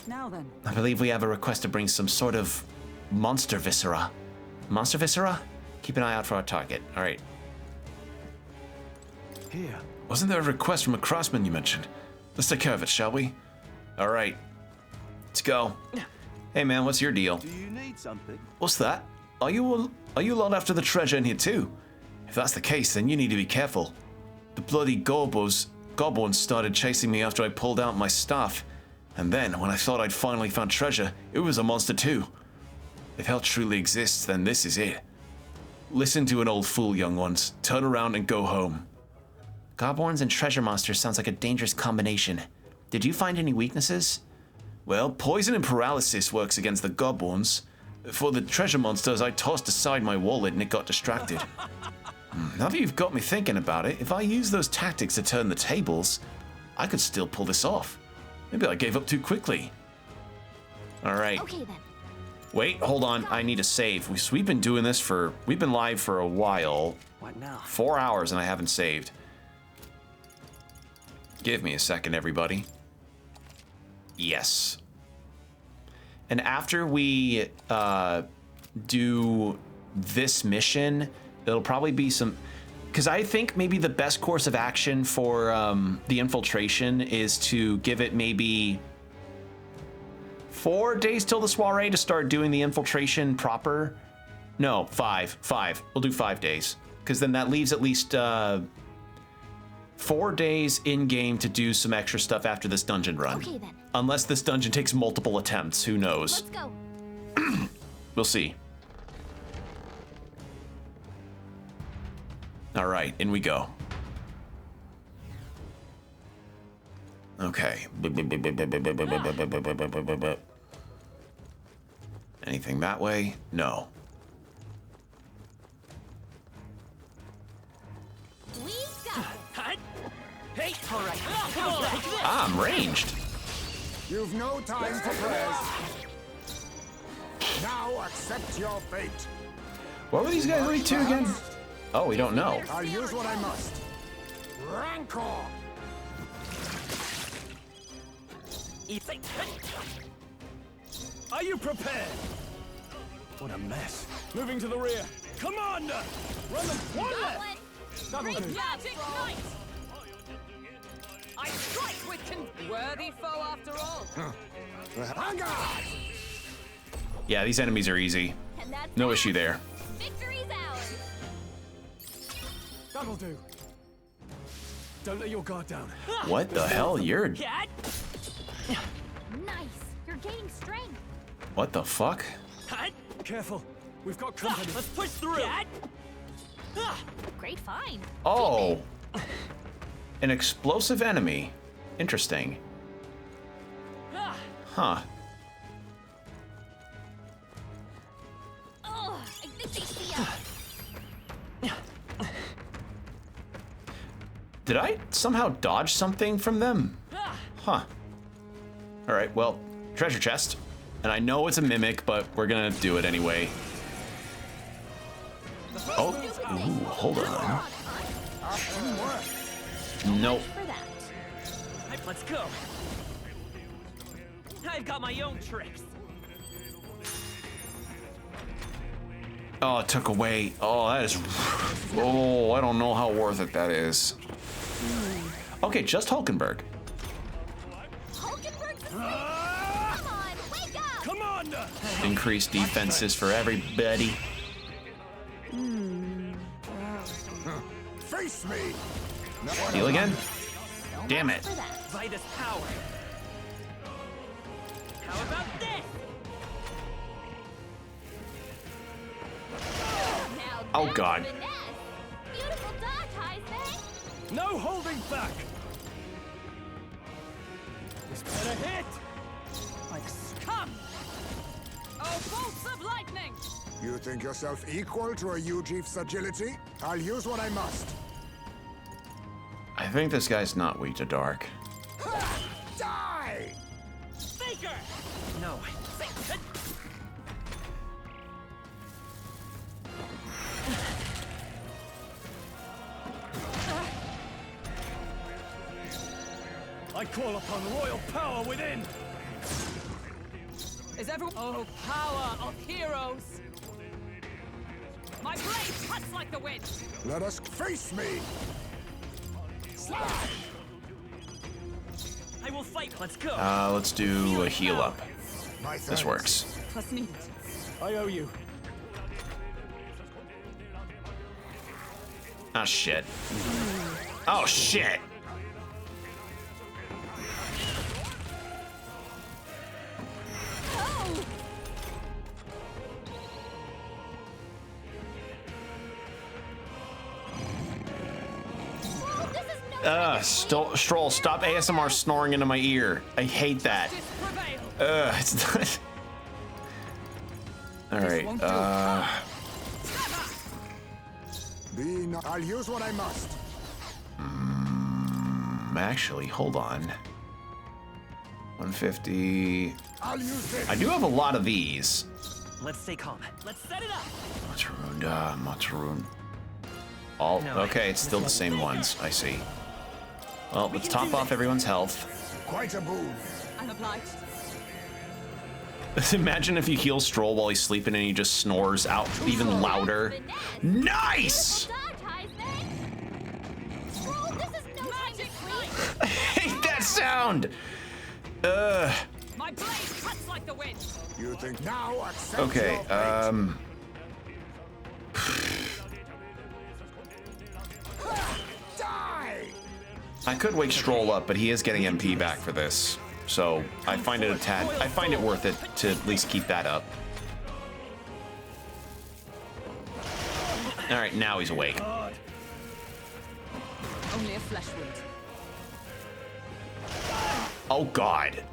[SPEAKER 8] Now then.
[SPEAKER 1] I believe we have a request to bring some sort of monster viscera. Monster viscera? Keep an eye out for our target. All right.
[SPEAKER 4] Here.
[SPEAKER 5] Wasn't there a request from a craftsman you mentioned? Let's take care of it, shall we?
[SPEAKER 1] All right. Let's go. Hey man, what's your deal?
[SPEAKER 4] Do you need something?
[SPEAKER 5] What's that? Are you lot after the treasure in here too? If that's the case, then you need to be careful. The bloody goblins started chasing me after I pulled out my staff. And then, when I thought I'd finally found treasure, it was a monster too. If hell truly exists, then this is it. Listen to an old fool, young ones. Turn around and go home.
[SPEAKER 1] Goblins and treasure monsters sounds like a dangerous combination. Did you find any weaknesses?
[SPEAKER 5] Well, poison and paralysis works against the goblins. For the treasure monsters, I tossed aside my wallet and it got distracted. Now that you've got me thinking about it, if I use those tactics to turn the tables, I could still pull this off. Maybe I gave up too quickly.
[SPEAKER 1] All right.
[SPEAKER 3] Okay then.
[SPEAKER 1] Wait, hold on. I need a save. We've been doing this we've been live for a while.
[SPEAKER 4] What now?
[SPEAKER 1] 4 hours and I haven't saved. Give me a second, everybody. Yes. And after we do this mission, it'll probably be some... Because I think maybe the best course of action for the infiltration is to give it maybe 4 days till the soiree to start doing the infiltration proper. No, 5. We'll do 5 days. Because then that leaves at least 4 days in-game to do some extra stuff after this dungeon run.
[SPEAKER 3] Okay then.
[SPEAKER 1] Unless this dungeon takes multiple attempts, who knows?
[SPEAKER 3] Let's go.
[SPEAKER 1] We'll see. All right, in we go. Okay. Anything that way? No.
[SPEAKER 3] We got it.
[SPEAKER 9] Hey, all right. Come on.
[SPEAKER 1] Ah, I'm ranged.
[SPEAKER 11] You've no time for prayers. Now accept your fate.
[SPEAKER 1] What were these guys ranked to again? Oh, we don't know.
[SPEAKER 11] I'll use what I must. Rancor!
[SPEAKER 9] Are you prepared?
[SPEAKER 4] What a mess.
[SPEAKER 9] Moving to the rear. Commander! Run them one left!
[SPEAKER 8] Magic Knight! I strike with worthy foe after all.
[SPEAKER 1] Yeah, these enemies are easy.
[SPEAKER 3] And that's
[SPEAKER 1] No
[SPEAKER 3] that.
[SPEAKER 1] issue there.
[SPEAKER 3] Victory's ours.
[SPEAKER 4] That'll do. Don't let your guard down.
[SPEAKER 1] What the hell? You're...
[SPEAKER 3] Nice. You're gaining strength.
[SPEAKER 1] What the fuck?
[SPEAKER 4] Careful. We've got company.
[SPEAKER 9] Let's push through.
[SPEAKER 3] Great find.
[SPEAKER 1] Oh. An explosive enemy. Interesting. Huh.
[SPEAKER 3] Oh, I think they see us.
[SPEAKER 1] Did I somehow dodge something from them? Huh. All right, well, treasure chest. And I know it's a mimic, but we're gonna do it anyway. Oh, ooh, hold on. Nope.
[SPEAKER 9] Let's go. I've got my own tricks.
[SPEAKER 1] Oh, it took away. Oh, that is. Oh, I don't know how worth it that is. Okay, just Hulkenberg.
[SPEAKER 3] Come on, wake up!
[SPEAKER 12] Commander!
[SPEAKER 1] Increased defenses for everybody.
[SPEAKER 11] Face me!
[SPEAKER 1] Heal again? Damn it.
[SPEAKER 9] Vitus power. How about this?
[SPEAKER 3] Now
[SPEAKER 1] Oh,
[SPEAKER 3] that's
[SPEAKER 1] God.
[SPEAKER 3] finesse. Beautiful dodge, Heisman.
[SPEAKER 12] No holding back! This better hit!
[SPEAKER 8] By the scum! Oh, bolts of lightning!
[SPEAKER 11] You think yourself equal to a Ujief's agility? I'll use what I must.
[SPEAKER 1] I think this guy's not weak to dark.
[SPEAKER 11] Die!
[SPEAKER 9] Faker! No.
[SPEAKER 12] I call upon royal power within!
[SPEAKER 8] Is everyone... Oh, power of heroes! My blade cuts like the wind!
[SPEAKER 11] Let us face me! Slide!
[SPEAKER 9] I will fight. Let's go.
[SPEAKER 1] Let's do a heal up.
[SPEAKER 11] My
[SPEAKER 1] This
[SPEAKER 11] thanks.
[SPEAKER 1] works.
[SPEAKER 8] Plus needed.
[SPEAKER 12] I owe you.
[SPEAKER 1] Oh, shit. Oh, shit. Stroll, stop ASMR snoring into my ear. I hate that. It's not. All right.
[SPEAKER 11] I'll use what I must.
[SPEAKER 1] Actually, hold on. 150.
[SPEAKER 11] I'll use this.
[SPEAKER 1] I do have a lot of these.
[SPEAKER 9] Let's stay calm. Let's set it up.
[SPEAKER 1] Mataroon. All okay. It's still the same ones. I see. Well, let's top off everyone's health.
[SPEAKER 11] Quite a boon.
[SPEAKER 8] I'm obliged.
[SPEAKER 1] Imagine if you heal Stroll while he's sleeping and he just snores out even louder. Nice!
[SPEAKER 3] Stroll, this is no time to sleep.
[SPEAKER 1] I hate that sound!
[SPEAKER 8] My blade cuts like the wind.
[SPEAKER 11] You think now accept
[SPEAKER 1] Okay,
[SPEAKER 11] your fate. Die!
[SPEAKER 1] I could wake Stroll up, but he is getting MP back for this. So I find it I find it worth it to at least keep that up. All right, now he's awake.
[SPEAKER 8] Only a flesh wound.
[SPEAKER 1] Oh God.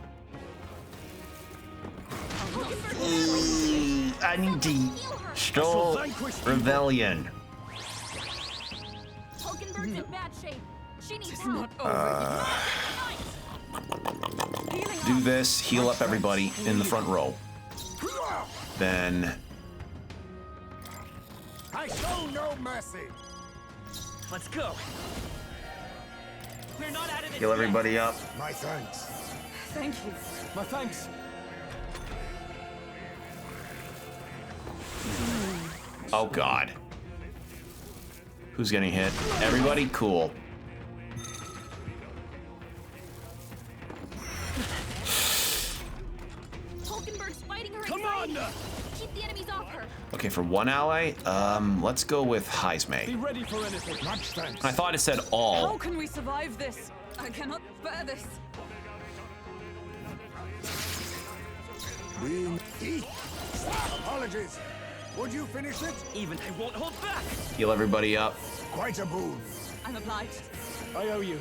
[SPEAKER 1] I need to Stroll Rebellion.
[SPEAKER 3] Hulkenberg's in bad shape. She needs
[SPEAKER 8] It's
[SPEAKER 3] help.
[SPEAKER 8] not
[SPEAKER 1] Do this, heal up everybody in the front row. Then
[SPEAKER 11] I show no mercy.
[SPEAKER 9] Let's go. We're not out of this
[SPEAKER 1] heal everybody up.
[SPEAKER 11] My thanks.
[SPEAKER 8] Thank you.
[SPEAKER 12] My thanks.
[SPEAKER 1] Oh God. Who's getting hit? Everybody? Cool.
[SPEAKER 3] Hulkenberg's fighting her.
[SPEAKER 12] Commander!
[SPEAKER 3] Keep the enemies off her.
[SPEAKER 1] Okay, for one ally, let's go with
[SPEAKER 12] Be
[SPEAKER 1] Heisme.
[SPEAKER 12] ready for anything.
[SPEAKER 11] Much thanks.
[SPEAKER 1] I thought it said
[SPEAKER 8] How
[SPEAKER 1] all.
[SPEAKER 8] can we survive this? I cannot bear this.
[SPEAKER 11] Apologies. Would you finish it?
[SPEAKER 9] Even I won't hold back.
[SPEAKER 1] Heal everybody up.
[SPEAKER 11] Quite a boon.
[SPEAKER 8] I'm obliged.
[SPEAKER 12] I owe you.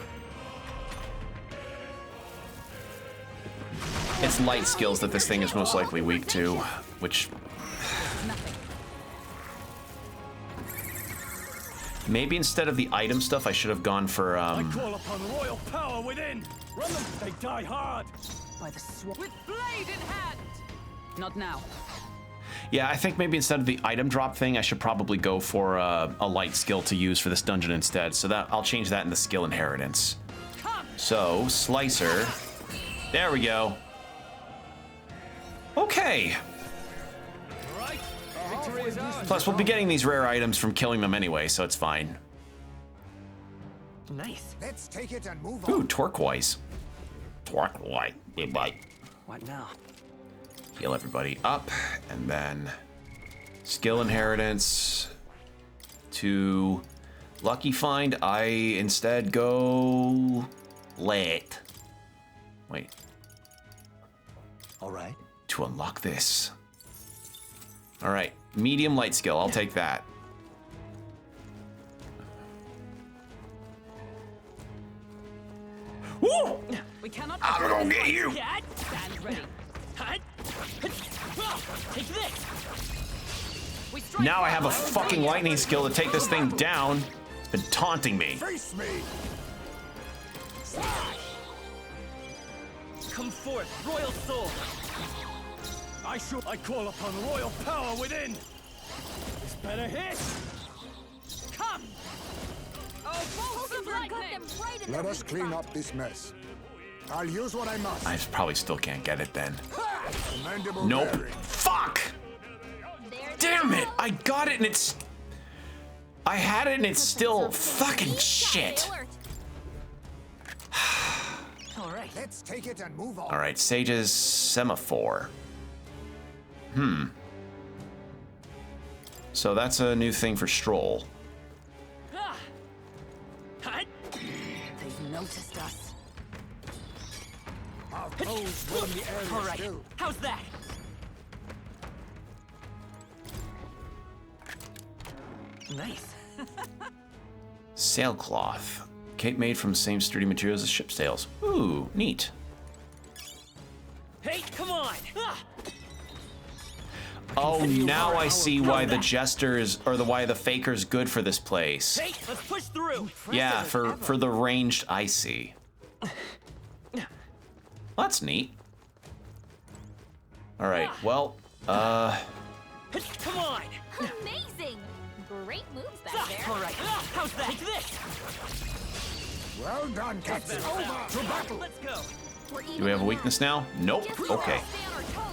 [SPEAKER 1] It's light skills that this thing is most likely weak to, which
[SPEAKER 8] Nothing.
[SPEAKER 1] maybe instead of the item stuff, I should have gone for
[SPEAKER 12] I call upon royal power within. Run them. They die hard.
[SPEAKER 8] By the sword. With blade in hand. Not now.
[SPEAKER 1] yeah, I think maybe instead of the item drop thing, I should probably go for a light skill to use for this dungeon instead. So that I'll change that in the skill inheritance.
[SPEAKER 8] Come.
[SPEAKER 1] So, Slicer. There we go. Okay. Plus, we'll be getting these rare items from killing them anyway, so it's fine.
[SPEAKER 7] Nice.
[SPEAKER 11] Let's take it and move on.
[SPEAKER 1] Ooh, turquoise. Turquoise. Bye.
[SPEAKER 7] What now?
[SPEAKER 1] Heal everybody up, and then skill inheritance to lucky find. I instead go late. Wait.
[SPEAKER 2] All right.
[SPEAKER 1] To unlock this. All right, medium light skill. I'll take that.
[SPEAKER 8] Woo! We cannot.
[SPEAKER 6] I'm gonna get you.
[SPEAKER 8] Stand ready. Take this.
[SPEAKER 1] Now I have a fucking lightning skill to take this thing down. It's been taunting me.
[SPEAKER 11] Face me.
[SPEAKER 9] Come forth, royal soul. I call upon royal power within. This better hit.
[SPEAKER 8] Come. Oh, bolts of lightning.
[SPEAKER 11] Let us clean up this mess. I'll use what I must.
[SPEAKER 1] I probably still can't get it then.
[SPEAKER 11] Commendable
[SPEAKER 1] Nope.
[SPEAKER 11] daring.
[SPEAKER 1] Fuck! Damn it! I got it and it's... I had it and it's still fucking shit.
[SPEAKER 8] All right.
[SPEAKER 11] Let's take it and move on.
[SPEAKER 1] All right, Sage's semaphore. So that's a new thing for Stroll.
[SPEAKER 8] They've noticed us.
[SPEAKER 11] Our foes roam the area
[SPEAKER 8] All right.
[SPEAKER 11] still.
[SPEAKER 8] How's that?
[SPEAKER 7] Nice.
[SPEAKER 1] Sailcloth. Cape made from the same sturdy materials as ship sails. Ooh, neat.
[SPEAKER 9] Hey, come on.
[SPEAKER 1] Oh, now I see why the jesters or why the faker's good for this place.
[SPEAKER 9] Hey, let's push through.
[SPEAKER 1] Yeah, for the ranged I see. That's neat. All right, well,
[SPEAKER 9] Come on.
[SPEAKER 3] Amazing! Great moves back there.
[SPEAKER 8] All right. How's that?
[SPEAKER 9] Take this.
[SPEAKER 11] Well done, Captain. Over to battle.
[SPEAKER 9] Let's go.
[SPEAKER 1] do we have a weakness now? Nope. Okay.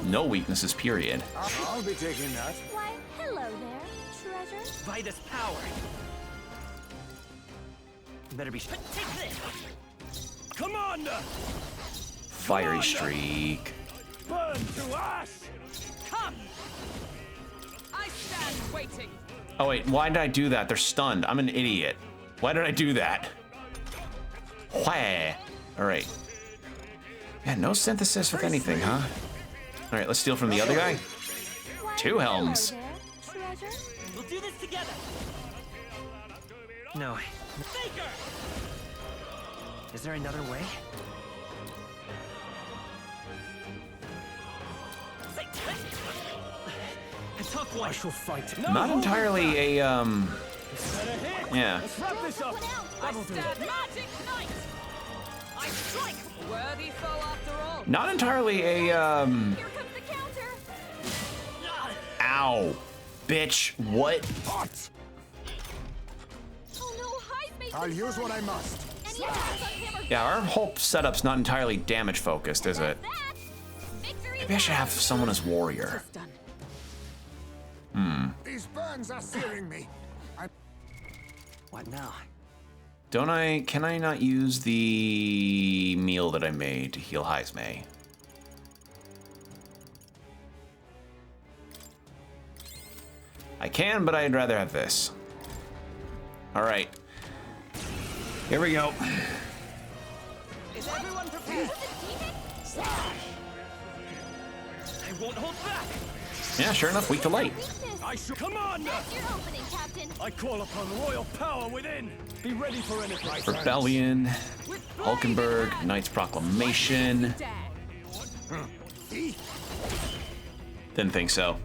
[SPEAKER 1] No weaknesses, period.
[SPEAKER 11] I'll be taking that.
[SPEAKER 3] Why, hello there, treasure.
[SPEAKER 9] Vitus power.
[SPEAKER 7] Better be.
[SPEAKER 9] Take this. Commander.
[SPEAKER 1] Fiery streak.
[SPEAKER 9] Burn to ash.
[SPEAKER 8] Come. I stand waiting.
[SPEAKER 1] Oh wait, why did I do that? They're stunned. I'm an idiot. Why did I do that? Why? All right. Yeah, no synthesis with anything, huh? All right, let's steal from the other guy.
[SPEAKER 3] Why,
[SPEAKER 1] 2 helms.
[SPEAKER 3] hello there, treasure.
[SPEAKER 9] We'll do this together.
[SPEAKER 7] No.
[SPEAKER 9] Faker.
[SPEAKER 7] Is there another way?
[SPEAKER 9] A tough one. I shall fight.
[SPEAKER 1] Not entirely a yeah.
[SPEAKER 9] Let's wrap this up.
[SPEAKER 8] I stand magic knight. I strike. A worthy foe after all.
[SPEAKER 1] Not entirely a
[SPEAKER 3] Here comes the counter.
[SPEAKER 1] Ow, bitch. What?
[SPEAKER 11] Hot.
[SPEAKER 3] Oh no, Hyde made
[SPEAKER 11] I'll use what I must.
[SPEAKER 3] Any attacks on him are
[SPEAKER 1] Yeah, our whole setup's not entirely damage focused, is it?
[SPEAKER 3] that. Victory.
[SPEAKER 1] Maybe I should have someone as warrior.
[SPEAKER 8] Just done.
[SPEAKER 11] These burns are searing me.
[SPEAKER 7] What now?
[SPEAKER 1] Don't I? Can I not use the meal that I made to heal Heismay? I can, but I'd rather have this. All right. Here we go.
[SPEAKER 8] Is everyone prepared?
[SPEAKER 9] I won't hold back.
[SPEAKER 1] Yeah, sure enough, weak to light.
[SPEAKER 9] I shall. Commander.
[SPEAKER 3] That's your opening, Captain.
[SPEAKER 9] I call upon royal power within. Be ready for anything.
[SPEAKER 1] Rebellion, Hulkenberg, Knight's Proclamation. Didn't think so.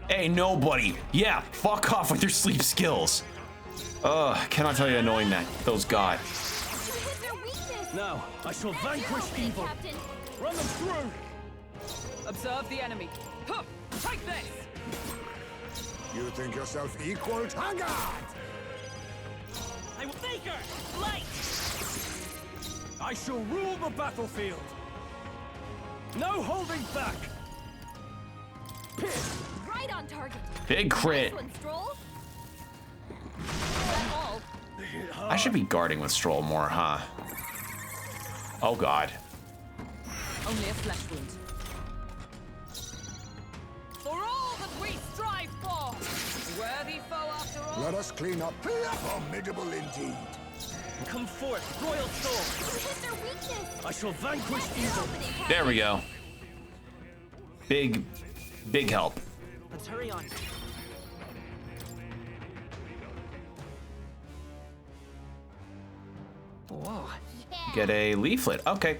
[SPEAKER 1] Hey, nobody. Yeah, fuck off with your sleep skills. Cannot tell you how annoying those got.
[SPEAKER 9] Now, I shall vanquish evil.
[SPEAKER 3] Captain.
[SPEAKER 9] Run them through.
[SPEAKER 8] Observe the enemy. Huh, take this.
[SPEAKER 11] You think yourself equal? Taggart!
[SPEAKER 9] I will Faker! Light! I shall rule the battlefield! No holding back!
[SPEAKER 3] Right on target.
[SPEAKER 1] Big crit.
[SPEAKER 3] Nice one, Stroll. Is that all?
[SPEAKER 1] I should be guarding with Stroll more, huh? Oh god.
[SPEAKER 8] Only a flesh wound. For all that we strive for! Worthy foe after all!
[SPEAKER 11] Let us clean up. Formidable indeed.
[SPEAKER 9] Come forth, royal soul!
[SPEAKER 3] You hit their weakness.
[SPEAKER 9] I shall vanquish evil!
[SPEAKER 1] There we go. Big help.
[SPEAKER 7] Let's hurry on. Whoa.
[SPEAKER 1] Get a leaflet. Okay.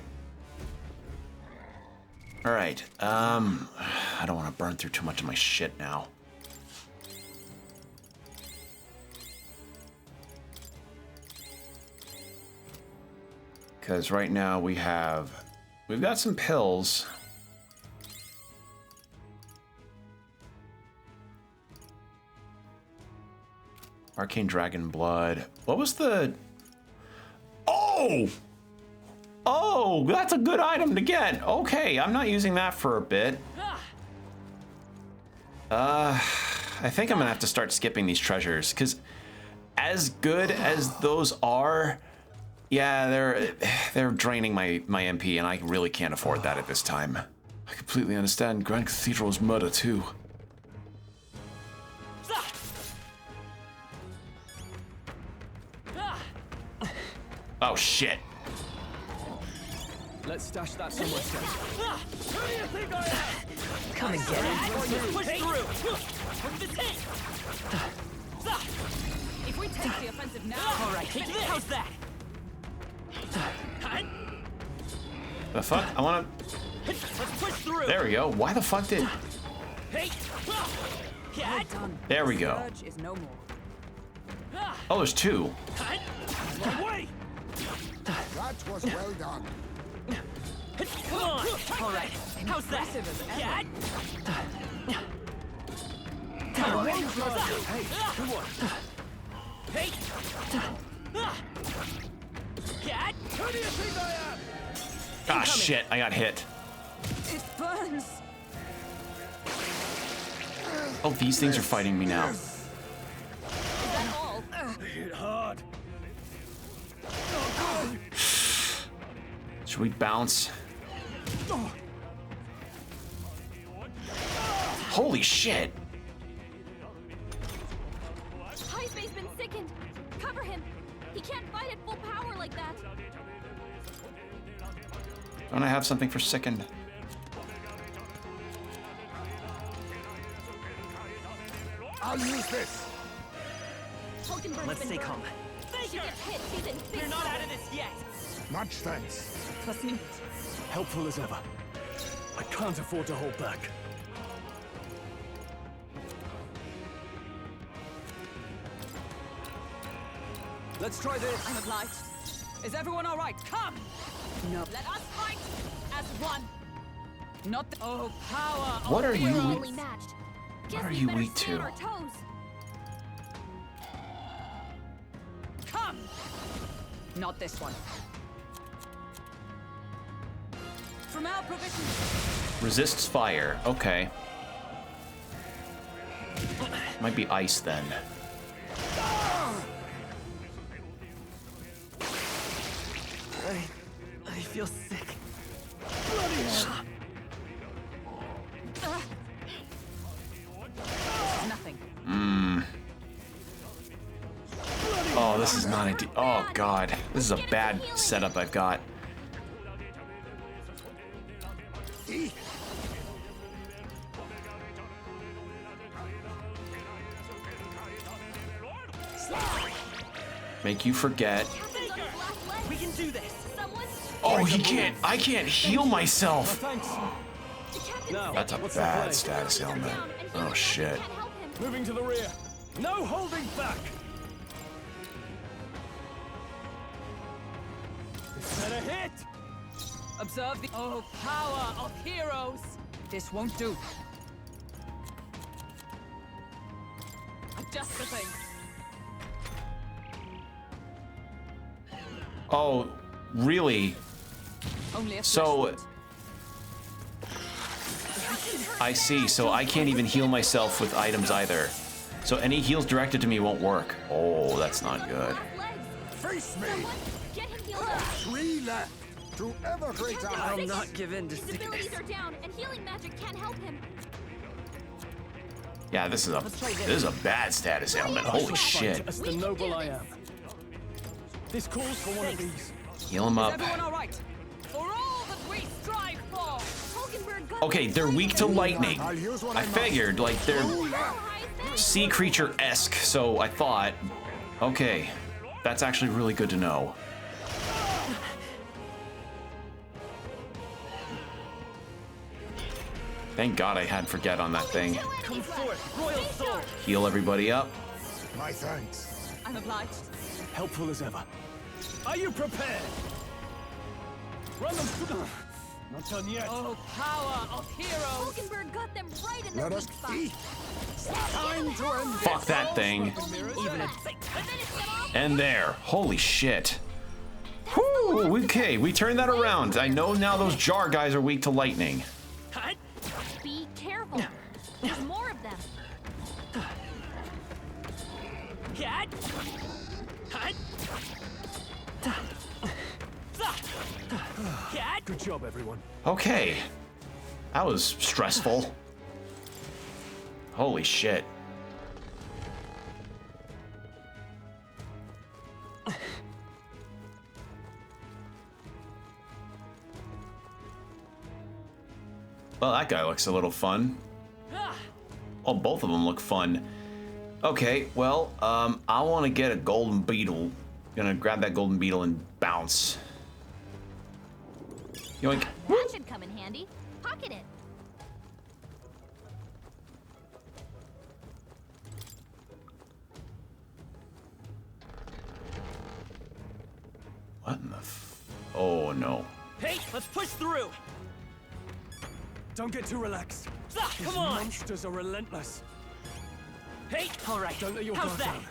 [SPEAKER 1] All right. I don't want to burn through too much of my shit now. Because right now we've got some pills. Arcane Dragon Blood. What was the... Oh! Oh, that's a good item to get. Okay, I'm not using that for a bit. I think I'm gonna have to start skipping these treasures, because as good as those are, yeah, they're draining my MP, and I really can't afford that at this time.
[SPEAKER 5] I completely understand Grand Cathedral's murder, too.
[SPEAKER 1] Oh, shit.
[SPEAKER 4] Let's stash that somewhere safe.
[SPEAKER 9] Who do you think I am?
[SPEAKER 7] Come and get it.
[SPEAKER 9] Push through!
[SPEAKER 8] If we take the offensive now...
[SPEAKER 7] All right, take this. How's that?
[SPEAKER 1] The fuck? I wanna...
[SPEAKER 9] Let's push through!
[SPEAKER 1] There we go. Why the fuck did...
[SPEAKER 9] Hey!
[SPEAKER 8] Well done.
[SPEAKER 1] There we go.
[SPEAKER 8] Surge is no more.
[SPEAKER 1] Oh, there's two.
[SPEAKER 9] One way!
[SPEAKER 11] That was well done.
[SPEAKER 9] Come on! All right, how's that? Yeah.
[SPEAKER 4] Hey, good one.
[SPEAKER 9] Hey! Cat! Who do you think I am?
[SPEAKER 1] Ah, shit. I got hit.
[SPEAKER 8] It burns.
[SPEAKER 1] Oh, these things are fighting me now.
[SPEAKER 3] Is that all?
[SPEAKER 9] Hit hard.
[SPEAKER 1] Should we bounce? Holy shit.
[SPEAKER 3] Highspace been sickened. Cover him. He can't fight at full power like that.
[SPEAKER 1] Don't I have something for sickened?
[SPEAKER 11] I'll use this.
[SPEAKER 3] Hulkenberg's
[SPEAKER 7] Let's
[SPEAKER 3] been
[SPEAKER 7] stay
[SPEAKER 3] burned.
[SPEAKER 7] calm.
[SPEAKER 3] She gets hit. She's in big
[SPEAKER 9] We're not
[SPEAKER 3] trouble.
[SPEAKER 9] out of this yet.
[SPEAKER 11] Much thanks.
[SPEAKER 4] Helpful as ever. I can't afford to hold back. Let's try this.
[SPEAKER 8] I'm obliged. Is everyone all right? Come! No. Let us fight as one. Not the... Oh, power
[SPEAKER 1] What
[SPEAKER 8] of
[SPEAKER 1] are
[SPEAKER 8] the
[SPEAKER 1] you-
[SPEAKER 3] We're
[SPEAKER 8] heroes.
[SPEAKER 3] only matched.
[SPEAKER 1] What
[SPEAKER 3] Guess
[SPEAKER 1] are
[SPEAKER 3] we
[SPEAKER 1] you
[SPEAKER 3] better
[SPEAKER 1] weak
[SPEAKER 3] stay on
[SPEAKER 1] to?
[SPEAKER 3] our toes.
[SPEAKER 8] Come! Not this one. From our provision.
[SPEAKER 1] Resists fire. Okay. Might be ice then.
[SPEAKER 7] I feel sick.
[SPEAKER 8] Nothing.
[SPEAKER 1] Oh, this is not a... Oh, God. This is a bad setup I've got. Make you forget.
[SPEAKER 3] Captain's on his last leg.
[SPEAKER 9] We can do this.
[SPEAKER 3] Someone.
[SPEAKER 1] Oh, he can't. I can't heal myself.
[SPEAKER 4] Thanks.
[SPEAKER 3] The captain's
[SPEAKER 4] Now,
[SPEAKER 1] That's a
[SPEAKER 4] what's the
[SPEAKER 1] bad
[SPEAKER 4] play?
[SPEAKER 1] status ailment. Oh, shit.
[SPEAKER 3] Can't help him.
[SPEAKER 9] Moving to the rear. No holding back. Is that a hit?
[SPEAKER 8] Observe the... Oh, power of heroes. This won't do. Just the thing.
[SPEAKER 1] Oh, really?
[SPEAKER 8] Only a
[SPEAKER 1] So I see. So I can't even heal myself with items either. So any heals directed to me won't work. Oh, that's not good.
[SPEAKER 11] Face me!
[SPEAKER 3] Get him healed up.
[SPEAKER 11] 3 left. To ever greater
[SPEAKER 7] I'll
[SPEAKER 11] heights.
[SPEAKER 7] not give in to
[SPEAKER 3] His
[SPEAKER 7] sickness.
[SPEAKER 3] abilities are down, and healing magic can't help him.
[SPEAKER 1] Yeah, this is a bad status ailment. Holy shit.
[SPEAKER 9] As the noble I am. This calls for one of these.
[SPEAKER 1] Heal him up.
[SPEAKER 8] Everyone all right? For all that we strive for.
[SPEAKER 3] Hulkenberg got
[SPEAKER 1] Okay, they're weak to lightning.
[SPEAKER 11] I'll use what
[SPEAKER 1] I figured, like, they're sea creature-esque, so I thought, okay, that's actually really good to know. Thank God I had forget on that thing.
[SPEAKER 7] Come forth, royal soul.
[SPEAKER 1] Heal everybody up.
[SPEAKER 11] My thanks.
[SPEAKER 8] I'm obliged.
[SPEAKER 9] Helpful as ever. Are you prepared? Run them through. Not done yet.
[SPEAKER 8] Oh, power of heroes.
[SPEAKER 3] Hulkenberg got them right in the
[SPEAKER 11] Let
[SPEAKER 3] weak
[SPEAKER 11] us
[SPEAKER 3] spot.
[SPEAKER 11] eat. Time to end this.
[SPEAKER 1] Fuck that thing.
[SPEAKER 3] Even a
[SPEAKER 1] And there. Holy shit. Whew, okay, we turned that around. I know now those jar guys are weak to lightning.
[SPEAKER 3] Be careful. There's more of them.
[SPEAKER 7] Cat. Cat.
[SPEAKER 9] Good job, everyone.
[SPEAKER 1] Okay. That was stressful. Holy shit. Well, that guy looks a little fun. Oh, both of them look fun. Okay, well, I want to get a golden beetle. Gonna grab that golden beetle and bounce. Yoink.
[SPEAKER 3] That should come in handy. Pocket it.
[SPEAKER 1] What in the Oh, no.
[SPEAKER 7] Hey, let's push through.
[SPEAKER 9] Don't get too relaxed.
[SPEAKER 7] Come
[SPEAKER 9] These
[SPEAKER 7] on.
[SPEAKER 9] monsters are relentless.
[SPEAKER 7] Hey, all right.
[SPEAKER 9] Don't let your
[SPEAKER 7] How's
[SPEAKER 9] guard
[SPEAKER 7] that?
[SPEAKER 9] down.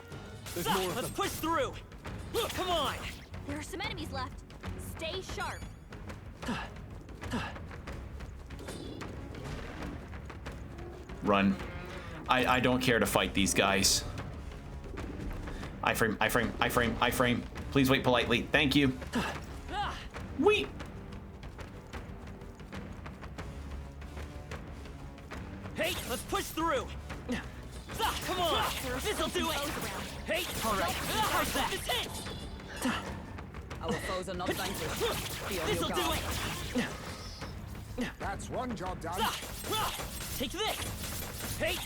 [SPEAKER 9] There's more of
[SPEAKER 7] Let's
[SPEAKER 9] them.
[SPEAKER 7] push through. Come on.
[SPEAKER 3] There are some enemies left. Stay sharp.
[SPEAKER 1] Run. I don't care to fight these guys. I-frame. Please wait politely. Thank you. Wait.
[SPEAKER 7] Hey, let's push through. Come on. This'll do it. Hey, all right. How's that? That's it.
[SPEAKER 8] Our foes are not vanquished. Be on your
[SPEAKER 7] This'll do
[SPEAKER 8] guard.
[SPEAKER 7] it.
[SPEAKER 11] That's one job done.
[SPEAKER 7] Take this. Hey.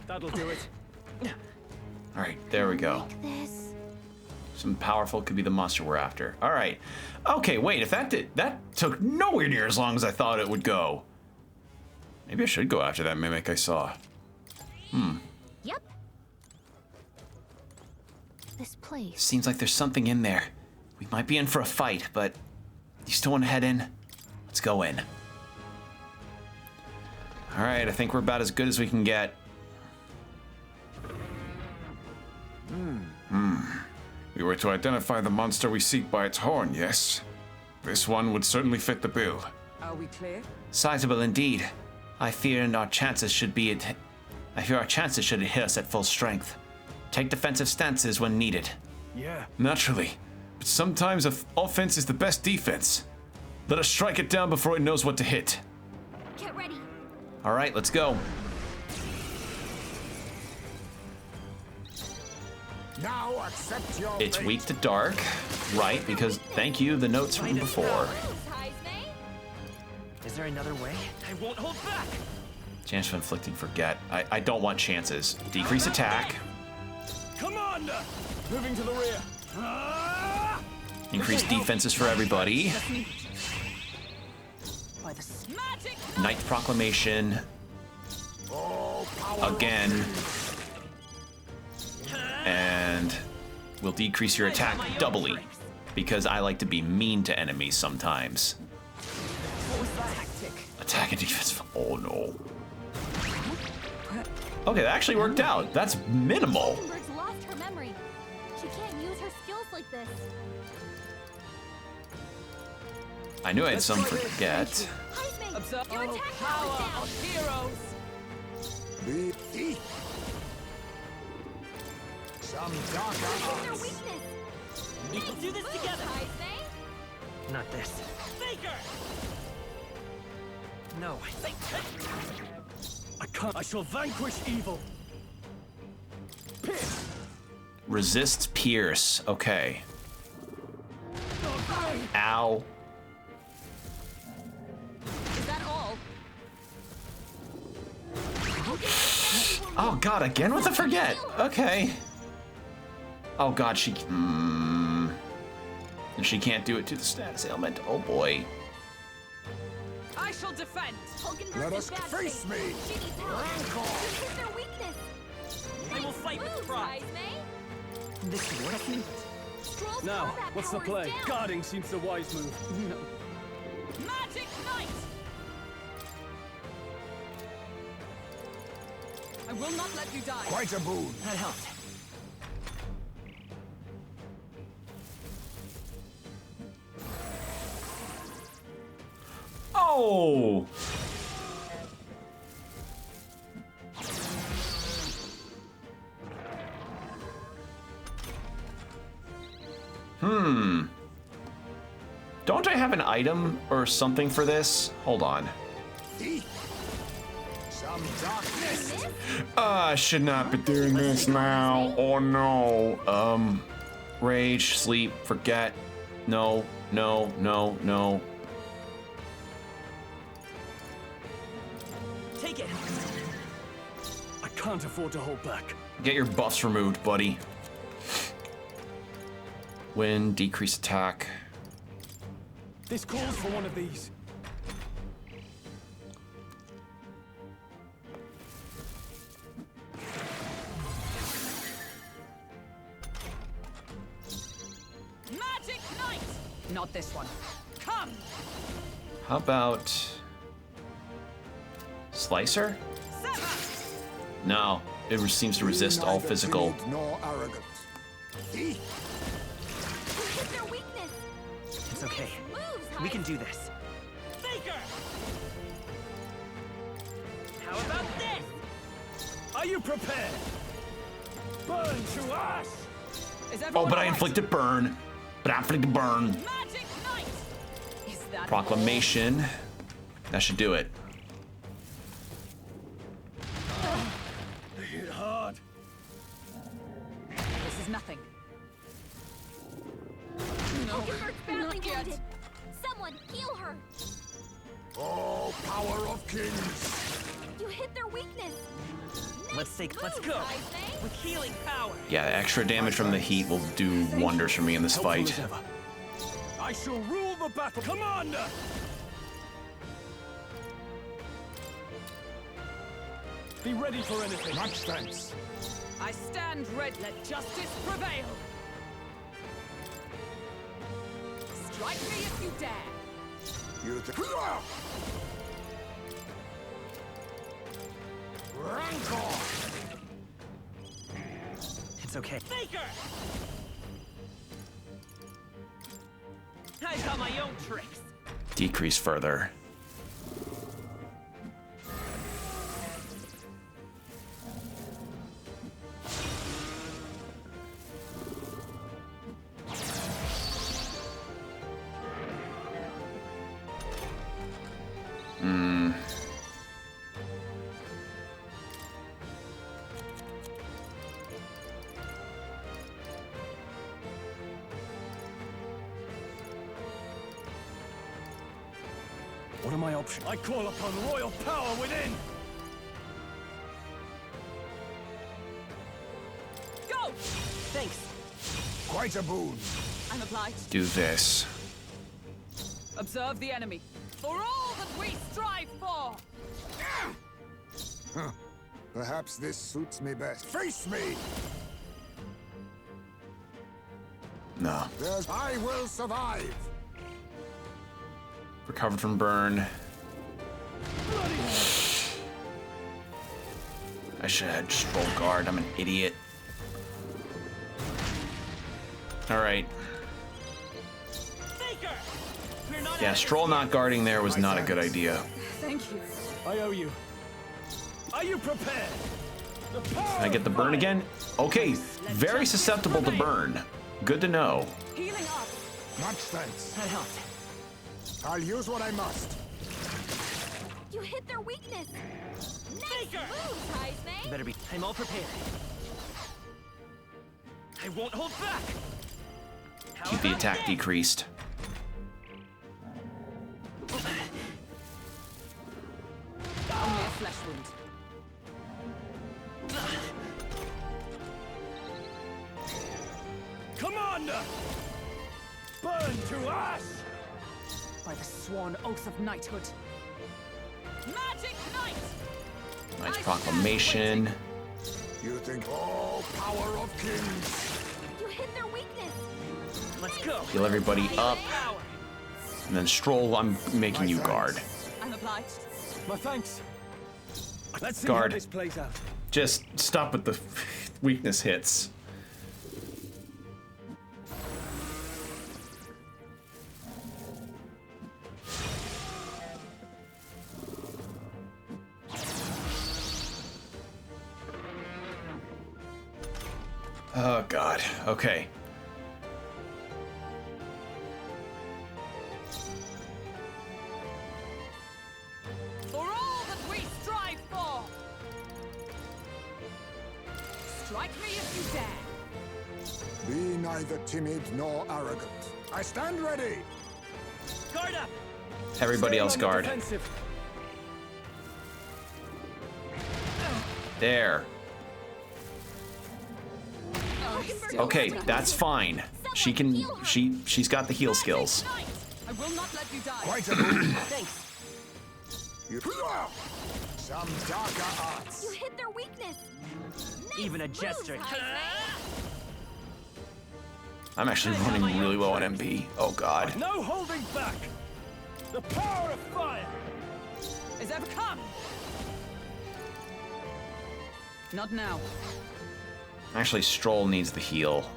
[SPEAKER 9] That'll do it.
[SPEAKER 1] All right, there we go.
[SPEAKER 3] This.
[SPEAKER 1] Some powerful could be the monster we're after. All right. Okay, wait. If that took nowhere near as long as I thought it would go. Maybe I should go after that mimic I saw.
[SPEAKER 3] Yep. This place.
[SPEAKER 1] Seems like there's something in there. We might be in for a fight, but you still want to head in? Let's go in. All right, I think we're about as good as we can get.
[SPEAKER 5] We were to identify the monster we seek by its horn, yes? This one would certainly fit the bill.
[SPEAKER 8] Are we clear?
[SPEAKER 1] Sizable indeed. I fear our chances should hit us at full strength. Take defensive stances when needed.
[SPEAKER 9] Yeah.
[SPEAKER 5] Naturally. But sometimes offense is the best defense. Let us strike it down before it knows what to hit.
[SPEAKER 3] Get ready.
[SPEAKER 1] All right, let's go.
[SPEAKER 11] Now accept your
[SPEAKER 1] It's
[SPEAKER 11] fate.
[SPEAKER 1] weak to dark, right? Because thank you, the notes from before.
[SPEAKER 7] Is there another way? I won't hold back.
[SPEAKER 1] Chance of inflicting forget. I don't want chances. Decrease attack.
[SPEAKER 9] Commander! Moving to the rear.
[SPEAKER 1] Increase defenses for everybody.
[SPEAKER 8] By the magic.
[SPEAKER 1] Ninth Proclamation. Again. And we'll decrease your attack doubly. Because I like to be mean to enemies sometimes.
[SPEAKER 8] What was that tactic?
[SPEAKER 1] Attack and defense. Oh no. Okay, that actually worked out. That's minimal.
[SPEAKER 3] Falkenberg's lost her memory. She can't use her skills like this.
[SPEAKER 1] I knew I had some forget.
[SPEAKER 3] Heisman,
[SPEAKER 8] Observe
[SPEAKER 3] your
[SPEAKER 8] the
[SPEAKER 3] attack
[SPEAKER 8] power
[SPEAKER 3] power down.
[SPEAKER 8] of heroes.
[SPEAKER 11] Some
[SPEAKER 3] This is
[SPEAKER 11] darker
[SPEAKER 3] their
[SPEAKER 11] arts.
[SPEAKER 3] weakness.
[SPEAKER 7] We'll do this
[SPEAKER 3] Move,
[SPEAKER 7] together.
[SPEAKER 3] Heisman.
[SPEAKER 7] Not this. Faker! No.
[SPEAKER 9] I can't. I shall vanquish evil. Pierce.
[SPEAKER 1] Resists pierce. Okay. Ow.
[SPEAKER 3] Is that all?
[SPEAKER 1] Oh god, again with the forget. Okay. Oh god, she. And she can't do it to the status ailment. Oh boy.
[SPEAKER 8] I shall defend.
[SPEAKER 3] Falkenberg
[SPEAKER 11] Let
[SPEAKER 3] is
[SPEAKER 11] us
[SPEAKER 3] bad
[SPEAKER 11] face
[SPEAKER 3] shape.
[SPEAKER 11] me.
[SPEAKER 3] She needs help. This is their weakness.
[SPEAKER 7] I will fight with
[SPEAKER 3] Move,
[SPEAKER 7] pride.
[SPEAKER 3] Heisman.
[SPEAKER 7] This is what I
[SPEAKER 3] Stroll's
[SPEAKER 9] Now,
[SPEAKER 3] combat
[SPEAKER 9] what's the
[SPEAKER 3] power is
[SPEAKER 9] play?
[SPEAKER 3] down.
[SPEAKER 9] Guarding seems the wise move.
[SPEAKER 8] Magic Knight. I will not let you die.
[SPEAKER 11] Quite a boon.
[SPEAKER 7] That helped.
[SPEAKER 1] Oh. Don't I have an item or something for this? Hold on.
[SPEAKER 11] Some darkness.
[SPEAKER 1] I should not be doing this now. Oh no. Rage, sleep, forget. No, no, no, no.
[SPEAKER 7] Take it.
[SPEAKER 9] I can't afford to hold back.
[SPEAKER 1] Get your buffs removed, buddy. Win, decrease attack.
[SPEAKER 9] This calls for one of these.
[SPEAKER 8] Magic Knight. Not this one. Come.
[SPEAKER 1] How about Slicer?
[SPEAKER 8] Sever.
[SPEAKER 1] No, it seems to resist all
[SPEAKER 11] Neither
[SPEAKER 1] physical.
[SPEAKER 11] timid nor arrogant.
[SPEAKER 3] This is their weakness.
[SPEAKER 7] It's okay.
[SPEAKER 3] Moves,
[SPEAKER 7] We can
[SPEAKER 3] Heisman.
[SPEAKER 7] do this. Faker! How about this?
[SPEAKER 9] Are you prepared? Burn to ash!
[SPEAKER 8] Is
[SPEAKER 1] Oh,
[SPEAKER 8] everyone
[SPEAKER 1] but I
[SPEAKER 8] all right?
[SPEAKER 1] inflicted burn. But I inflicted burn.
[SPEAKER 8] Magic Knight. Is that
[SPEAKER 1] Proclamation. That should do it.
[SPEAKER 9] They hit hard.
[SPEAKER 8] all? This is nothing.
[SPEAKER 3] Falkenberg's badly
[SPEAKER 8] not yet.
[SPEAKER 3] wounded. Someone heal her.
[SPEAKER 11] Oh, power of kings.
[SPEAKER 3] You hit their weakness.
[SPEAKER 7] Let's go.
[SPEAKER 3] Heisman.
[SPEAKER 7] With healing power.
[SPEAKER 1] Yeah, extra damage from the heat will do wonders for me in this
[SPEAKER 9] Helpful
[SPEAKER 1] fight.
[SPEAKER 9] as ever. I shall rule the battle. Commander! Be ready for anything.
[SPEAKER 11] Much thanks.
[SPEAKER 8] I stand ready. Let justice prevail. Strike me if you dare.
[SPEAKER 11] You Rancor.
[SPEAKER 7] It's okay. Faker! I've got my own tricks.
[SPEAKER 1] Decrease further.
[SPEAKER 9] What are my options? I call upon royal power within!
[SPEAKER 8] Go.
[SPEAKER 7] Thanks.
[SPEAKER 11] Quite a boon.
[SPEAKER 8] I'm obliged.
[SPEAKER 1] Do this.
[SPEAKER 8] Observe the enemy. For all that we strive for.
[SPEAKER 11] Huh. Perhaps this suits me best. Face me!
[SPEAKER 1] No.
[SPEAKER 11] I will survive.
[SPEAKER 1] Recovered from burn. I should have Stroll guard. I'm an idiot. All right. Yeah, Stroll not guarding there was not a good idea.
[SPEAKER 8] Thank you.
[SPEAKER 9] I owe you. Are you prepared?
[SPEAKER 1] Can I get the burn again? Okay, very susceptible to burn. Good to know.
[SPEAKER 8] Healing up.
[SPEAKER 11] Much thanks.
[SPEAKER 7] That helped.
[SPEAKER 11] I'll use what I must.
[SPEAKER 3] You hit their weakness. Nice move, Heisman.
[SPEAKER 7] Better be. I'm all prepared. I won't hold back.
[SPEAKER 1] Keep the attack decreased.
[SPEAKER 8] Only a flesh wound.
[SPEAKER 9] Commander! Burn to ash!
[SPEAKER 8] By the sworn oath of knighthood. Magic Knight!
[SPEAKER 1] Nice proclamation.
[SPEAKER 11] You think all power of kings?
[SPEAKER 3] You hit their weakness.
[SPEAKER 7] Let's go.
[SPEAKER 1] Heal everybody up. And then Stroll, I'm making you guard.
[SPEAKER 8] I'm obliged.
[SPEAKER 9] My thanks. Let's see
[SPEAKER 1] Guard.
[SPEAKER 9] how this plays out.
[SPEAKER 1] Just stop with the weakness hits. Oh God. Okay.
[SPEAKER 8] For all that we strive for! Strike me if you dare!
[SPEAKER 11] Be neither timid nor arrogant. I stand ready.
[SPEAKER 7] Guard up.
[SPEAKER 1] Everybody else
[SPEAKER 9] Stand on the
[SPEAKER 1] guard.
[SPEAKER 9] defensive.
[SPEAKER 1] There. Okay, that's fine. She can. She's got the heal skills.
[SPEAKER 8] I will not let you die.
[SPEAKER 11] Quite a move.
[SPEAKER 7] Thanks.
[SPEAKER 11] You... Some darker arts.
[SPEAKER 3] You hit their weakness.
[SPEAKER 7] Even a gesture.
[SPEAKER 1] I'm actually running really low on MP. Oh God.
[SPEAKER 9] No holding back. The power of fire.
[SPEAKER 8] Is ever come? Not now.
[SPEAKER 1] Actually, Stroll needs the heal.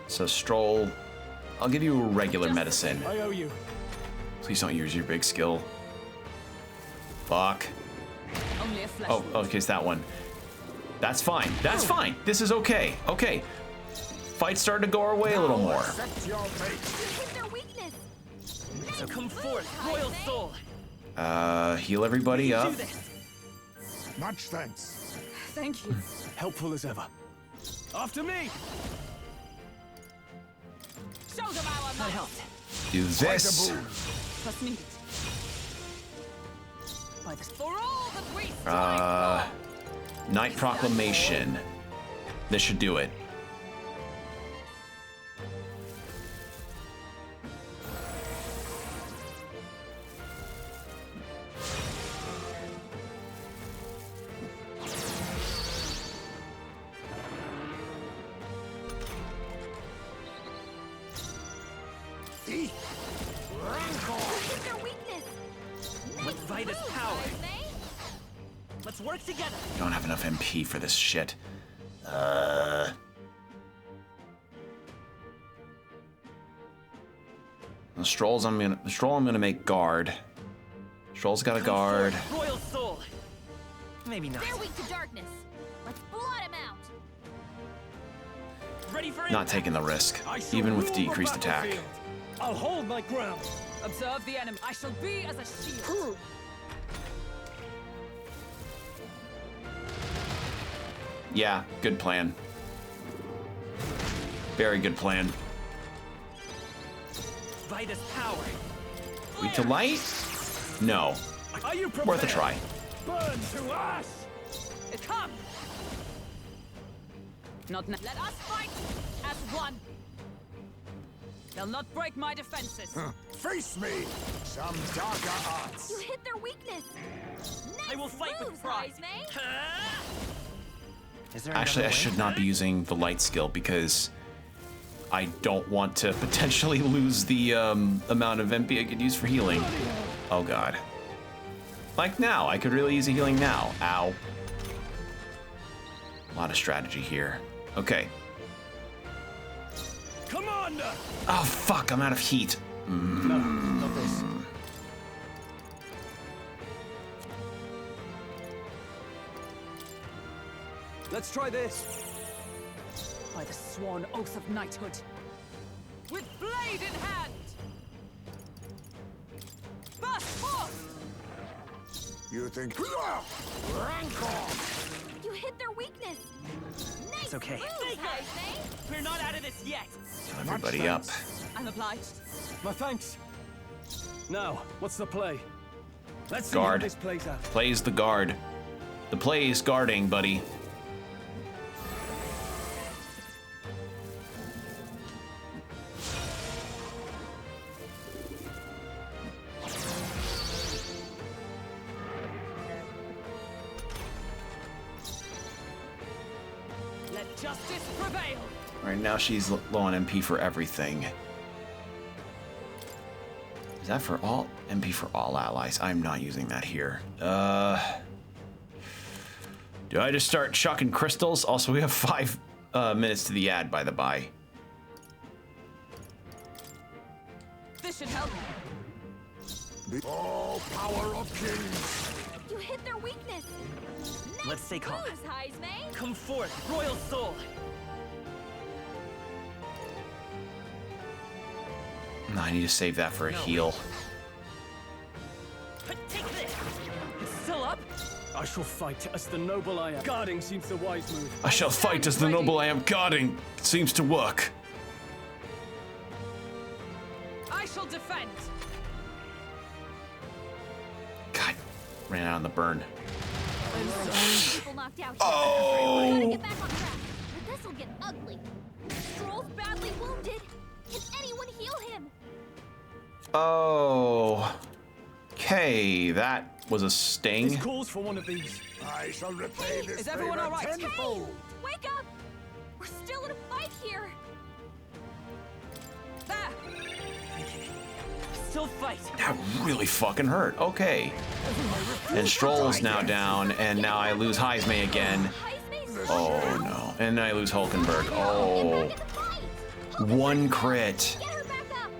[SPEAKER 1] So Stroll, I'll give you a regular medicine.
[SPEAKER 9] I owe you.
[SPEAKER 1] Please don't use your big skill. Fuck.
[SPEAKER 8] Only a flesh
[SPEAKER 1] Oh,
[SPEAKER 8] wound.
[SPEAKER 1] okay, it's that one. That's fine. That's fine. This is okay. Okay. Fight's starting to go our way a little more.
[SPEAKER 11] Accept your fate.
[SPEAKER 3] You hit their weakness.
[SPEAKER 7] So come forth, Royal Soul.
[SPEAKER 1] Heal everybody up.
[SPEAKER 7] Do this.
[SPEAKER 11] Much thanks.
[SPEAKER 8] Thank you.
[SPEAKER 9] Helpful as ever. After me.
[SPEAKER 8] Show them our
[SPEAKER 7] That
[SPEAKER 8] might.
[SPEAKER 7] helped.
[SPEAKER 1] Do this.
[SPEAKER 8] Trust me. By the for all that we strive for.
[SPEAKER 1] Night Proclamation. This should do it.
[SPEAKER 3] Hit their weakness.
[SPEAKER 7] With Vida's power. Let's work together.
[SPEAKER 1] Don't have enough MP for this shit. The Stroll I'm gonna make guard. Stroll's got a guard.
[SPEAKER 7] Royal Soul. Maybe not.
[SPEAKER 3] They're weak to darkness. Let's blot them out.
[SPEAKER 7] Ready for
[SPEAKER 1] Not
[SPEAKER 7] impact.
[SPEAKER 1] taking the risk,
[SPEAKER 9] I shall
[SPEAKER 1] even with
[SPEAKER 9] rule the
[SPEAKER 1] decreased attack.
[SPEAKER 9] battlefield. I'll hold my ground.
[SPEAKER 8] Observe the enemy. I shall be as a shield.
[SPEAKER 1] Yeah, good plan. Very good plan.
[SPEAKER 7] Vida's power.
[SPEAKER 1] Weak to light? No.
[SPEAKER 9] Are you prepared?
[SPEAKER 1] Worth a try.
[SPEAKER 9] Burn to ash.
[SPEAKER 8] It comes. Not now. Let us fight as one. They'll not break my defenses.
[SPEAKER 11] Face me. Some darker arts.
[SPEAKER 3] You hit their weakness.
[SPEAKER 7] I will fight
[SPEAKER 3] moves,
[SPEAKER 7] with pride.
[SPEAKER 3] Heisman.
[SPEAKER 1] Actually, I should not be using the light skill because I don't want to potentially lose the amount of MP I could use for healing. Oh God. Like now, I could really use a healing now. Ow. A lot of strategy here. Okay.
[SPEAKER 9] Commander!
[SPEAKER 1] Oh, fuck, I'm out of heat.
[SPEAKER 9] No, not this. Let's try this.
[SPEAKER 8] By the sworn oath of knighthood. With blade in hand! Burst forth!
[SPEAKER 11] You think...
[SPEAKER 3] You hit their weakness. Nice
[SPEAKER 7] It's okay.
[SPEAKER 3] move, Hazme.
[SPEAKER 7] We're not out of this yet.
[SPEAKER 1] Everybody up.
[SPEAKER 8] I'm obliged.
[SPEAKER 9] My thanks. Now, what's the play? Let's see
[SPEAKER 1] Guard.
[SPEAKER 9] how this plays out.
[SPEAKER 1] Plays the guard. The play is guarding, buddy.
[SPEAKER 8] Let justice prevail!
[SPEAKER 1] Right now she's low on MP for everything. Is that for all? MP for all allies. I'm not using that here. Do I just start chucking crystals? Also, we have 5 minutes to the ad, by the by.
[SPEAKER 8] This should help.
[SPEAKER 11] All power of kings.
[SPEAKER 3] You hit their weakness. Nice
[SPEAKER 7] Let's stay calm.
[SPEAKER 3] moves, Hazme.
[SPEAKER 7] Come forth, royal soul.
[SPEAKER 1] No, I need to save that for a heal.
[SPEAKER 7] Take this. It's still up.
[SPEAKER 9] I shall fight as the noble I am. Guarding seems the wise move.
[SPEAKER 5] I shall fight as the noble I am. Guarding seems to work.
[SPEAKER 8] I shall defend.
[SPEAKER 1] God, ran out on the burn.
[SPEAKER 3] People knocked out.
[SPEAKER 1] Oh!
[SPEAKER 3] Gotta get back on track. But this'll get ugly. Stroll's badly wounded. Can anyone heal him?
[SPEAKER 1] Oh. Okay, that was a sting.
[SPEAKER 9] This calls for one of these.
[SPEAKER 11] I shall repay this
[SPEAKER 8] Is everyone
[SPEAKER 11] favor
[SPEAKER 8] all right?
[SPEAKER 11] tenfold.
[SPEAKER 3] Wake up! We're still in a fight here.
[SPEAKER 8] There!
[SPEAKER 7] Still fight.
[SPEAKER 1] That really fucking hurt. Okay. And Stroll's now down, and now I lose Hazme again.
[SPEAKER 3] Hazme's
[SPEAKER 1] Oh no. And I lose Hulkenberg. Oh.
[SPEAKER 3] in the fight.
[SPEAKER 1] 1 crit.
[SPEAKER 3] Get her back up.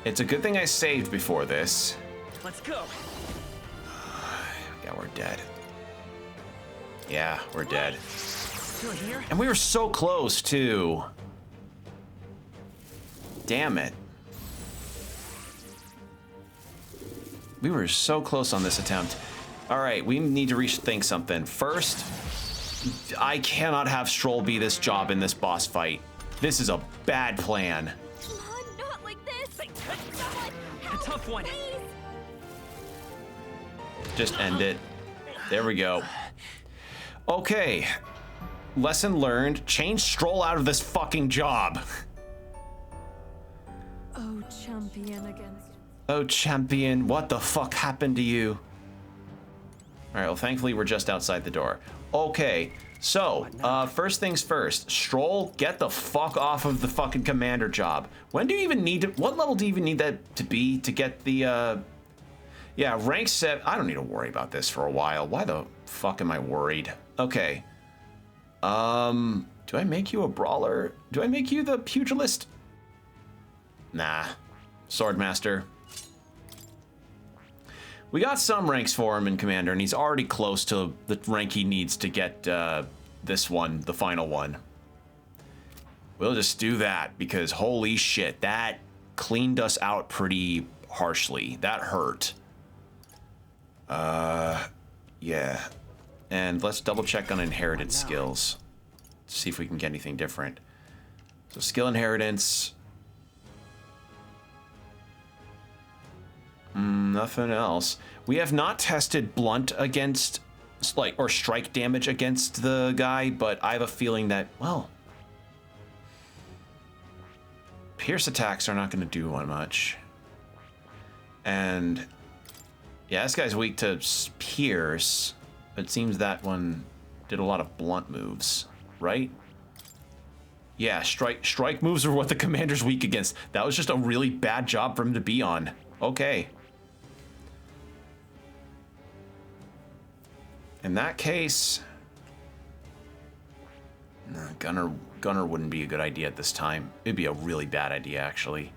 [SPEAKER 1] It's a good thing I saved before this.
[SPEAKER 7] Let's go.
[SPEAKER 1] Yeah, we're dead. Yeah, we're dead.
[SPEAKER 7] Still here?
[SPEAKER 1] And we were so close, too. Damn it. We were so close on this attempt. All right, we need to rethink something. First, I cannot have Stroll be this job in this boss fight. This is a bad plan.
[SPEAKER 3] Come on, not like this. Someone,
[SPEAKER 7] A
[SPEAKER 3] help,
[SPEAKER 7] tough one.
[SPEAKER 3] please.
[SPEAKER 1] Just end it. There we go. Okay. Lesson learned. Change Stroll out of this fucking job.
[SPEAKER 14] Oh, champion against.
[SPEAKER 1] Oh, champion, what the fuck happened to you? All right, well, thankfully, we're just outside the door. Okay, so, first things first. Stroll, get the fuck off of the fucking commander job. When do you even need to, what level do you even need that to be to get the, yeah, rank 7. I don't need to worry about this for a while. Why the fuck am I worried? Okay. Do I make you a brawler? Do I make you the pugilist? Nah. Swordmaster. We got some ranks for him in Commander, and he's already close to the rank he needs to get this one, the final one. We'll just do that, because holy shit, that cleaned us out pretty harshly. That hurt. Yeah. And let's double check on inherited skills. See if we can get anything different. So skill inheritance. Nothing else. We have not tested blunt against, like, or strike damage against the guy, but I have a feeling that, well, pierce attacks are not going to do one much. And yeah, this guy's weak to pierce. It seems that one did a lot of blunt moves, right? Yeah, strike moves are what the commander's weak against. That was just a really bad job for him to be on. Okay. In that case, no, Gunner wouldn't be a good idea at this time. It'd be a really bad idea, actually.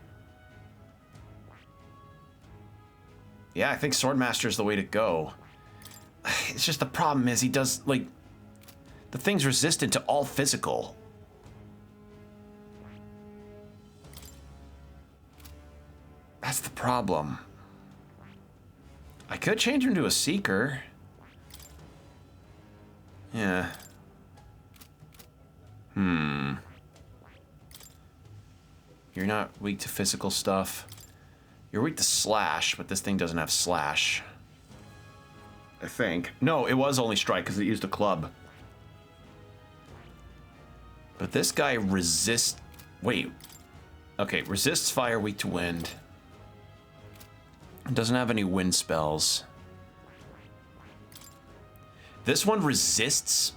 [SPEAKER 1] Yeah, I think Swordmaster's the way to go. It's just the problem is he does, like, the thing's resistant to all physical. That's the problem. I could change him to a Seeker. Yeah. You're not weak to physical stuff. You're weak to slash, but this thing doesn't have slash. I think. No, it was only strike because it used a club. But this guy resists... Wait. Okay, resists fire, weak to wind. Doesn't have any wind spells. This one resists...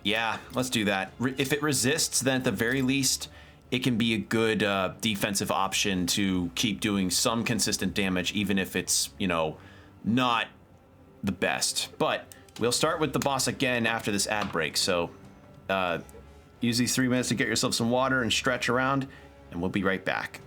[SPEAKER 1] Yeah, let's do that. If it resists, then at the very least, it can be a good defensive option to keep doing some consistent damage, even if it's, you know, not the best. But we'll start with the boss again after this ad break. So use these 3 minutes to get yourself some water and stretch around, and we'll be right back.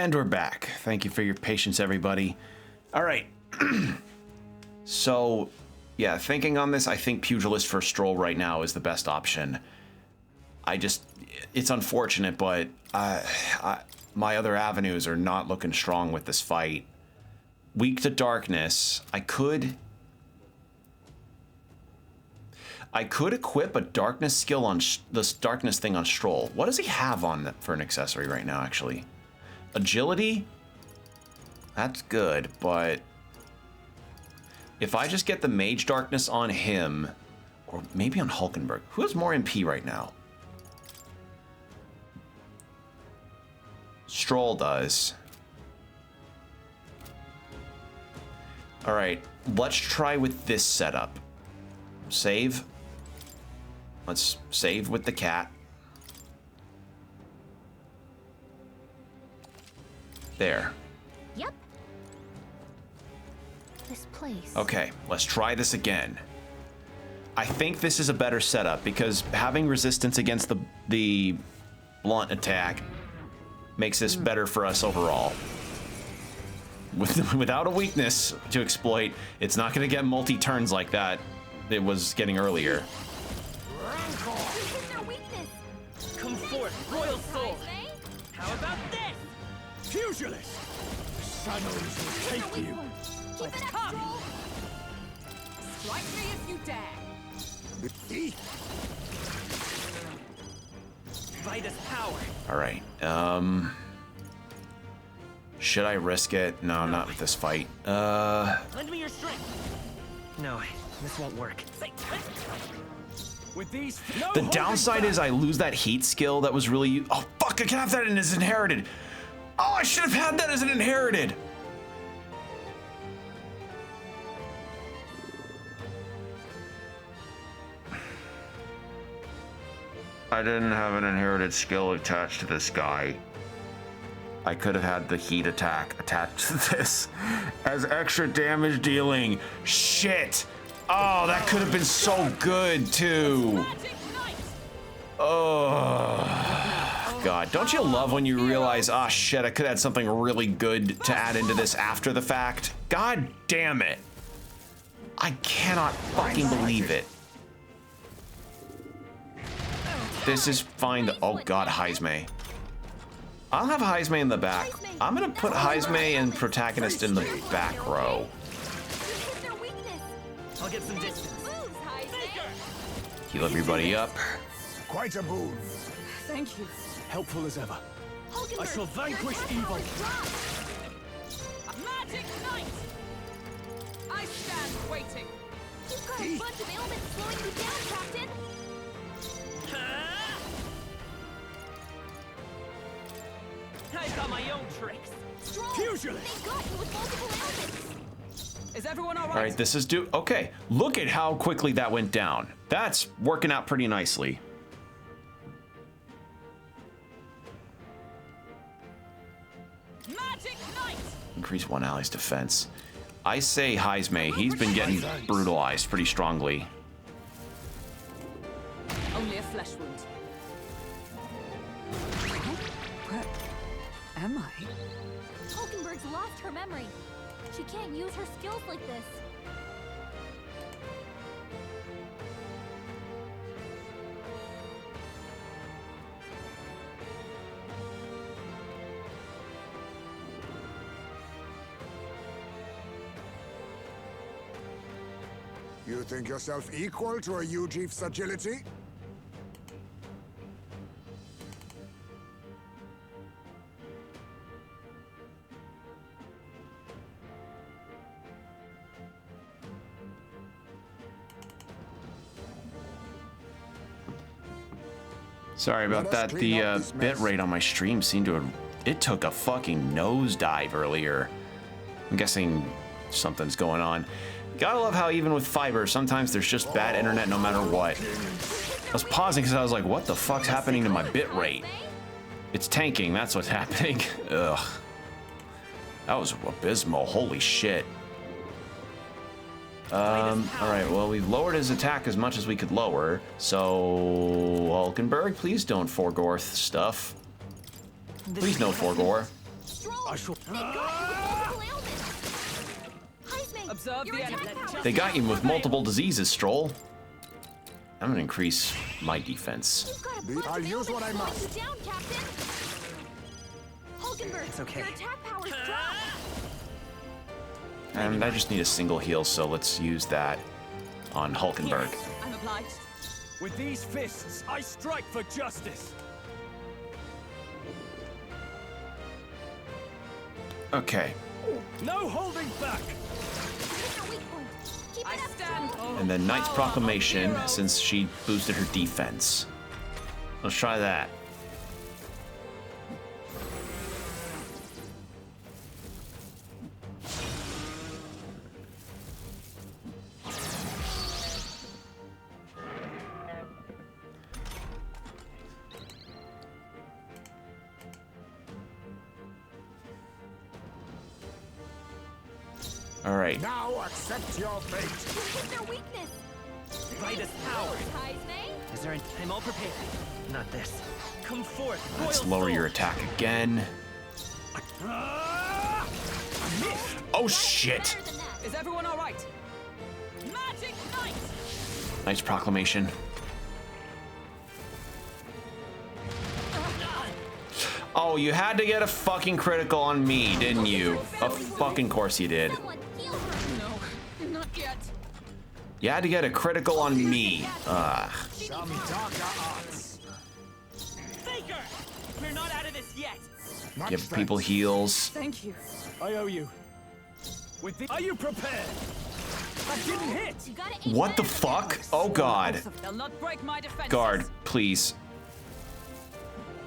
[SPEAKER 1] And we're back. Thank you for your patience, everybody. All right. So, yeah, thinking on this, I think Pugilist for Stroll right now is the best option. It's unfortunate, but my other avenues are not looking strong with this fight. Weak to darkness. I could equip a darkness skill on this darkness thing on Stroll. What does he have on for an accessory right now, actually? Agility? That's good, but if I just get the mage darkness on him, or maybe on Hulkenberg. Who has more MP right now? Stroll does. All right, let's try with this setup. Save. Let's save with the cat. There.
[SPEAKER 3] Yep. This place.
[SPEAKER 1] Okay, let's try this again. I think this is a better setup because having resistance against the blunt attack makes this better for us overall. Without a weakness to exploit, it's not going to get multi-turns like that it was getting earlier.
[SPEAKER 7] Come forth, Royal Soul. How about this?
[SPEAKER 4] Pugilist! The shadows will take you.
[SPEAKER 8] Keep it up, Stroll. Strike me if you dare.
[SPEAKER 7] Vitus power.
[SPEAKER 1] All right. Should I risk it? No, not with this fight.
[SPEAKER 7] Lend me your strength. No, this won't work.
[SPEAKER 4] With these,
[SPEAKER 1] The downside is I lose that heat skill that was really... Oh, fuck, I can have that as inherited. Oh, I should have had that as an inherited. I didn't have an inherited skill attached to this guy. I could have had the heat attack attached to this as extra damage dealing. Shit. Oh, that could have been so good too. Oh, God. Don't you love when you realize, oh shit, I could have had something really good to add into this after the fact? God damn it. I cannot fucking believe it. This is fine to, oh God, Heisme. I'll have Heisme in the back. I'm gonna put Heisme and Protagonist in the back row.
[SPEAKER 7] I'll get some distance.
[SPEAKER 1] Heal everybody up.
[SPEAKER 11] Quite a boon.
[SPEAKER 8] Thank you.
[SPEAKER 4] helpful as ever. I shall vanquish evil.
[SPEAKER 8] Magic Knight! I stand waiting.
[SPEAKER 3] You've got a bunch of ailments slowing you down, Captain.
[SPEAKER 7] I've got my own tricks.
[SPEAKER 3] Pugilist! They got you with multiple ailments.
[SPEAKER 8] Is everyone all right?
[SPEAKER 1] All right, this is okay, look at how quickly that went down. That's working out pretty nicely.
[SPEAKER 8] Magic Knight!
[SPEAKER 1] Increase one ally's defense. I say Heisme, he's been getting brutalized pretty strongly.
[SPEAKER 8] Only a flesh wound. Where am I?
[SPEAKER 3] Hulkenberg's lost her memory. She can't use her skills like this.
[SPEAKER 11] You think yourself equal to a Ujeef's agility?
[SPEAKER 1] Sorry about that. The bit rate on my stream seemed to have... It took a fucking nosedive earlier. I'm guessing something's going on. Gotta love how even with fiber, sometimes there's just bad internet no matter what. I was pausing because I was like, what the fuck's happening to my bit rate? It's tanking, that's what's happening. Ugh. That was abysmal, holy shit. Alright, well, we've lowered his attack as much as we could lower, so... Hulkenberg, please don't Forgorth stuff. Please no Forgor.
[SPEAKER 3] Stroll,
[SPEAKER 9] I shall.
[SPEAKER 3] they got you with multiple ailments. Heisman,
[SPEAKER 8] Observe
[SPEAKER 3] your
[SPEAKER 8] the
[SPEAKER 3] attack
[SPEAKER 8] enemy.
[SPEAKER 3] power
[SPEAKER 1] They got you with multiple diseases, Stroll. I'm gonna increase my defense.
[SPEAKER 3] You've got a bunch
[SPEAKER 11] I'll
[SPEAKER 3] of
[SPEAKER 11] use what I
[SPEAKER 3] ailments
[SPEAKER 11] must.
[SPEAKER 3] slowing you down, Captain. Hulkenberg,
[SPEAKER 7] It's okay.
[SPEAKER 3] your attack power's dropped.
[SPEAKER 1] And I just need a single heal, so let's use that on Hulkenberg.
[SPEAKER 8] I'm obliged.
[SPEAKER 9] With these fists, I strike for justice.
[SPEAKER 1] Okay.
[SPEAKER 9] No holding back.
[SPEAKER 3] Hit your weak point. Keep
[SPEAKER 8] I
[SPEAKER 3] it up,
[SPEAKER 8] stand.
[SPEAKER 3] Stroll.
[SPEAKER 1] And then Knight's
[SPEAKER 8] Power of
[SPEAKER 1] Proclamation,
[SPEAKER 8] heroes.
[SPEAKER 1] since she boosted her defense. Let's try that. All right.
[SPEAKER 11] Now accept your fate.
[SPEAKER 3] You hit their weakness.
[SPEAKER 7] Brightest power.
[SPEAKER 3] Heisman.
[SPEAKER 7] Is there an... I'm all prepared. Not this. Come forth,
[SPEAKER 1] Let's
[SPEAKER 7] royal
[SPEAKER 1] lower
[SPEAKER 7] soul.
[SPEAKER 1] your attack again. Oh shit!
[SPEAKER 3] Better than that.
[SPEAKER 8] Is everyone all right? Magic Knight.
[SPEAKER 1] Knight's Proclamation. Oh, you had to get a fucking critical on me, didn't you? Of fucking course you did.
[SPEAKER 3] Someone heal her.
[SPEAKER 8] No, not yet.
[SPEAKER 1] You had to get a critical on me. Ugh.
[SPEAKER 11] Some darker arts.
[SPEAKER 7] Faker! We're not out of this yet.
[SPEAKER 11] Much
[SPEAKER 1] Give people
[SPEAKER 11] thanks.
[SPEAKER 1] heals.
[SPEAKER 8] Thank you.
[SPEAKER 9] I owe you. With the. Are you prepared? That didn't hit.
[SPEAKER 3] You gotta aim
[SPEAKER 1] What the
[SPEAKER 3] better.
[SPEAKER 1] fuck? Oh god.
[SPEAKER 8] They'll not break my defenses.
[SPEAKER 1] Guard, please.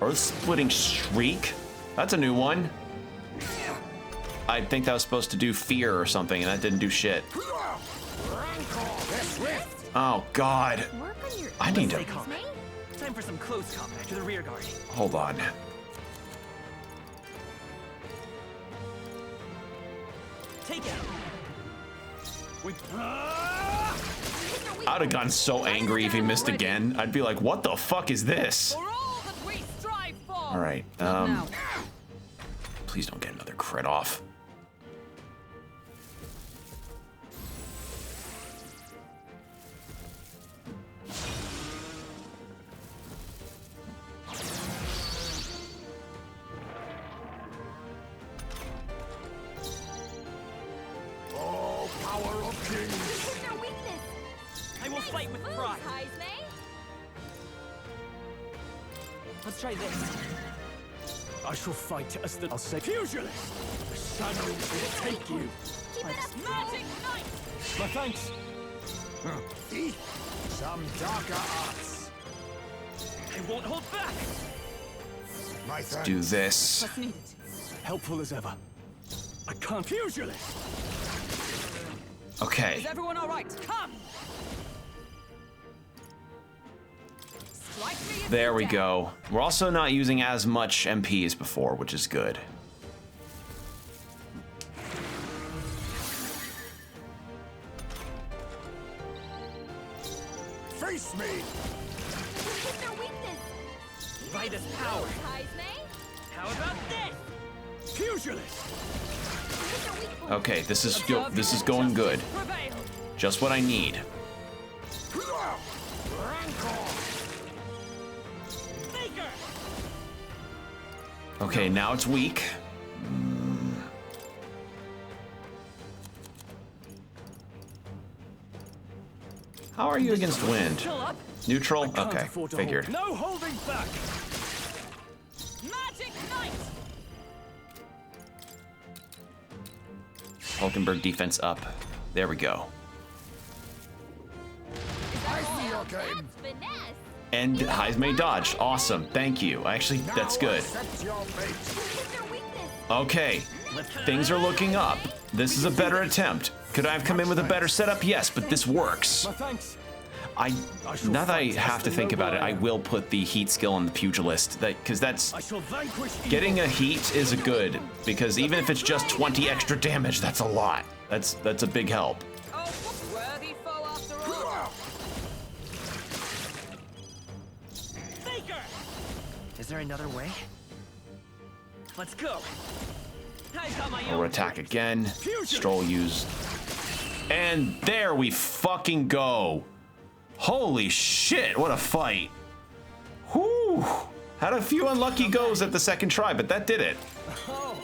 [SPEAKER 1] Earth-splitting shriek? That's a new one. I think that was supposed to do fear or something, and that didn't do shit. Oh god.
[SPEAKER 3] Work on your
[SPEAKER 1] I need
[SPEAKER 7] Stay
[SPEAKER 1] to.
[SPEAKER 7] calm. Time for some close combat to the rear guard.
[SPEAKER 1] Hold on.
[SPEAKER 7] Take it.
[SPEAKER 9] With.
[SPEAKER 1] I'd have gotten so angry if he missed again. I'd be like, what the fuck is this?
[SPEAKER 8] For all that we strive for.
[SPEAKER 1] All right.
[SPEAKER 8] Now.
[SPEAKER 1] Please don't get another crit off.
[SPEAKER 11] Oh, power of kings.
[SPEAKER 3] Hit their weakness.
[SPEAKER 7] I will fight with
[SPEAKER 3] Move,
[SPEAKER 7] pride.
[SPEAKER 3] Heisman.
[SPEAKER 7] Let's try this.
[SPEAKER 9] I shall fight as the. I'll say. Pugilist! The shadows will take you.
[SPEAKER 3] Keep it up,
[SPEAKER 8] Magic Knight.
[SPEAKER 9] My thanks.
[SPEAKER 11] Some darker arts.
[SPEAKER 7] I won't hold back.
[SPEAKER 11] My thanks.
[SPEAKER 1] Do this.
[SPEAKER 8] What's needed?
[SPEAKER 9] Helpful as ever. I can't. Pugilist!
[SPEAKER 1] Okay.
[SPEAKER 8] Is everyone all right? Come. Strike me if
[SPEAKER 1] There
[SPEAKER 8] you
[SPEAKER 1] we
[SPEAKER 8] dare.
[SPEAKER 1] go. We're also not using as much MP as before, which is good.
[SPEAKER 11] Face me.
[SPEAKER 3] Hit their weakness.
[SPEAKER 7] Brightest power.
[SPEAKER 3] Heisman.
[SPEAKER 7] How about this?
[SPEAKER 9] Pugilist!
[SPEAKER 3] Hit their weak point.
[SPEAKER 1] Okay, this is going good.
[SPEAKER 8] Prevail.
[SPEAKER 1] Just what I need.
[SPEAKER 7] Faker!
[SPEAKER 1] Okay, now it's weak. How are you against wind?
[SPEAKER 8] Fill up.
[SPEAKER 1] Neutral?
[SPEAKER 9] Can't
[SPEAKER 1] Okay,
[SPEAKER 9] afford to
[SPEAKER 1] figured.
[SPEAKER 9] hold. No holding back!
[SPEAKER 8] Magic Knight.
[SPEAKER 1] Hulkenberg defense up. There we go.
[SPEAKER 11] I see your game.
[SPEAKER 3] That's finesse.
[SPEAKER 1] And Heisman dodged. Awesome. Thank you. Actually, that's
[SPEAKER 11] Now
[SPEAKER 1] good.
[SPEAKER 11] accept your fate.
[SPEAKER 3] Hit their weakness.
[SPEAKER 1] Okay. Things are looking up. This is a better attempt. Could I have come in with a better setup? Yes, but this works.
[SPEAKER 9] My thanks.
[SPEAKER 1] Now that I have to think about it, I will put the heat skill on the pugilist. Because that's
[SPEAKER 9] I shall vanquish evil.
[SPEAKER 1] getting a heat is a good. Because even if it's just 20 extra damage, that's a lot. That's a big help.
[SPEAKER 8] Oh, worthy foe after all.
[SPEAKER 7] Faker! Is there another way? Let's go.
[SPEAKER 1] We'll attack again. Stroll used. And there we fucking go. Holy shit, what a fight. Whew. Had a few unlucky goes at the second try, but that did it.
[SPEAKER 9] Oh,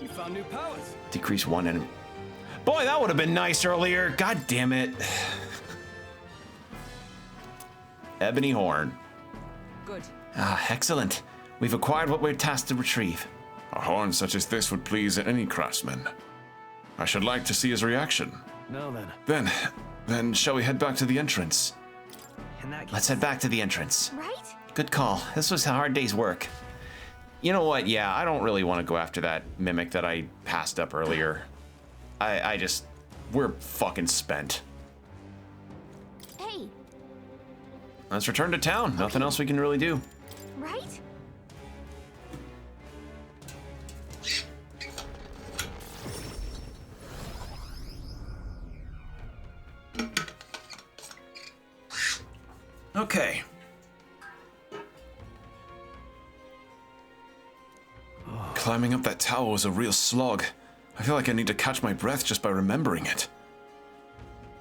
[SPEAKER 9] you found new powers.
[SPEAKER 1] Decrease one enemy. Boy, that would have been nice earlier. God damn it. Ebony Horn.
[SPEAKER 8] Good.
[SPEAKER 1] Ah, excellent. We've acquired what we're tasked to retrieve.
[SPEAKER 5] A horn such as this would please any craftsman. I should like to see his reaction.
[SPEAKER 9] Now then.
[SPEAKER 5] Then shall we head back to the entrance?
[SPEAKER 1] Let's head back to the entrance.
[SPEAKER 3] Right?
[SPEAKER 1] Good call. This was a hard day's work. You know what? Yeah, I don't really want to go after that mimic that I passed up earlier. We're fucking spent.
[SPEAKER 3] Hey.
[SPEAKER 1] Let's return to town. Nothing else we can really do.
[SPEAKER 3] Right?
[SPEAKER 1] Okay.
[SPEAKER 5] Climbing up that tower was a real slog. I feel like I need to catch my breath just by remembering it.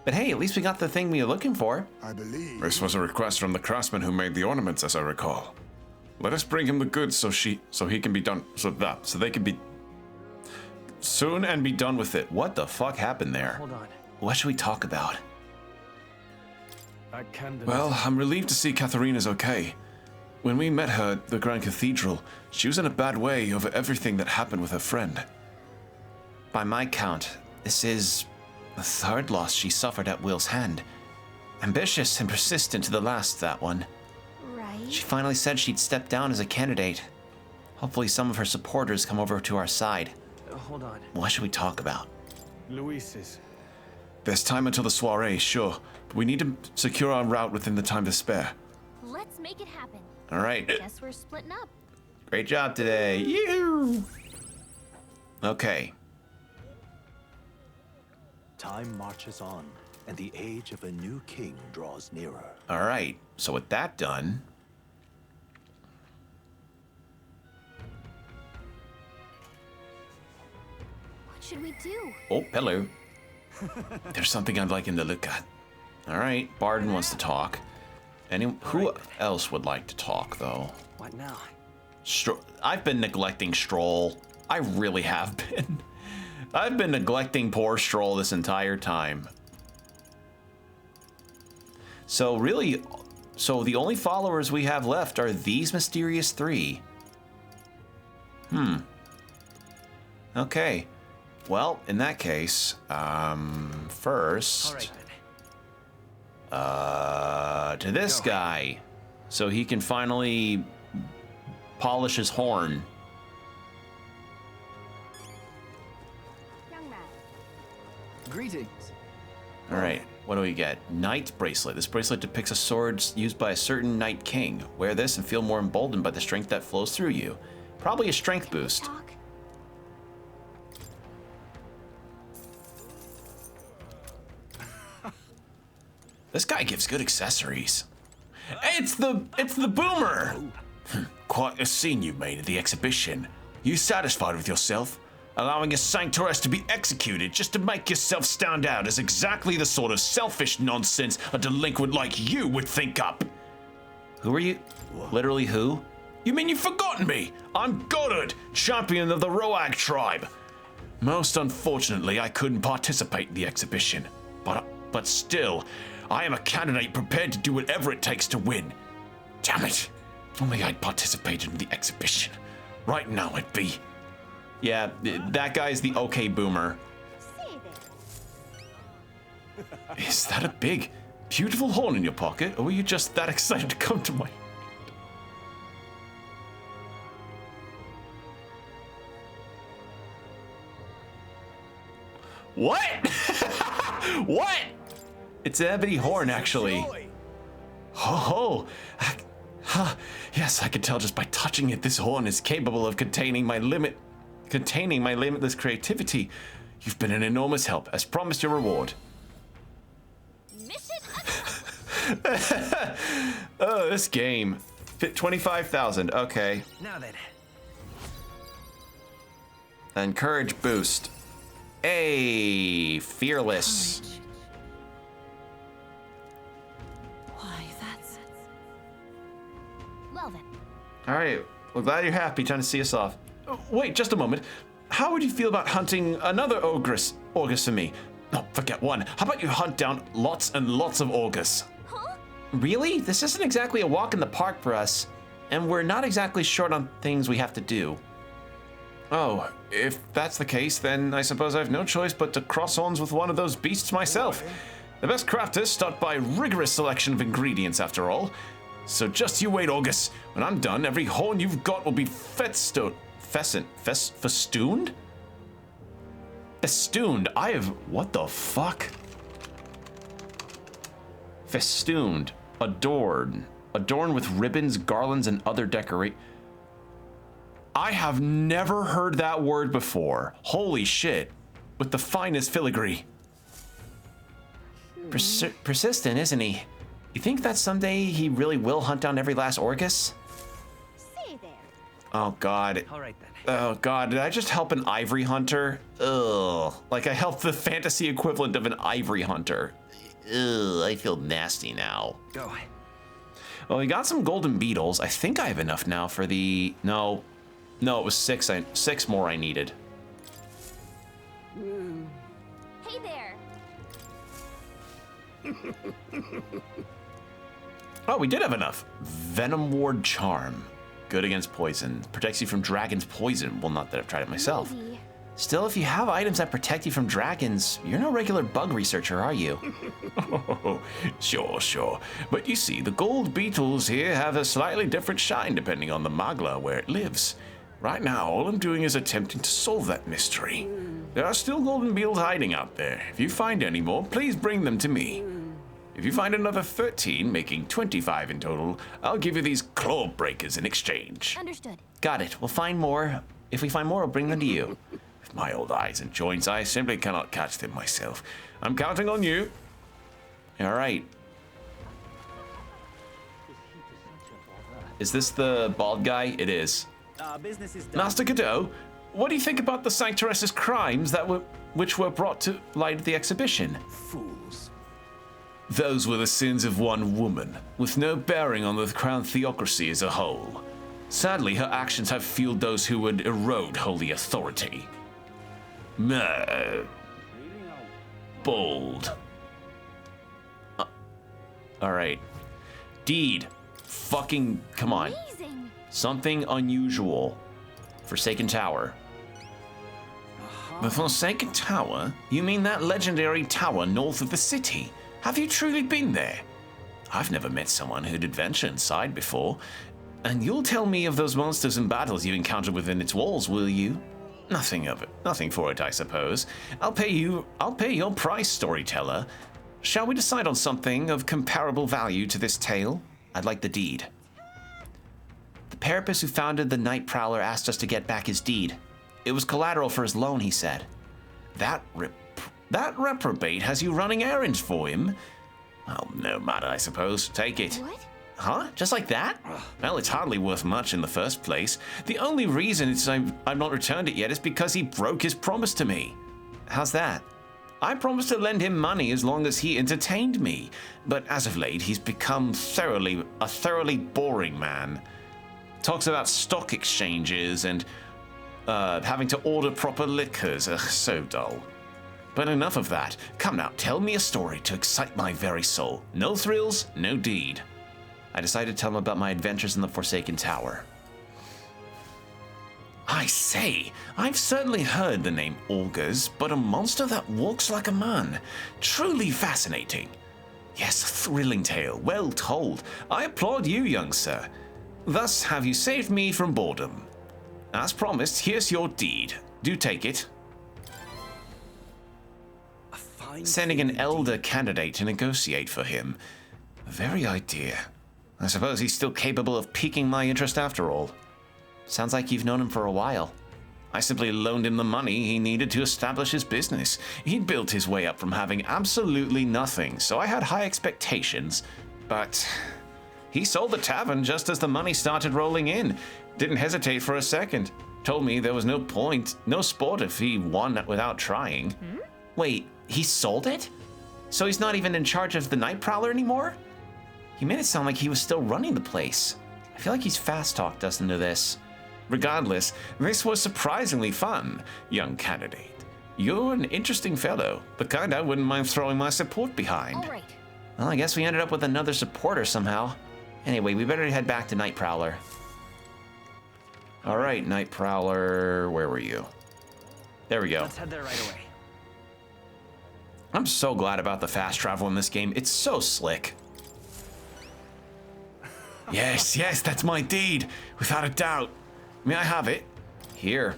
[SPEAKER 1] But hey, at least we got the thing we were looking for.
[SPEAKER 11] I believe.
[SPEAKER 5] This was a request from the craftsman who made the ornaments, as I recall. Let us bring him the goods so he can be done so they can be soon and be done with it.
[SPEAKER 1] What the fuck happened there?
[SPEAKER 9] Hold on.
[SPEAKER 1] What should we talk about?
[SPEAKER 5] Well, I'm relieved to see Katharina's okay. When we met her at the Grand Cathedral, she was in a bad way over everything that happened with her friend.
[SPEAKER 1] By my count, this is the third loss she suffered at Will's hand. Ambitious and persistent to the last, that one.
[SPEAKER 3] Right.
[SPEAKER 1] She finally said she'd step down as a candidate. Hopefully some of her supporters come over to our side.
[SPEAKER 9] Hold on.
[SPEAKER 1] What should we talk about?
[SPEAKER 9] Luis's.
[SPEAKER 5] There's time until the soiree, sure, but we need to secure our route within the time to spare.
[SPEAKER 3] Let's make it happen.
[SPEAKER 1] All right.
[SPEAKER 3] Guess we're splitting up.
[SPEAKER 1] Great job today. You. Okay.
[SPEAKER 2] Time marches on, and the age of a new king draws nearer.
[SPEAKER 1] All right. So with that done,
[SPEAKER 3] What should we do?
[SPEAKER 1] oh, hello. There's something I'd like him to look at. All right. Barden wants to talk. Who else would like to talk, though?
[SPEAKER 9] What now?
[SPEAKER 1] I've been neglecting Stroll. I really have been. I've been neglecting poor Stroll this entire time. So really, the only followers we have left are these mysterious three. Okay. Well, in that case, first, to this guy, so he can finally polish his horn.
[SPEAKER 3] Young man.
[SPEAKER 7] Greetings.
[SPEAKER 1] All right, what do we get? Knight bracelet. This bracelet depicts a sword used by a certain Knight King. Wear this and feel more emboldened by the strength that flows through you. Probably a strength boost. This guy gives good accessories. It's the boomer.
[SPEAKER 6] Quite a scene you made at the exhibition. You satisfied with yourself? Allowing a sanctuarist to be executed just to make yourself stand out is exactly the sort of selfish nonsense a delinquent like you would think up.
[SPEAKER 1] Who are you? Literally who?
[SPEAKER 6] You mean you've forgotten me? I'm Goddard, champion of the Roag tribe. Most unfortunately, I couldn't participate in the exhibition. But still, I am a candidate prepared to do whatever it takes to win. Damn it. If only I'd participated in the exhibition. Right now it'd be...
[SPEAKER 1] Yeah, that guy's the okay boomer.
[SPEAKER 6] Is that a big, beautiful horn in your pocket, or were you just that excited to come to my...
[SPEAKER 1] What? What? It's an ebony horn, actually.
[SPEAKER 6] Oh, yes, I can tell just by touching it. This horn is capable of containing my limitless creativity. You've been an enormous help. As promised, your reward.
[SPEAKER 3] Mission.
[SPEAKER 1] Oh, this game. 25,000. Okay.
[SPEAKER 7] Now then.
[SPEAKER 1] And courage boost. Hey, fearless.
[SPEAKER 14] Courage. Why, that's...
[SPEAKER 3] Well then.
[SPEAKER 1] All right. Well, glad you're happy. Trying to see us off. Oh, wait, just a moment. How would you feel about hunting another August for me? No, forget one. How about you hunt down lots and lots of August?
[SPEAKER 3] Huh?
[SPEAKER 1] Really? This isn't exactly a walk in the park for us, and we're not exactly short on things we have to do. Oh, if that's the case, then I suppose I have no choice but to cross horns with one of those beasts myself. The best crafters start by rigorous selection of ingredients, after all. So just you wait, August. When I'm done, every horn you've got will be festooned? Festooned. I have... What the fuck? Festooned. Adorned. Adorned with ribbons, garlands, and other decorations. I have never heard that word before. Holy shit. With the finest filigree. Persistent, isn't he? You think that someday he really will hunt down every last Orgus?
[SPEAKER 3] Say there.
[SPEAKER 1] Oh god.
[SPEAKER 7] All right then.
[SPEAKER 1] Oh god, did I just help an ivory hunter? Ugh. Like I helped the fantasy equivalent of an ivory hunter. Ugh, I feel nasty now.
[SPEAKER 7] Go.
[SPEAKER 1] Well, we got some golden beetles. I think I have enough now for the... No, it was six more I needed.
[SPEAKER 3] Hey there.
[SPEAKER 1] Oh, we did have enough. Venom Ward Charm. Good against poison. Protects you from dragon's poison. Well, not that I've tried it myself.
[SPEAKER 3] Maybe.
[SPEAKER 1] Still, if you have items that protect you from dragons, you're no regular bug researcher, are you?
[SPEAKER 6] Oh, sure. But you see, the gold beetles here have a slightly different shine depending on the magla where it lives. Right now, all I'm doing is attempting to solve that mystery. There are still golden beetles hiding out there. If you find any more, please bring them to me. If you find another 13, making 25 in total, I'll give you these claw breakers in exchange.
[SPEAKER 3] Understood.
[SPEAKER 1] Got it. We'll find more. If we find more, I'll bring them to you.
[SPEAKER 6] With my old eyes and joints, I simply cannot catch them myself. I'm counting on you.
[SPEAKER 1] All right. Is this the bald guy? It is.
[SPEAKER 7] Business is done.
[SPEAKER 6] Master Godot, what do you think about the Sanctoress's crimes which were brought to light at the exhibition?
[SPEAKER 4] Fools.
[SPEAKER 6] Those were the sins of one woman, with no bearing on the crown theocracy as a whole. Sadly, her actions have fueled those who would erode holy authority. Bold.
[SPEAKER 1] All right. Deed. Fucking, come on.
[SPEAKER 3] Amazing.
[SPEAKER 1] Something unusual. Forsaken Tower.
[SPEAKER 6] The Forsaken Tower? You mean that legendary tower north of the city? Have you truly been there? I've never met someone who'd adventure inside before. And you'll tell me of those monsters and battles you encountered within its walls, will you? Nothing of it. Nothing for it, I suppose. I'll pay your price, storyteller. Shall we decide on something of comparable value to this tale?
[SPEAKER 1] I'd like the deed. The Parapus who founded the Night Prowler asked us to get back his deed. It was collateral for his loan, he said.
[SPEAKER 6] That reprobate has you running errands for him? Well, no matter, I suppose. Take it.
[SPEAKER 3] What?
[SPEAKER 1] Huh? Just like that?
[SPEAKER 6] Well, it's hardly worth much in the first place. The only reason I've not returned it yet is because he broke his promise to me.
[SPEAKER 1] How's that?
[SPEAKER 6] I promised to lend him money as long as he entertained me, but as of late, he's become a thoroughly boring man. Talks about stock exchanges and having to order proper liquors. Ugh, so dull. But enough of that. Come now, tell me a story to excite my very soul. No thrills, no deed.
[SPEAKER 1] I decided to tell him about my adventures in the Forsaken Tower.
[SPEAKER 6] I say, I've certainly heard the name Augurs, but a monster that walks like a man. Truly fascinating. Yes, a thrilling tale, well told. I applaud you, young sir. Thus have you saved me from boredom. As promised, here's your deed. Do take it. Sending an elder candidate to negotiate for him. The very idea. I suppose he's still capable of piquing my interest after all.
[SPEAKER 1] Sounds like you've known him for a while.
[SPEAKER 6] I simply loaned him the money he needed to establish his business. He'd built his way up from having absolutely nothing, so I had high expectations. But he sold the tavern just as the money started rolling in. Didn't hesitate for a second. Told me there was no point, no sport if he won without trying.
[SPEAKER 1] Wait, he sold it? So he's not even in charge of the Night Prowler anymore? He made it sound like he was still running the place. I feel like he's fast-talked us into this.
[SPEAKER 6] Regardless, this was surprisingly fun, young candidate. You're an interesting fellow, the kind I wouldn't mind throwing my support behind.
[SPEAKER 3] All right.
[SPEAKER 1] Well, I guess we ended up with another supporter somehow. Anyway, we better head back to Night Prowler. All right, Night Prowler, where were you? There we go.
[SPEAKER 7] Let's head there right away.
[SPEAKER 1] I'm so glad about the fast travel in this game. It's so slick.
[SPEAKER 5] Yes, yes, that's my deed, without a doubt. May I have it?
[SPEAKER 1] Here.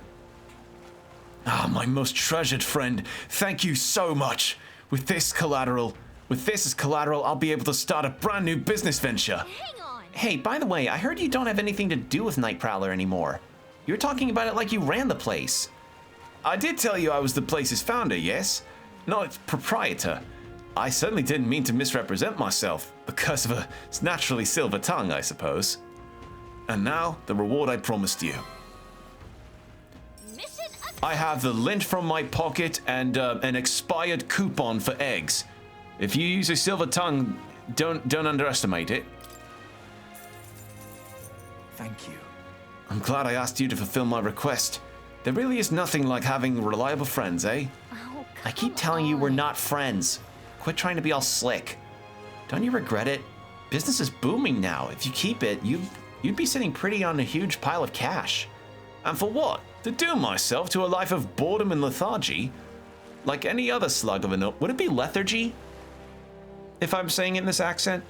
[SPEAKER 5] Ah, my most treasured friend, thank you so much. With this as collateral, I'll be able to start a brand new business venture.
[SPEAKER 3] Hang on.
[SPEAKER 1] Hey, by the way, I heard you don't have anything to do with Night Prowler anymore. You were talking about it like you ran the place.
[SPEAKER 5] I did tell you I was the place's founder, yes? Not its proprietor. I certainly didn't mean to misrepresent myself, because of a naturally silver tongue, I suppose. And now, the reward I promised you.
[SPEAKER 3] Mission
[SPEAKER 5] I have the lint from my pocket and an expired coupon for eggs. If you use a silver tongue, don't underestimate it.
[SPEAKER 10] Thank you.
[SPEAKER 5] I'm glad I asked you to fulfill my request. There really is nothing like having reliable friends, eh?
[SPEAKER 3] Oh,
[SPEAKER 1] I keep telling you we're not friends. Quit trying to be all slick. Don't you regret it? Business is booming now. If you keep it, you'd be sitting pretty on a huge pile of cash.
[SPEAKER 5] And for what? To doom myself to a life of boredom and lethargy? Like any other slug of a
[SPEAKER 1] Would it be lethargy? If I'm saying it in this accent?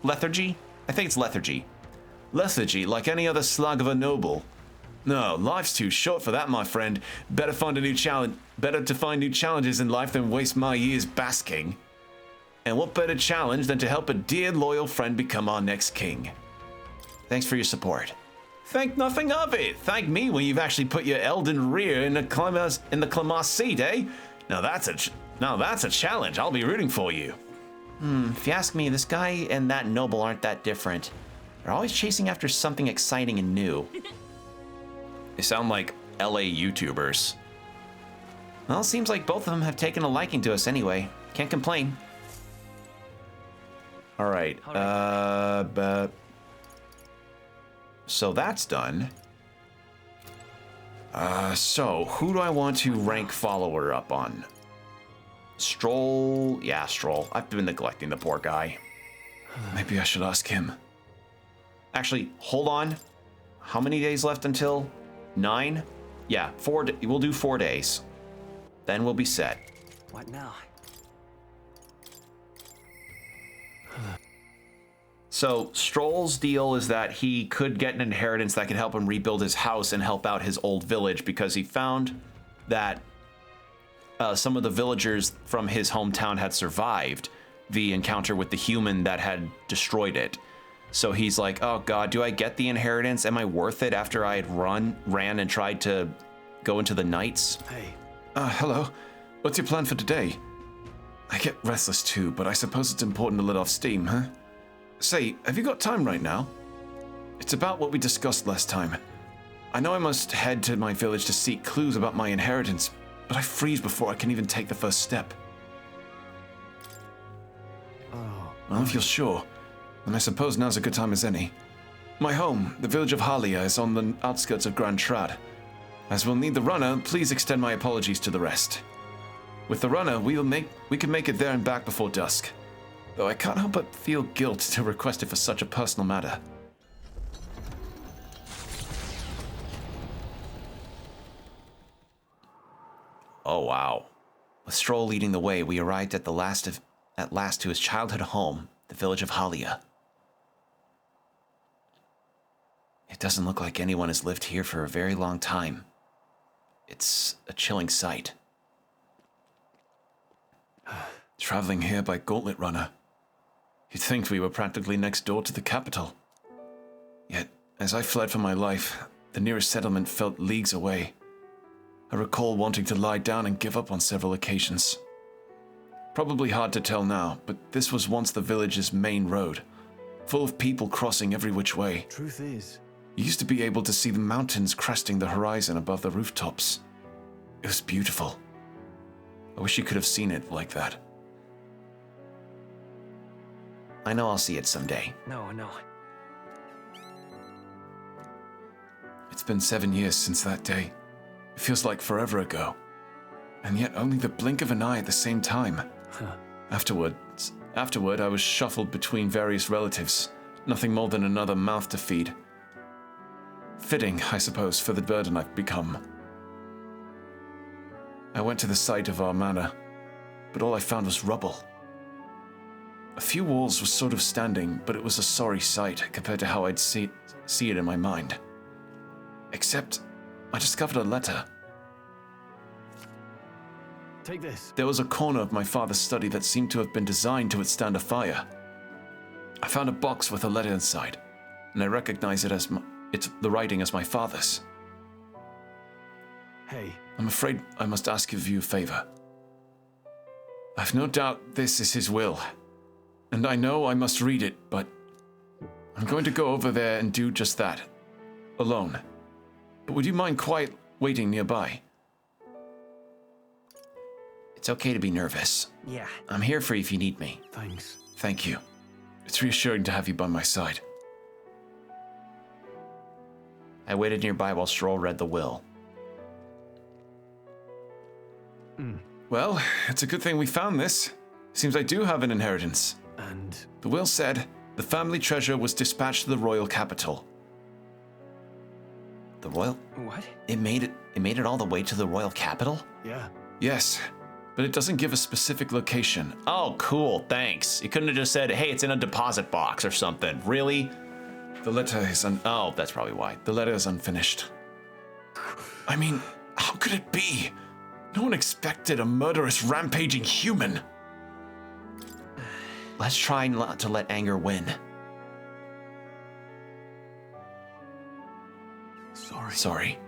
[SPEAKER 1] Lethargy? I think it's lethargy.
[SPEAKER 5] lethargy, like any other slug of a noble. No, life's too short for that, my friend. Better to find new challenges in life than waste my years basking. And what better challenge than to help a dear loyal friend become our next king?
[SPEAKER 1] Thanks for your support.
[SPEAKER 5] Think nothing of it. Thank me when you've actually put your Elden rear in the Clamas seat, eh? Now that's a challenge. I'll be rooting for you.
[SPEAKER 1] If you ask me, this guy and that noble aren't that different. They're always chasing after something exciting and new.
[SPEAKER 6] They sound like LA YouTubers.
[SPEAKER 1] Well, seems like both of them have taken a liking to us anyway. Can't complain. All right. So that's done. So who do I want to rank follower up on? Stroll? Yeah, Stroll. I've been neglecting the poor guy.
[SPEAKER 5] Maybe I should ask him.
[SPEAKER 1] Actually, hold on. How many days left until 9? Yeah, we'll do 4 days. Then we'll be set.
[SPEAKER 7] What now?
[SPEAKER 1] So Stroll's deal is that he could get an inheritance that could help him rebuild his house and help out his old village, because he found that some of the villagers from his hometown had survived the encounter with the human that had destroyed it. So he's like, oh God, do I get the inheritance? Am I worth it after I had ran and tried to go into the Knights?
[SPEAKER 10] Hey.
[SPEAKER 5] Hello. What's your plan for today? I get restless too, but I suppose it's important to let off steam, huh? Say, have you got time right now? It's about what we discussed last time. I know I must head to my village to seek clues about my inheritance, but I freeze before I can even take the first step.
[SPEAKER 10] Oh.
[SPEAKER 5] Well, if you're sure, then I suppose now's a good time as any. My home, the village of Halia, is on the outskirts of Grand Trad. As we'll need the runner, please extend my apologies to the rest. With the runner, we can make it there and back before dusk. Though I can't help but feel guilt to request it for such a personal matter.
[SPEAKER 1] Oh wow. With Stroll leading the way, we arrived at last to his childhood home, the village of Halia. It doesn't look like anyone has lived here for a very long time. It's a chilling sight.
[SPEAKER 5] Traveling here by Gauntlet Runner. You'd think we were practically next door to the capital. Yet, as I fled for my life, the nearest settlement felt leagues away. I recall wanting to lie down and give up on several occasions. Probably hard to tell now, but this was once the village's main road, full of people crossing every which way.
[SPEAKER 10] Truth is,
[SPEAKER 5] You used to be able to see the mountains cresting the horizon above the rooftops. It was beautiful. I wish you could have seen it like that.
[SPEAKER 1] I know I'll see it someday.
[SPEAKER 10] No.
[SPEAKER 5] It's been 7 years since that day. It feels like forever ago. And yet only the blink of an eye at the same time. Afterward, I was shuffled between various relatives. Nothing more than another mouth to feed. Fitting, I suppose, for the burden I've become. I went to the site of our manor, but all I found was rubble. A few walls were sort of standing, but it was a sorry sight compared to how I'd see it in my mind. Except, I discovered a letter.
[SPEAKER 10] Take this.
[SPEAKER 5] There was a corner of my father's study that seemed to have been designed to withstand a fire. I found a box with a letter inside, and I recognized it as the writing as my father's.
[SPEAKER 10] Hey.
[SPEAKER 5] I'm afraid I must ask of you a favor. I've no doubt this is his will, and I know I must read it, but I'm going to go over there and do just that, alone. But would you mind waiting nearby?
[SPEAKER 1] It's okay to be nervous.
[SPEAKER 10] Yeah.
[SPEAKER 1] I'm here for you if you need me.
[SPEAKER 10] Thanks.
[SPEAKER 5] Thank you. It's reassuring to have you by my side.
[SPEAKER 1] I waited nearby while Stroll read the will.
[SPEAKER 5] Well, it's a good thing we found this. Seems I do have an inheritance.
[SPEAKER 10] And?
[SPEAKER 5] The will said, the family treasure was dispatched to the royal capital.
[SPEAKER 1] The royal?
[SPEAKER 10] What?
[SPEAKER 1] It made it all the way to the royal capital?
[SPEAKER 10] Yeah.
[SPEAKER 5] Yes, but it doesn't give a specific location.
[SPEAKER 1] Oh, cool, thanks. You couldn't have just said, hey, it's in a deposit box or something. Really?
[SPEAKER 5] The letter is
[SPEAKER 1] Oh, that's probably why.
[SPEAKER 5] The letter is unfinished. I mean, how could it be? No one expected a murderous, rampaging human.
[SPEAKER 1] Let's try not to let anger win.
[SPEAKER 5] Sorry.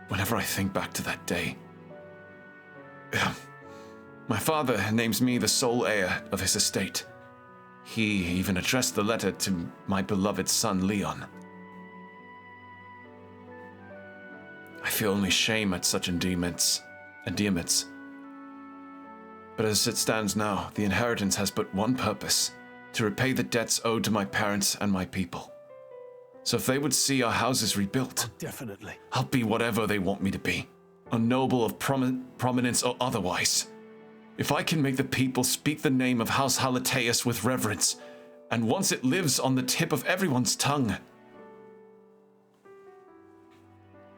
[SPEAKER 5] Whenever I think back to that day. My father names me the sole heir of his estate. He even addressed the letter to my beloved son, Leon. I feel only shame at such endearments. But as it stands now, the inheritance has but one purpose: to repay the debts owed to my parents and my people. So if they would see our houses rebuilt,
[SPEAKER 10] definitely.
[SPEAKER 5] I'll be whatever they want me to be, a noble of prominence or otherwise. If I can make the people speak the name of House Haliteus with reverence, and once it lives on the tip of everyone's tongue,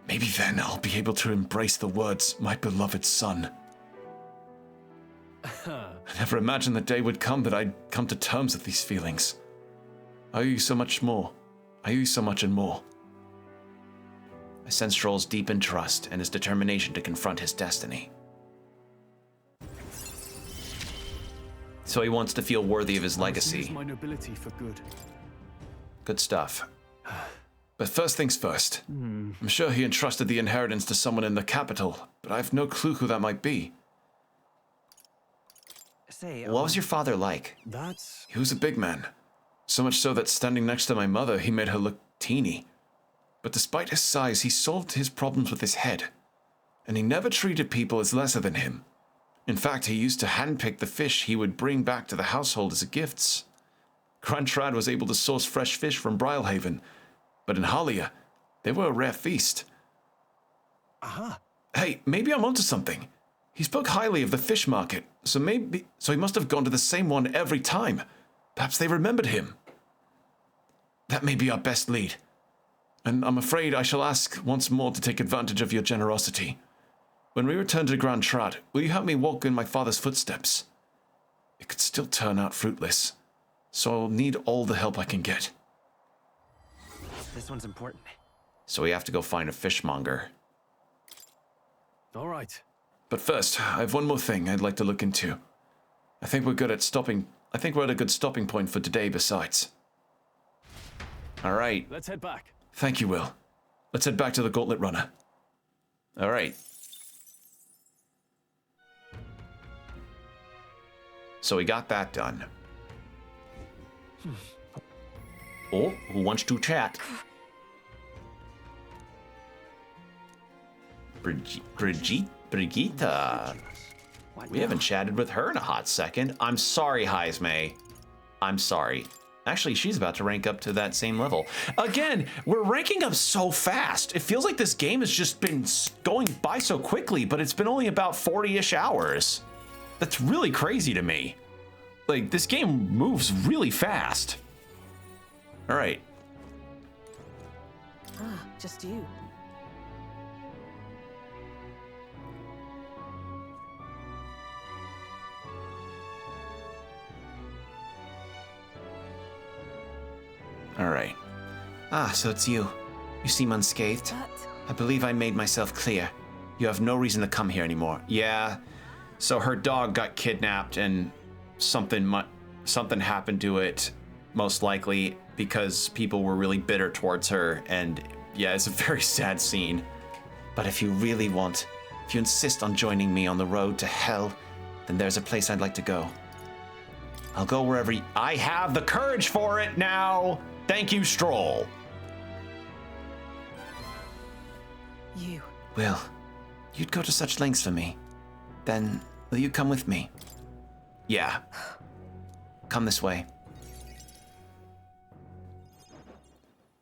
[SPEAKER 5] maybe then I'll be able to embrace the words, my beloved son. I never imagined the day would come that I'd come to terms with these feelings. I owe you so much more. I owe you so much and more.
[SPEAKER 1] I sense Stroll's deep in trust and his determination to confront his destiny. So he wants to feel worthy of his legacy.
[SPEAKER 10] Use my nobility for good.
[SPEAKER 1] Good stuff.
[SPEAKER 5] But first things first. I'm sure he entrusted the inheritance to someone in the capital, but I have no clue who that might be.
[SPEAKER 10] Say,
[SPEAKER 1] what was your father like?
[SPEAKER 5] He was a big man. So much so that standing next to my mother, he made her look teeny. But despite his size, he solved his problems with his head. And he never treated people as lesser than him. In fact, he used to handpick the fish he would bring back to the household as gifts. Grand Trad was able to source fresh fish from Brylehaven, but in Halia, they were a rare feast. Hey, maybe I'm onto something. He spoke highly of the fish market, so he must have gone to the same one every time. Perhaps they remembered him. That may be our best lead. And I'm afraid I shall ask once more to take advantage of your generosity. When we return to Grand Trad, will you help me walk in my father's footsteps? It could still turn out fruitless, so I'll need all the help I can get.
[SPEAKER 10] This one's important.
[SPEAKER 1] So we have to go find a fishmonger.
[SPEAKER 10] All right.
[SPEAKER 5] But first, I have one more thing I'd like to look into. I think we're at a good stopping point for today besides.
[SPEAKER 1] All right.
[SPEAKER 10] Let's head back.
[SPEAKER 5] Thank you, Will. Let's head back to the Gauntlet Runner.
[SPEAKER 1] All right. So we got that done. Oh, who wants to chat? Brigitte. We haven't chatted with her in a hot second. I'm sorry, Heismay. I'm sorry. Actually, she's about to rank up to that same level. Again, we're ranking up so fast. It feels like this game has just been going by so quickly, but it's been only about 40-ish hours. That's really crazy to me. Like, this game moves really fast. All right.
[SPEAKER 14] Ah, just you.
[SPEAKER 1] All right. Ah, so it's you. You seem unscathed. I believe I made myself clear. You have no reason to come here anymore. Yeah. So her dog got kidnapped and something happened to it, most likely because people were really bitter towards her, and yeah, it's a very sad scene. But if you insist on joining me on the road to hell, then there's a place I'd like to go. I'll go wherever I have the courage for it now. Thank you, Stroll.
[SPEAKER 14] You.
[SPEAKER 1] Will, you'd go to such lengths for me. Then, will you come with me? Yeah. Come this way.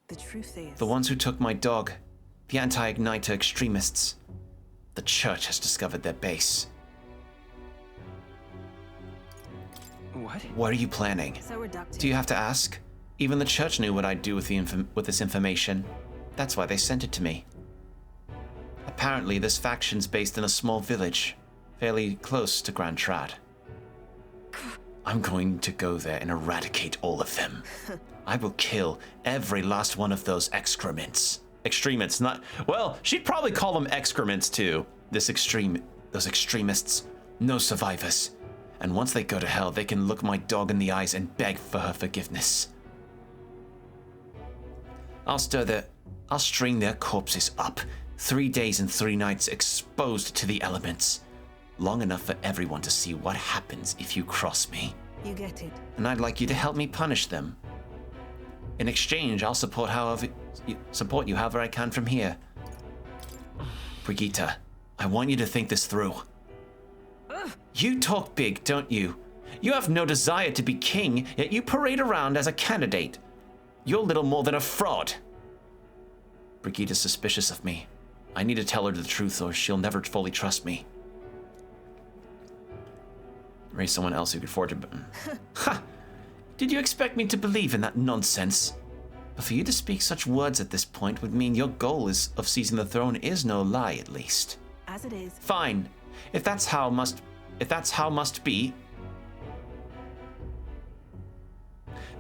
[SPEAKER 14] The truth is...
[SPEAKER 1] The ones who took my dog, the anti-Igniter extremists. The church has discovered their base.
[SPEAKER 10] What?
[SPEAKER 1] What are you planning?
[SPEAKER 14] So reductive.
[SPEAKER 1] Do you have to ask? Even the church knew what I'd do with this information. That's why they sent it to me. Apparently, this faction's based in a small village, fairly close to Grand Trad. I'm going to go there and eradicate all of them. I will kill every last one of those excrements. Extremists, not... Well, she'd probably call them excrements, too. Those extremists. No survivors. And once they go to hell, they can look my dog in the eyes and beg for her forgiveness. I'll string their corpses up, 3 days and 3 nights exposed to the elements. Long enough for everyone to see what happens if you cross me.
[SPEAKER 14] You get it.
[SPEAKER 1] And I'd like you to help me punish them. In exchange, I'll support you however I can from here. Brigitte, I want you to think this through. You talk big, don't you? You have no desire to be king, yet you parade around as a candidate. You're little more than a fraud. Brigitte's suspicious of me. I need to tell her the truth or she'll never fully trust me. Raise someone else who could forge a... Ha! Did you expect me to believe in that nonsense? But for you to speak such words at this point would mean your goal of seizing the throne is no lie, at least.
[SPEAKER 14] As it is.
[SPEAKER 1] Fine. If that's how must be...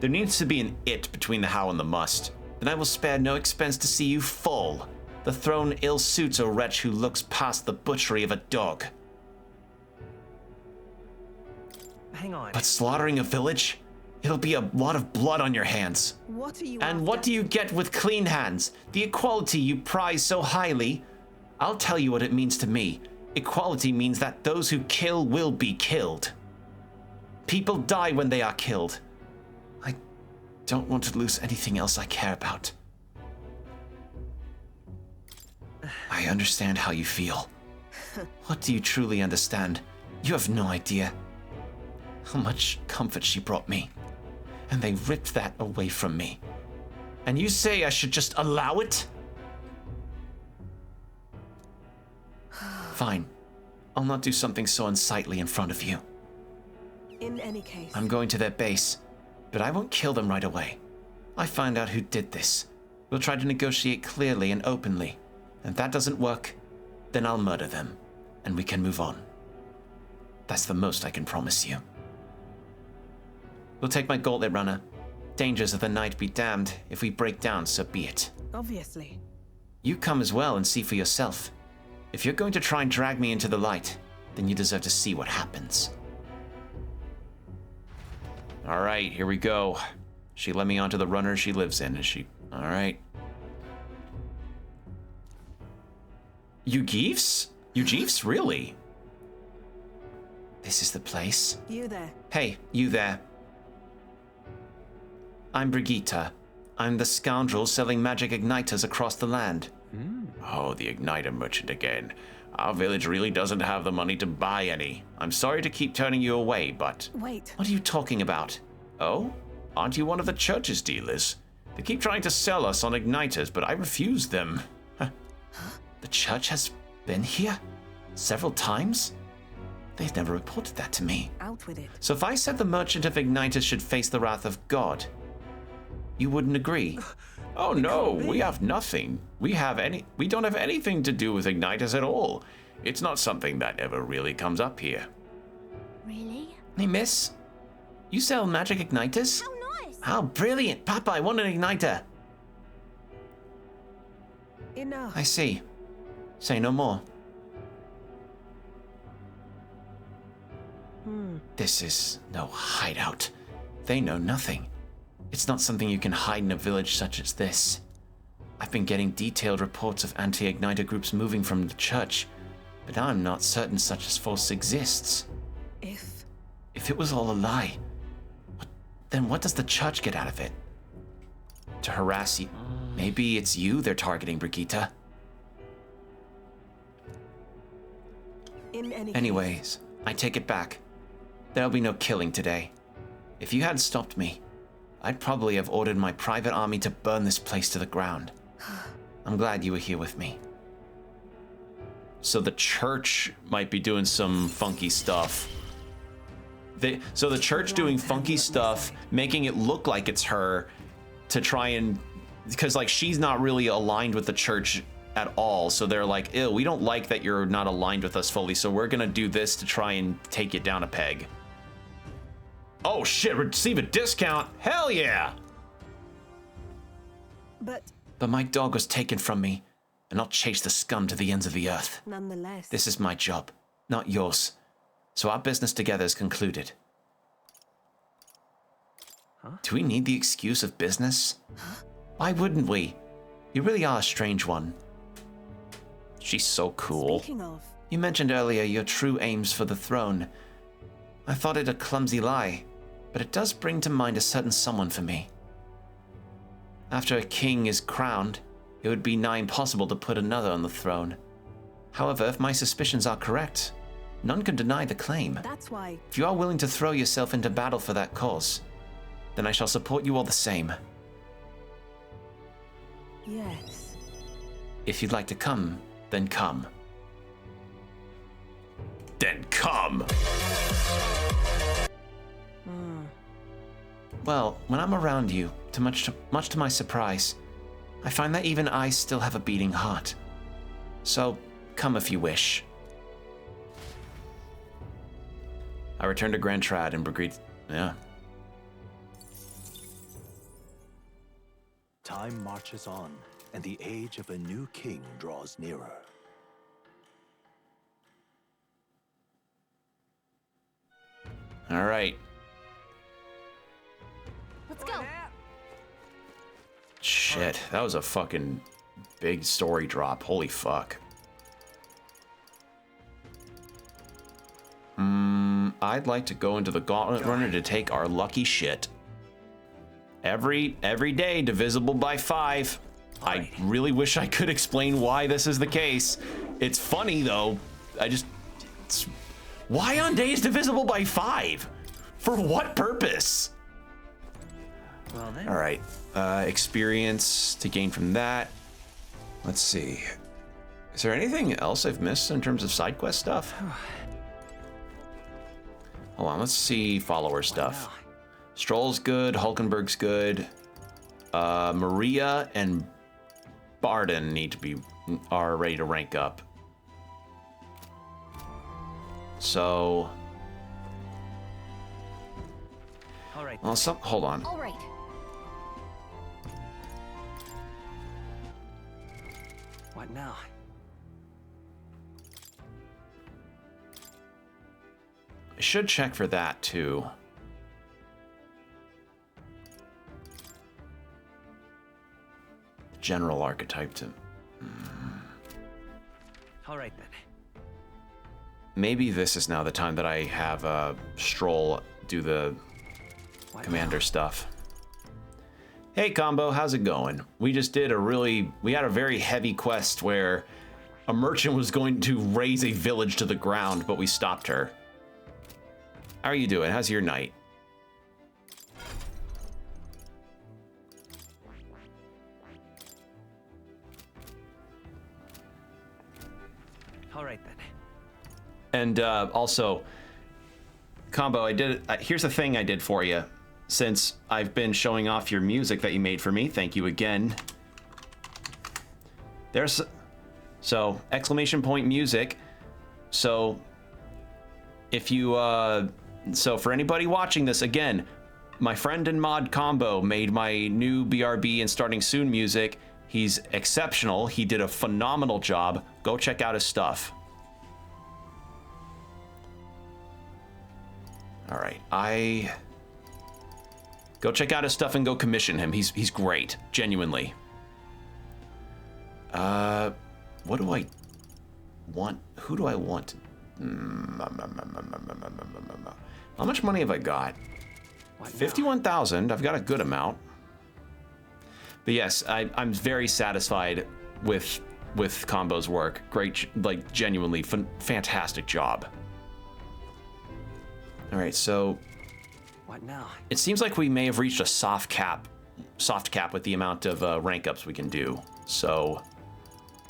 [SPEAKER 1] There needs to be an it between the how and the must. Then I will spare no expense to see you fall. The throne ill suits a wretch who looks past the butchery of a dog.
[SPEAKER 10] Hang on.
[SPEAKER 1] But slaughtering a village? It'll be a lot of blood on your hands.
[SPEAKER 14] What are you
[SPEAKER 1] And
[SPEAKER 14] after?
[SPEAKER 1] what do you get with clean hands? The equality you prize so highly? I'll tell you what it means to me. Equality means that those who kill will be killed. People die when they are killed. I don't want to lose anything else I care about. I understand how you feel. What do you truly understand? You have no idea how much comfort she brought me. And they ripped that away from me. And you say I should just allow it? Fine. I'll not do something so unsightly in front of you.
[SPEAKER 14] In any case.
[SPEAKER 1] I'm going to their base, but I won't kill them right away. I find out who did this. We'll try to negotiate clearly and openly. And if that doesn't work, then I'll murder them, and we can move on. That's the most I can promise you. We'll take my gauntlet runner. Dangers of the night be damned. If we break down, so be it.
[SPEAKER 14] Obviously.
[SPEAKER 1] You come as well and see for yourself. If you're going to try and drag me into the light, then you deserve to see what happens. All right, here we go. She let me onto the runner she lives in, is she? All right. You Geefs? You Geefs? Really? This is the place.
[SPEAKER 14] You there.
[SPEAKER 1] Hey, you there. I'm Brigitte. I'm the scoundrel selling magic igniters across the land.
[SPEAKER 6] Oh, the igniter merchant again. Our village really doesn't have the money to buy any. I'm sorry to keep turning you away, but...
[SPEAKER 14] Wait.
[SPEAKER 6] What are you talking about? Oh? Aren't you one of the church's dealers? They keep trying to sell us on igniters, but I refuse them.
[SPEAKER 1] The church has been here? Several times? They've never reported that to me.
[SPEAKER 14] Out with it.
[SPEAKER 1] So if I said the merchant of igniters should face the wrath of God, you wouldn't agree?
[SPEAKER 6] Oh no, we have nothing. We don't have anything to do with igniters at all. It's not something that ever really comes up here.
[SPEAKER 3] Really?
[SPEAKER 1] Hey, miss? You sell magic igniters?
[SPEAKER 3] How nice!
[SPEAKER 1] How brilliant! Papa, I want an igniter!
[SPEAKER 14] Enough.
[SPEAKER 1] I see. Say no more. This is no hideout. They know nothing. It's not something you can hide in a village such as this. I've been getting detailed reports of anti-igniter groups moving from the church, but I'm not certain such a force exists. If it was all a lie, then what does the church get out of it? To harass you? Maybe it's you they're targeting, Brigitte. Anyways, I take it back. There'll be no killing today. If you hadn't stopped me, I'd probably have ordered my private army to burn this place to the ground. I'm glad you were here with me.
[SPEAKER 6] So the church might be doing some funky stuff. So the church doing funky stuff, making it look like it's her to try and... Because, like, she's not really aligned with the church at all. So they're like, ew, we don't like that you're not aligned with us fully, so we're gonna do this to try and take you down a peg. Oh shit, receive a discount? Hell yeah!
[SPEAKER 14] But
[SPEAKER 1] my dog was taken from me, and I'll chase the scum to the ends of the earth.
[SPEAKER 14] nonetheless.
[SPEAKER 1] This is my job, not yours. So our business together is concluded. Do we need the excuse of business? Why wouldn't we? You really are a strange one.
[SPEAKER 6] She's so cool.
[SPEAKER 14] Speaking of,
[SPEAKER 1] You mentioned earlier your true aims for the throne. I thought it a clumsy lie, but it does bring to mind a certain someone for me. After a king is crowned, it would be nigh impossible to put another on the throne. However, if my suspicions are correct, none can deny the claim.
[SPEAKER 14] that's why.
[SPEAKER 1] If you are willing to throw yourself into battle for that cause, then I shall support you all the same.
[SPEAKER 14] Yes.
[SPEAKER 1] If you'd like to come, then come.
[SPEAKER 6] Then come!
[SPEAKER 1] Well, when I'm around you, much to my surprise, I find that even I still have a beating heart. So, come if you wish. I return to Grand Trad and Brigitte. Yeah.
[SPEAKER 2] Time marches on, and the age of a new king draws nearer.
[SPEAKER 1] All right.
[SPEAKER 3] Let's go.
[SPEAKER 6] Shit, that was a fucking big story drop. Holy fuck. I'd like to go into the Gauntlet Runner to take our lucky shit. Every day divisible by 5. I really wish I could explain why this is the case. It's funny though. Why on days divisible by 5? For what purpose?
[SPEAKER 10] Well then.
[SPEAKER 1] All right. Experience to gain from that. Let's see. Is there anything else I've missed in terms of side quest stuff? Hold on, let's see follower stuff. Stroll's good, Hulkenberg's good. Maria and Barden are ready to rank up. So,
[SPEAKER 10] All right.
[SPEAKER 1] well, hold on.
[SPEAKER 3] All right.
[SPEAKER 10] What now?
[SPEAKER 1] I should check for that too. General archetype to.
[SPEAKER 10] All right then.
[SPEAKER 1] Maybe this is now the time that I have Stroll do the commander stuff. Hey Combo, how's it going? We just did we had a very heavy quest where a merchant was going to raise a village to the ground, but we stopped her. How are you doing? How's your night?
[SPEAKER 10] All right then.
[SPEAKER 1] And also, Combo, here's the thing I did for you. Since I've been showing off your music that you made for me, thank you again. So, exclamation point music. So, if you, so for anybody watching this, again, my friend and mod Combo made my new BRB and Starting Soon music. He's exceptional. He did a phenomenal job. Go check out his stuff. All right, go check out his stuff and go commission him. He's great, genuinely. What do I want? Who do I want? How much money have I got? 51,000. I've got a good amount. But yes, I'm very satisfied with Combo's work. Great, like genuinely fantastic job. All right, so
[SPEAKER 10] what now?
[SPEAKER 1] It seems like we may have reached a soft cap with the amount of rank ups we can do. So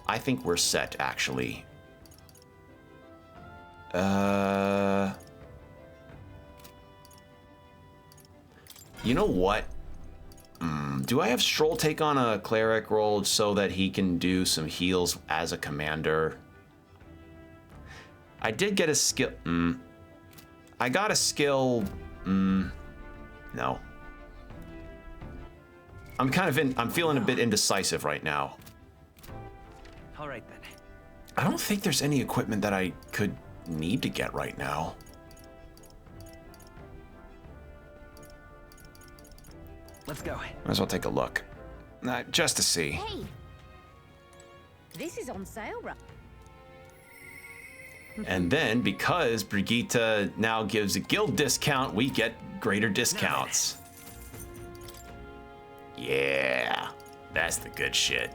[SPEAKER 1] I think we're set, actually. You know what? Do I have Stroll take on a cleric role so that he can do some heals as a commander? I did get a skill. I got a skill. No. I'm feeling a bit indecisive right now.
[SPEAKER 10] All right then.
[SPEAKER 1] I don't think there's any equipment that I could need to get right now.
[SPEAKER 10] Let's go.
[SPEAKER 1] Might as well take a look. Just to see.
[SPEAKER 13] Hey, this is on sale, right?
[SPEAKER 1] And then, because Brigitte now gives a guild discount, we get greater discounts. Yeah, that's the good shit.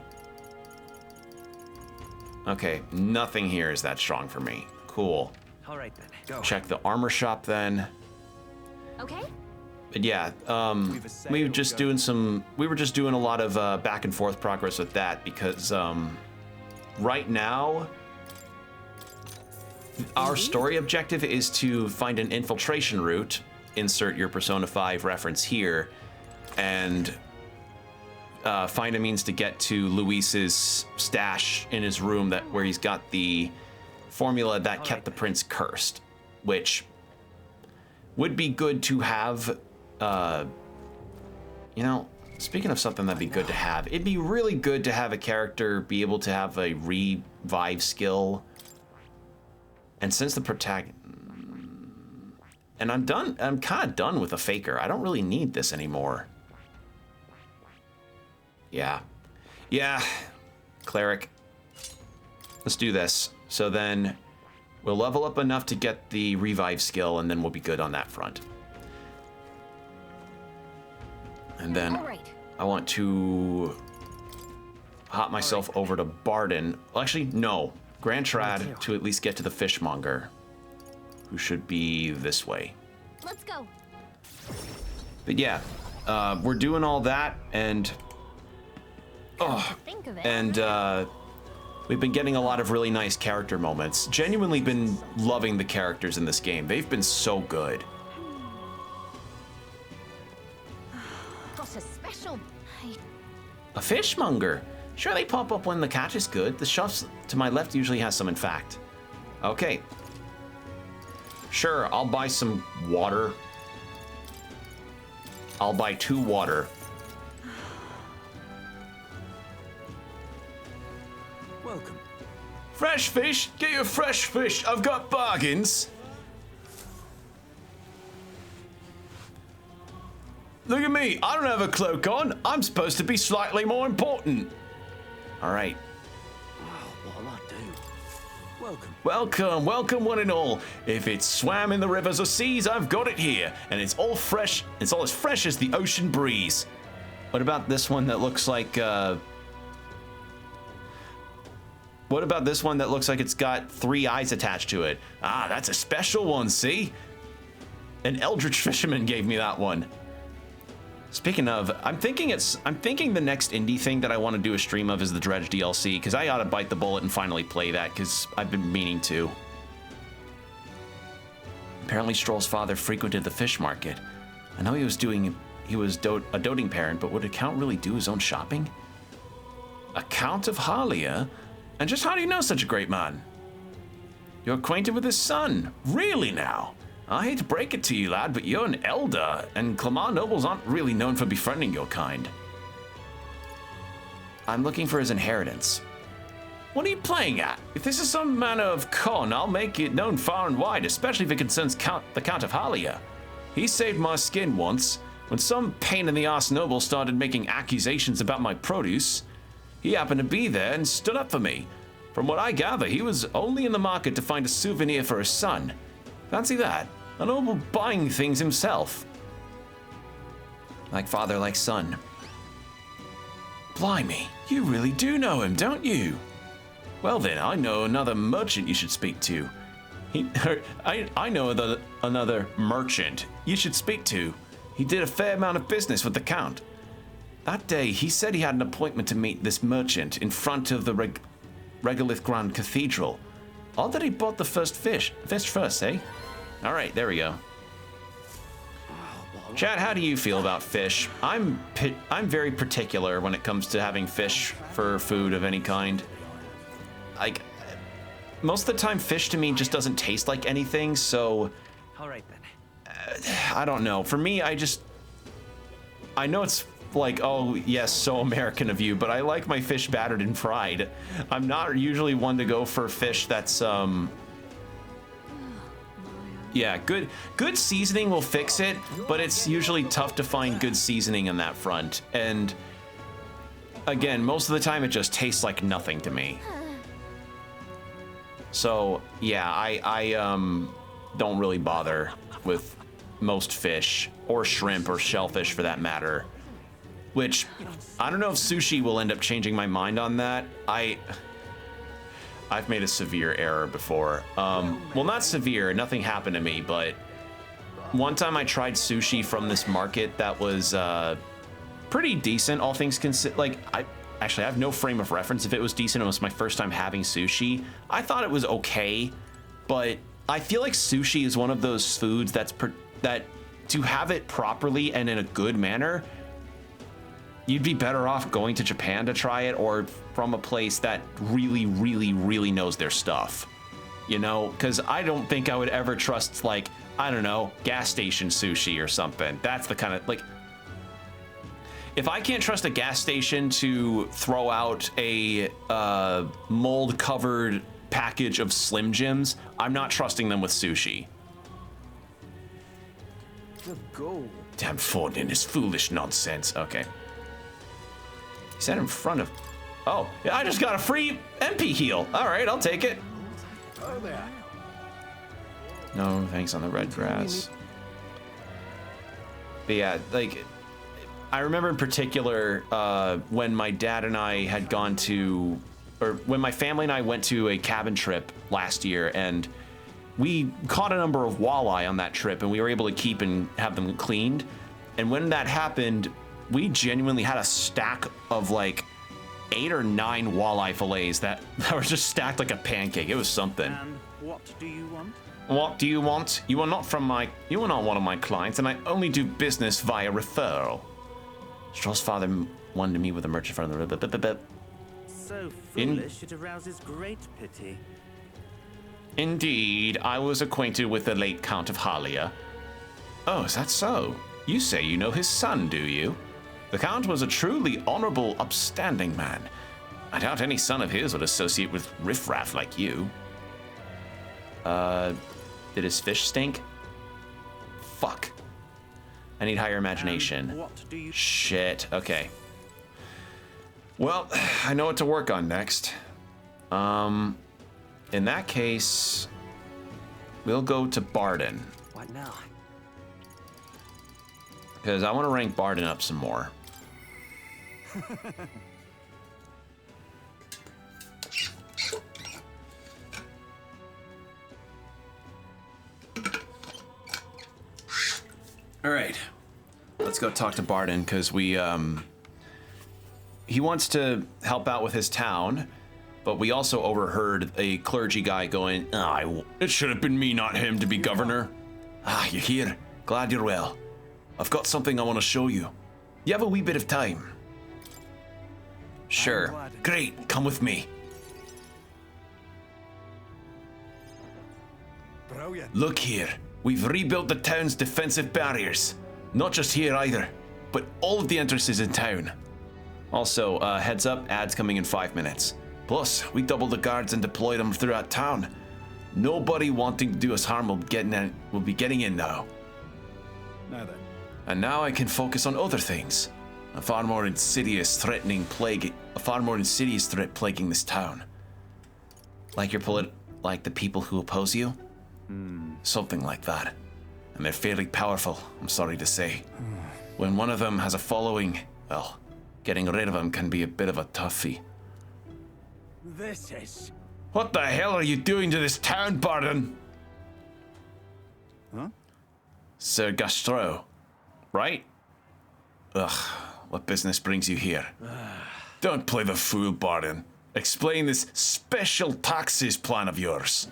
[SPEAKER 1] Okay, nothing here is that strong for me. Cool.
[SPEAKER 10] All right then, go.
[SPEAKER 1] Check the armor shop then.
[SPEAKER 13] Okay.
[SPEAKER 1] But yeah, we were just doing a lot of back and forth progress with that because right now our story objective is to find an infiltration route, insert your Persona 5 reference here, and find a means to get to Luis's stash in his room where he's got the formula that kept the prince cursed, which would be good to have. You know, speaking of something that'd be good to have, it'd be really good to have a character be able to have a revive skill. And since the protagonist, and I'm kind of done with a faker. I don't really need this anymore. Yeah, cleric. Let's do this. So then we'll level up enough to get the revive skill, and then we'll be good on that front. And then I want to hop myself over to Barden. Well, actually, no. Grand Trad to at least get to the fishmonger, who should be this way.
[SPEAKER 3] Let's go.
[SPEAKER 1] But yeah, we're doing all that, and we've been getting a lot of really nice character moments. Genuinely been loving the characters in this game. They've been so good.
[SPEAKER 3] Got a special.
[SPEAKER 1] A fishmonger. Sure, they pop up when the catch is good. The shelf to my left usually has some, in fact. Okay. Sure, I'll buy some water. I'll buy 2 water.
[SPEAKER 9] Welcome.
[SPEAKER 5] Fresh fish? Get your fresh fish. I've got bargains. Look at me. I don't have a cloak on. I'm supposed to be slightly more important.
[SPEAKER 1] All right.
[SPEAKER 9] What'll I do? Welcome.
[SPEAKER 5] Welcome one and all. If it's swam in the rivers or seas, I've got it here. And it's all fresh. It's all as fresh as the ocean breeze.
[SPEAKER 1] What about this one that looks like, what about this one that looks like it's got 3 eyes attached to it? Ah, that's a special one, see? An Eldritch Fisherman gave me that one. Speaking of, I'm thinking the next indie thing that I want to do a stream of is the Dredge DLC, because I ought to bite the bullet and finally play that, because I've been meaning to. Apparently Stroll's father frequented the fish market. I know he was a doting parent, but would a count really do his own shopping? A Count of Halia? And just how do you know such a great man? You're acquainted with his son? Really now? I hate to break it to you, lad, but you're an elder, and Clamar nobles aren't really known for befriending your kind. I'm looking for his inheritance. What are you playing at? If this is some manner of con, I'll make it known far and wide, especially if it concerns the Count of Halia. He saved my skin once, when some pain-in-the-ass noble started making accusations about my produce. He happened to be there and stood up for me. From what I gather, he was only in the market to find a souvenir for his son. Fancy that, a noble buying things himself. Like father, like son. Blimey, you really do know him, don't you? Well then, I know another merchant you should speak to. I know another merchant you should speak to. He did a fair amount of business with the Count. That day, he said he had an appointment to meet this merchant in front of the Regolith Grand Cathedral. Odd that he bought the fish first, eh? All right, there we go. Chad, how do you feel about fish? I'm very particular when it comes to having fish for food of any kind. Like, most of the time, fish to me just doesn't taste like anything, so...
[SPEAKER 10] All right, then.
[SPEAKER 1] I don't know. For me, I know it's like, oh, yes, so American of you, but I like my fish battered and fried. I'm not usually one to go for fish that's, yeah, good seasoning will fix it, but it's usually tough to find good seasoning on that front. And again, most of the time it just tastes like nothing to me. So yeah, I don't really bother with most fish or shrimp or shellfish for that matter. Which I don't know if sushi will end up changing my mind on that. I've made a severe error before. Well, not severe, nothing happened to me, but one time I tried sushi from this market that was pretty decent, all things considered. Like, I have no frame of reference if it was decent. It was my first time having sushi. I thought it was okay, but I feel like sushi is one of those foods that to have it properly and in a good manner, you'd be better off going to Japan to try it, or from a place that really, really, really knows their stuff. You know, because I don't think I would ever trust, like, I don't know, gas station sushi or something. That's the kind of, like, if I can't trust a gas station to throw out a mold-covered package of Slim Jims, I'm not trusting them with sushi.
[SPEAKER 9] The goal.
[SPEAKER 6] Damn Ford and his foolish nonsense. Okay. He said in front of... Oh, yeah, I just got a free MP heal. All right, I'll take it.
[SPEAKER 9] Oh, there.
[SPEAKER 1] No, thanks on the red grass. But yeah, like, I remember in particular when my dad and I had gone to, or when my family and I went to a cabin trip last year, and we caught a number of walleye on that trip, and we were able to keep and have them cleaned. And when that happened, we genuinely had a stack of like 8 or 9 walleye fillets that were just stacked like a pancake. It was something.
[SPEAKER 10] And what do you want?
[SPEAKER 1] What do you want? You are not one of my clients, and I only do business via referral. Stroll's father wanted to meet with a merchant from the...
[SPEAKER 10] So foolish, it arouses great pity.
[SPEAKER 1] Indeed, I was acquainted with the late Count of Halia. Oh, is that so? You say you know his son, do you? The Count was a truly honorable, upstanding man. I doubt any son of his would associate with riffraff like you. Did his fish stink? Fuck. I need higher imagination.
[SPEAKER 10] What do you...
[SPEAKER 1] Shit, okay. Well, I know what to work on next. In that case, we'll go to Barden.
[SPEAKER 10] What now?
[SPEAKER 1] Because I want to rank Barden up some more. All right, let's go talk to Barden, because he wants to help out with his town, but we also overheard a clergy guy going,
[SPEAKER 6] it should have been me, not him, to be governor.
[SPEAKER 5] Ah, you're here. Glad you're well. I've got something I want to show you. You have a wee bit of time?
[SPEAKER 1] Sure.
[SPEAKER 5] Great, come with me.
[SPEAKER 4] Brilliant.
[SPEAKER 5] Look here. We've rebuilt the town's defensive barriers. Not just here either, but all of the entrances in town.
[SPEAKER 1] Also, heads up, ads coming in 5 minutes.
[SPEAKER 5] Plus, we doubled the guards and deployed them throughout town. Nobody wanting to do us harm will be getting in now.
[SPEAKER 4] Now then.
[SPEAKER 5] And now I can focus on other things. A far more insidious threat plaguing this town.
[SPEAKER 1] Like like the people who oppose you?
[SPEAKER 5] Something like that. And they're fairly powerful, I'm sorry to say. When one of them has a following, well, getting rid of them can be a bit of a toughie.
[SPEAKER 4] This is...
[SPEAKER 6] What the hell are you doing to this town, Barden?
[SPEAKER 4] Huh?
[SPEAKER 5] Sir Gastro,
[SPEAKER 1] Right?
[SPEAKER 5] ugh, what business brings you here?
[SPEAKER 6] Don't play the fool, Barden. Explain this special taxes plan of yours.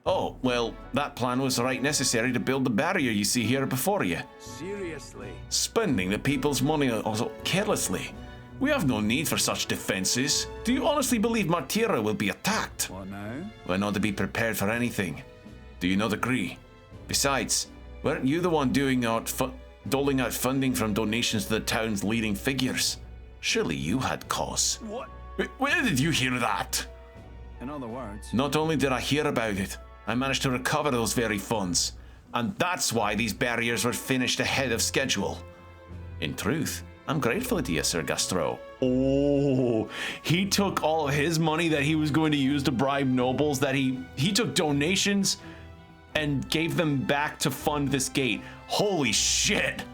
[SPEAKER 5] Oh, well, that plan was right necessary to build the barrier you see here before you.
[SPEAKER 4] Seriously?
[SPEAKER 5] Spending the people's money also carelessly. We have no need for such defenses. Do you honestly believe Martira will be attacked?
[SPEAKER 4] What now?
[SPEAKER 5] We're not to be prepared for anything. Do you not agree? Besides, weren't you the one doling out funding from donations to the town's leading figures? Surely you had cause.
[SPEAKER 4] What?
[SPEAKER 6] Where did you hear that?
[SPEAKER 4] In other words...
[SPEAKER 5] Not only did I hear about it, I managed to recover those very funds. And that's why these barriers were finished ahead of schedule. In truth, I'm grateful to you, Sir Gastro.
[SPEAKER 1] Oh, he took all of his money that he was going to use to bribe nobles, that he took donations and gave them back to fund this gate. Holy shit.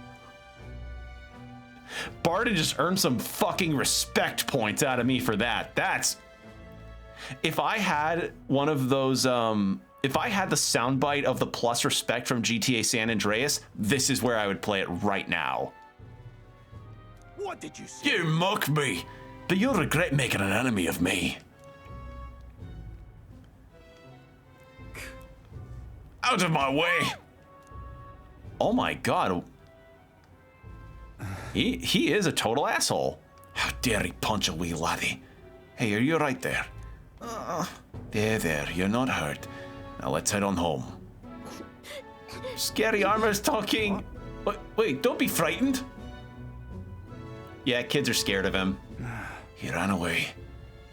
[SPEAKER 1] Barden just earned some fucking respect points out of me for that. That's... If I had one of those, if I had the soundbite of the plus respect from GTA San Andreas, this is where I would play it right now.
[SPEAKER 4] What did you say?
[SPEAKER 5] You mock me, but you'll regret making an enemy of me.
[SPEAKER 6] Out of my way!
[SPEAKER 1] Oh my god. He is a total asshole.
[SPEAKER 5] How dare he punch a wee laddie? Hey, are you right there? There, you're not hurt. Now let's head on home.
[SPEAKER 1] Scary Armor's talking. Wait, don't be frightened. Yeah, kids are scared of him.
[SPEAKER 5] He ran away.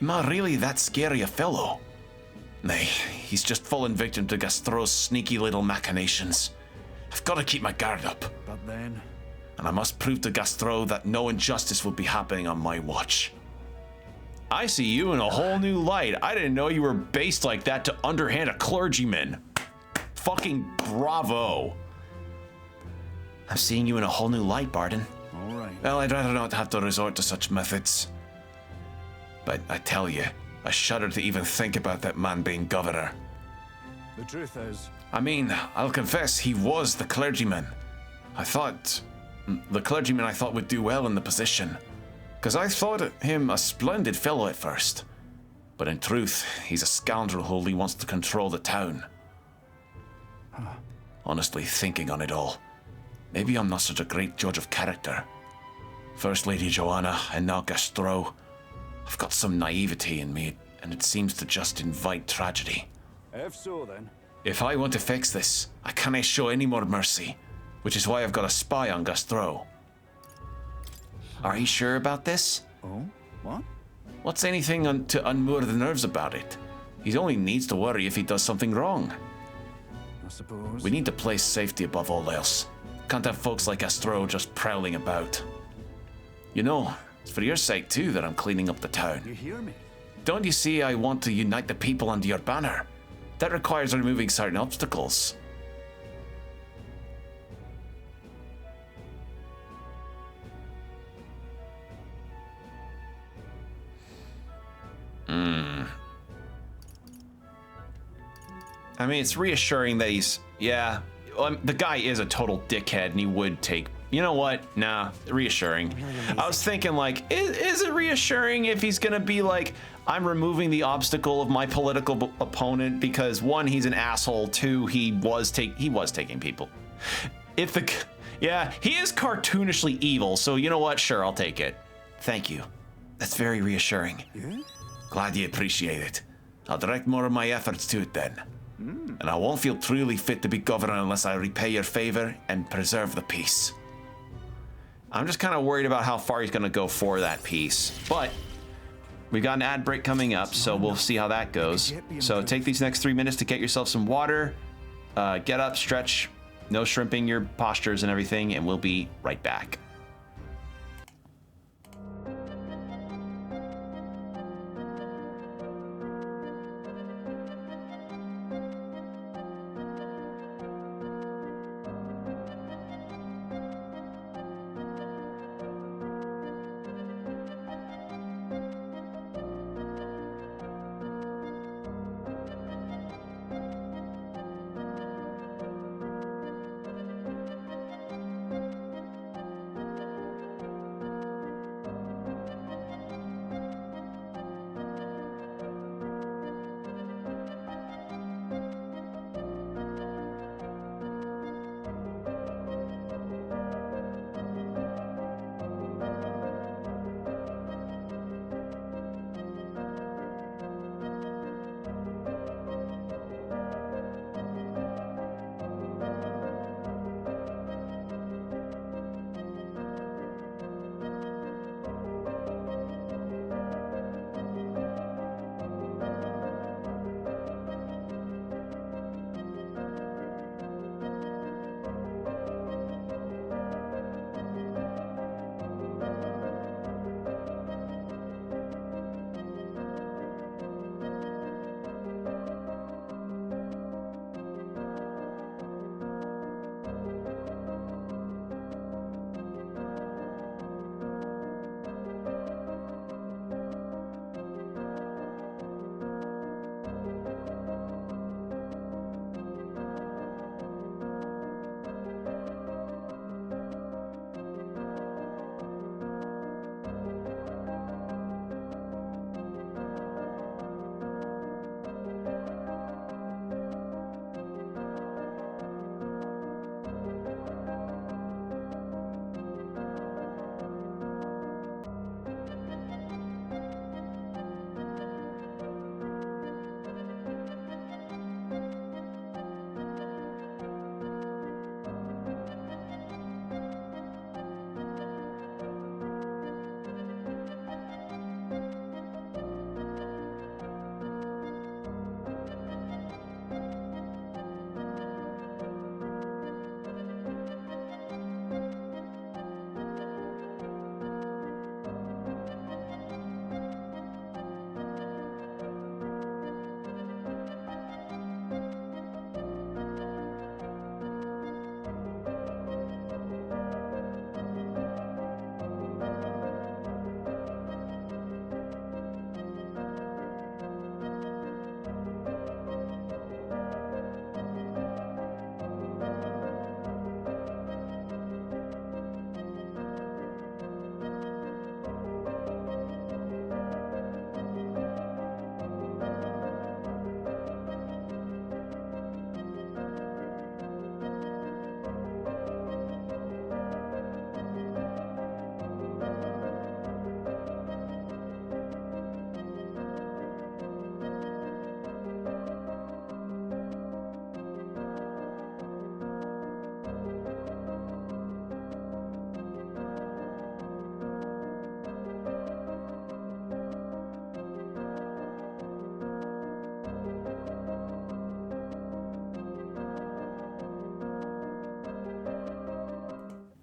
[SPEAKER 5] Am I really that scary a fellow? Nay, he's just fallen victim to Gastro's sneaky little machinations. I've got to keep my guard up.
[SPEAKER 4] But then...
[SPEAKER 5] And I must prove to Gastro that no injustice will be happening on my watch.
[SPEAKER 1] I see you in a whole new light. I didn't know you were based like that to underhand a clergyman. Fucking bravo.
[SPEAKER 5] I'm seeing you in a whole new light, Barden.
[SPEAKER 4] All right.
[SPEAKER 5] Well, I'd rather not have to resort to such methods. But I tell you, I shudder to even think about that man being governor.
[SPEAKER 4] The truth is...
[SPEAKER 5] I mean, I'll confess, he was the clergyman. The clergyman I thought would do well in the position. Because I thought him a splendid fellow at first. But in truth, he's a scoundrel who only wants to control the town. Honestly, thinking on it all, maybe I'm not such a great judge of character. First Lady Joanna, and now Gastro. I've got some naivety in me, and it seems to just invite tragedy.
[SPEAKER 4] If so, then...
[SPEAKER 5] If I want to fix this, I can't show any more mercy, which is why I've got a spy on Gastro.
[SPEAKER 1] Are you sure about this?
[SPEAKER 4] Oh? What?
[SPEAKER 5] What's anything to unmoor the nerves about it? He only needs to worry if he does something wrong.
[SPEAKER 4] I suppose...
[SPEAKER 5] We need to place safety above all else. Can't have folks like Gastro just prowling about. You know, it's for your sake too that I'm cleaning up the town.
[SPEAKER 4] You hear me?
[SPEAKER 5] Don't you see I want to unite the people under your banner? That requires removing certain obstacles.
[SPEAKER 1] I mean, it's reassuring that he's, yeah, the guy is a total dickhead and he would take, you know what? Nah, reassuring. I was thinking like, is it reassuring if he's gonna be like, I'm removing the obstacle of my political opponent because one, he's an asshole, two, he was taking people. Yeah, he is cartoonishly evil, so you know what? Sure, I'll take it. Thank you. That's very reassuring.
[SPEAKER 11] Yeah?
[SPEAKER 6] Glad you appreciate it. I'll direct more of my efforts to it then. And I won't feel truly fit to be governor unless I repay your favor and preserve the peace.
[SPEAKER 1] I'm just kind of worried about how far he's going to go for that piece. But we've got an ad break coming up, so we'll see how that goes. So take these next 3 minutes to get yourself some water, get up, stretch, no shrimping your postures and everything, and we'll be right back.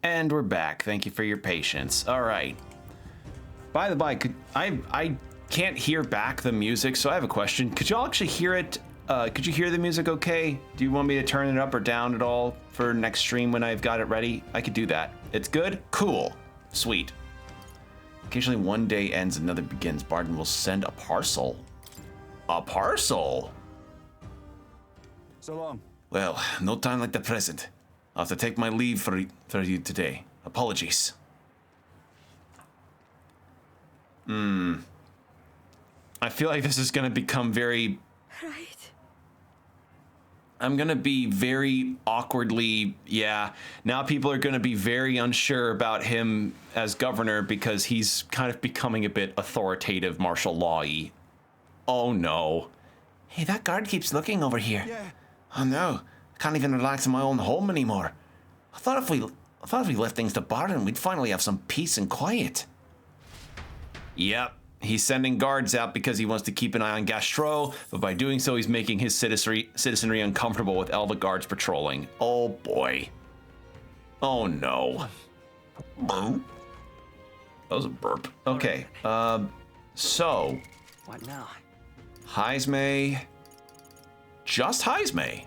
[SPEAKER 1] And we're back. Thank you for your patience. All right. By the by, I can't hear back the music, so I have a question. Could y'all actually hear it? Could you hear the music okay? Do you want me to turn it up or down at all for next stream when I've got it ready? I could do that. It's good? Cool. Sweet. Occasionally one day ends, another begins. Barden will send a parcel. A parcel?
[SPEAKER 4] So long.
[SPEAKER 6] Well, no time like the present. I'll have to take my leave for you today. Apologies.
[SPEAKER 1] I feel like this is going to become very...
[SPEAKER 14] Right.
[SPEAKER 1] I'm going to be very awkwardly... Yeah, now people are going to be very unsure about him as governor because he's kind of becoming a bit authoritative, martial law-y. Oh, no. Hey, that guard keeps looking over here.
[SPEAKER 4] Yeah.
[SPEAKER 6] Oh no, I can't even relax in my own home anymore. I thought if we left things to Baron, we'd finally have some peace and quiet.
[SPEAKER 1] Yep, he's sending guards out because he wants to keep an eye on Gastro, but by doing so, he's making his citizenry uncomfortable with Elva guards patrolling. Oh boy. Oh no. That was a burp. Okay, so...
[SPEAKER 7] What now?
[SPEAKER 1] Heismay. Just Heismay.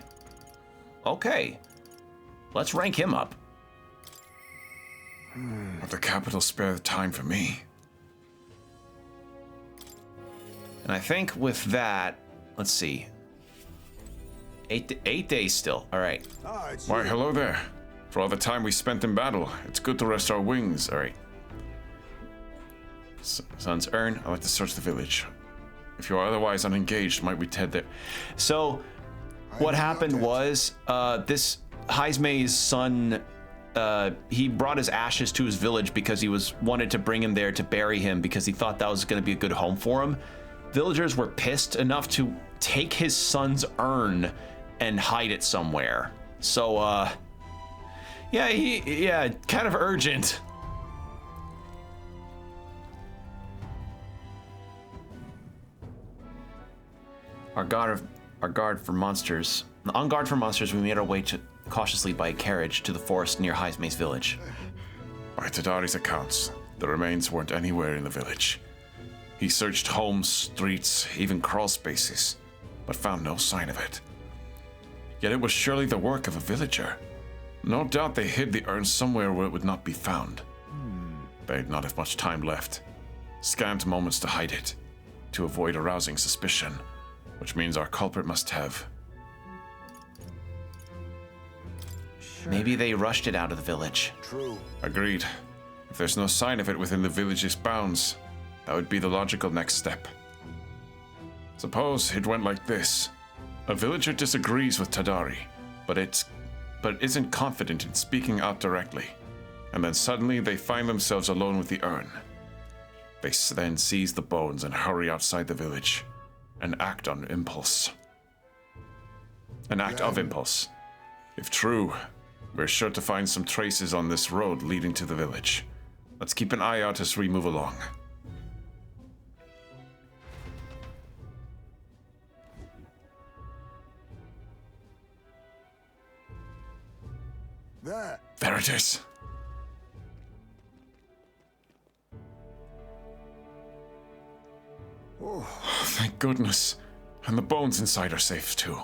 [SPEAKER 1] Okay. Let's rank him up.
[SPEAKER 5] But the capital spare the time for me.
[SPEAKER 1] And I think with that, let's see. 8 days still. All right.
[SPEAKER 5] Why, hello there. For all the time we spent in battle, it's good to rest our wings.
[SPEAKER 1] All right. Sons earn. I like to search the village.
[SPEAKER 5] If you are otherwise unengaged, might we head there?
[SPEAKER 1] So, what happened was, this Heismay's son, he brought his ashes to his village because he wanted to bring him there to bury him because he thought that was going to be a good home for him. Villagers were pissed enough to take his son's urn and hide it somewhere. So, yeah, kind of urgent. On guard for monsters, we made our way cautiously by carriage to the forest near Heismay's village.
[SPEAKER 5] By Tadari's accounts, the remains weren't anywhere in the village. He searched homes, streets, even crawl spaces, but found no sign of it. Yet it was surely the work of a villager. No doubt they hid the urn somewhere where it would not be found. They'd not have much time left. Scant moments to hide it, to avoid arousing suspicion. Which means our culprit must have...
[SPEAKER 1] Maybe they rushed it out of the village.
[SPEAKER 11] True.
[SPEAKER 5] Agreed. If there's no sign of it within the village's bounds, that would be the logical next step. Suppose it went like this. A villager disagrees with Tadari, but isn't confident in speaking out directly. And then suddenly they find themselves alone with the urn. They then seize the bones and hurry outside the village. An act on impulse. An act of impulse. If true, we're sure to find some traces on this road leading to the village. Let's keep an eye out as we move along. There it is. Oh, thank goodness. And the bones inside are safe too.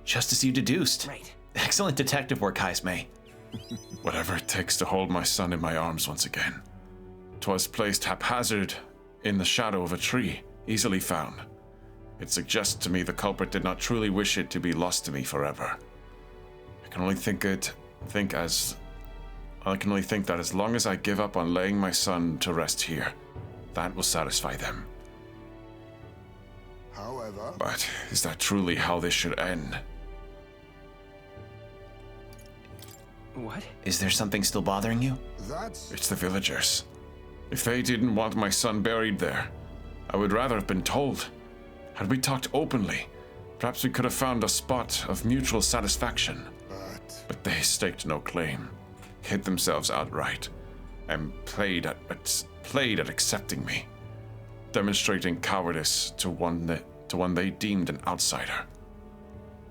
[SPEAKER 1] Just as you deduced.
[SPEAKER 7] Right.
[SPEAKER 1] Excellent detective work, Heismay.
[SPEAKER 5] Whatever it takes to hold my son in my arms once again. 'Twas placed haphazard in the shadow of a tree, easily found. It suggests to me the culprit did not truly wish it to be lost to me forever. I can only think that as long as I give up on laying my son to rest here, that will satisfy them.
[SPEAKER 11] However...
[SPEAKER 5] But is that truly how this should end?
[SPEAKER 7] What?
[SPEAKER 1] Is there something still bothering you?
[SPEAKER 5] It's the villagers. If they didn't want my son buried there, I would rather have been told. Had we talked openly, perhaps we could have found a spot of mutual satisfaction. But they staked no claim, hid themselves outright, and played at accepting me, demonstrating cowardice to one they deemed an outsider.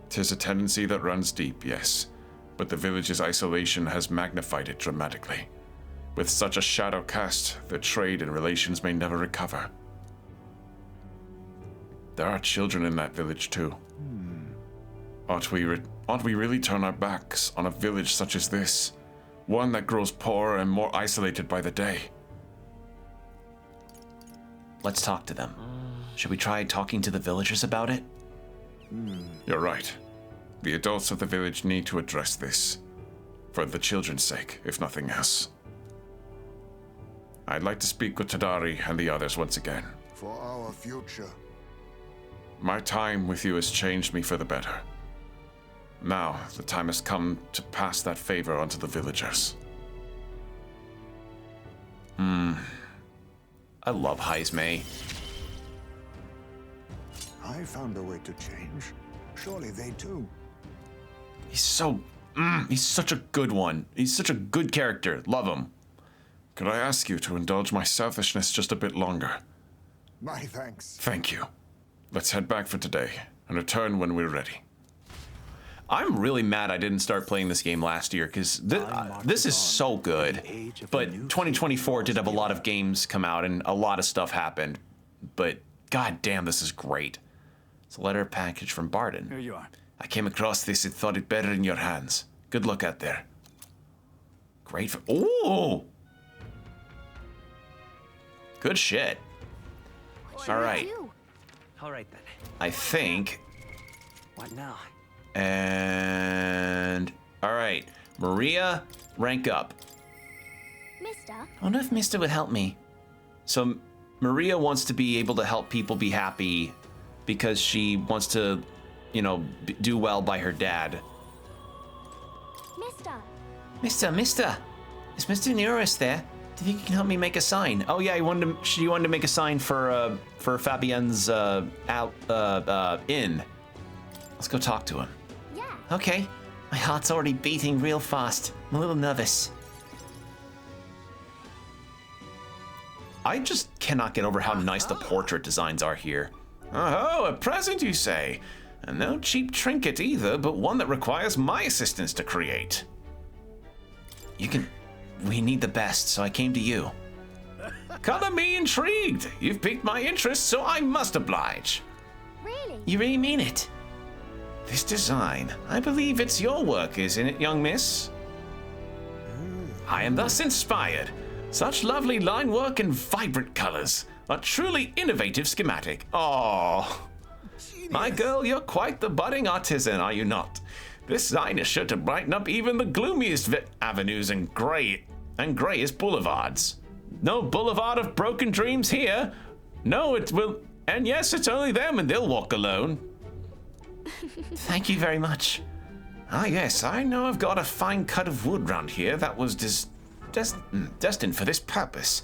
[SPEAKER 5] 'Tis a tendency that runs deep, yes, but the village's isolation has magnified it dramatically. With such a shadow cast, their trade and relations may never recover. There are children in that village too. Ought we really turn our backs on a village such as this? One that grows poorer and more isolated by the day.
[SPEAKER 1] Let's talk to them. Should we try talking to the villagers about it?
[SPEAKER 5] You're right. The adults of the village need to address this. For the children's sake, if nothing else. I'd like to speak with Tadari and the others once again.
[SPEAKER 11] For our future.
[SPEAKER 5] My time with you has changed me for the better. Now, the time has come to pass that favor onto the villagers.
[SPEAKER 1] I love Heismay.
[SPEAKER 11] I found a way to change. Surely they too.
[SPEAKER 1] He's such a good one. He's such a good character. Love him.
[SPEAKER 5] Could I ask you to indulge my selfishness just a bit longer?
[SPEAKER 11] My thanks.
[SPEAKER 5] Thank you. Let's head back for today and return when we're ready.
[SPEAKER 1] I'm really mad I didn't start playing this game last year, because this is so good. But 2024 did have a lot of games come out and a lot of stuff happened. But god damn, this is great. It's a letter package from Barden.
[SPEAKER 9] Here you are.
[SPEAKER 5] I came across this and thought it better in your hands. Good luck out there.
[SPEAKER 1] Great for... Ooh! Good shit. All right.
[SPEAKER 7] All right then.
[SPEAKER 1] I think...
[SPEAKER 7] What now?
[SPEAKER 1] And... Alright. Maria, rank up.
[SPEAKER 3] Mister?
[SPEAKER 1] I wonder if Mister would help me. So, Maria wants to be able to help people be happy because she wants to, you know, do well by her dad.
[SPEAKER 3] Mister?
[SPEAKER 1] Is Mr. Neuris there? Do you think you can help me make a sign? Oh yeah, she wanted to make a sign for Fabienne's inn. Let's go talk to him.
[SPEAKER 3] Yeah.
[SPEAKER 1] Okay. My heart's already beating real fast. I'm a little nervous. I just cannot get over how nice the portrait designs are here.
[SPEAKER 6] Oh, a present, you say? And no cheap trinket either, but one that requires my assistance to create.
[SPEAKER 1] We need the best, so I came to you.
[SPEAKER 6] Color me intrigued. You've piqued my interest, so I must oblige.
[SPEAKER 3] Really?
[SPEAKER 1] You really mean it?
[SPEAKER 6] This design, I believe it's your work, isn't it, young miss? I am thus inspired. Such lovely line work and vibrant colors. A truly innovative schematic. Oh, my girl, you're quite the budding artisan, are you not? This sign is sure to brighten up even the gloomiest avenues and grayest boulevards. No boulevard of broken dreams here. No, it will. And yes, it's only them, and they'll walk alone.
[SPEAKER 1] Thank you very much.
[SPEAKER 6] Ah, yes, I know I've got a fine cut of wood round here that was destined for this purpose.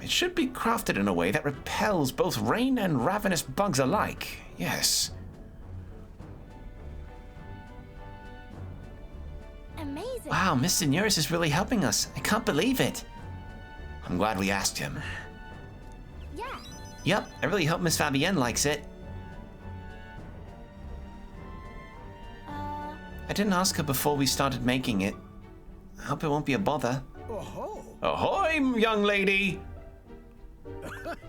[SPEAKER 6] It should be crafted in a way that repels both rain and ravenous bugs alike. Yes.
[SPEAKER 3] Amazing.
[SPEAKER 1] Wow, Mr. Neuris is really helping us. I can't believe it. I'm glad we asked him.
[SPEAKER 3] Yeah.
[SPEAKER 1] Yep, I really hope Miss Fabienne likes it. I didn't ask her before we started making it. I hope it won't be a bother.
[SPEAKER 6] Ahoy, young lady!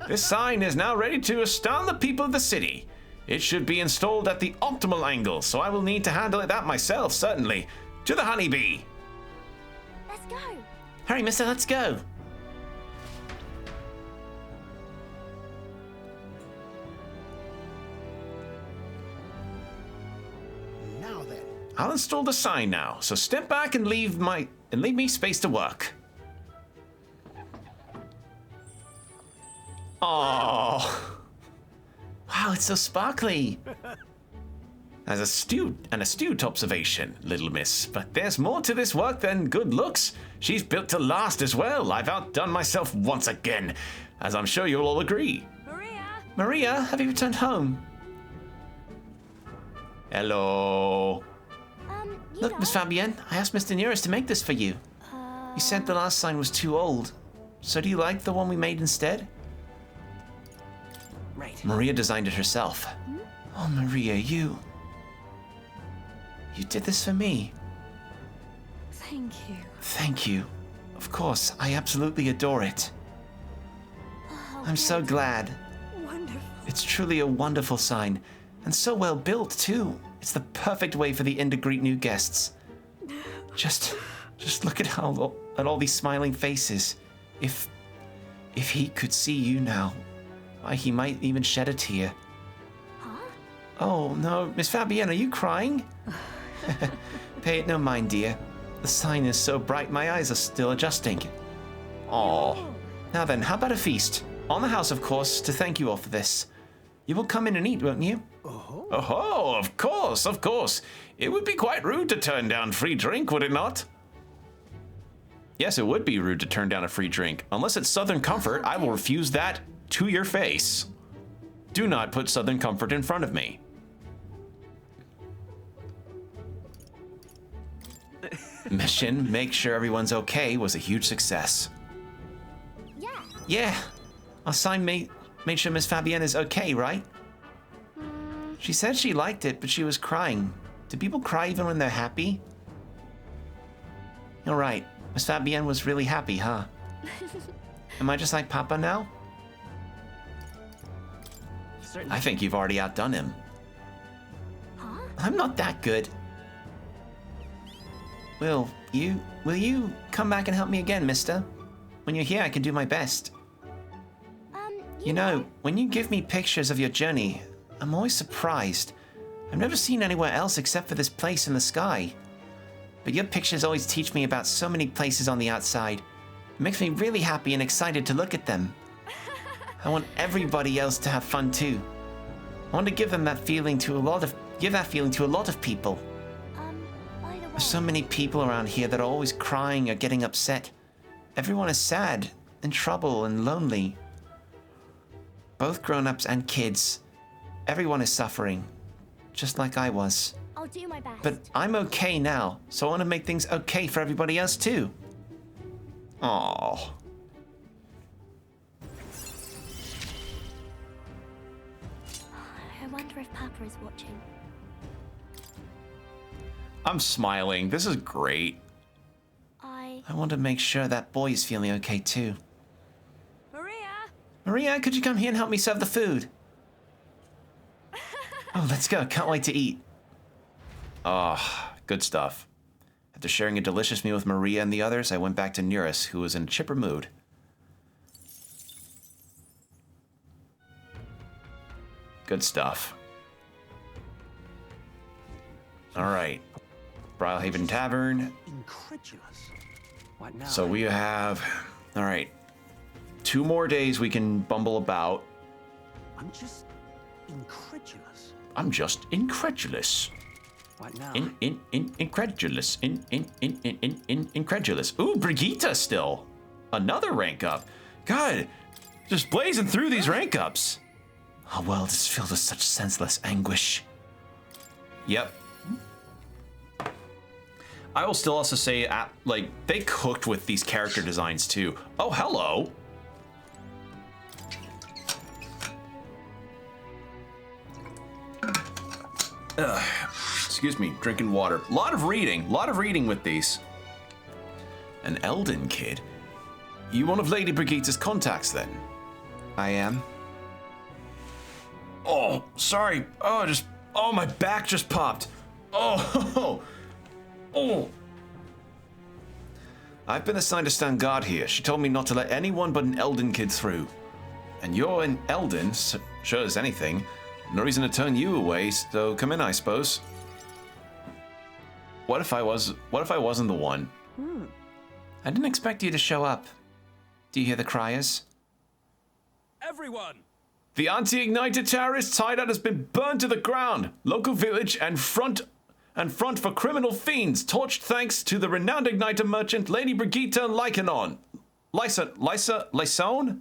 [SPEAKER 6] This sign is now ready to astound the people of the city. It should be installed at the optimal angle, so I will need to handle that myself, certainly. To the honeybee!
[SPEAKER 3] Let's go!
[SPEAKER 1] Hurry, mister, let's go!
[SPEAKER 10] Now then.
[SPEAKER 6] I'll install the sign now, so step back and leave me space to work. Oh,
[SPEAKER 1] wow, it's so sparkly.
[SPEAKER 6] As an astute observation, little miss. But there's more to this work than good looks. She's built to last as well. I've outdone myself once again, as I'm sure you'll all agree.
[SPEAKER 1] Maria, have you returned home?
[SPEAKER 6] Hello.
[SPEAKER 1] Look, Miss Fabienne, I asked Mr. Neuris to make this for you. He said the last sign was too old. So do you like the one we made instead?
[SPEAKER 7] Right.
[SPEAKER 1] Maria designed it herself. Oh, Maria, you did this for me.
[SPEAKER 8] Thank you.
[SPEAKER 1] Thank you. Of course, I absolutely adore it. I'm so glad.
[SPEAKER 8] Wonderful.
[SPEAKER 1] It's truly a wonderful sign, and so well built too. It's the perfect way for the inn to greet new guests. Just look at all these smiling faces. If he could see you now, why, he might even shed a tear.
[SPEAKER 3] Huh?
[SPEAKER 1] Oh, no. Miss Fabienne, are you crying? Pay it no mind, dear. The sign is so bright my eyes are still adjusting. Oh. Now then, how about a feast? On the house, of course, to thank you all for this. You will come in and eat, won't you?
[SPEAKER 6] Oh, of course, of course. It would be quite rude to turn down free drink, would it not?
[SPEAKER 1] Yes, it would be rude to turn down a free drink. Unless it's Southern Comfort, I will refuse that to your face. Do not put Southern Comfort in front of me. Mission, make sure everyone's okay, was a huge success.
[SPEAKER 3] Yeah.
[SPEAKER 1] Yeah. Our sign made sure Miss Fabienne is okay, right? She said she liked it, but she was crying. Do people cry even when they're happy? You're right. Miss Fabienne was really happy, huh? Am I just like Papa now?
[SPEAKER 10] Certainly.
[SPEAKER 1] I think you've already outdone him.
[SPEAKER 3] Huh?
[SPEAKER 1] I'm not that good. Will you come back and help me again, mister? When you're here, I can do my best. You know, when you give me pictures of your journey, I'm always surprised. I've never seen anywhere else except for this place in the sky. But your pictures always teach me about so many places on the outside. It makes me really happy and excited to look at them. I want everybody else to have fun too. I want to give that feeling to a lot of people.
[SPEAKER 3] By the way,
[SPEAKER 1] There's so many people around here that are always crying or getting upset. Everyone is sad, in trouble, and lonely. Both grown-ups and kids. Everyone is suffering, just like I was.
[SPEAKER 3] I'll do my best.
[SPEAKER 1] But I'm okay now, so I want to make things okay for everybody else too. Aww.
[SPEAKER 3] I wonder if Papa is watching.
[SPEAKER 1] I'm smiling. This is great. I want to make sure that boy is feeling okay too. Maria, could you come here and help me serve the food? Oh, let's go. Can't wait to eat. Oh, good stuff. After sharing a delicious meal with Maria and the others, I went back to Neurus, who was in a chipper mood. Good stuff. All right. Brilehaven Tavern.
[SPEAKER 10] Incredulous. What now?
[SPEAKER 1] So we have... All right. 2 more days we can bumble about.
[SPEAKER 10] I'm just incredulous.
[SPEAKER 6] I'm just incredulous.
[SPEAKER 10] What now?
[SPEAKER 6] Incredulous. Incredulous. Ooh, Brigitte still. Another rank up. God, just blazing through these rank ups.
[SPEAKER 1] Our world is filled with such senseless anguish. Yep. I will still also say, like, they cooked with these character designs too. Oh, hello. Excuse me, drinking water. A lot of reading with these. An Elden kid? You one of Lady Brigitte's contacts then? I am. Oh, sorry. Oh, my back just popped. Oh. I've been assigned to stand guard here. She told me not to let anyone but an Elden kid through. And you're an Elden, sure as anything. No reason to turn you away, so come in, I suppose. What if I wasn't the one? I didn't expect you to show up. Do you hear the criers?
[SPEAKER 12] Everyone!
[SPEAKER 6] The anti-ignitor terrorist hideout has been burned to the ground. Local village and front for criminal fiends, torched thanks to the renowned igniter merchant Lady Brigitte Lycanon. Lysone?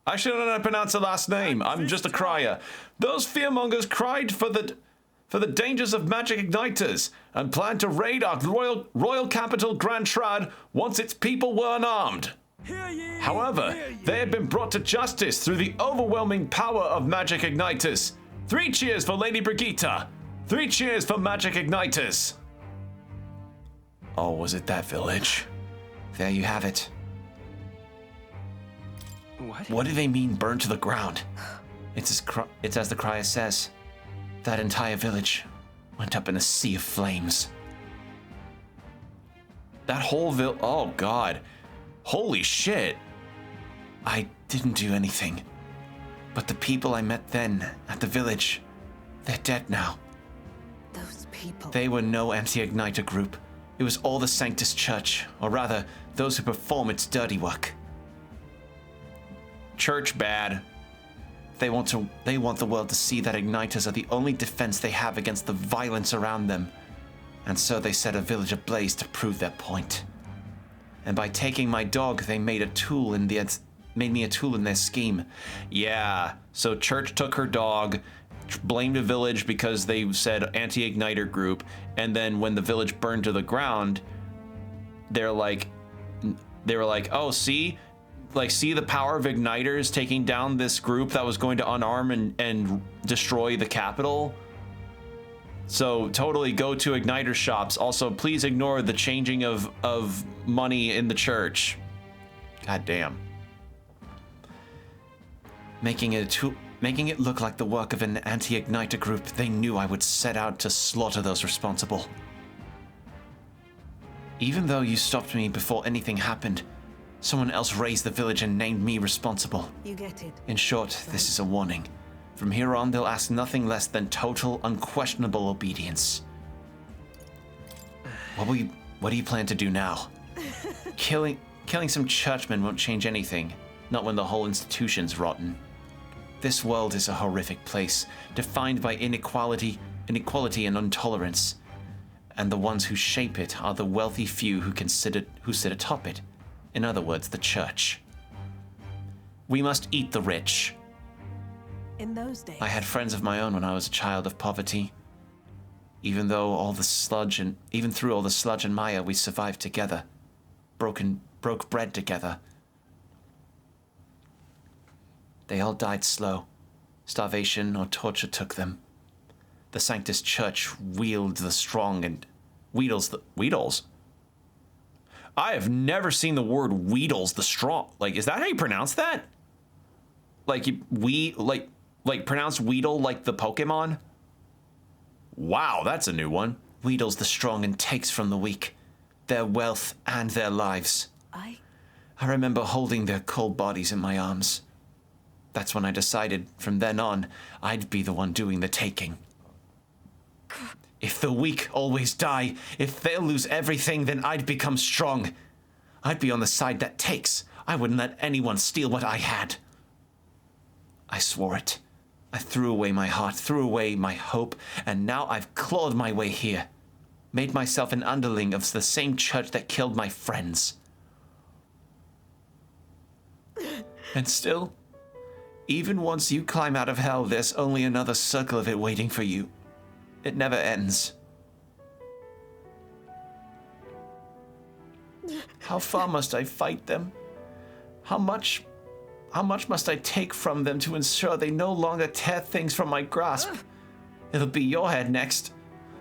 [SPEAKER 6] I shouldn't know how to pronounce her last name. I'm just a crier. Those fearmongers cried for the dangers of magic igniters and planned to raid our royal capital Grand Shrad once its people were unarmed. However, they had been brought to justice through the overwhelming power of magic igniters. 3 cheers for Lady Brigitte. 3 cheers for magic igniters.
[SPEAKER 1] Oh, was it that village? There you have it. What do they mean burned to the ground? It's as the crier says. That entire village went up in a sea of flames. That whole oh God. Holy shit. I didn't do anything. But the people I met then at the village, They're dead now.
[SPEAKER 14] Those people.
[SPEAKER 1] They were no anti-Igniter group. It was all the Sanctus Church, or rather, those who perform its dirty work. Church bad. They want the world to see that Igniters are the only defense they have against the violence around them. And so they set a village ablaze to prove their point. And by taking my dog, they made me a tool in their scheme. Yeah, so Church took her dog, blamed a village because they said anti-Igniter group, and then when the village burned to the ground, they were like, oh, see the power of Igniters taking down this group that was going to unarm and destroy the capital? So totally go to Igniter shops. Also, please ignore the changing of money in the church. God damn. Making it look like the work of an anti-Igniter group, they knew I would set out to slaughter those responsible. Even though you stopped me before anything happened, someone else raised the village and named me responsible.
[SPEAKER 14] You get it.
[SPEAKER 1] In short, this is a warning. From here on, they'll ask nothing less than total, unquestionable obedience. What do you plan to do now? Killing some churchmen won't change anything, not when the whole institution's rotten. This world is a horrific place, defined by inequality and intolerance. And the ones who shape it are the wealthy few who sit atop it. In other words, the church. We must eat the rich.
[SPEAKER 14] In those days,
[SPEAKER 1] I had friends of my own when I was a child of poverty. Even through all the sludge and mire, we survived together. Broke bread together. They all died slow. Starvation or torture took them. The Sanctus Church wields the strong and wheedles. I have never seen the word wheedles the strong. Like, is that how you pronounce that? Like pronounce Weedle like the Pokemon? Wow, that's a new one. Wheedles the strong and takes from the weak, their wealth and their lives. I remember holding their cold bodies in my arms. That's when I decided, from then on, I'd be the one doing the taking. If the weak always die, if they'll lose everything, then I'd become strong. I'd be on the side that takes. I wouldn't let anyone steal what I had. I swore it. I threw away my heart, threw away my hope, and now I've clawed my way here. Made myself an underling of the same church that killed my friends. And still, even once you climb out of hell, there's only another circle of it waiting for you. It never ends. How far must I fight them? How much must I take from them to ensure they no longer tear things from my grasp? It'll be your head next,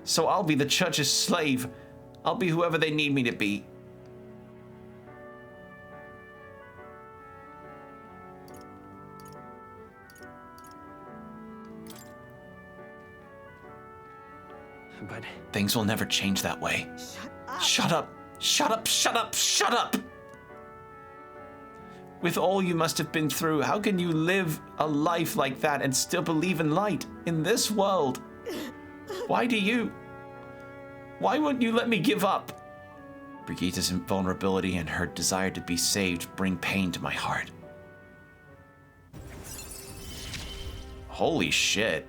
[SPEAKER 1] so I'll be the church's slave. I'll be whoever they need me to be.
[SPEAKER 7] But
[SPEAKER 1] things will never change that way. Shut up! Shut up! Shut up! Shut up! With all you must have been through, how can you live a life like that and still believe in light in this world? Why wouldn't you let me give up? Brigitta's vulnerability and her desire to be saved bring pain to my heart. Holy shit.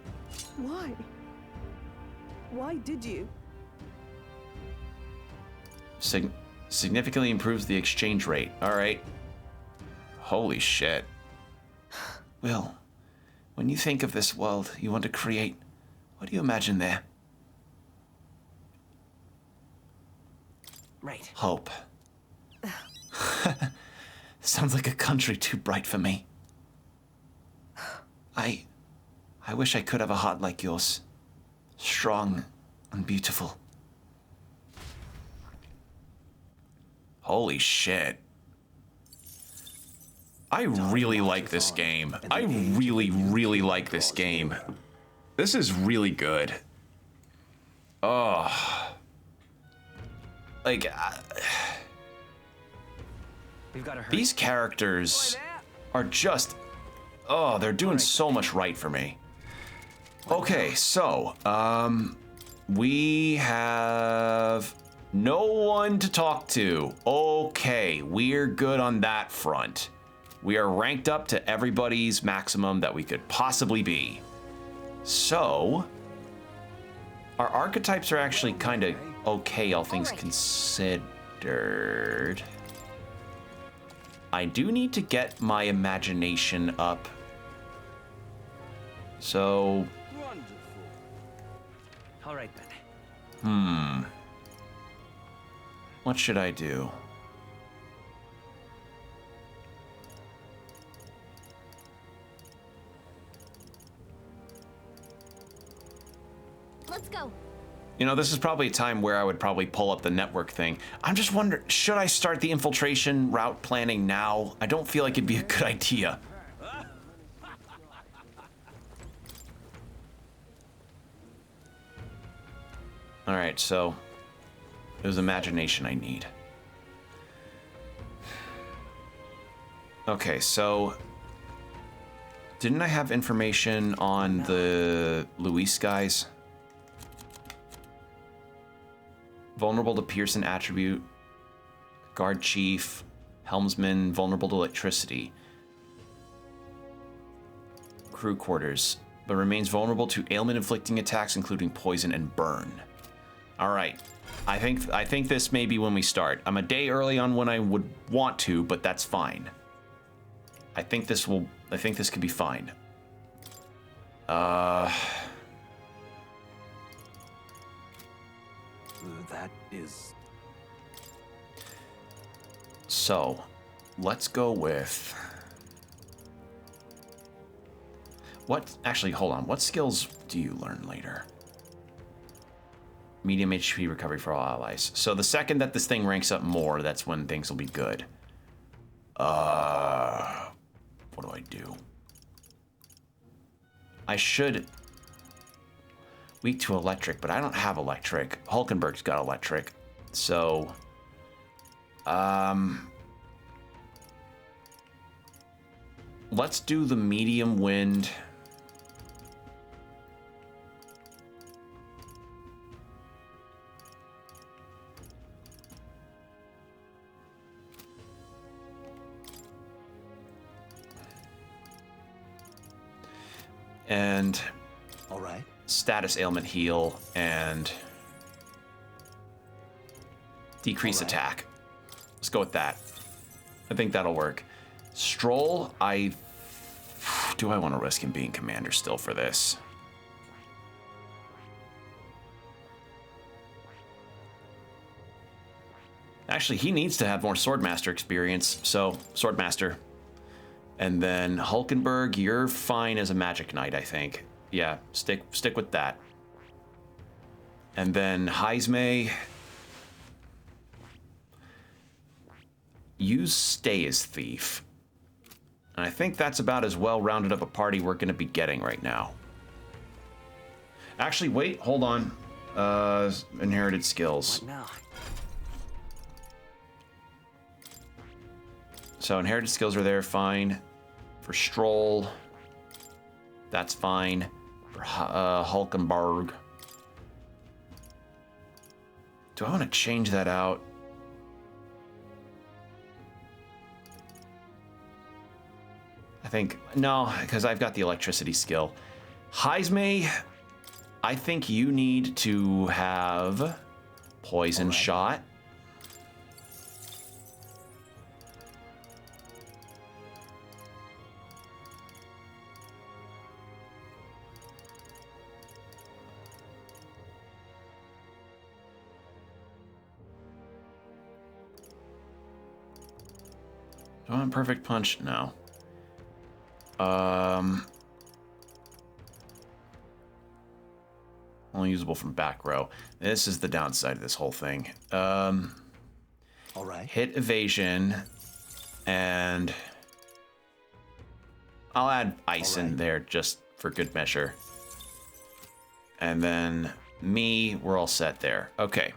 [SPEAKER 14] Why? Why did you?
[SPEAKER 1] Significantly improves the exchange rate. All right. Holy shit. Will, when you think of this world you want to create, what do you imagine there?
[SPEAKER 7] Right.
[SPEAKER 1] Hope. Sounds like a country too bright for me. I wish I could have a heart like yours. Strong and beautiful. Holy shit. I really like this game. I really, really like this game. This is really good. Oh. Like, these characters are just, oh, they're doing so much right for me. Okay, so, we have no one to talk to. Okay, we're good on that front. We are ranked up to everybody's maximum that we could possibly be. So, our archetypes are actually kind of okay, all things considered. I do need to get my imagination up. So...
[SPEAKER 10] Wonderful. All right, then.
[SPEAKER 1] What should I do?
[SPEAKER 3] Let's go.
[SPEAKER 1] You know, this is probably a time where I would probably pull up the network thing. I'm just wondering, should I start the infiltration route planning now? I don't feel like it'd be a good idea. All right, so it was imagination I need. Okay, so didn't I have information on the Luis guys? Vulnerable to Pearson attribute, guard chief, helmsman, vulnerable to electricity. Crew quarters, but remains vulnerable to ailment-inflicting attacks, including poison and burn. All right, I think this may be when we start. I'm a day early on when I would want to, but that's fine. I think this could be fine.
[SPEAKER 2] That is...
[SPEAKER 1] So, let's go with... What? Actually, hold on. What skills do you learn later? Medium HP recovery for all allies. So the second that this thing ranks up more, that's when things will be good. What do I do? I should... Weak to electric, but I don't have electric. Hulkenberg's got electric. So... let's do the medium wind. And
[SPEAKER 2] all right.
[SPEAKER 1] Status ailment heal and decrease attack. Let's go with that. I think that'll work. Stroll, do I want to risk him being commander still for this? Actually, he needs to have more Swordmaster experience, so Swordmaster. And then Hulkenberg, you're fine as a Magic Knight, I think. Yeah, stick with that. And then Heismay, use Stay as Thief. And I think that's about as well-rounded of a party we're going to be getting right now. Actually, wait, hold on. Inherited skills.
[SPEAKER 10] What now?
[SPEAKER 1] So inherited skills are there, fine. For Stroll, that's fine. For Hulkenberg. Do I want to change that out? I think, no, because I've got the electricity skill. Heismay, I think you need to have poison shot. Do I want perfect punch? No. Only usable from back row. This is the downside of this whole thing. All right. Hit evasion, and I'll add ice in there just for good measure. And then me, we're all set there. Okay.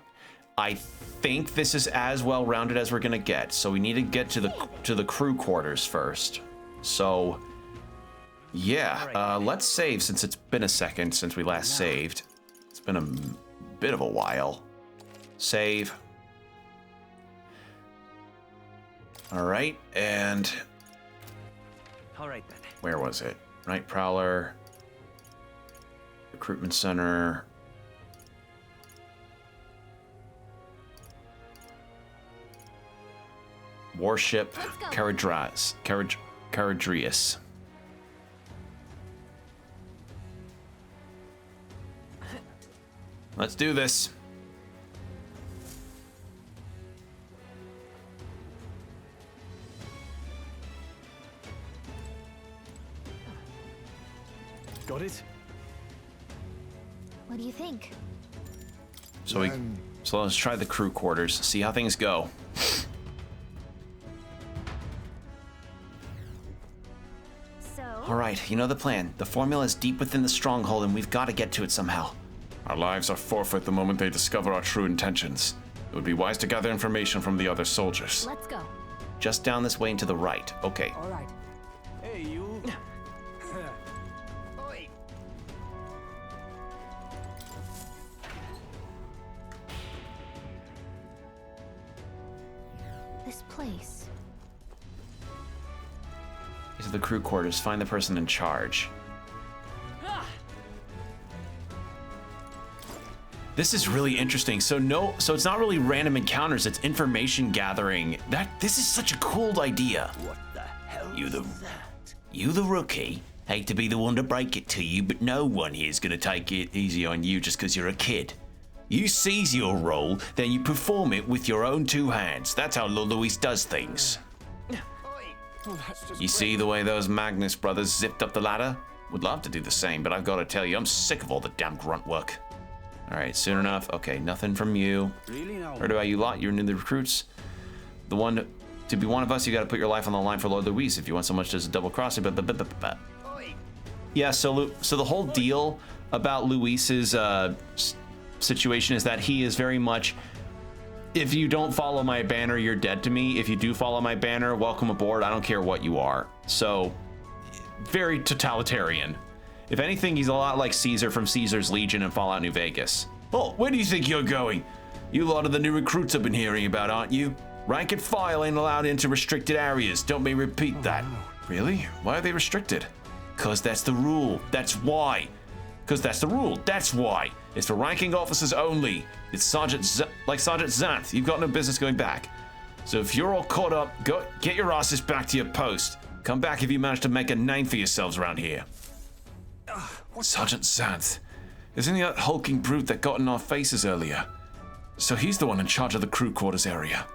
[SPEAKER 1] I think this is as well rounded as we're gonna get. So we need to get to the crew quarters first. So Yeah, let's save since it's been a second since we last saved. It's been a bit of a while. Save. All right, and
[SPEAKER 10] All right then.
[SPEAKER 1] where was it? Night Prowler, Recruitment Center. Warship, Caradrius. Let's do this.
[SPEAKER 9] Got it?
[SPEAKER 3] What do you think?
[SPEAKER 1] So let's try the crew quarters, see how things go.
[SPEAKER 3] So,
[SPEAKER 1] All right, you know the plan. The formula is deep within the stronghold and we've got to get to it somehow.
[SPEAKER 5] Our lives are forfeit the moment they discover our true intentions. It would be wise to gather information from the other soldiers.
[SPEAKER 3] let's go.
[SPEAKER 1] Just down this way and to the right. Okay.
[SPEAKER 9] All right. Hey, you. Oi.
[SPEAKER 3] This place.
[SPEAKER 1] These are the crew quarters. Find the person in charge. This is really interesting. So it's not really random encounters, it's information gathering. This is such a cool idea.
[SPEAKER 10] What the hell
[SPEAKER 6] You the-
[SPEAKER 10] is that?
[SPEAKER 6] You the rookie. Hate to be the one to break it to you, but no one here's gonna take it easy on you just because you're a kid. You seize your role, then you perform it with your own two hands. That's how Luis does things.
[SPEAKER 11] Well, that's just
[SPEAKER 1] You see the way those Magnus brothers zipped up the ladder? Would love to do the same, but I've got to tell you, I'm sick of all the damn grunt work. All right, soon enough. Okay, nothing from you.
[SPEAKER 10] Really now?
[SPEAKER 1] Heard about you lot. You're new to the recruits. The one to be one of us, you got to put your life on the line for Lord Luis if you want so much as a double crossing. Yeah. So the whole deal about Luis's situation is that he is very much. If you don't follow my banner, you're dead to me. If you do follow my banner, welcome aboard. I don't care what you are. So, very totalitarian. If anything, he's a lot like Caesar from Caesar's Legion in Fallout New Vegas.
[SPEAKER 6] Oh, where do you think you're going? You lot of the new recruits I've been hearing about, aren't you? Rank and file ain't allowed into restricted areas. Don't me repeat that.
[SPEAKER 5] Really? Why are they restricted?
[SPEAKER 6] Cause that's the rule. That's why. Cause that's the rule. That's why. It's for ranking officers only. It's like Sergeant Xanth. You've got no business going back. So if you're all caught up, go get your asses back to your post. Come back if you manage to make a name for yourselves around here.
[SPEAKER 5] Sergeant Xanth. Isn't he that hulking brute that got in our faces earlier? So he's the one in charge of the crew quarters area.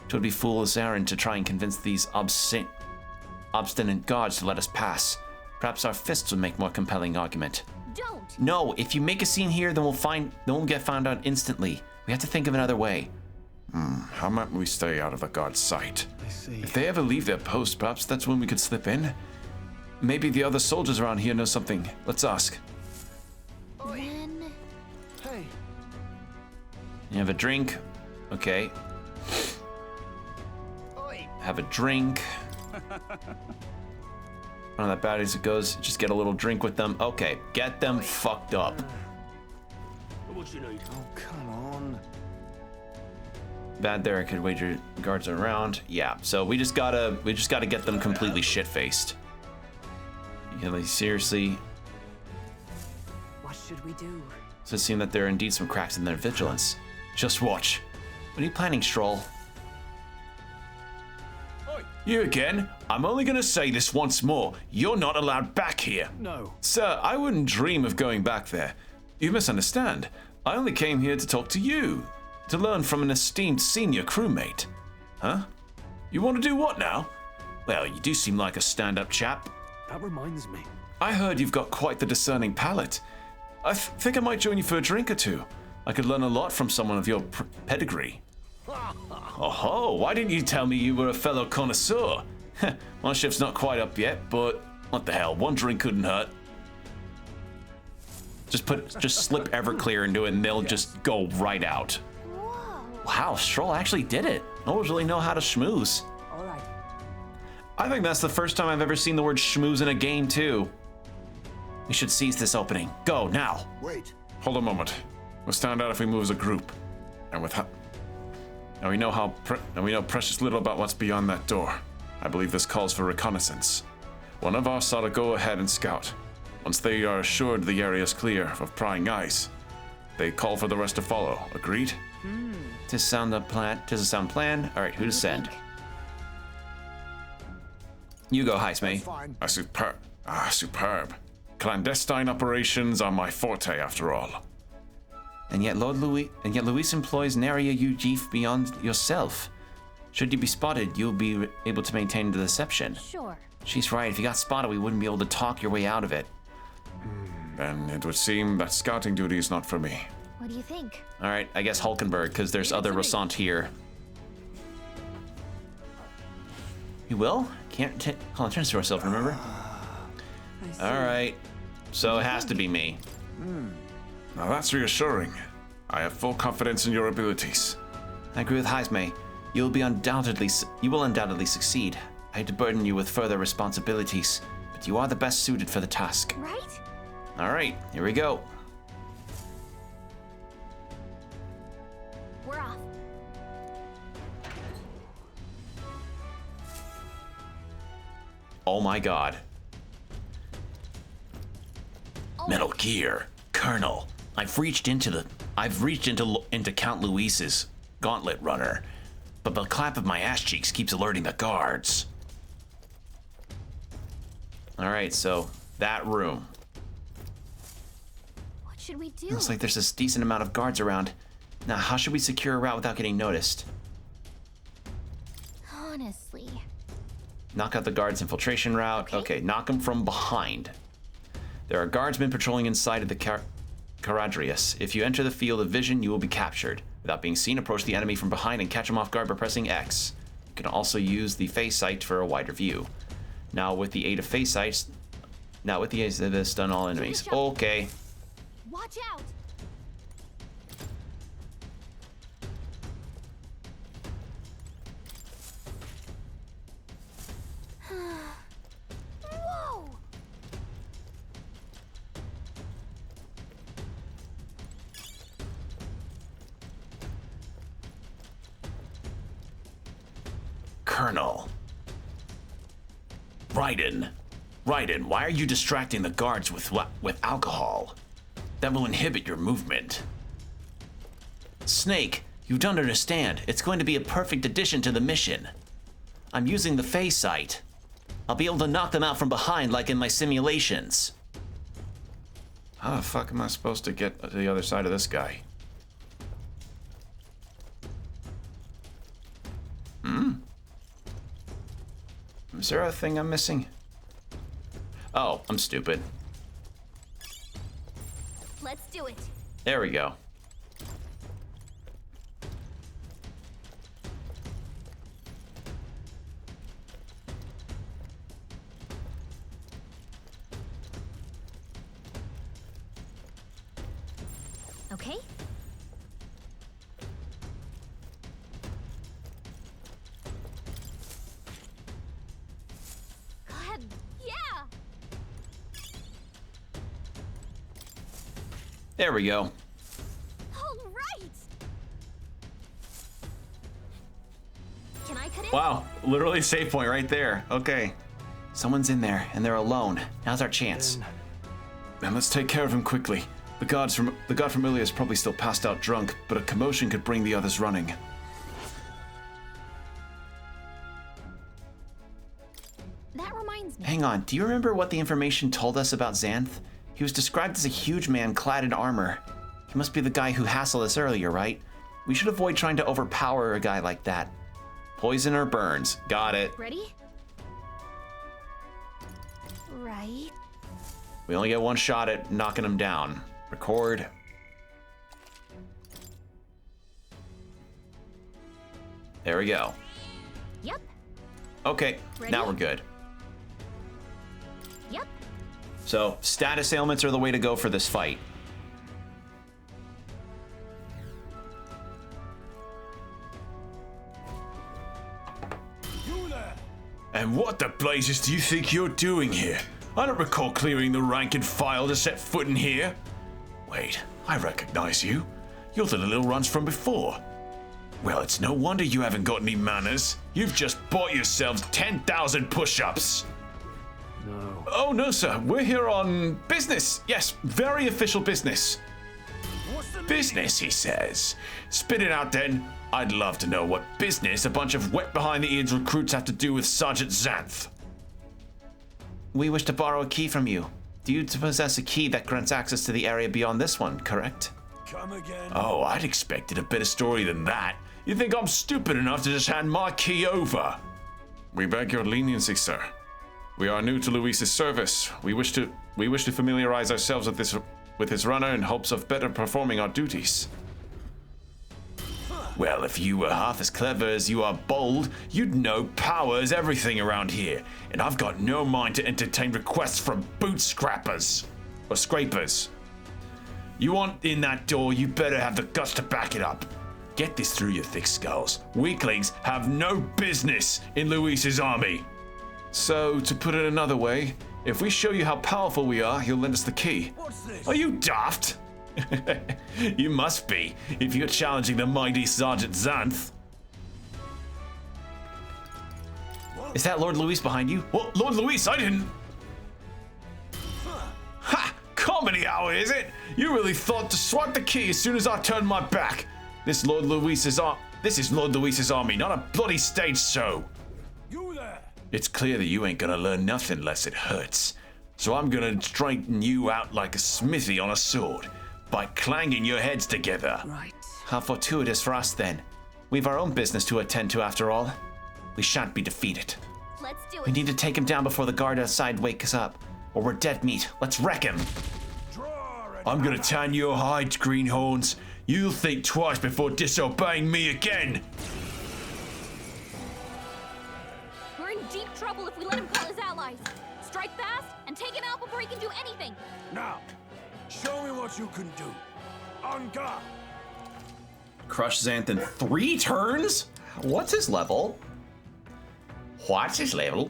[SPEAKER 1] Twould be fool's errand to try and convince these obstinate guards to let us pass. Perhaps our fists would make more compelling argument.
[SPEAKER 3] Don't.
[SPEAKER 1] No, if you make a scene here, then we'll get found out instantly. We have to think of another way.
[SPEAKER 5] How might we stay out of the guard's sight?
[SPEAKER 9] I see.
[SPEAKER 5] If they ever leave their post, perhaps that's when we could slip in. Maybe the other soldiers around here know something. Let's ask.
[SPEAKER 3] Then
[SPEAKER 9] Hey.
[SPEAKER 1] You have a drink. Okay. Have a drink. Not that bad as it goes. Just get a little drink with them. Okay, get them fucked up.
[SPEAKER 10] What you need?
[SPEAKER 9] Oh, come on.
[SPEAKER 1] Bad there. I could wager guards are around. Yeah. So we just gotta get them completely shit faced. Yeah, like, seriously.
[SPEAKER 8] What should we do?
[SPEAKER 1] So it seems that there are indeed some cracks in their vigilance. Just watch. What are you planning, Stroll?
[SPEAKER 6] You again? I'm only gonna say this once more. You're not allowed back here.
[SPEAKER 9] No.
[SPEAKER 5] Sir, I wouldn't dream of going back there. You misunderstand. I only came here to talk to you, to learn from an esteemed senior crewmate.
[SPEAKER 6] Huh? You want to do what now? Well, you do seem like a stand-up chap.
[SPEAKER 9] That reminds me.
[SPEAKER 5] I heard you've got quite the discerning palate. I think I might join you for a drink or two. I could learn a lot from someone of your pedigree.
[SPEAKER 6] Oh-ho, why didn't you tell me you were a fellow connoisseur? My shift's not quite up yet, but what the hell, one drink couldn't hurt.
[SPEAKER 1] Just slip Everclear into it and they'll just go right out.
[SPEAKER 3] whoa.
[SPEAKER 1] Wow, Stroll actually did it. No one really know how to schmooze.
[SPEAKER 8] All right.
[SPEAKER 1] I think that's the first time I've ever seen the word schmooze in a game, too. We should seize this opening. Go, now.
[SPEAKER 11] Wait.
[SPEAKER 5] Hold a moment. We'll stand out if we move as a group. And we know precious little about what's beyond that door. I believe this calls for reconnaissance. One of us ought to go ahead and scout. Once they are assured the area is clear of prying eyes, they call for the rest to follow. Agreed?
[SPEAKER 1] Tis a sound plan. All right, who to send? You go, Heisme.
[SPEAKER 11] Fine.
[SPEAKER 5] Superb. Clandestine operations are my forte, after all.
[SPEAKER 1] And yet Luis employs an area you chief beyond yourself. Should you be spotted, you'll be able to maintain the deception.
[SPEAKER 3] Sure.
[SPEAKER 1] She's right. If you got spotted, we wouldn't be able to talk your way out of it.
[SPEAKER 5] Then it would seem that scouting duty is not for me.
[SPEAKER 3] What do you think?
[SPEAKER 1] All right, I guess Hulkenberg, because there's other Rosant here. You will? Can't call attention to herself, remember? All right. So it has to be me.
[SPEAKER 5] Now that's reassuring. I have full confidence in your abilities.
[SPEAKER 1] I agree with Heisme. You will undoubtedly succeed. I hate to burden you with further responsibilities, but you are the best suited for the task.
[SPEAKER 3] Right?
[SPEAKER 1] All right, here we go.
[SPEAKER 3] We're off.
[SPEAKER 1] Oh my god. Metal Gear, Colonel. I've reached into Count Luis's gauntlet runner, but the clap of my ass cheeks keeps alerting the guards. All right, so that room.
[SPEAKER 3] What should we do?
[SPEAKER 1] Looks like there's a decent amount of guards around. Now, how should we secure a route without getting noticed?
[SPEAKER 3] Honestly.
[SPEAKER 1] Knock out the guards' infiltration route. Okay, knock them from behind. There are guardsmen patrolling inside of the Caradrius. If you enter the field of vision, you will be captured. Without being seen, approach the enemy from behind and catch them off guard by pressing X. You can also use the face sight for a wider view. Now, with the aid of face sights, stun all enemies. Okay.
[SPEAKER 3] Watch out! Whoa!
[SPEAKER 1] Colonel. Raiden, why are you distracting the guards with alcohol? That will inhibit your movement. Snake, you don't understand. It's going to be a perfect addition to the mission. I'm using the phase sight. I'll be able to knock them out from behind like in my simulations.
[SPEAKER 5] How the fuck am I supposed to get to the other side of this guy?
[SPEAKER 1] Is there a thing I'm missing? Oh, I'm stupid.
[SPEAKER 3] Let's do it.
[SPEAKER 1] There we go.
[SPEAKER 3] Okay? God, yeah!
[SPEAKER 1] There we go.
[SPEAKER 3] All right! Can I cut in?
[SPEAKER 1] Wow, literally save point right there. Okay. Someone's in there, and they're alone. Now's our chance.
[SPEAKER 5] Then let's take care of him quickly. The guard from earlier is probably still passed out drunk, but a commotion could bring the others running.
[SPEAKER 3] That reminds me.
[SPEAKER 1] Hang on, do you remember what the information told us about Xanth? He was described as a huge man clad in armor. He must be the guy who hassled us earlier, right? We should avoid trying to overpower a guy like that. Poison or burns. Got it.
[SPEAKER 3] Ready? Right.
[SPEAKER 1] We only get one shot at knocking him down. Record. There we go.
[SPEAKER 3] Yep.
[SPEAKER 1] Okay,
[SPEAKER 3] Ready?
[SPEAKER 1] now we're good.
[SPEAKER 3] Yep.
[SPEAKER 1] So, status ailments are the way to go for this fight.
[SPEAKER 5] And what
[SPEAKER 6] What the blazes do you think you're doing here? I don't recall clearing the rank and file to set foot in here. Wait, I recognize you. You're the little runs from before. Well, it's no wonder you haven't got any manners. You've just bought yourselves 10,000 push-ups.
[SPEAKER 4] No.
[SPEAKER 1] Oh, no, sir. We're here on business. Yes, very official business.
[SPEAKER 6] Business, he says. Spit it out then. I'd love to know what business a bunch of wet behind the ears recruits have to do with Sergeant Xanth.
[SPEAKER 1] We wish to borrow a key from you. Do you possess a key that grants access to the area beyond this one, correct?
[SPEAKER 4] Come again.
[SPEAKER 6] Oh, I'd expected a better story than that. You think I'm stupid enough to just hand my key over?
[SPEAKER 5] We beg your leniency, sir. We are new to Luis's service. We wish to familiarize ourselves with his runner in hopes of better performing our duties.
[SPEAKER 6] Well, if you were half as clever as you are bold, you'd know power is everything around here, and I've got no mind to entertain requests from boot scrappers or scrapers. You want in that door, you better have the guts to back it up. Get this through your thick skulls. Weaklings have no business in Luis's army.
[SPEAKER 5] So, to put it another way, if we show you how powerful we are, you'll lend us the key.
[SPEAKER 4] What's this?
[SPEAKER 6] Are you daft? You must be, if you're challenging the mighty Sergeant Xanth.
[SPEAKER 1] Is that Lord Luis behind you?
[SPEAKER 6] What, Lord Luis? I didn't. Ha! Comedy hour, is it? You really thought to swipe the key as soon as I turned my back. This is Lord Luis's army, not a bloody stage show.
[SPEAKER 4] You there?
[SPEAKER 6] It's clear that you ain't gonna learn nothing unless it hurts. So I'm gonna straighten you out like a smithy on a sword by clanging your heads together.
[SPEAKER 8] Right.
[SPEAKER 1] How fortuitous for us, then. We've our own business to attend to, after all. We shan't be defeated.
[SPEAKER 3] Let's do it.
[SPEAKER 1] We need to take him down before the guard outside wakes up, or we're dead meat. Let's wreck him.
[SPEAKER 6] I'm gonna tan your hides, greenhorns. You'll think twice before disobeying me again.
[SPEAKER 3] We're in deep trouble if we let him call his allies. Strike fast and take him out before he can do anything.
[SPEAKER 4] Now, show me what you can do. On guard.
[SPEAKER 1] Crush Xanth in 3 turns? What's his level?
[SPEAKER 6] What's his level?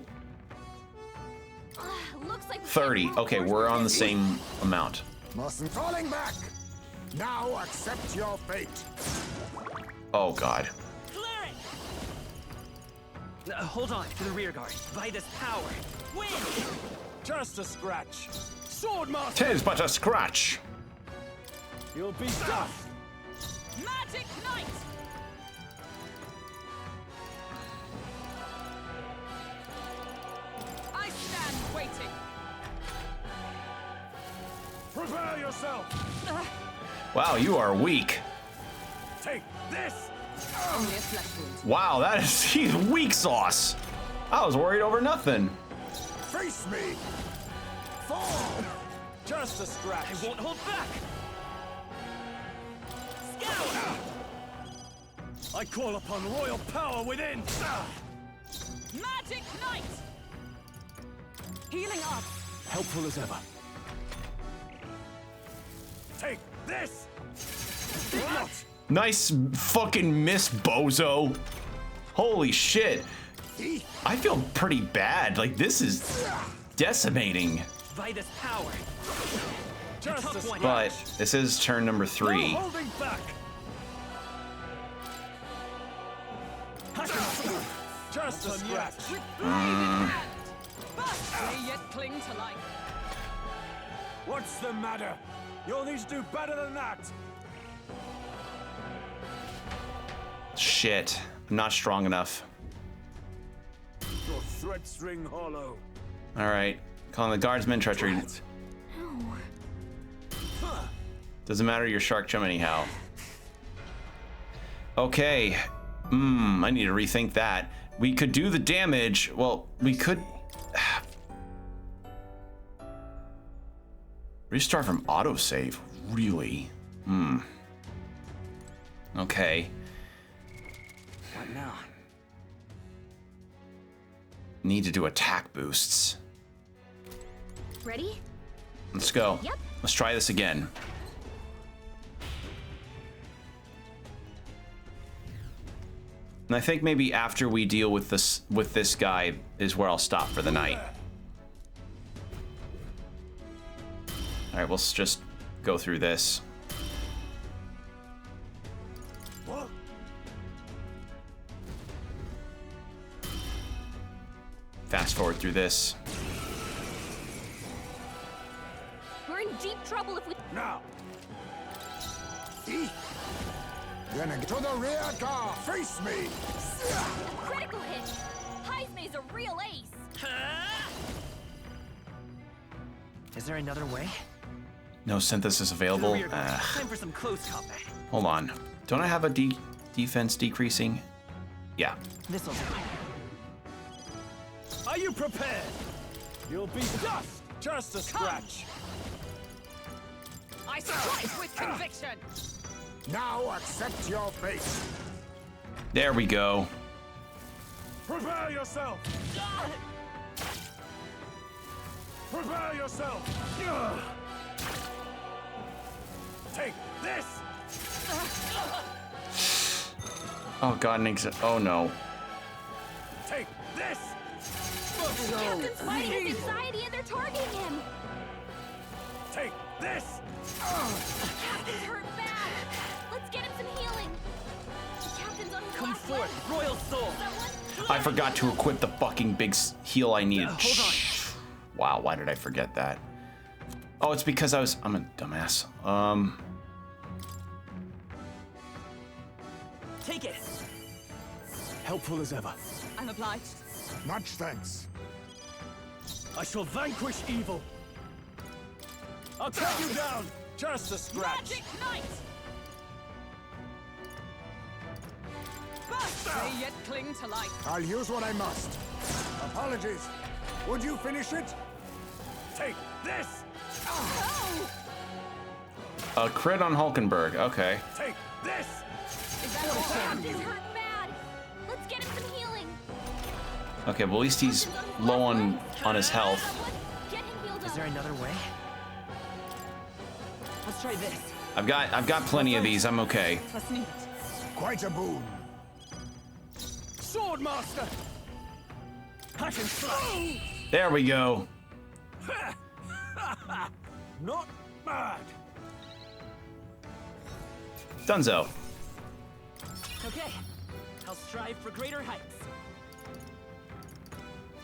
[SPEAKER 3] Looks like we
[SPEAKER 1] 30.
[SPEAKER 3] can't move
[SPEAKER 1] Okay,
[SPEAKER 3] forward
[SPEAKER 1] we're
[SPEAKER 3] with
[SPEAKER 1] on the
[SPEAKER 3] this.
[SPEAKER 1] same amount.
[SPEAKER 11] Mustn't falling back. Now accept your fate.
[SPEAKER 1] Oh, God.
[SPEAKER 7] Clear it! Hold on to the rear guard. By this power. Win!
[SPEAKER 4] Just a scratch. Swordmaster.
[SPEAKER 6] 'Tis but a scratch.
[SPEAKER 4] You'll be done.
[SPEAKER 8] Magic Knight! I stand waiting.
[SPEAKER 4] Prepare yourself.
[SPEAKER 1] Wow, you are weak.
[SPEAKER 4] Take this.
[SPEAKER 8] Only a flesh wound.
[SPEAKER 1] Wow, he's weak sauce. I was worried over nothing.
[SPEAKER 4] Face me. Fall. Just a scratch.
[SPEAKER 7] I won't hold back! Scout!
[SPEAKER 4] I call upon royal power within.
[SPEAKER 8] Magic Knight! Healing up.
[SPEAKER 4] Helpful as ever. Take this. Not.
[SPEAKER 1] Nice fucking miss, bozo. Holy shit. I feel pretty bad. Like, this is decimating.
[SPEAKER 7] By this power.
[SPEAKER 4] Just a scratch.
[SPEAKER 1] But this is turn number 3.
[SPEAKER 4] No holding back. Just a scratch.
[SPEAKER 8] But they yet cling to life.
[SPEAKER 4] What's the matter? You'll need to do better than that.
[SPEAKER 1] Shit. I'm not strong enough.
[SPEAKER 4] Your threats ring hollow.
[SPEAKER 1] Alright. Calling the guardsmen treachery. Doesn't matter, you're Shark Chum anyhow. Okay. I need to rethink that. We could do the damage. Well, we could... Restart from autosave. Really? Okay.
[SPEAKER 7] What now?
[SPEAKER 1] Need to do attack boosts.
[SPEAKER 3] Ready?
[SPEAKER 1] Let's go.
[SPEAKER 3] Yep.
[SPEAKER 1] Let's try this again. And I think maybe after we deal with this guy is where I'll stop for the night. All right, we'll just go through this.
[SPEAKER 11] What?
[SPEAKER 1] Fast forward through this.
[SPEAKER 3] We're in deep trouble if we...
[SPEAKER 11] Now! Then to the rear car! Face me!
[SPEAKER 3] Critical hit! Heismay's a real ace!
[SPEAKER 7] Is there another way?
[SPEAKER 1] No synthesis available.
[SPEAKER 7] Time for some close combat.
[SPEAKER 1] Hold on. Don't I have a defense decreasing? Yeah.
[SPEAKER 7] This'll do.
[SPEAKER 9] Are you prepared? You'll be just a scratch.
[SPEAKER 8] I strike with conviction.
[SPEAKER 11] Now accept your fate.
[SPEAKER 1] There we go.
[SPEAKER 9] Prepare yourself. Prepare yourself. Take this.
[SPEAKER 1] Oh god, oh no.
[SPEAKER 9] Take this.
[SPEAKER 3] Captain's fighting his anxiety and they're targeting him!
[SPEAKER 9] Take this.
[SPEAKER 3] Captain's hurt bad! Let's get him some healing! The captain's on his
[SPEAKER 7] Come
[SPEAKER 3] last
[SPEAKER 7] forth,
[SPEAKER 3] leg.
[SPEAKER 7] Royal Soul.
[SPEAKER 1] I forgot to equip the fucking big heal I needed.
[SPEAKER 7] Hold on.
[SPEAKER 1] Wow, why did I forget that? Oh, it's because I'm a dumbass.
[SPEAKER 7] Take it.
[SPEAKER 9] Helpful as ever.
[SPEAKER 8] I'm obliged.
[SPEAKER 11] Much thanks.
[SPEAKER 9] I shall vanquish evil. I'll cut you down. Just a scratch.
[SPEAKER 8] Magic Knight! They yet cling to life.
[SPEAKER 11] I'll use what I must. Apologies. Would you finish it?
[SPEAKER 9] Take this.
[SPEAKER 1] A crit on Hulkenberg. Okay.
[SPEAKER 9] Take this.
[SPEAKER 3] Captain's hurt bad! Let's get him some healing!
[SPEAKER 1] Okay, well at least he's low on his health.
[SPEAKER 3] Get him healed up!
[SPEAKER 7] Is there another way? Let's try this.
[SPEAKER 1] I've got plenty of these. I'm okay.
[SPEAKER 8] Let's need it.
[SPEAKER 11] Quite a boon.
[SPEAKER 9] Swordmaster. Hack and slash.
[SPEAKER 1] There we go.
[SPEAKER 9] Not bad.
[SPEAKER 1] Dunzo.
[SPEAKER 7] Okay. I'll strive for greater heights.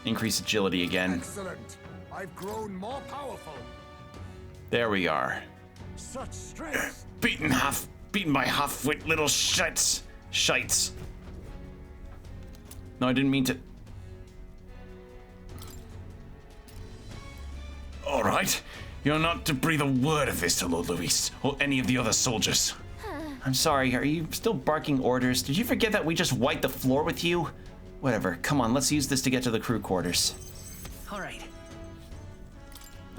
[SPEAKER 1] Increase agility again.
[SPEAKER 11] Excellent. I've grown more powerful.
[SPEAKER 1] There we are.
[SPEAKER 9] Such strength.
[SPEAKER 6] Beaten by half-wit little shites.
[SPEAKER 1] No, I didn't mean to.
[SPEAKER 6] All right. You're not to breathe a word of this to Lord Luis or any of the other soldiers.
[SPEAKER 1] I'm sorry, are you still barking orders? Did you forget that we just wiped the floor with you? Whatever, come on, let's use this to get to the crew quarters.
[SPEAKER 7] All right.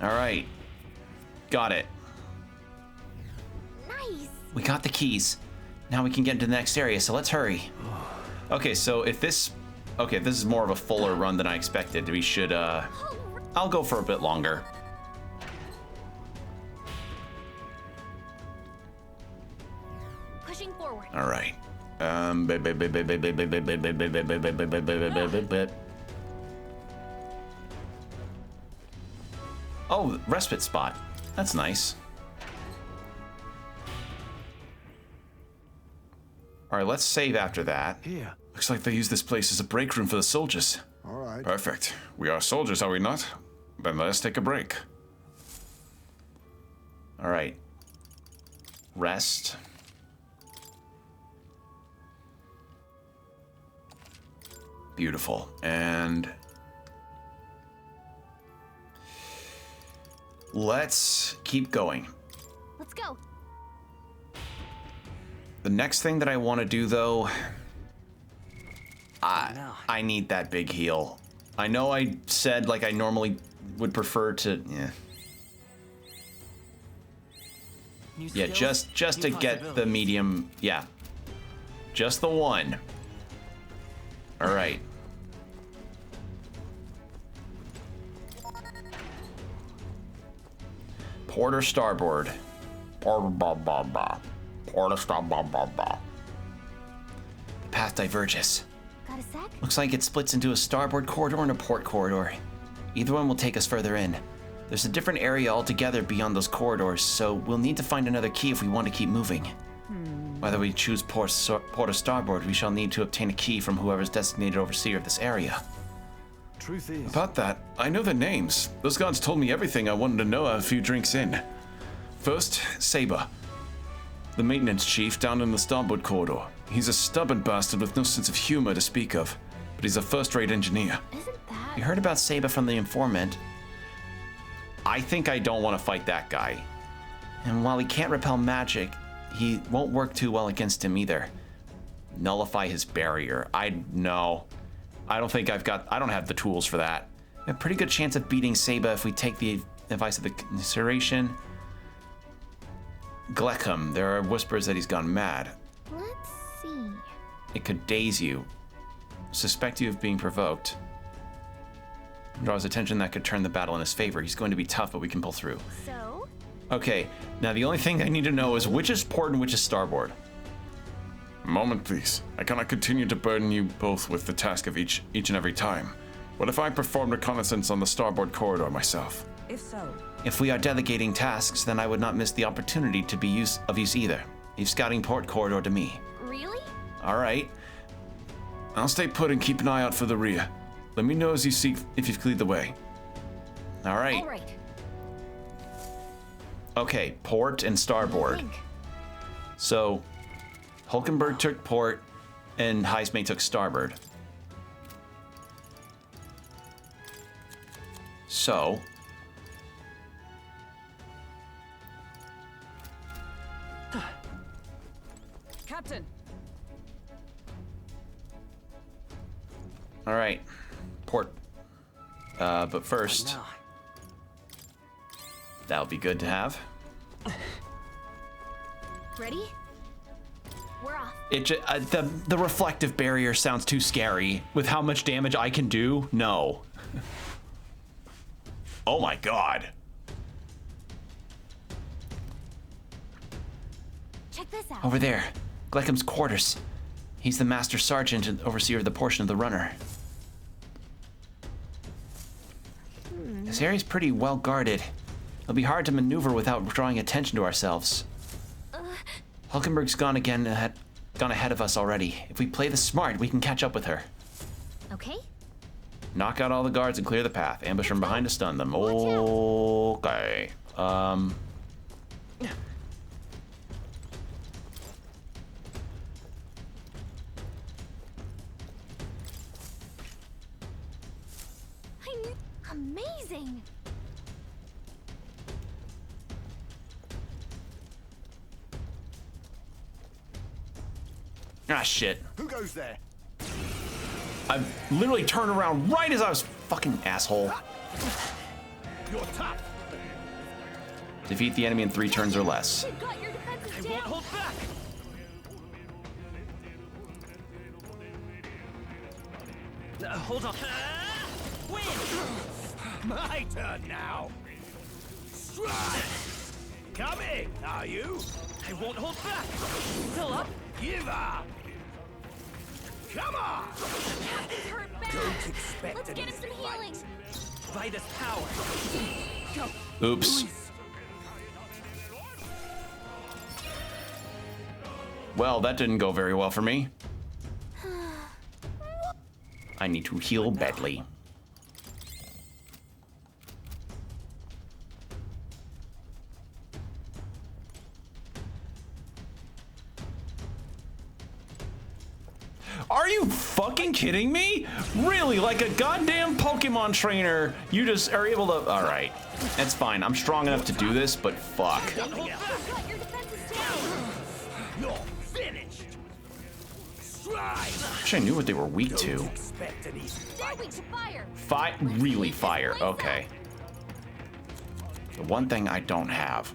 [SPEAKER 1] Alright. Got it.
[SPEAKER 3] Nice!
[SPEAKER 1] We got the keys. Now we can get into the next area, so let's hurry. Okay, so if this... Okay, this is more of a fuller run than I expected. We should, I'll go for a bit longer.
[SPEAKER 3] Pushing forward.
[SPEAKER 1] All right. Oh, respite spot. That's nice. All right, let's save after that.
[SPEAKER 4] Here.
[SPEAKER 5] Looks like they use this place as a break room for the soldiers.
[SPEAKER 11] All right.
[SPEAKER 5] Perfect. We are soldiers, are we not? Then let us take a break.
[SPEAKER 1] All right. Rest. Beautiful. And let's keep going.
[SPEAKER 3] Let's go.
[SPEAKER 1] The next thing that I want to do, though, I need that big heal. I know I said like I normally would prefer to, yeah, just to get the medium, yeah, just the one. All right. Port or starboard? Port or starboard. The path diverges.
[SPEAKER 3] Got a sec?
[SPEAKER 1] Looks like it splits into a starboard corridor and a port corridor. Either one will take us further in. There's a different area altogether beyond those corridors, so we'll need to find another key if we want to keep moving. Whether we choose port or starboard, we shall need to obtain a key from whoever's designated overseer of this area.
[SPEAKER 4] Truth is...
[SPEAKER 5] About that, I know their names. Those guards told me everything I wanted to know a few drinks in. First, Saber, the maintenance chief down in the starboard corridor. He's a stubborn bastard with no sense of humor to speak of, but he's a first-rate engineer.
[SPEAKER 3] Isn't that...
[SPEAKER 1] We heard about Saber from the informant. I think I don't want to fight that guy. And while he can't repel magic, he won't work too well against him either. Nullify his barrier. No. I don't think I don't have the tools for that. We have a pretty good chance of beating Saber if we take the advice of the consideration. Gleckham, there are whispers that he's gone mad.
[SPEAKER 3] Let's see.
[SPEAKER 1] It could daze you. Suspect you of being provoked. Draws attention that could turn the battle in his favor. He's going to be tough, but we can pull through.
[SPEAKER 3] So?
[SPEAKER 1] Okay, now the only thing I need to know is which is port and which is starboard.
[SPEAKER 5] A moment, please. I cannot continue to burden you both with the task of each and every time. What if I performed reconnaissance on the starboard corridor myself?
[SPEAKER 14] If so,
[SPEAKER 1] If we are delegating tasks, then I would not miss the opportunity to be of use either. Leave scouting port corridor to me.
[SPEAKER 3] Really?
[SPEAKER 1] All right.
[SPEAKER 5] I'll stay put and keep an eye out for the rear. Let me know as you see if you've cleared the way.
[SPEAKER 1] All right.
[SPEAKER 3] All right.
[SPEAKER 1] Okay, port and starboard. So, Hulkenberg took port, and Heismay took starboard. So,
[SPEAKER 8] Captain.
[SPEAKER 1] all right, port. But first, that would be good to have.
[SPEAKER 3] Ready? We're off.
[SPEAKER 1] The reflective barrier sounds too scary. With how much damage I can do, no.
[SPEAKER 6] Oh my god.
[SPEAKER 3] Check this out.
[SPEAKER 1] Over there, Gleckham's quarters. He's the master sergeant and overseer of the portion of the runner. This area's pretty well guarded. It'll be hard to maneuver without drawing attention to ourselves. Hulkenberg's gone ahead of us already. If we play this smart, we can catch up with her.
[SPEAKER 3] Okay.
[SPEAKER 1] Knock out all the guards and clear the path. Ambush from behind to stun them. Okay.
[SPEAKER 3] Amazing.
[SPEAKER 1] Ah, shit.
[SPEAKER 4] Who goes there?
[SPEAKER 1] I literally turned around right as I was fucking asshole.
[SPEAKER 4] You're tough.
[SPEAKER 1] Defeat the enemy in 3 turns or less.
[SPEAKER 3] You've got your defenses
[SPEAKER 7] I won't hold back. Hold on. Win!
[SPEAKER 4] My turn now. Strike! Coming, are you?
[SPEAKER 7] I won't hold back. Still up?
[SPEAKER 4] Give up! Come on!
[SPEAKER 3] Captain's hurt bad.
[SPEAKER 4] Don't expect
[SPEAKER 3] Let's get him some healing.
[SPEAKER 7] By this power.
[SPEAKER 4] Go.
[SPEAKER 1] Oops. Well, that didn't go very well for me. I need to heal badly. Are you fucking kidding me? Really, like a goddamn Pokemon trainer, you just are able to... All right, that's fine. I'm strong enough to do this, but fuck.
[SPEAKER 4] You're finished. Strike!
[SPEAKER 1] Wish I knew what they were weak to.
[SPEAKER 3] They're weak to fire.
[SPEAKER 1] Really fire, okay. The one thing I don't have.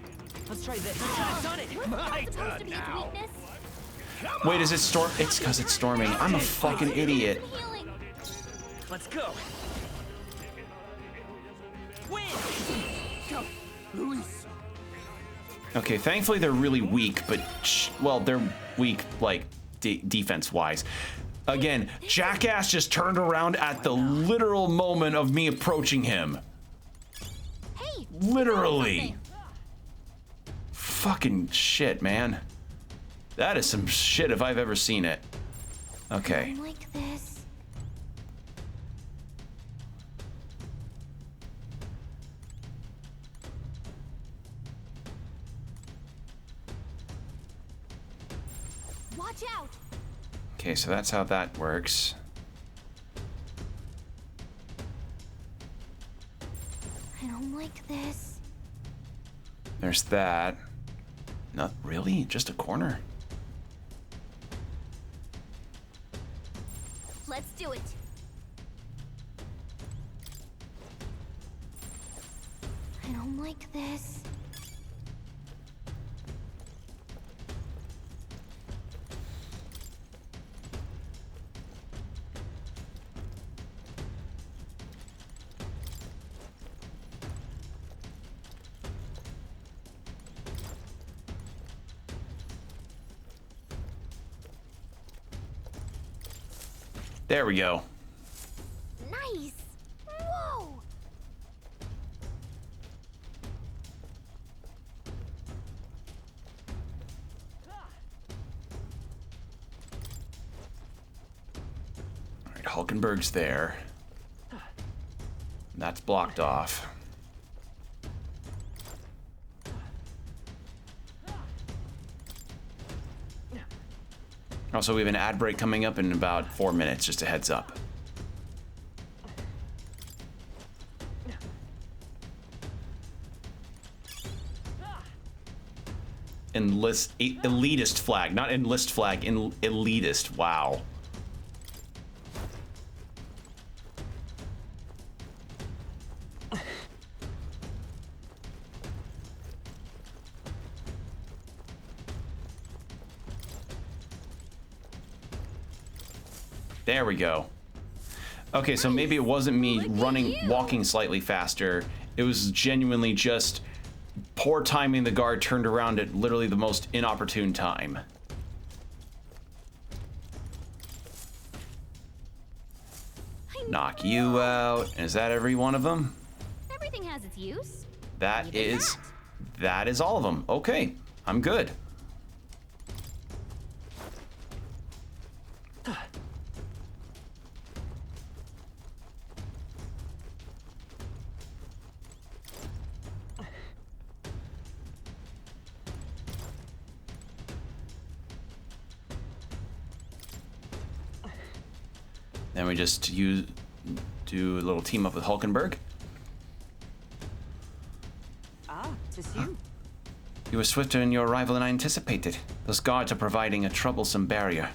[SPEAKER 7] Let's try this. I've done it.
[SPEAKER 4] My turn now.
[SPEAKER 1] Wait, is it storm? It's because it's storming. I'm a fucking idiot.
[SPEAKER 7] Let's go. Win!
[SPEAKER 4] Go, Luis.
[SPEAKER 1] Okay, thankfully they're really weak, but well, they're weak like defense-wise. Again, Jackass just turned around at the literal moment of me approaching him.
[SPEAKER 3] Hey,
[SPEAKER 1] literally. Fucking shit, man. That is some shit if I've ever seen it. Okay.
[SPEAKER 3] Like this. Watch out.
[SPEAKER 1] Okay, so that's how that works.
[SPEAKER 3] I don't like this.
[SPEAKER 1] There's that. Not really, just a corner.
[SPEAKER 3] Let's do it. I don't like this.
[SPEAKER 1] There we go.
[SPEAKER 3] Nice. Whoa.
[SPEAKER 1] All right, Hulkenberg's there. That's blocked off. Also, we have an ad break coming up in about 4 minutes, just a heads up. Elitist flag, not enlist flag, elitist, wow. There we go. Okay, so maybe it wasn't me walking slightly faster. It was genuinely just poor timing. The guard turned around at literally the most inopportune time. Knock you out. Is that every one of them?
[SPEAKER 3] Everything has its use.
[SPEAKER 1] That is all of them. Okay, I'm good. Then we just do a little team up with Hulkenberg.
[SPEAKER 8] Ah, 'tis you.
[SPEAKER 1] You were swifter in your arrival than I anticipated. Those guards are providing a troublesome barrier.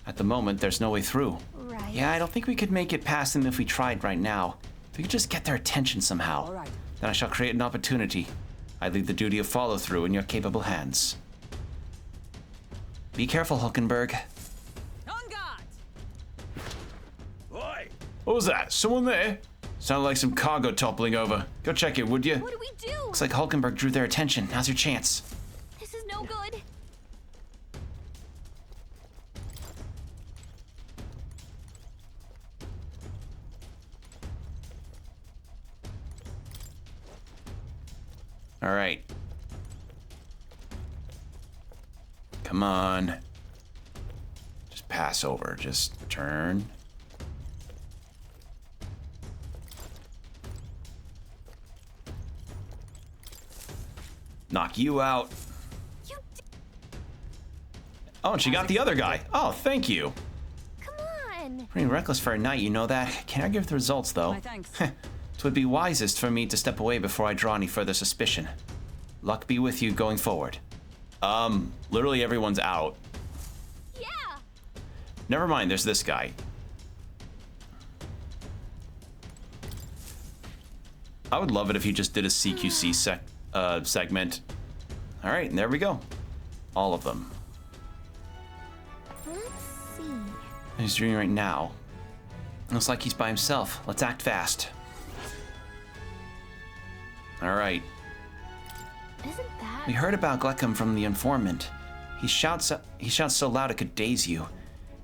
[SPEAKER 1] At the moment, there's no way through.
[SPEAKER 3] Right.
[SPEAKER 1] Yeah, I don't think we could make it past them if we tried right now. If we could just get their attention somehow.
[SPEAKER 8] All right.
[SPEAKER 1] Then I shall create an opportunity. I leave the duty of follow-through in your capable hands. Be careful, Hulkenberg. What was that? Someone there? Sounded like some cargo toppling over. Go check it, would you?
[SPEAKER 3] What do we do?
[SPEAKER 1] Looks like Hulkenberg drew their attention. Now's your chance.
[SPEAKER 3] This is no good.
[SPEAKER 1] All right. Come on. Just pass over. Just turn. Knock you out. Oh, and she got the other guy. Oh, thank you.
[SPEAKER 3] Come on.
[SPEAKER 1] Pretty reckless for a knight, you know that. Can't argue with the results, though.
[SPEAKER 8] My thanks.
[SPEAKER 1] It would be wisest for me to step away before I draw any further suspicion. Luck be with you going forward. Literally everyone's out.
[SPEAKER 3] Yeah.
[SPEAKER 1] Never mind, there's this guy. I would love it if he just did a CQC segment. All right, and there we go. All of them.
[SPEAKER 3] Let's see.
[SPEAKER 1] He's doing right now. Looks like he's by himself. Let's act fast. All right.
[SPEAKER 3] Isn't that?
[SPEAKER 1] We heard about Gleckham from the informant. He shouts so loud it could daze you.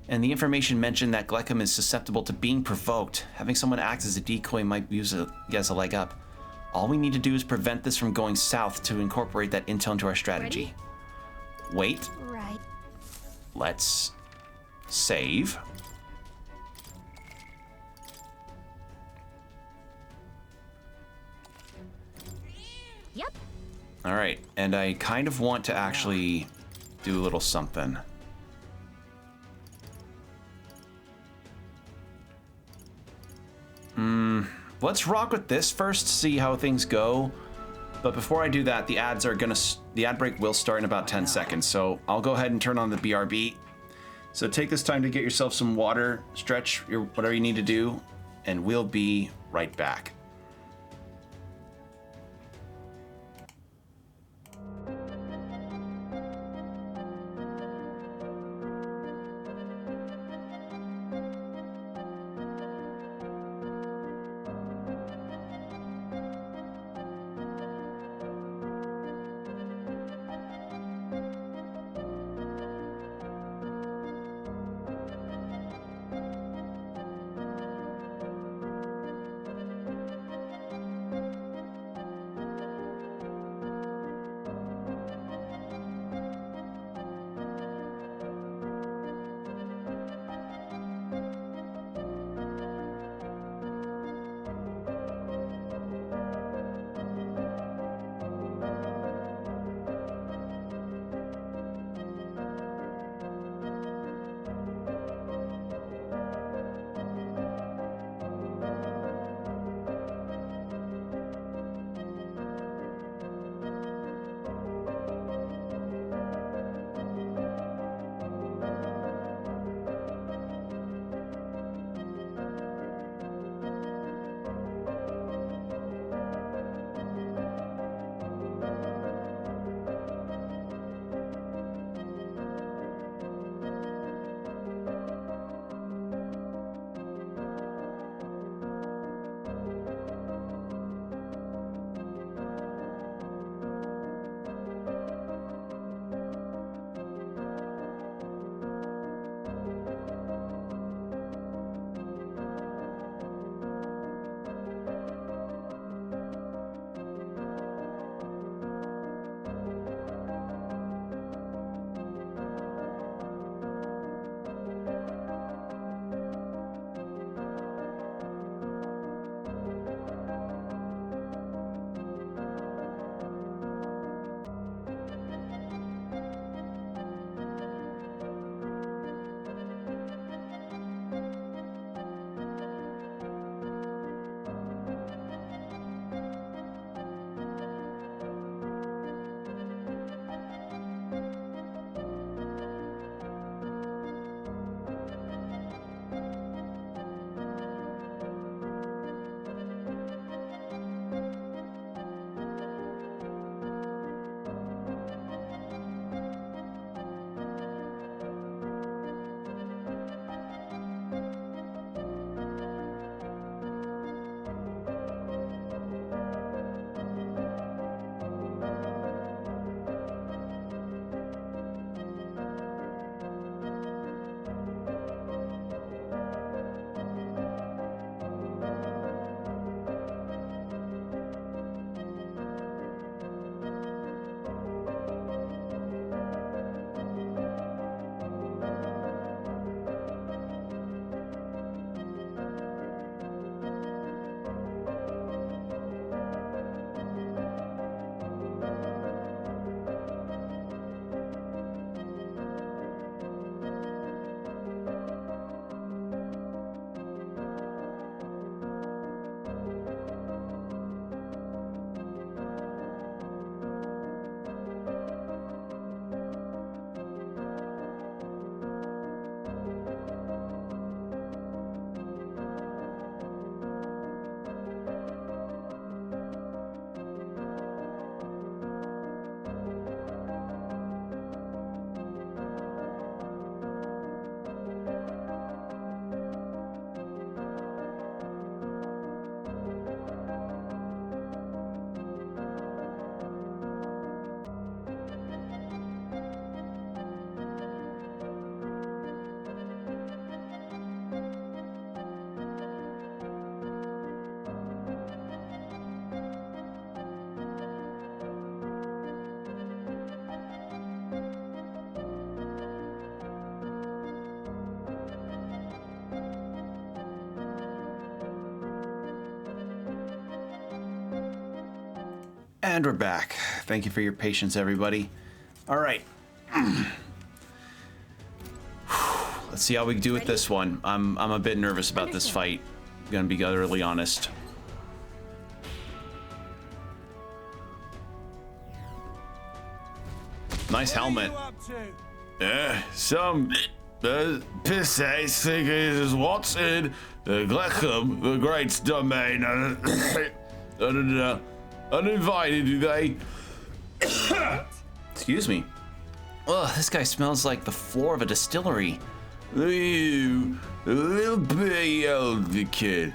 [SPEAKER 1] And the information mentioned that Gleckham is susceptible to being provoked. Having someone act as a decoy might get us a leg up. All we need to do is prevent this from going south to incorporate that intel into our strategy.
[SPEAKER 3] Ready?
[SPEAKER 1] Wait.
[SPEAKER 3] Right.
[SPEAKER 1] Let's save.
[SPEAKER 3] Yep.
[SPEAKER 1] All right, and I kind of want to actually do a little something. Let's rock with this first, see how things go. But before I do that, the ad break will start in about 10 seconds. So I'll go ahead and turn on the BRB. So take this time to get yourself some water, stretch whatever you need to do, and we'll be right back. And we're back. Thank you for your patience, everybody. All right. Let's see how we do with this one. I'm a bit nervous about this fight. I'm gonna be utterly honest. Nice helmet.
[SPEAKER 6] Some pissace think it is what's in the Gleckham, the great domain. Uninvited, do they?
[SPEAKER 1] Excuse me. Ugh, this guy smells like the floor of a distillery.
[SPEAKER 6] You, a little bit older kid.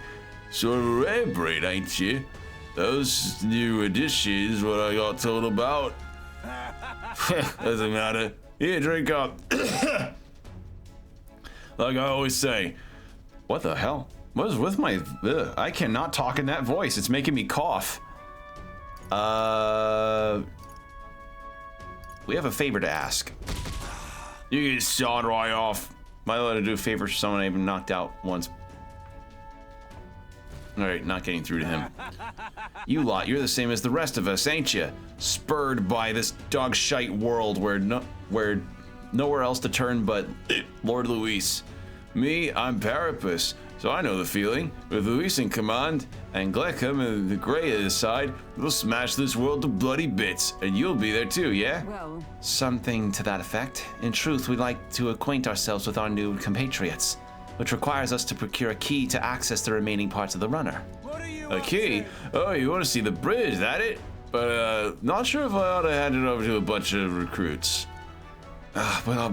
[SPEAKER 6] Sort of a rare breed, ain't you? Those new additions, what I got told about. Doesn't matter. Here, drink up. Like I always say.
[SPEAKER 1] What the hell? What is with my... I cannot talk in that voice. It's making me cough. We have a favor to ask.
[SPEAKER 6] You get sawed right off.
[SPEAKER 1] Am I allowed to do a favor for someone I even knocked out once? Alright, not getting through to him. You lot, you're the same as the rest of us, ain't you? Spurred by this dog shite world where nowhere else to turn but Lord Luis.
[SPEAKER 6] Me, I'm Parapus, so I know the feeling. With Luis in command and Gleckham and the Grey at his side, we'll smash this world to bloody bits, and you'll be there too, yeah?
[SPEAKER 8] Well,
[SPEAKER 1] something to that effect. In truth, we'd like to acquaint ourselves with our new compatriots, which requires us to procure a key to access the remaining parts of the runner.
[SPEAKER 6] A key? Oh, you want to see the bridge, that it? But, not sure if I ought to hand it over to a bunch of recruits.
[SPEAKER 1] But our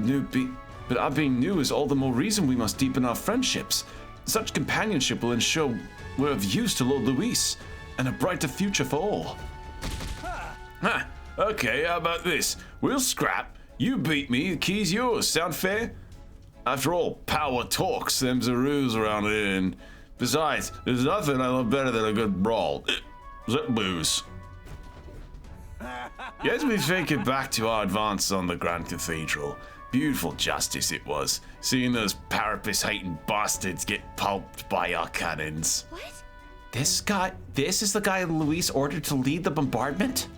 [SPEAKER 1] being new is all the more reason we must deepen our friendships. Such companionship will ensure we're of use to Lord Luis, and a brighter future for all.
[SPEAKER 6] Ha! Okay, how about this? We'll scrap. You beat me, the key's yours. Sound fair? After all, power talks, them's the rules around here, and besides, there's nothing I love better than a good brawl. Booze. Yes, we think it back to our advance on the Grand Cathedral. Beautiful justice it was, seeing those Parapus-hating bastards get pulped by our cannons.
[SPEAKER 3] What?
[SPEAKER 1] This is the guy Luis ordered to lead the bombardment?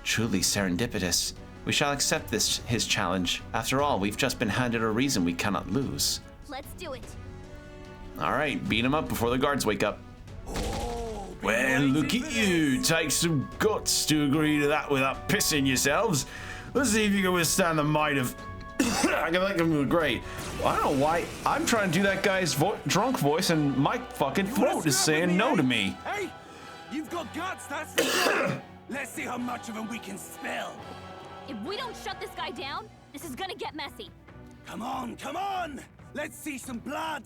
[SPEAKER 1] Truly serendipitous. We shall accept his challenge. After all, we've just been handed a reason we cannot lose.
[SPEAKER 3] Let's do it.
[SPEAKER 1] All right, beat him up before the guards wake up.
[SPEAKER 6] Well, look at you. Take some guts to agree to that without pissing yourselves. Let's see if you can withstand the might of...
[SPEAKER 1] I can make him great. I don't know why I'm trying to do that guy's drunk voice and my fucking throat is saying no to me.
[SPEAKER 12] Hey, you've got guts, that's for sure. Let's see how much of them we can spill.
[SPEAKER 3] If we don't shut this guy down, this is gonna get messy.
[SPEAKER 12] Come on, come on. Let's see some blood.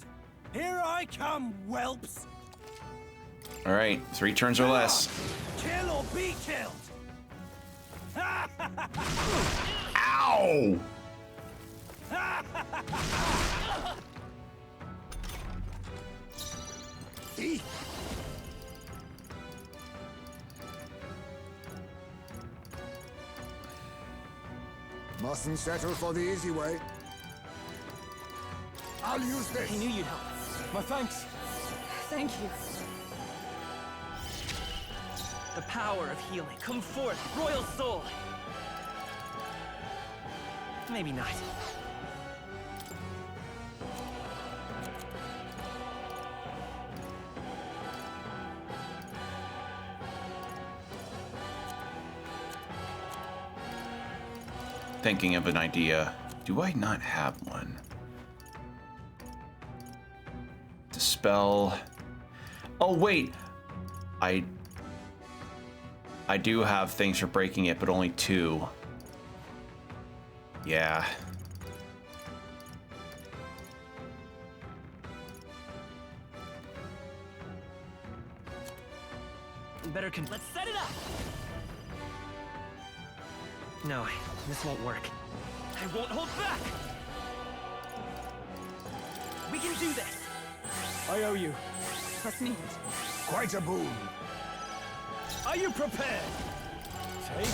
[SPEAKER 12] Here I come, whelps.
[SPEAKER 1] All right, 3 turns or less.
[SPEAKER 12] Kill or be killed.
[SPEAKER 6] Ow!
[SPEAKER 11] Mustn't settle for the easy way. I'll use this.
[SPEAKER 9] I knew you'd help. My thanks.
[SPEAKER 8] thank you.
[SPEAKER 7] The power of healing. Come forth, royal soul. Maybe not.
[SPEAKER 1] Thinking of an idea. Do I not have one? Dispel. Oh wait, I do have things for breaking it, but only 2. Yeah.
[SPEAKER 7] Better let's set it up. No, this won't work. I won't hold back. We can do this.
[SPEAKER 9] I owe you.
[SPEAKER 8] Trust me.
[SPEAKER 11] Quite a boon.
[SPEAKER 9] Are you prepared? Take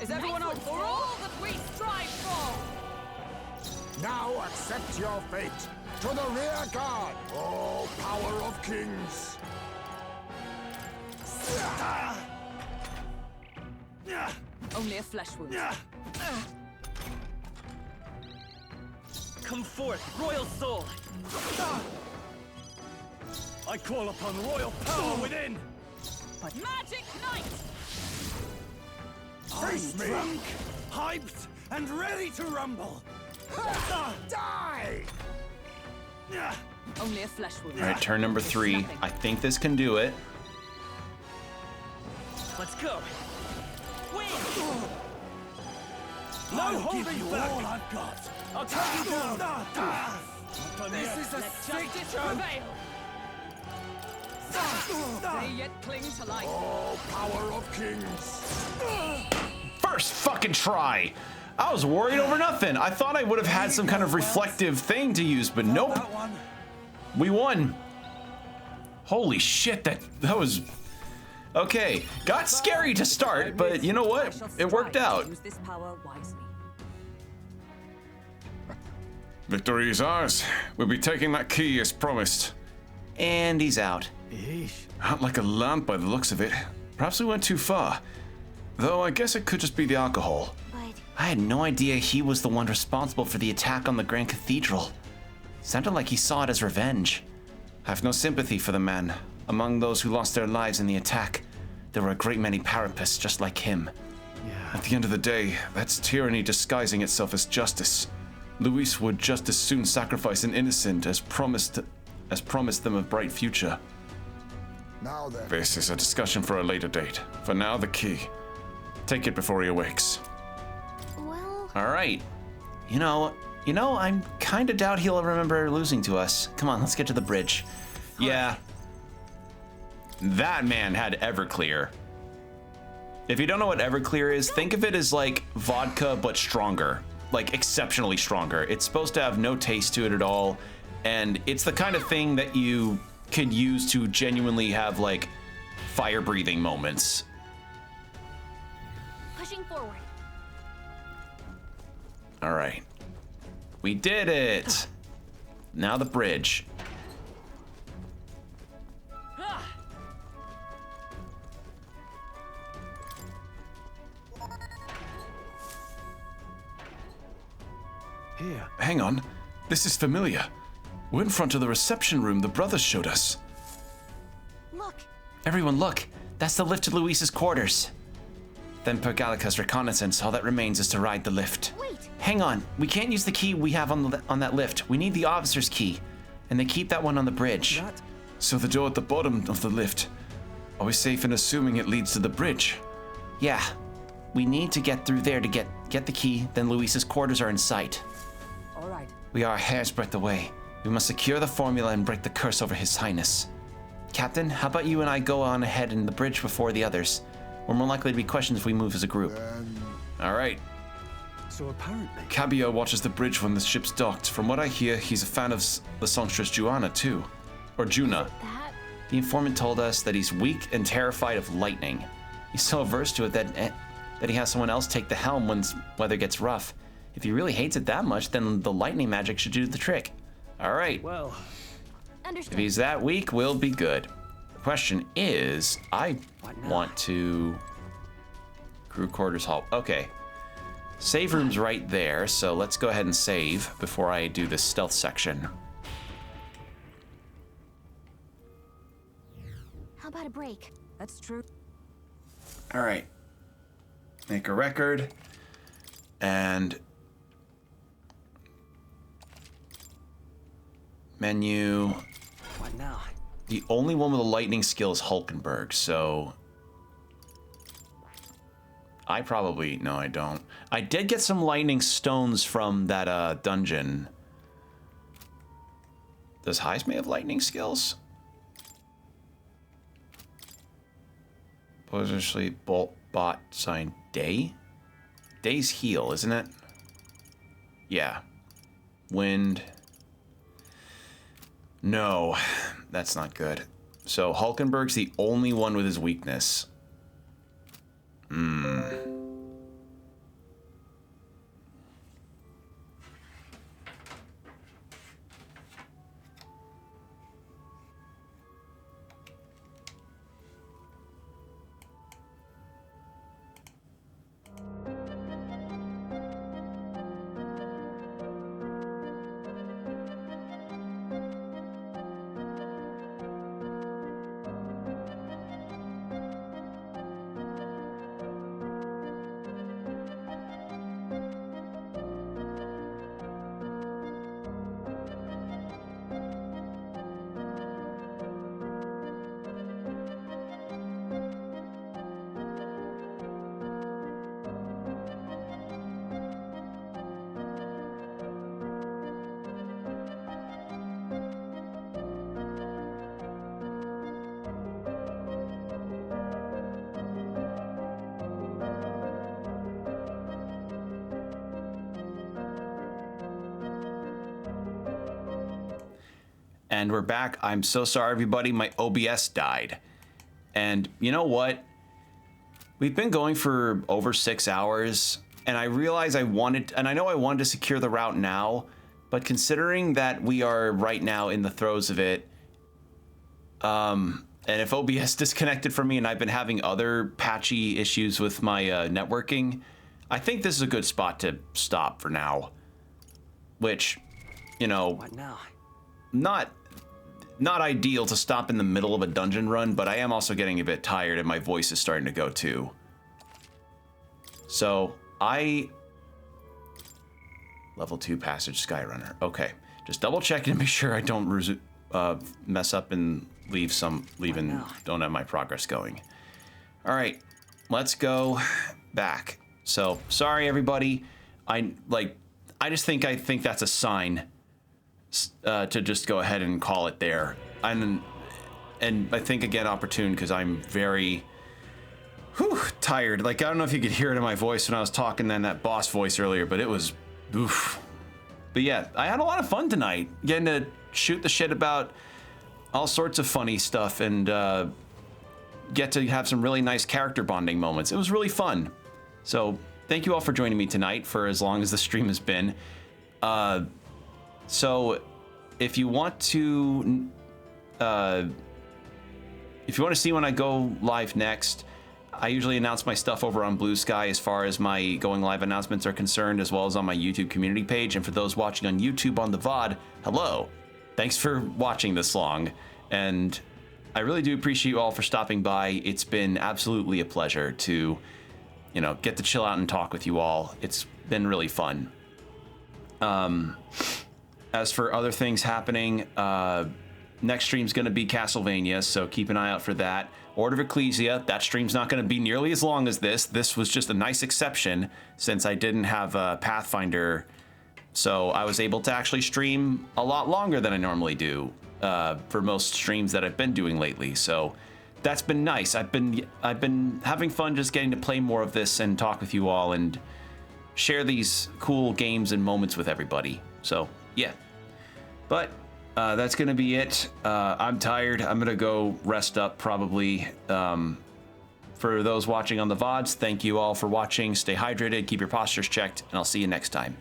[SPEAKER 8] Is everyone on for all that we strive for?
[SPEAKER 11] Now accept your fate. To the rear guard, oh power of kings.
[SPEAKER 8] Only a flesh wound.
[SPEAKER 7] Come forth, royal soul!
[SPEAKER 9] I call upon royal power within!
[SPEAKER 8] But Magic Knight!
[SPEAKER 12] Face me! Drunk, hyped, and ready to rumble! Die!
[SPEAKER 8] Only a flesh wound.
[SPEAKER 1] All right, turn number 3. I think this can do it.
[SPEAKER 7] Let's go! Win!
[SPEAKER 12] No holding back! All I've got. I'll take you down! This is a
[SPEAKER 8] Let
[SPEAKER 12] sick
[SPEAKER 8] justice
[SPEAKER 12] joke!
[SPEAKER 8] prevail! They yet cling to life.
[SPEAKER 12] Oh, power of kings!
[SPEAKER 1] First fucking try. I was worried over nothing. I thought I would have had some kind of reflective thing to use, but nope. We won. Holy shit, that was... Okay, got scary to start, but you know what? It worked out.
[SPEAKER 8] Use this power wisely.
[SPEAKER 5] Victory is ours. We'll be taking that key as promised.
[SPEAKER 1] And he's out.
[SPEAKER 5] Out like a lamp by the looks of it. Perhaps we went too far. Though I guess it could just be the alcohol.
[SPEAKER 1] I had no idea he was the one responsible for the attack on the Grand Cathedral. Sounded like he saw it as revenge.
[SPEAKER 5] I have no sympathy for the man. Among those who lost their lives in the attack, there were a great many parapists just like him. At the end of the day, that's tyranny disguising itself as justice. Luis would just as soon sacrifice an innocent as promised them a bright future.
[SPEAKER 11] Now then.
[SPEAKER 5] This is a discussion for a later date. For now, the key. Take it before he awakes.
[SPEAKER 3] Well...
[SPEAKER 1] All right. You know, I'm kind of doubt he'll remember losing to us. Come on, let's get to the bridge. Yeah. That man had Everclear. If you don't know what Everclear is, think of it as like vodka, but stronger. Like exceptionally stronger. It's supposed to have no taste to it at all. And it's the kind of thing that you can use to genuinely have like fire breathing moments.
[SPEAKER 3] Pushing forward.
[SPEAKER 1] All right. We did it. Now the bridge.
[SPEAKER 5] Here. Hang on. This is familiar. We're in front of the reception room the brothers showed us.
[SPEAKER 3] Look.
[SPEAKER 1] Everyone look. That's the lift to Luis's quarters. Then per Gallica's reconnaissance, all that remains is to ride the lift.
[SPEAKER 3] Wait.
[SPEAKER 1] Hang on. We can't use the key we have on that lift. We need the officer's key. And they keep that one on the bridge.
[SPEAKER 5] So the door at the bottom of the lift. Are we safe in assuming it leads to the bridge?
[SPEAKER 1] Yeah. We need to get through there to get the key, then Luis's quarters are in sight.
[SPEAKER 8] All right.
[SPEAKER 1] We are a hair's breadth away. We must secure the formula and break the curse over His Highness. Captain, how about you and I go on ahead in the bridge before the others? We're more likely to be questioned if we move as a group.
[SPEAKER 5] All right.
[SPEAKER 2] So apparently...
[SPEAKER 5] Cabio watches the bridge when the ship's docked. From what I hear, he's a fan of the songstress Juana, too. Or Juna.
[SPEAKER 1] The informant told us that he's weak and terrified of lightning. He's so averse to it that he has someone else take the helm when weather gets rough. If he really hates it that much, then the lightning magic should do the trick. All right.
[SPEAKER 9] Well,
[SPEAKER 1] if he's that weak, we'll be good. The question is, I want to... Crew quarters hall. Okay. Save room's right there, so let's go ahead and save before I do this stealth section.
[SPEAKER 3] How about a break?
[SPEAKER 8] That's true.
[SPEAKER 1] All right. Make a record. And... Menu.
[SPEAKER 7] What now?
[SPEAKER 1] The only one with a lightning skill is Hulkenberg, so... I probably... No, I don't. I did get some lightning stones from that dungeon. Does Heismay have lightning skills? Potentially bolt bot sign day? Day's heal, isn't it? Yeah. Wind. No, that's not good. So Hulkenberg's the only one with his weakness. And we're back. I'm so sorry, everybody. My OBS died. And you know what? We've been going for over 6 hours, and I realized I wanted to secure the route now, but considering that we are right now in the throes of it, and if OBS disconnected from me and I've been having other patchy issues with my networking, I think this is a good spot to stop for now. Which, you know,
[SPEAKER 7] What now?
[SPEAKER 1] Not ideal to stop in the middle of a dungeon run, but I am also getting a bit tired and my voice is starting to go too. So level 2 passage Skyrunner. Okay, just double checking to be sure I don't mess up and don't have my progress going. All right, let's go back. So sorry everybody. I think that's a sign to just go ahead and call it there. And I think again opportune because I'm very tired. Like, I don't know if you could hear it in my voice when I was talking then that boss voice earlier, but it was oof. But yeah, I had a lot of fun tonight getting to shoot the shit about all sorts of funny stuff and get to have some really nice character bonding moments. It was really fun. So thank you all for joining me tonight for as long as the stream has been. So if you want to see when I go live next, I usually announce my stuff over on Blue Sky as far as my going live announcements are concerned, as well as on my YouTube community page. And for those watching on YouTube on the VOD, hello. Thanks for watching this long. And I really do appreciate you all for stopping by. It's been absolutely a pleasure to, you know, get to chill out and talk with you all. It's been really fun. As for other things happening, next stream's going to be Castlevania, so keep an eye out for that. Order of Ecclesia, that stream's not going to be nearly as long as this. This was just a nice exception since I didn't have a Pathfinder, so I was able to actually stream a lot longer than I normally do for most streams that I've been doing lately. So that's been nice. I've been having fun just getting to play more of this and talk with you all and share these cool games and moments with everybody. So yeah, but that's gonna be it. I'm tired. I'm gonna go rest up probably. For those watching on the VODs, thank you all for watching. Stay hydrated, keep your postures checked, and I'll see you next time.